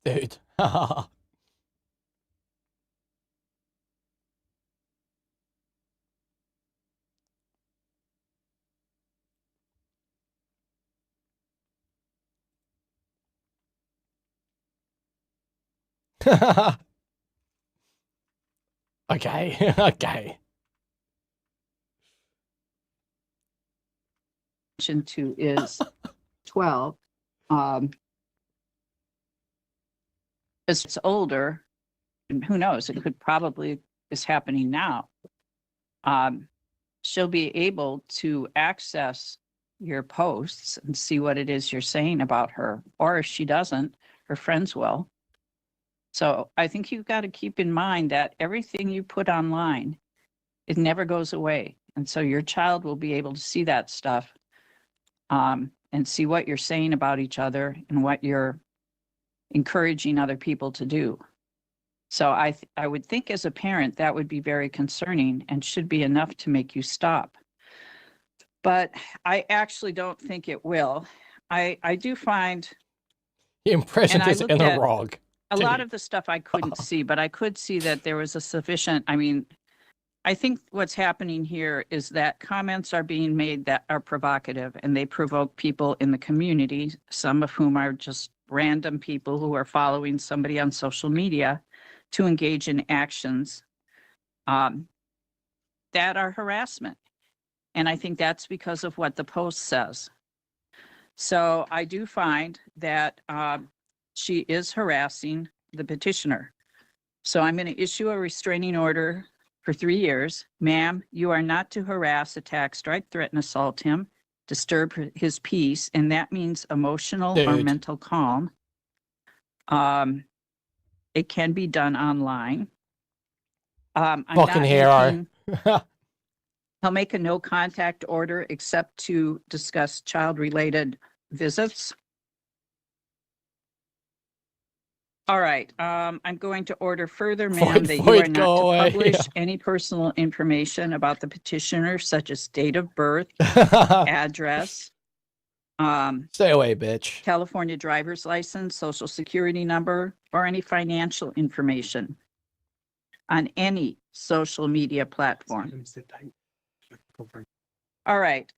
Dude. Okay. Okay. to is 12. It's older, and who knows, it could probably is happening now. She'll be able to access your posts and see what it is you're saying about her, or if she doesn't, her friends will. So I think you've got to keep in mind that everything you put online, it never goes away. And so your child will be able to see that stuff and see what you're saying about each other and what you're encouraging other people to do. So I would think as a parent that would be very concerning and should be enough to make you stop. But I actually don't think it will. I do find He imprisoned and I us looked in a at rog. a lot of the stuff I couldn't see, but I could see that there was a sufficient, I mean, I think what's happening here is that comments are being made that are provocative and they provoke people in the community, some of whom are just random people who are following somebody on social media to engage in actions that are harassment. And I think that's because of what the post says. So I do find that she is harassing the petitioner. So I'm going to issue a restraining order for 3 years. Ma'am, you are not to harass, attack, strike, threaten, assault him, disturb his peace, and that means emotional or Dude. mental calm. It can be done online. I'm Fucking not hero. making- I'll make a no contact order except to discuss child-related visits. All right, I'm going to order further, ma'am, that you are Void, not go to away. publish any personal information about the petitioner, such as date of birth, address, Stay away, bitch. California driver's license, social security number, or any financial information on any social media platform. All right.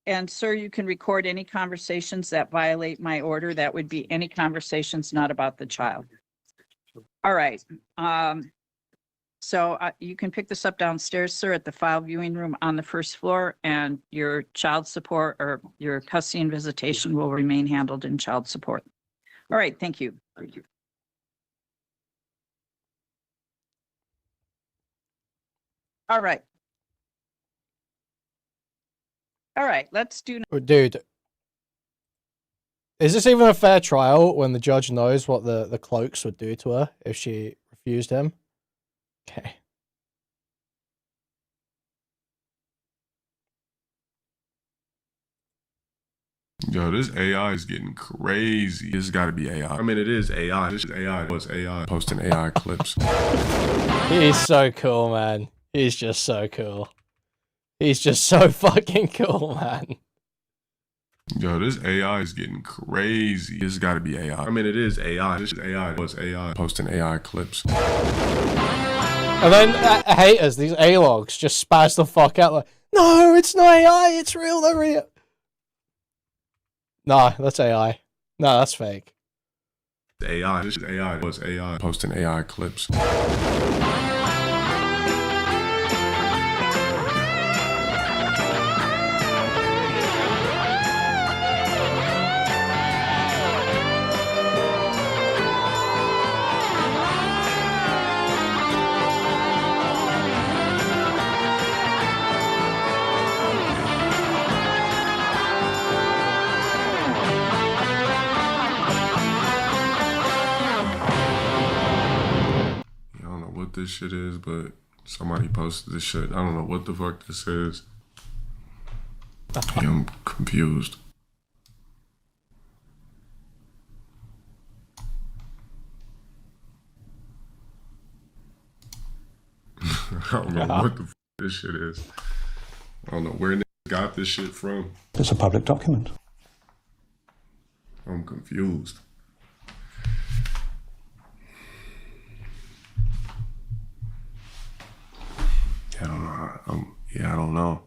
And sir, you can record any conversations that violate my order. That would be any conversations not about the child. All right. So you can pick this up downstairs, sir, at the file viewing room on the first floor, and your child support or your custody and visitation will remain handled in child support. All right, thank you. Thank you. All right. All right, let's do. Dude, is this even a fair trial when the judge knows what the cloaks would do to her if she refused him? Okay. Yo, this AI is getting crazy. This got to be AI. I mean, it is AI. This is AI. What's AI? Posting AI clips. He's so cool, man. He's just so cool. He's just so fucking cool, man. Yo, this AI is getting crazy. This got to be AI. I mean, it is AI. This is AI. What's AI? Posting AI clips. And then haters, these A-logs, just spaz the fuck out like, no, it's not AI, it's real, they're real. Nah, that's AI. No, that's fake. AI. This is AI. What's AI? Posting AI clips. What this shit is, but somebody posted this shit. I don't know what the fuck this is. I'm confused. I don't know what the fuck this shit is. I don't know where niggas got this shit from. It's a public document. I'm confused. I don't know. I don't know.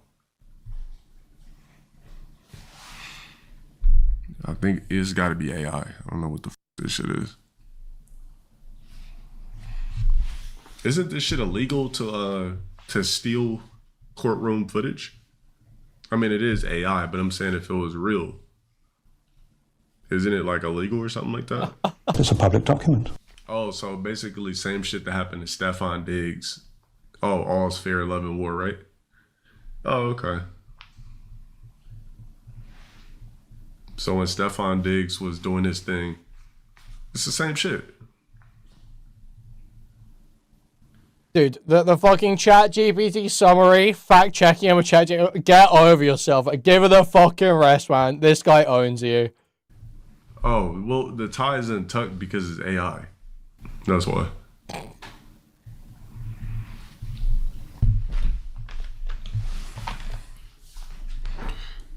I think it's got to be AI. I don't know what the f this shit is. Isn't this shit illegal to steal courtroom footage? I mean, it is AI, but I'm saying if it was real, isn't it like illegal or something like that? It's a public document. Oh, so basically same shit that happened to Stefan Diggs. Oh, all's fair, love and war, right? Oh, okay. So when Stefan Diggs was doing his thing, it's the same shit. Dude, the fucking chat GPT summary, fact checking him with chat GPT, get over yourself. Give it the fucking rest, man. This guy owns you. Oh, well, the tie isn't tucked because it's AI. That's why.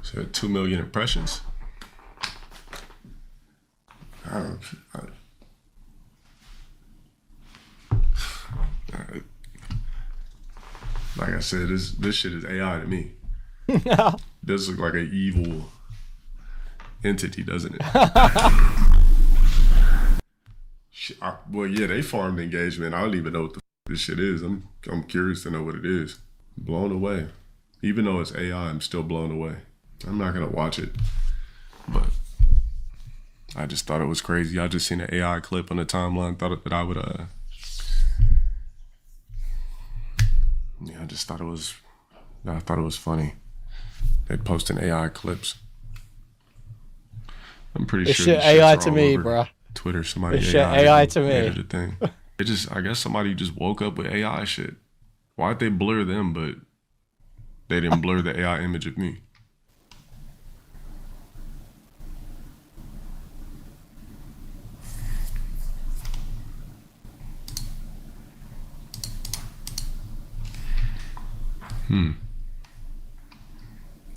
So 2 million impressions. Like I said, this shit is AI to me. This looks like an evil entity, doesn't it? Well, yeah, they farmed engagement. I don't even know what the this shit is. I'm curious to know what it is. Blown away. Even though it's AI, I'm still blown away. I'm not gonna watch it, but I just thought it was crazy. I just seen an AI clip on the timeline. Thought that I would yeah, I just thought it was. I thought it was funny. They posting AI clips. I'm pretty this sure shit AI to me, bruh. Twitter, somebody this shit AI to made me. it a thing. It just, I guess somebody just woke up with AI shit. Why'd they blur them, but they didn't blur the AI image of me?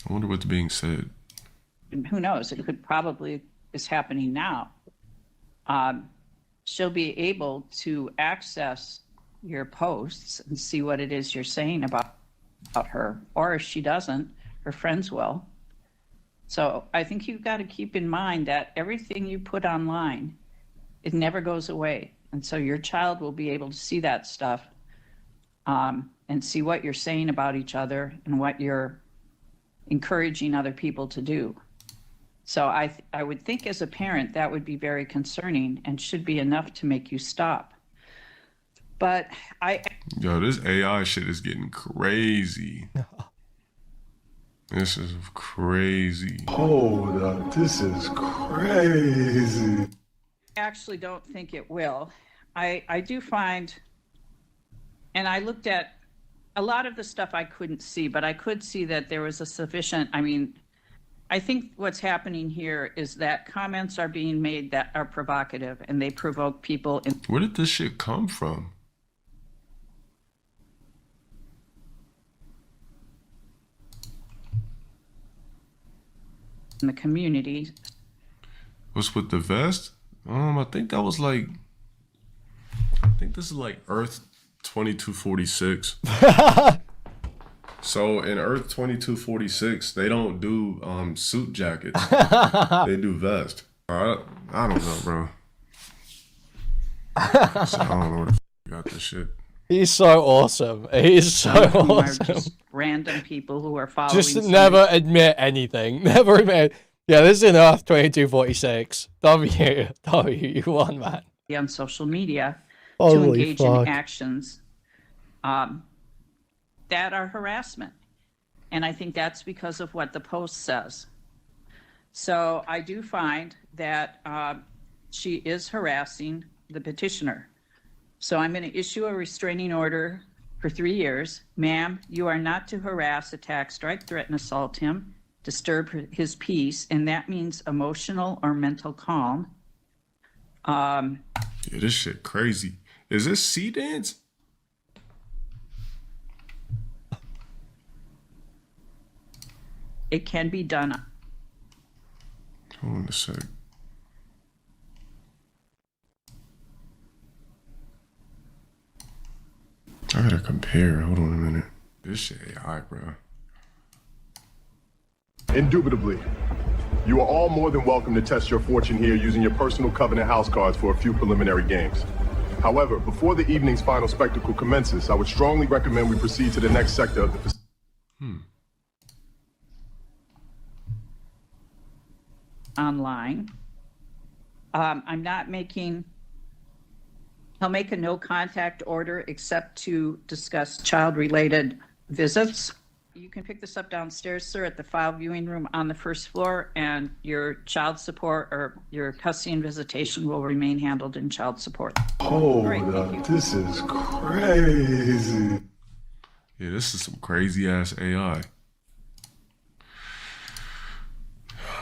I wonder what's being said. And who knows? It could probably is happening now. She'll be able to access your posts and see what it is you're saying about her. Or if she doesn't, her friends will. So I think you've got to keep in mind that everything you put online, it never goes away. And so your child will be able to see that stuff and see what you're saying about each other and what you're encouraging other people to do. So I would think as a parent that would be very concerning and should be enough to make you stop. But Yo, this AI shit is getting crazy. This is crazy. Hold up, this is crazy. I actually don't think it will. I do find, and I looked at a lot of the stuff I couldn't see, but I could see that there was a sufficient, I think what's happening here is that comments are being made that are provocative and they provoke people. Where did this shit come from? In the community. What's with the vest? I think that was like, this is like Earth 2246. So in Earth 2246, they don't do suit jackets. They do vest. I don't know, bro. So I don't know where the f got this shit. He's so awesome. He's so awesome. Just random people who are following. Just never admit anything. Never admit. Yeah, this is in Earth 2246. You won, man. On social media Holy to engage fuck. in actions that are harassment. And I think that's because of what the post says. So I do find that she is harassing the petitioner. So I'm going to issue a restraining order for 3 years. Ma'am, you are not to harass, attack, strike, threaten, assault him, disturb his peace, and that means emotional or mental calm. Yeah, this shit crazy. Is this sea dance? It can be done. Hold on a sec. I gotta compare. Hold on a minute. This shit AI, bro. Indubitably. You are all more than welcome to test your fortune here using your personal Covenant house cards for a few preliminary games. However, before the evening's final spectacle commences, I would strongly recommend we proceed to the next sector of the facility. Online. I'm not making, I'll make a no contact order except to discuss child-related visits. You can pick this up downstairs, sir, at the file viewing room on the first floor, and your child support or your custody and visitation will remain handled in child support. Hold up, this is crazy. Yeah, this is some crazy ass AI.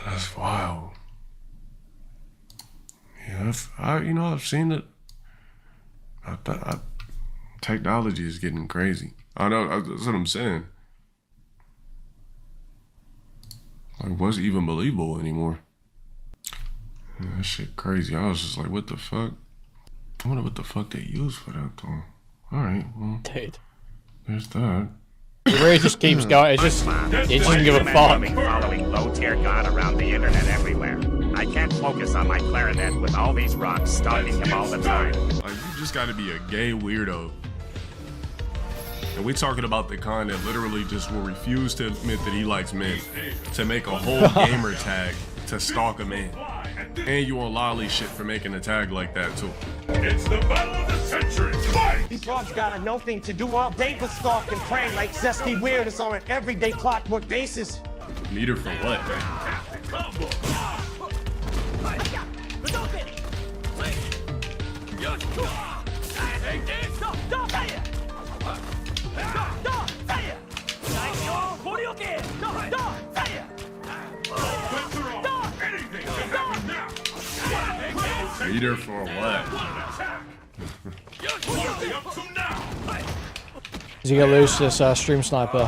That's wild. Yeah, I've seen it. Technology is getting crazy. I know, that's what I'm saying. Like, what's even believable anymore? Yeah, that shit crazy. I was just like, what the fuck? I wonder what the fuck they use for that though. Alright, well. Dude. There's that. It really just keeps going. It doesn't give a fuck. Following low-tier god around the internet everywhere. I can't focus on my clarinet with all these rocks stalking him all the time. Like, you just gotta be a gay weirdo. And we're talking about the kind that literally just will refuse to admit that he likes men, to make a whole gamer tag to stalk a man. And you on lolly shit for making a tag like that too. It's the battle of the century. Fight! These dogs got nothing to do all day but stalk and pray like zesty weirdos on an everyday clockwork basis. Need her for what? Need her for what? Is he gonna lose this stream sniper?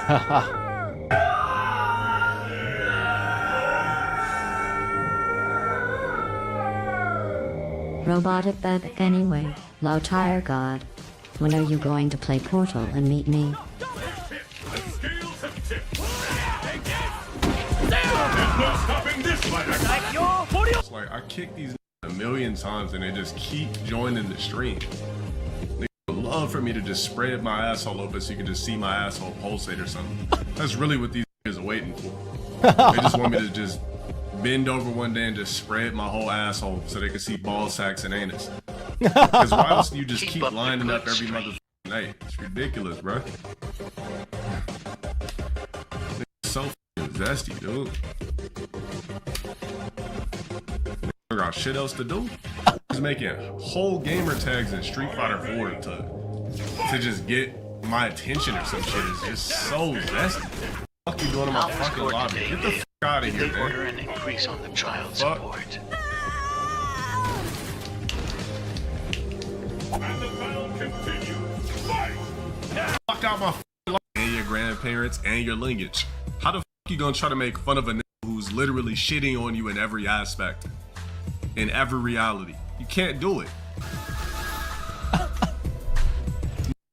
Haha. Robotic beb anyway. Low tire god. When are you going to play Portal and meet me? It's like I kick these a million times and they just keep joining the stream. They would love for me to just spread my asshole open so you can just see my asshole pulsate or something. That's really what these are waiting for. They just want me to just bend over one day and just spread my whole asshole so they can see ball sacks and anus. Because why else do you just keep lining up every motherfucking night? It's ridiculous, bro. It's so zesty, dude. I got shit else to do. He's making whole gamer tags in Street Fighter 4 to just get my attention or some shit. It's just so zesty. What the fuck you doing in my fucking lobby? Get the fuck out of here, man. Order an increase on the child support. And the battle continues. Fight! Fuck out my fucking life. And your grandparents and your lineage. How the fuck you gonna try to make fun of a nigga who's literally shitting on you in every aspect? In every reality. You can't do it.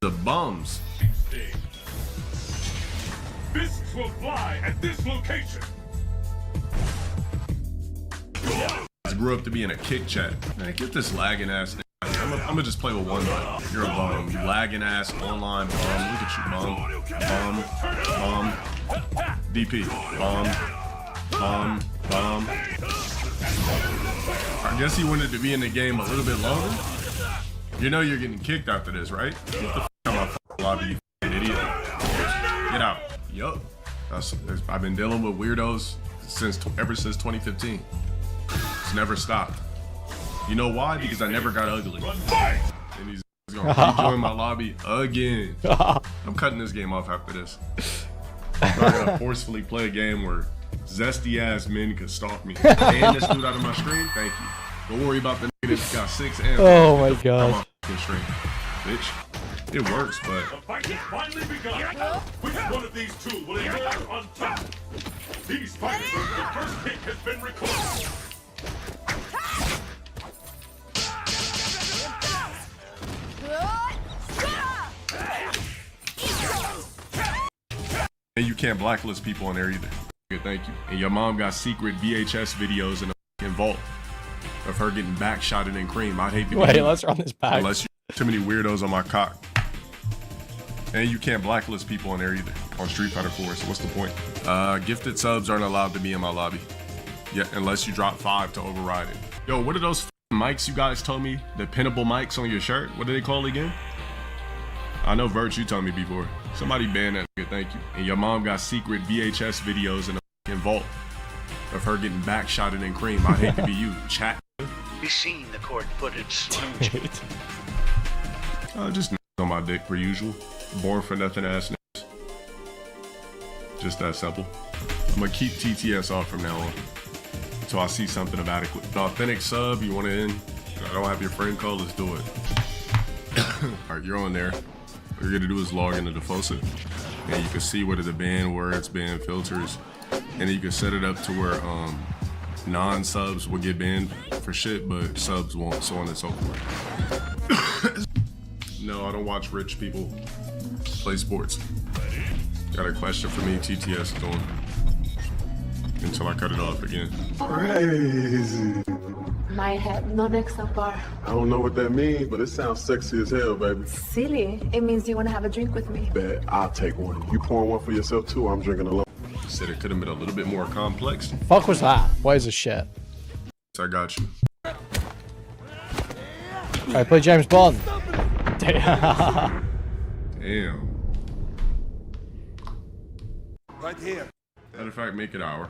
The bums. Fists will fly at this location. I grew up to be in a kick chat. Man, get this lagging ass nigga. I'm gonna just play with one button. You're a bum. You lagging ass online bum. Look at you, bum. Bum. DP. Bum. I guess he wanted to be in the game a little bit longer. You know you're getting kicked after this, right? Get the f out of my f***ing lobby, you f***ing idiot. Get out. Yup. I've been dealing with weirdos ever since 2015. It's never stopped. You know why? Because I never got ugly. And he's gonna rejoin my lobby again. I'm cutting this game off after this. I'm not gonna forcefully play a game where zesty ass men could stalk me. And this dude out of my stream, thank you. Don't worry about the nigga that's got 6 and oh my god. Stream. Bitch. It works, but The fight has finally begun. Which one of these two will emerge on top? These fighters, the first kick has been recorded. and you can't blacklist people on there either. Good, thank you. And your mom got secret VHS videos in the vault of her getting backshotted in cream. I'd hate to wait, let's run this back. Unless you too many weirdos on my cock. And you can't blacklist people on there either on Street Fighter 4, so what's the point? Gifted subs aren't allowed to be in my lobby. Yeah, unless you drop 5 to override it. Yo, what are those mics you guys told me? The pinnable mics on your shirt? What do they call again? I know Vert, you told me before. Somebody banned that nigga, thank you. And your mom got secret VHS videos in the vault of her getting backshotted in cream. I'd hate to be you. Chat. Be seen the court footage. Just on my dick per usual. Born for nothing ass niggas. Just that simple. I'm gonna keep TTS off from now on until I see something of adequate. An authentic sub, you want to end? I don't have your friend code, let's do it. Alright, you're on there. What you're gonna do is log into the FOSA. And you can see what are the ban words, ban filters. And then you can set it up to where non-subs will get banned for shit, but subs won't, so on and so forth. No, I don't watch rich people play sports. Got a question for me, TTS is on. Until I cut it off again. Crazy. My head no next so far. I don't know what that means, but it sounds sexy as hell, baby. Silly. It means you want to have a drink with me. Bet I'll take one. You pouring one for yourself too? I'm drinking alone. Said it could have been a little bit more complex. Fuck was that? Why is this shit? I got you. Alright, play James Bond. Damn. Damn. Right here. Matter of fact, make it hour.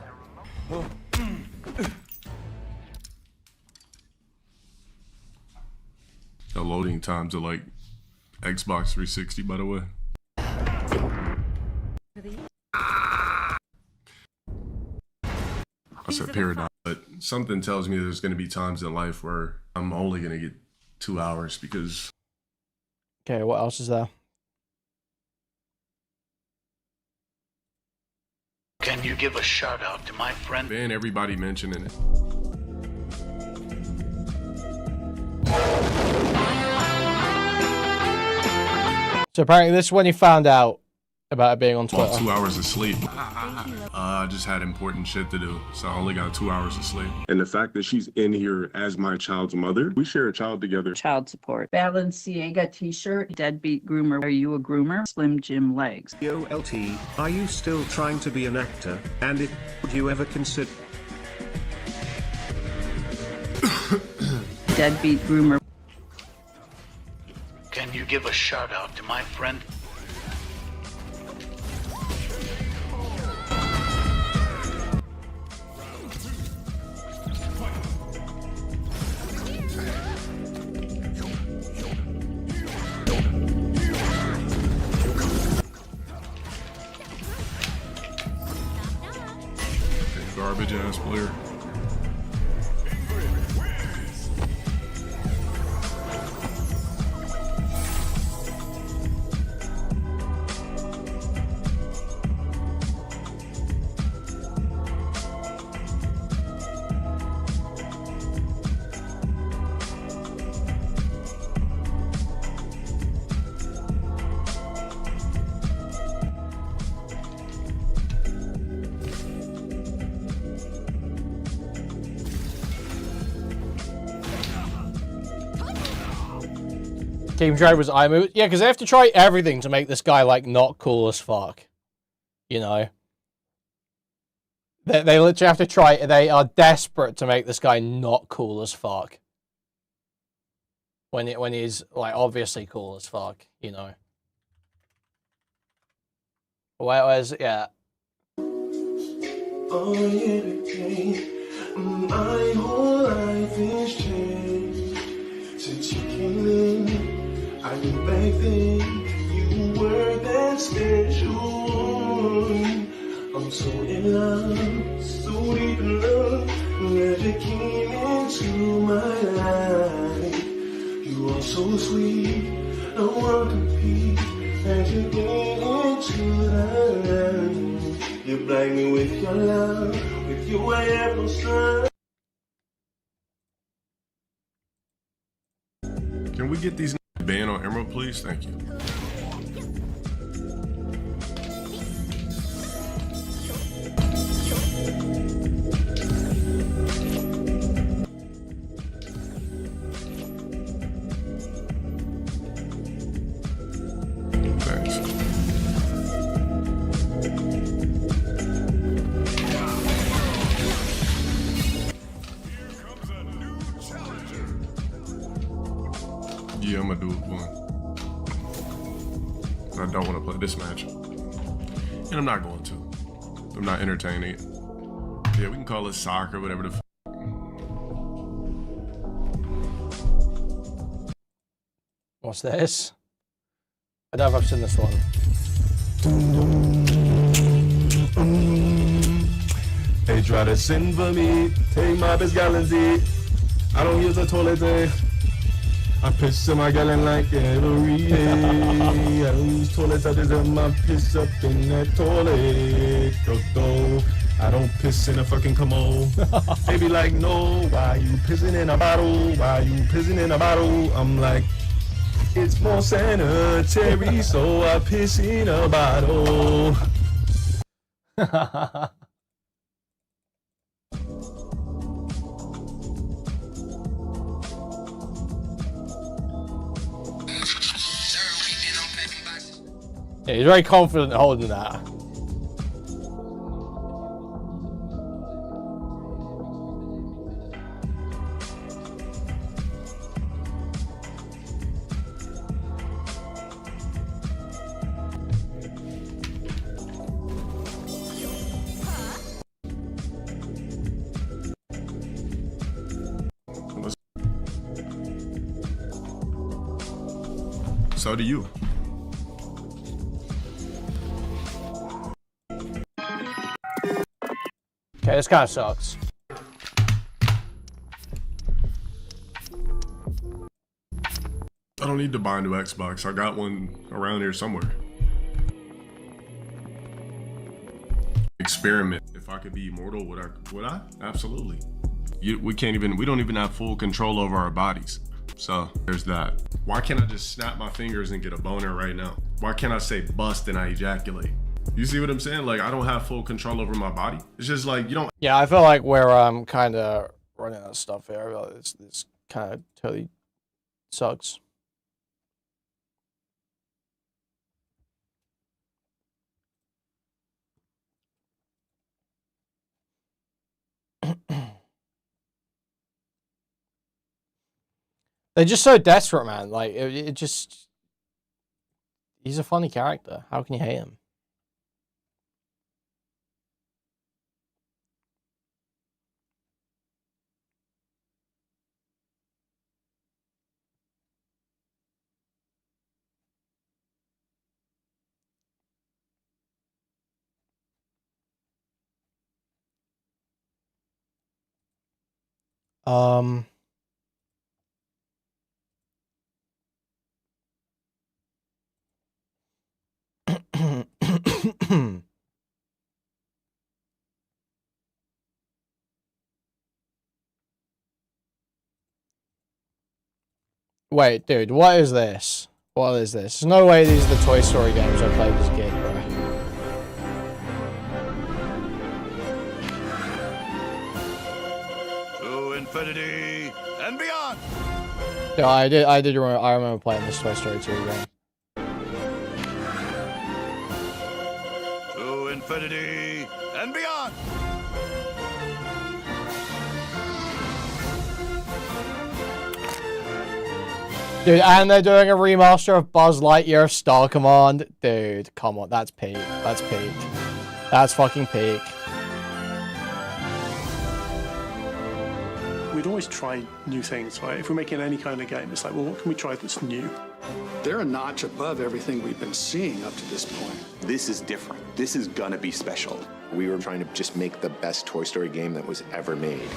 The loading times are like Xbox 360, by the way. I said paradigm, but something tells me there's going to be times in life where I'm only going to get 2 hours because... Okay, what else is there? Can you give a shout out to my friend? Ban everybody mentioning it. So apparently this is when he found out about it being on Twitter. Well, 2 hours of sleep. I just had important shit to do, so I only got 2 hours of sleep. And the fact that she's in here as my child's mother, we share a child together. Child support. Balenciaga t-shirt. Deadbeat groomer. Are you a groomer? Slim Jim legs. Yo, LT, are you still trying to be an actor? And would you ever consider... Deadbeat groomer. Can you give a shout out to my friend? Garbage ass player. Game Driver's eye move. Yeah, because they have to try everything to make this guy, like, not cool as fuck. You know? They literally have to try... They are desperate to make this guy not cool as fuck. When he's, like, obviously cool as fuck, you know? Where's... Yeah. Oh, yeah, my whole life is changed since you came in. I knew back then you were that special. I'm so in love, so deep in love, that you came into my life. You are so sweet, no one can compete, and you get into the life. You blind me with your love, with you I have no son. Can we get these banned on Emerald, please? Thank you. Yeah, I'm gonna do one. I don't want to play this match. And I'm not going to. I'm not entertaining it. Yeah, we can call it soccer, whatever the f. What's this? I don't know if I've seen this one. They try to send for me, take my best gallons. I don't use the toilet. I piss in my gallon like every day. I don't use toilets, I just have my piss up in that toilet. I don't piss in a fucking commode. They be like, no, why you pissing in a bottle? Why you pissing in a bottle? I'm like, it's more sanitary, so I piss in a bottle. Yeah, he's very confident holding that. So do you. Okay, this kind of sucks. I don't need to buy a new Xbox. I got one around here somewhere. Experiment. If I could be immortal, would I? Absolutely. We don't even have full control over our bodies. So there's that. Why can't I just snap my fingers and get a boner right now? Why can't I say bust and I ejaculate? You see what I'm saying? Like, I don't have full control over my body. It's just like, you don't. Yeah, I feel like we're kind of running out of stuff here. I feel like this kind of totally sucks. They're just so desperate, man. Like, it just... He's a funny character. How can you hate him? Um... Wait, dude, what is this? What is this? There's no way these are the Toy Story games I played as a kid, bro. To infinity and beyond. Yeah, I remember playing this Toy Story 2 game. To infinity and beyond. Dude, and they're doing a remaster of Buzz Lightyear Star Command. Dude, come on, that's peak. That's peak. That's fucking peak. We'd always try new things, right? If we're making any kind of game, it's like, well, what can we try that's new? They're a notch above everything we've been seeing up to this point. This is different. This is gonna be special. We were trying to just make the best Toy Story game that was ever made.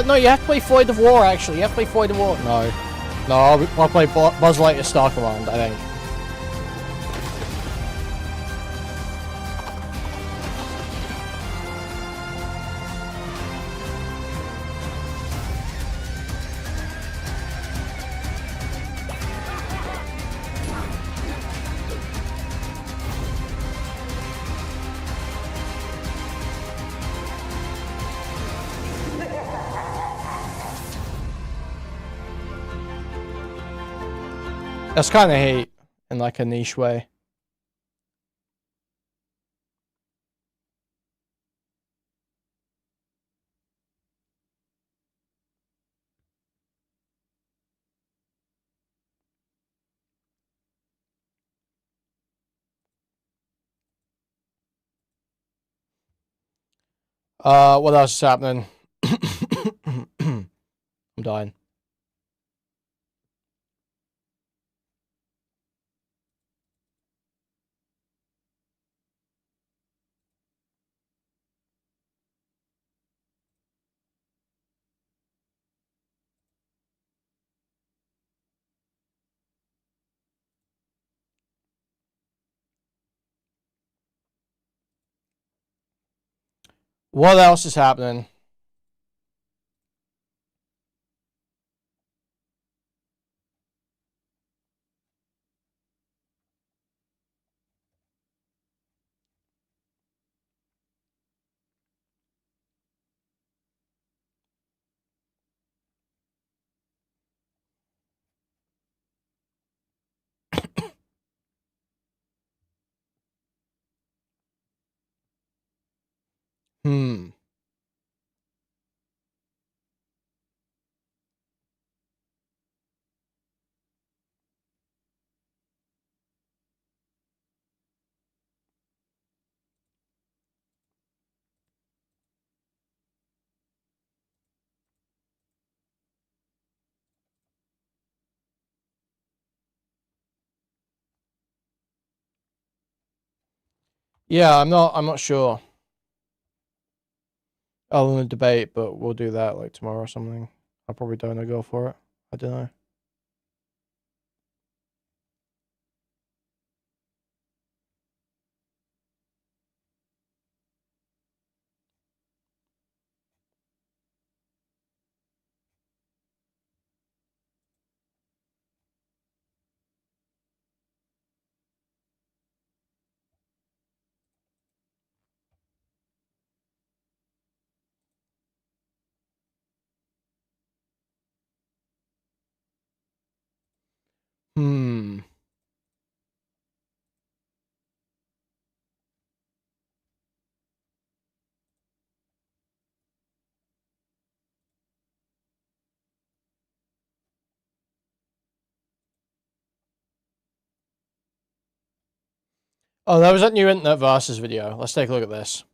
No, you have to play Void of War, actually. You have to play Void of War. No. No, I'll play Buzz Lightyear Star Command, I think. That's kind of hate in like a niche way. What else is happening? I'm dying. What else is happening? Hmm. Yeah, I'm not sure. Other than the debate, but we'll do that like tomorrow or something. I probably don't go for it. I don't know. Hmm. Oh, that was that new Internet Versus video. Let's take a look at this.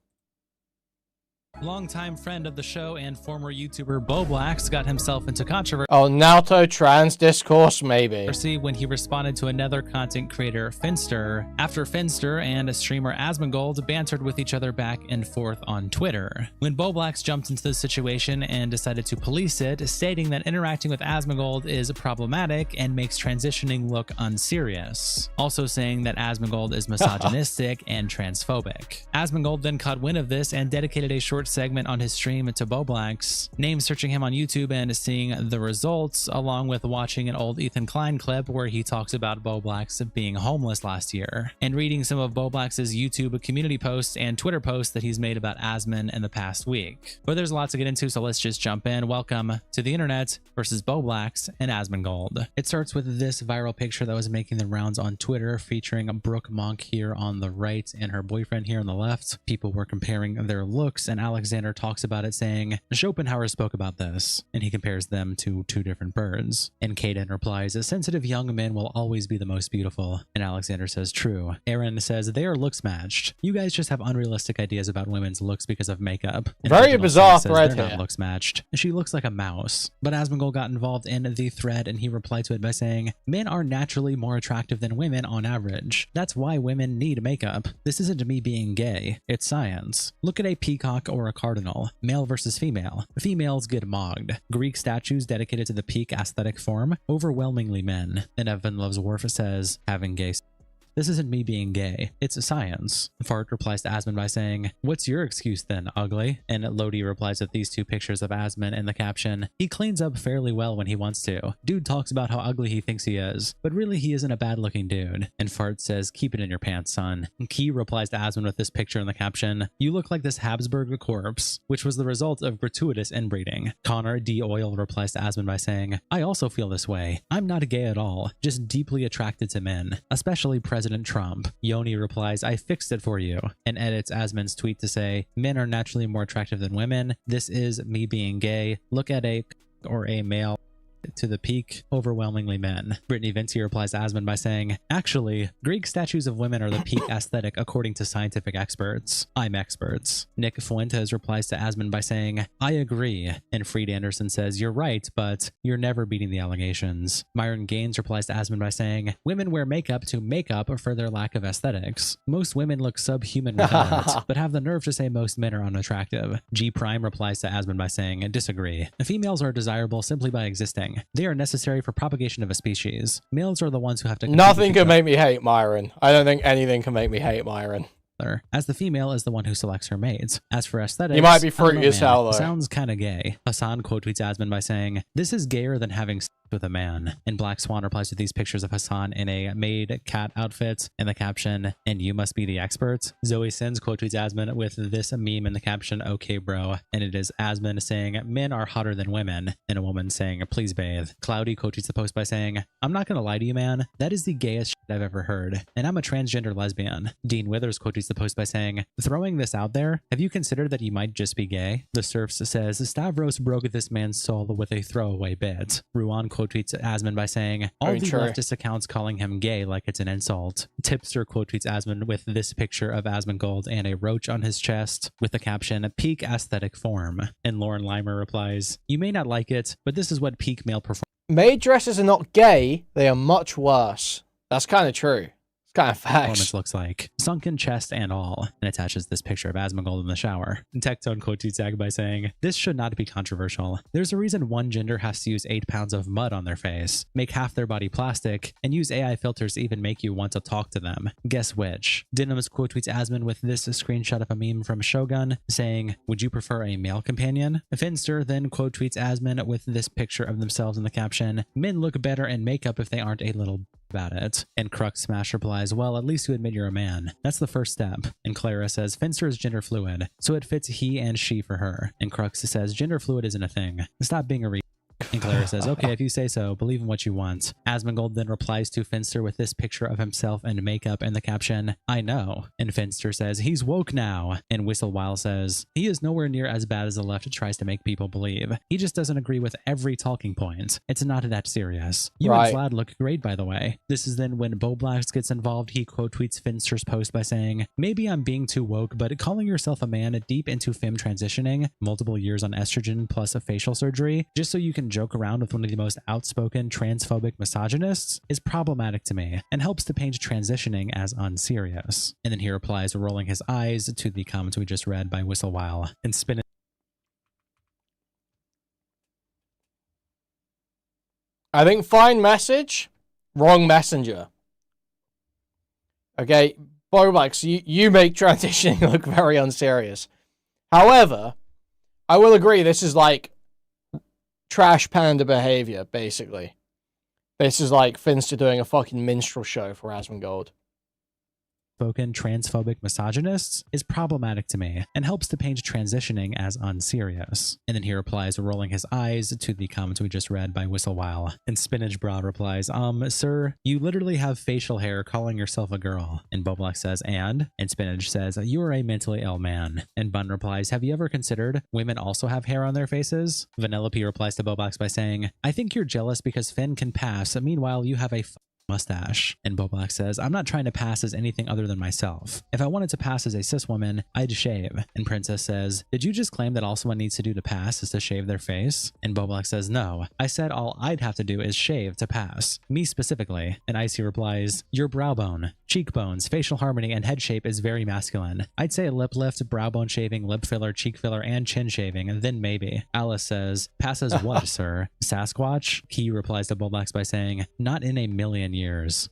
Longtime friend of the show and former YouTuber Boblax got himself into controversy. Oh, Naruto trans discourse, maybe. When he responded to another content creator, Finster, after Finster and streamer Asmongold bantered with each other back and forth on Twitter. When Boblax jumped into the situation and decided to police it, stating that interacting with Asmongold is problematic and makes transitioning look unserious. Also saying that Asmongold is misogynistic and transphobic. Asmongold then caught wind of this and dedicated a short segment on his stream to Boblax, name searching him on YouTube and seeing the results, along with watching an old Ethan Klein clip where he talks about Boblax being homeless last year, and reading some of Boblax's YouTube community posts and Twitter posts that he's made about Asmon in the past week. But there's a lot to get into, so let's just jump in. Welcome to the internet versus Boblax and Asmongold. It starts with this viral picture that was making the rounds on Twitter, featuring Brooke Monk here on the right and her boyfriend here on the left. People were comparing their looks, and Alexander talks about it, saying Schopenhauer spoke about this, and he compares them to two different birds. And Kaden replies, sensitive young men will always be the most beautiful. And Alexander says, true. Aaron says, they are looks matched. You guys just have unrealistic ideas about women's looks because of makeup. And very bizarre thread here. Not looks matched. She looks like a mouse. But Asmongold got involved in the thread, and he replied to it by saying, men are naturally more attractive than women on average. That's why women need makeup. This isn't me being gay. It's science. Look at a peacock or a cardinal. Male versus female. Females get mogged. Greek statues dedicated to the peak aesthetic form, overwhelmingly men. And Evan Loves Worf says, having gay. This isn't me being gay. It's a science. Fart replies to Asmon by saying, what's your excuse then, ugly? And Lodi replies with these two pictures of Asmon in the caption, he cleans up fairly well when he wants to. Dude talks about how ugly he thinks he is, but really he isn't a bad looking dude. And Fart says, keep it in your pants, son. And Key replies to Asmon with this picture in the caption, you look like this Habsburg corpse, which was the result of gratuitous inbreeding. Connor D. Oil replies to Asmon by saying, I also feel this way. I'm not gay at all, just deeply attracted to men, especially President Trump. Yoni replies, I fixed it for you, and edits Asmon's tweet to say, men are naturally more attractive than women. This is me being gay. Look at a male to the peak, overwhelmingly men. Brittany Vinci replies to Asmon by saying, actually, Greek statues of women are the peak aesthetic according to scientific experts. I'm experts. Nick Fuentes replies to Asmon by saying, I agree. And Freed Anderson says, you're right, but you're never beating the allegations. Myron Gaines replies to Asmon by saying, women wear makeup to make up for their lack of aesthetics. Most women look subhuman without it, but have the nerve to say most men are unattractive. G Prime replies to Asmon by saying, disagree. Females are desirable simply by existing. They are necessary for propagation of a species. Males are the ones who have to... Nothing can make me hate Myron. I don't think anything can make me hate Myron. As the female is the one who selects her mates. As for aesthetics, you might be fruity as hell, though. Sounds kind of gay. Hassan quote tweets Asmon by saying, this is gayer than having sex with a man. And Black Swan replies to these pictures of Hassan in a maid cat outfit in the caption, and you must be the expert. Zoe Sins quote tweets Asmon with this meme in the caption, okay bro, and it is Asmon saying, men are hotter than women, and a woman saying, please bathe. Cloudy quote tweets the post by saying, I'm not gonna lie to you, man, that is the gayest shit I've ever heard, and I'm a transgender lesbian. Dean Withers quote tweets the post by saying, throwing this out there, have you considered that you might just be gay? The Surfs says, Stavros broke this man's soul with a throwaway bit. Ruan quote tweets Asmon by saying, all the leftist accounts calling him gay like it's an insult. Tipster quote tweets Asmon with this picture of Asmongold and a roach on his chest with the caption, peak aesthetic form. And Lauren Limer replies, you may not like it, but this is what peak male performance. Maid dresses are not gay, they are much worse. That's kind of true. kind of facts. Performance looks like, sunken chest and all, and attaches this picture of Asmongold in the shower. And Tectone quote tweets Zag by saying, "This should not be controversial. There's a reason one gender has to use 8 pounds of mud on their face, make half their body plastic, and use AI filters to even make you want to talk to them. Guess which?" Dynam's quote tweets Asmon with this screenshot of a meme from Shogun saying, "Would you prefer a male companion?" Finster then quote tweets Asmon with this picture of themselves in the caption, "Men look better in makeup if they aren't a little about it." And Crux Smash replies, "Well, at least you admit you're a man. That's the first step." And Clara says, "Finster is gender fluid, so it fits he and she for her." And Crux says, "Gender fluid isn't a thing. Stop being a And Clara says, "Okay, if you say so, believe in what you want." Asmongold then replies to Finster with this picture of himself and makeup and the caption, "I know." And Finster says, "He's woke now." And Whistlewhile says, "He is nowhere near as bad as the left tries to make people believe. He just doesn't agree with every talking point. It's not that serious. You and Vlad look great, by the way." This is then when Boblax gets involved. He quote tweets Finster's post by saying, "Maybe I'm being too woke, but calling yourself a man deep into femme transitioning, multiple years on estrogen plus a facial surgery, just so you can joke around with one of the most outspoken transphobic misogynists is problematic to me and helps to paint transitioning as unserious." And then he replies, rolling his eyes to the comments we just read by Whistlewhile and spinning. I think fine message, wrong messenger. Okay, Boblax, you make transitioning look very unserious. However, I will agree this is like trash panda behavior, basically. This is like Finster doing a fucking minstrel show for Asmongold. Spoken transphobic misogynists is problematic to me and helps to paint transitioning as unserious. And then he replies, rolling his eyes to the comments we just read by Whistlewhile. And Spinach Bra replies, "Sir, you literally have facial hair calling yourself a girl." And Boblax says, And Spinach says, "You are a mentally ill man." And Bun replies, "Have you ever considered women also have hair on their faces?" Vanellope replies to Boblax by saying, "I think you're jealous because Finn can pass, meanwhile you have a mustache." And Boblax says, "I'm not trying to pass as anything other than myself. If I wanted to pass as a cis woman, I'd shave." And Princess says, "Did you just claim that all someone needs to do to pass is to shave their face?" And Boblax says, "No, I said all I'd have to do is shave to pass. Me specifically." And Icy replies, "Your brow bone, cheekbones, facial harmony, and head shape is very masculine. I'd say lip lift, brow bone shaving, lip filler, cheek filler, and chin shaving, and then maybe." Alice says, "Pass as what, sir? Sasquatch?" Key replies to Boblax by saying, "Not in a million years."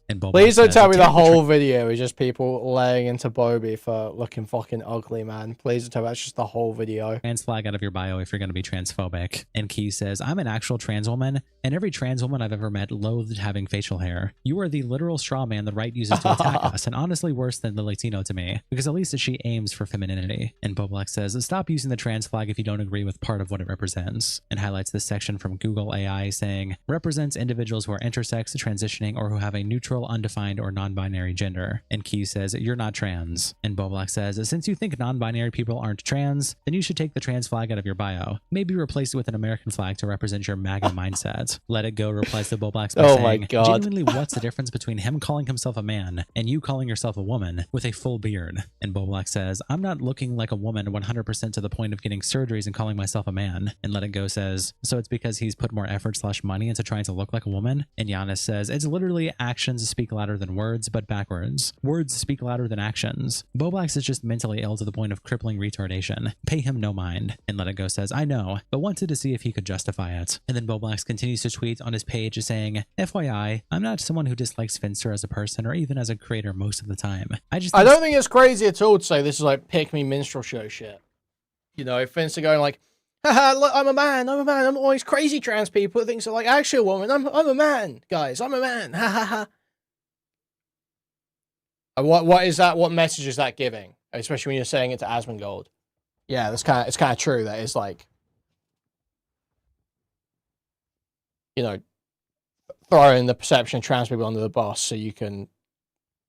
And Boblax Please don't says, tell me the whole video is just people laying into Bobby for looking fucking ugly, man. Please don't tell me that's just the whole video. Trans flag out of your bio if you're going to be transphobic. And Key says, "I'm an actual trans woman, and every trans woman I've ever met loathed having facial hair. You are the literal straw man the right uses to attack us, and honestly worse than the Latino to me, because at least she aims for femininity." And Boblax says, "Stop using the trans flag if you don't agree with part of what it represents," and highlights this section from Google AI saying, "Represents individuals who are intersex, transitioning, or who have a neutral, undefined, or non-binary gender." And Key says, "You're not trans." And Boblax says, "Since you think non-binary people aren't trans, then you should take the trans flag out of your bio. Maybe replace it with an American flag to represent your MAGA mindset." Let It Go replies to Boblax by saying, my God. "Genuinely, what's the difference between him calling himself a man and you calling yourself a woman with a full beard?" And Boblax says, "I'm not looking like a woman 100% to the point of getting surgeries and calling myself a man." And Let It Go says, "So it's because he's put more effort / money into trying to look like a woman?" And Giannis says, "It's literally actions speak louder than words, but backwards. Words speak louder than actions. Boblax is just mentally ill to the point of crippling retardation. Pay him no mind." And Let It Go says, "I know, but wanted to see if he could justify it." And then Boblax continues to tweet on his page saying, "FYI, I'm not someone who dislikes Finster as a person or even as a creator most of the time. I don't think it's crazy at all to say this is like pick me minstrel show shit. You know, Finster going like, haha, look, I'm a man, I'm not all these crazy trans people that think so like actually a woman, I'm a man, guys, I'm a man, ha ha ha." What is that? What message is that giving? Especially when you're saying it to Asmongold. Yeah, it's kind of true. That it's like, you know, throwing the perception of trans people under the bus so you can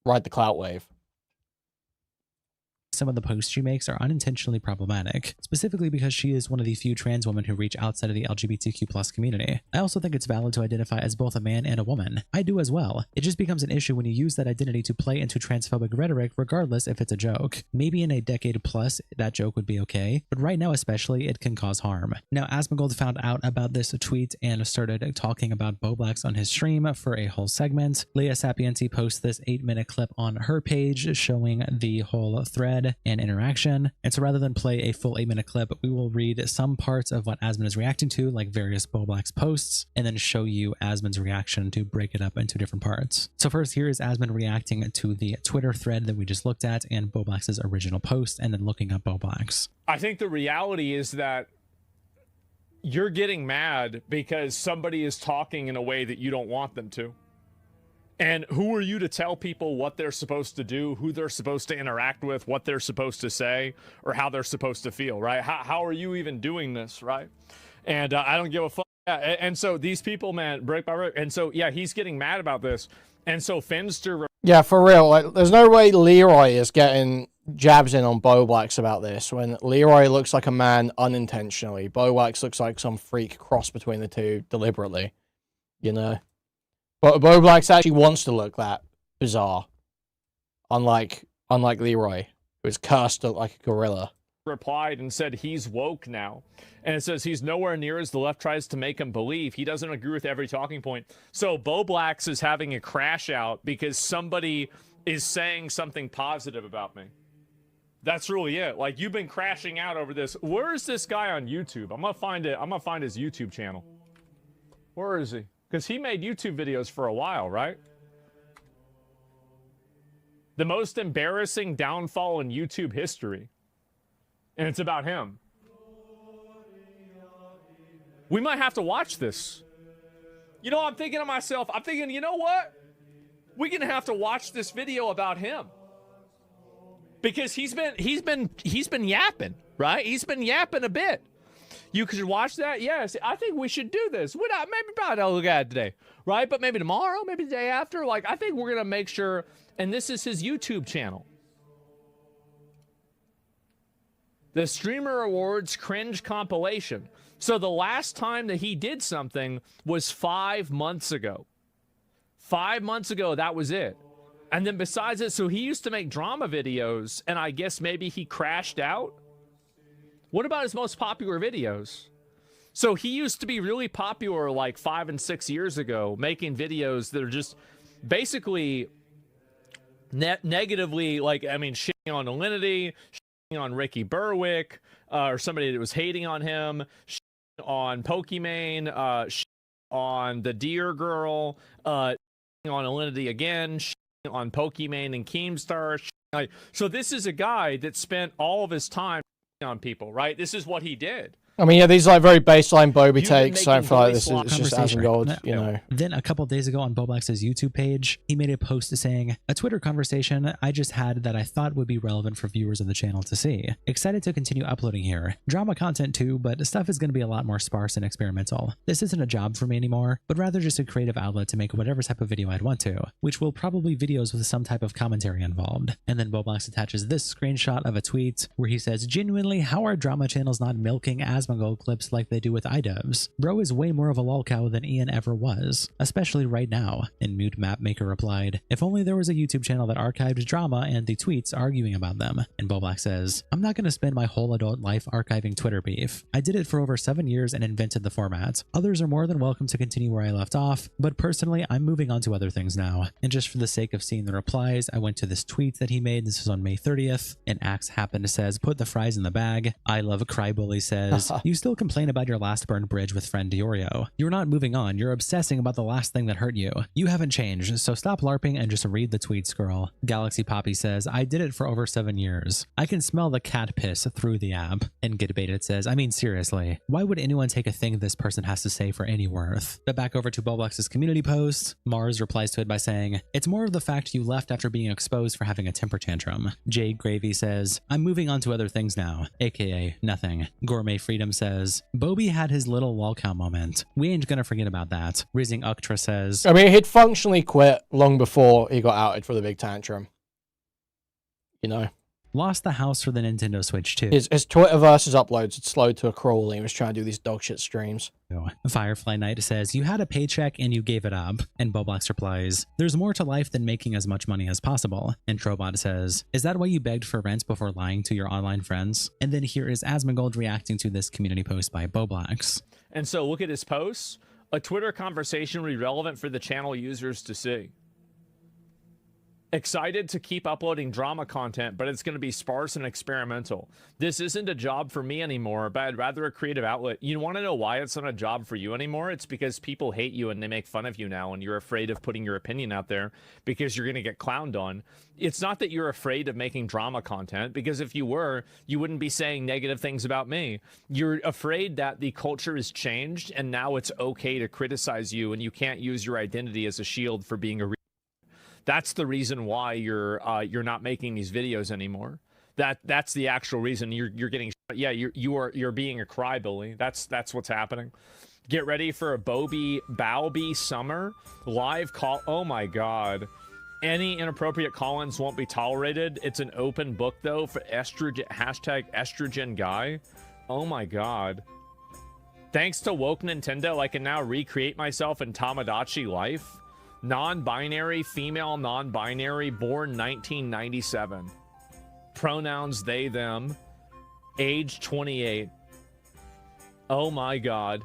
ride the clout wave. some of the posts she makes are unintentionally problematic, specifically because she is one of the few trans women who reach outside of the LGBTQ+ community. I also think it's valid to identify as both a man and a woman. I do as well. It just becomes an issue when you use that identity to play into transphobic rhetoric, regardless if it's a joke. Maybe in a decade plus, that joke would be okay, but right now especially, it can cause harm. Now, Asmongold found out about this tweet and started talking about Boblax on his stream for a whole segment. Leah Sapienti posts this 8-minute clip on her page showing the whole thread and interaction. And so rather than play a full 8-minute clip, we will read some parts of what Asmon is reacting to, like various Boblax posts, and then show you Asmon's reaction to break it up into different parts. So first, here is Asmon reacting to the Twitter thread that we just looked at and Boblax's original post, and then looking up Boblax. I think the reality is that you're getting mad because somebody is talking in a way that you don't want them to. And who are you to tell people what they're supposed to do, who they're supposed to interact with, what they're supposed to say, or how they're supposed to feel, right? How are you even doing this, right? And I don't give a fuck. Yeah, and so these people, man, break by break. And so, yeah, he's getting mad about this. And so Finster... Yeah, for real. Like, there's no way Leroy is getting jabs in on Boblax about this when Leroy looks like a man unintentionally. Boblax looks like some freak cross between the two deliberately, you know? But Boblax actually wants to look that bizarre, unlike Leroy, who is cursed like a gorilla. Replied and said he's woke now. And it says he's nowhere near as the left tries to make him believe. He doesn't agree with every talking point. So Boblax is having a crash out because somebody is saying something positive about me. That's really it. Like, you've been crashing out over this. Where is this guy on YouTube? I'm gonna find it. I'm gonna find his YouTube channel. Where is he? Because he made YouTube videos for a while, right? The most embarrassing downfall in YouTube history. And it's about him. We might have to watch this. You know, I'm thinking to myself, you know what? We're going to have to watch this video about him. Because he's been yapping, right? He's been yapping a bit. You could watch that? Yes, I think we should do this. We're not, maybe probably not look at it today, right? But maybe tomorrow, maybe the day after. Like, I think we're going to make sure, and this is his YouTube channel. The Streamer Awards Cringe Compilation. So the last time that he did something was 5 months ago. 5 months ago, that was it. And then besides it, so he used to make drama videos, and I guess maybe he crashed out. What about his most popular videos? So he used to be really popular like 5 and 6 years ago, making videos that are just basically negatively, like, I mean, shitting on Alinity, shitting on Ricky Berwick, or somebody that was hating on him, shitting on Pokimane, shitting on the Deer Girl, shitting on Alinity again, shitting on Pokimane and Keemstar. Like, so this is a guy that spent all of his time on people, right? This is what he did. I mean, yeah, these are like very baseline Bobby takes. I don't feel like this is just Asmongold, you know. Then a couple of days ago on Boblax's YouTube page, he made a post saying, a Twitter conversation I just had that I thought would be relevant for viewers of the channel to see. Excited to continue uploading here. Drama content too, but stuff is going to be a lot more sparse and experimental. This isn't a job for me anymore, but rather just a creative outlet to make whatever type of video I'd want to, which will probably videos with some type of commentary involved. And then Boblax attaches this screenshot of a tweet where he says, genuinely, how are drama channels not milking Asmongold clips like they do with iDubbbz? Bro is way more of a lolcow than Ian ever was, especially right now. And Mute Mapmaker replied, if only there was a YouTube channel that archived drama and the tweets arguing about them. And Boblax says, I'm not going to spend my whole adult life archiving Twitter beef. I did it for over 7 years and invented the format. Others are more than welcome to continue where I left off, but personally I'm moving on to other things now. And just for the sake of seeing the replies, I went to this tweet that he made. This was on May 30th. And Axe happened says, put the fries in the bag. I love Crybully says, you still complain about your last burned bridge with friend Diorio. You're not moving on. You're obsessing about the last thing that hurt you. You haven't changed, so stop LARPing and just read the tweets, girl. Galaxy Poppy says, I did it for over 7 years. I can smell the cat piss through the app. And Get Baited says, I mean, seriously, why would anyone take a thing this person has to say for any worth? But back over to Boblax's community post, Mars replies to it by saying, it's more of the fact you left after being exposed for having a temper tantrum. Jade Gravy says, I'm moving on to other things now, aka nothing. Gourmet Freedom says, Bobby had his little lolcow moment. We ain't gonna forget about that. Rizzing Uktra says, I mean, he'd functionally quit long before he got outed for the big tantrum. You know? lost the house for the Nintendo Switch too. His Twitterverse's uploads had slowed to a crawl and he was trying to do these dogshit streams. Firefly Knight says, you had a paycheck and you gave it up. And Boblox replies, there's more to life than making as much money as possible. And Trobot says, is that why you begged for rent before lying to your online friends? And then here is Asmongold reacting to this community post by Boblox. And so look at his posts. A Twitter conversation would be relevant for the channel users to see. Excited to keep uploading drama content, but it's going to be sparse and experimental. This isn't a job for me anymore, but I'd rather a creative outlet. You want to know why it's not a job for you anymore? It's because people hate you and they make fun of you now, and you're afraid of putting your opinion out there because you're going to get clowned on. It's not that you're afraid of making drama content, because if you were, you wouldn't be saying negative things about me. You're afraid that the culture has changed and now it's okay to criticize you and you can't use your identity as a shield for being a That's the reason why you're not making these videos anymore. That's the actual reason you're getting. Yeah, you're being a crybaby. That's what's happening. Get ready for a Bowby summer live call. Oh my God, any inappropriate call-ins won't be tolerated. It's an open book though for estrogen #estrogen guy. Oh my God. Thanks to woke Nintendo, I can now recreate myself in Tamagotchi life. Non-binary, female non-binary, born 1997. Pronouns they, them. Age 28. Oh my God.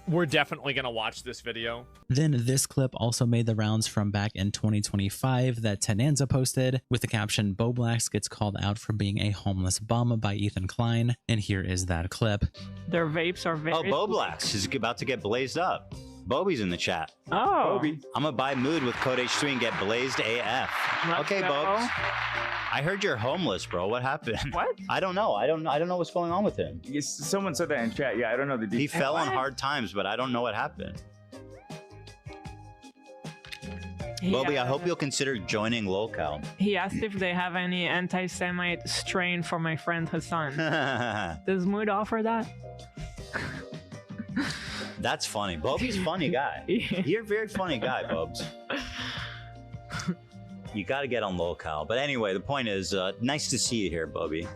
We're definitely gonna watch this video. Then this clip also made the rounds from back in 2025 that Tenanza posted with the caption, Boblox gets called out for being a homeless bum by Ethan Klein. And here is that clip. Their vapes are very... Oh, Boblox is about to get blazed up. Bobby's in the chat. Oh. Bobby. I'm gonna buy mood with code H3 and get blazed AF. Okay, Bobs. I heard you're homeless, bro. What happened? What? I don't know. I don't know what's going on with him. Someone said that in chat. Yeah, I don't know the details. He fell on hard times, but I don't know what happened. Bobby, I hope you'll consider joining Lolcow. He asked if they have any anti-Semite strain for my friend Hassan. Does Mood offer that? That's funny. Bobby's a funny guy. You're a very funny guy, Bobs. You got to get on Lolcow. But anyway, the point is, nice to see you here, Bobby.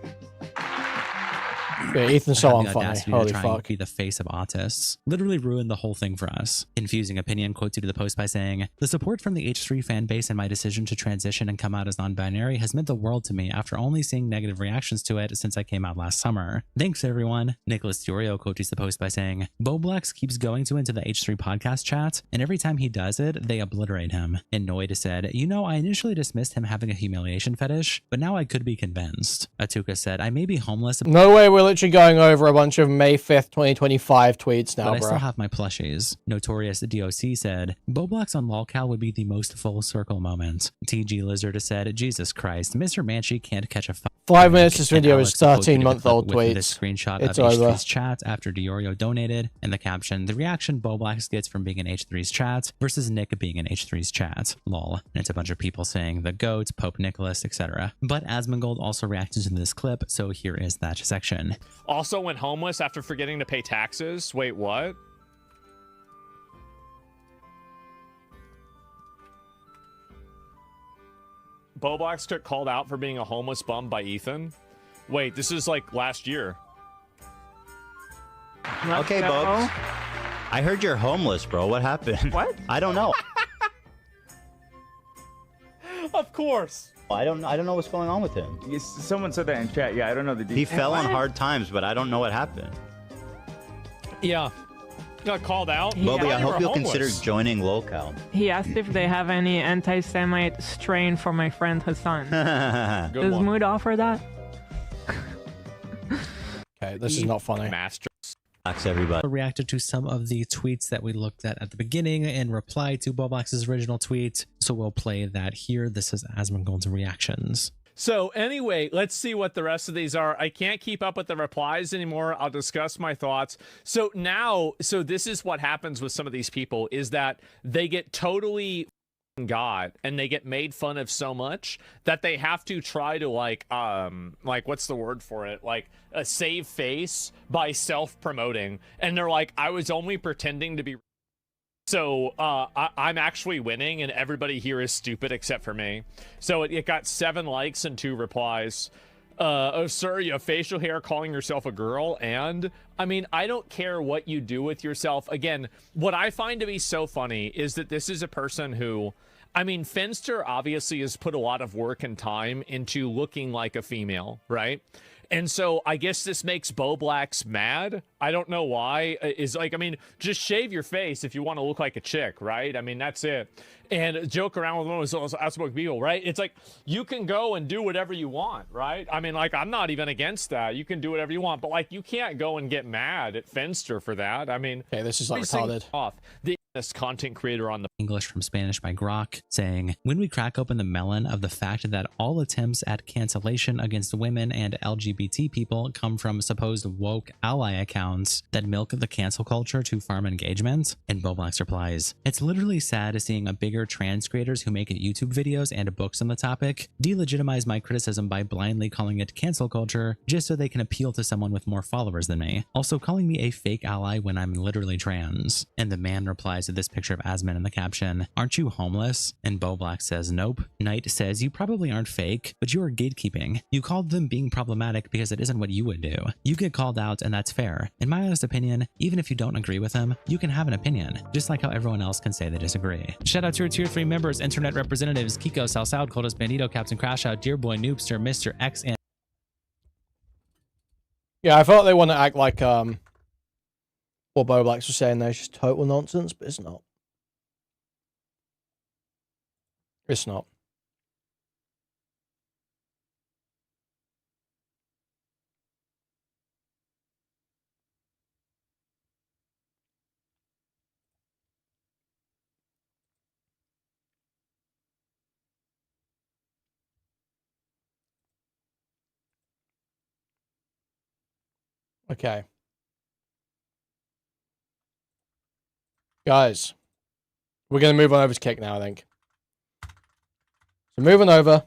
Yeah, Ethan's so unfunny. Holy fuck. fuck. Be the face of autists. Literally ruined the whole thing for us. Confusing Opinion quotes you to the post by saying, the support from the H3 fan base and my decision to transition and come out as non-binary has meant the world to me after only seeing negative reactions to it since I came out last summer. Thanks everyone. Nicholas Diorio quotes you to the post by saying, Boblox keeps going into the H3 podcast chat, and every time he does it, they obliterate him. And Noida said, you know, I initially dismissed him having a humiliation fetish, but now I could be convinced. Atuka said, I may be homeless. No way we're literally going over a bunch of May 5th, 2025 tweets now, but I bro. still have my plushies. Notorious DOC said, Boblox on Lolcow would be the most full circle moment. TG Lizard said, Jesus Christ, Mr. Manchi can't catch a 5 minutes this video is 13-month-old tweets. This screenshot it's of over. H3's chat after Diorio donated, and the caption, the reaction Boblox gets from being in H3's chat versus Nick being in H3's chat. Lol. And it's a bunch of people saying the GOAT, Pope Nicholas, etc. But Asmongold also reacted to this clip, so here is that section. Also went homeless after forgetting to pay taxes. Wait, what? Boblox got called out for being a homeless bum by Ethan. Wait, this is like last year. Okay, Bobs. I heard you're homeless, bro. What happened? What? I don't know. Of course. I don't know what's going on with him. Someone said that in chat. Yeah, I don't know the details. He fell on hard times, but I don't know what happened. Yeah. Got called out. Bobby, I hope you'll consider joining Lolcow. He asked if they have any anti-Semite strain for my friend Hassan. Does Mood offer that? Okay, this is not funny. Thanks, everybody. Reacted to some of the tweets that we looked at the beginning in reply to Boblox's original tweet. So we'll play that here. This is Asmongold's reactions. So anyway, let's see what the rest of these are. I can't keep up with the replies anymore. I'll discuss my thoughts. So now, this is what happens with some of these people is that they get totally God and they get made fun of so much that they have to try to like what's the word for it? Like a save face by self-promoting. And they're like, I was only pretending to be So I'm actually winning, and everybody here is stupid except for me. So it got 7 likes and 2 replies. Oh, sir, you have facial hair, calling yourself a girl. And I mean, I don't care what you do with yourself. Again, what I find to be so funny is that this is a person who, I mean, Finster obviously has put a lot of work and time into looking like a female, right? And so I guess this makes Bo Blacks mad. I don't know why. Is like, I mean, just shave your face if you want to look like a chick, right? I mean, that's it. And joke around with one of those outspoken people, right? It's like, you can go and do whatever you want, right? I mean, like, I'm not even against that. You can do whatever you want, but like, you can't go and get mad at Finster for that. I mean, okay, this is like retarded. Off the content creator on the English from Spanish by Grok, saying, when we crack open the melon of the fact that all attempts at cancellation against women and LGBT people come from supposed woke ally accounts that milk the cancel culture to farm engagement, and Boblax replies, it's literally sad seeing a bigger trans creators who make YouTube videos and books on the topic delegitimize my criticism by blindly calling it cancel culture just so they can appeal to someone with more followers than me, also calling me a fake ally when I'm literally trans. And the man replies to this picture of Asman in the caption, aren't you homeless? And Bo Black says, nope. Knight says, you probably aren't fake, but you are gatekeeping. You called them being problematic because it isn't what you would do. You get called out and that's fair. In my honest opinion, even if you don't agree with them, you can have an opinion, just like how everyone else can say they disagree. Shout out to our tier 3 members, internet representatives, Kiko, Salsoud, Coldest Bandito, Captain Crash Out, Dear Boy, Noobster, Mr. X, and yeah, I thought they want to act like what Bo Blacks was saying there is just total nonsense, but it's not. It's not. Okay. Guys, we're going to move on over to Kick now, I think. So moving over.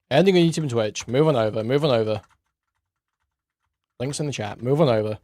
Ending on YouTube and Twitch. Move on over. Move on over. Links in the chat. Move on over.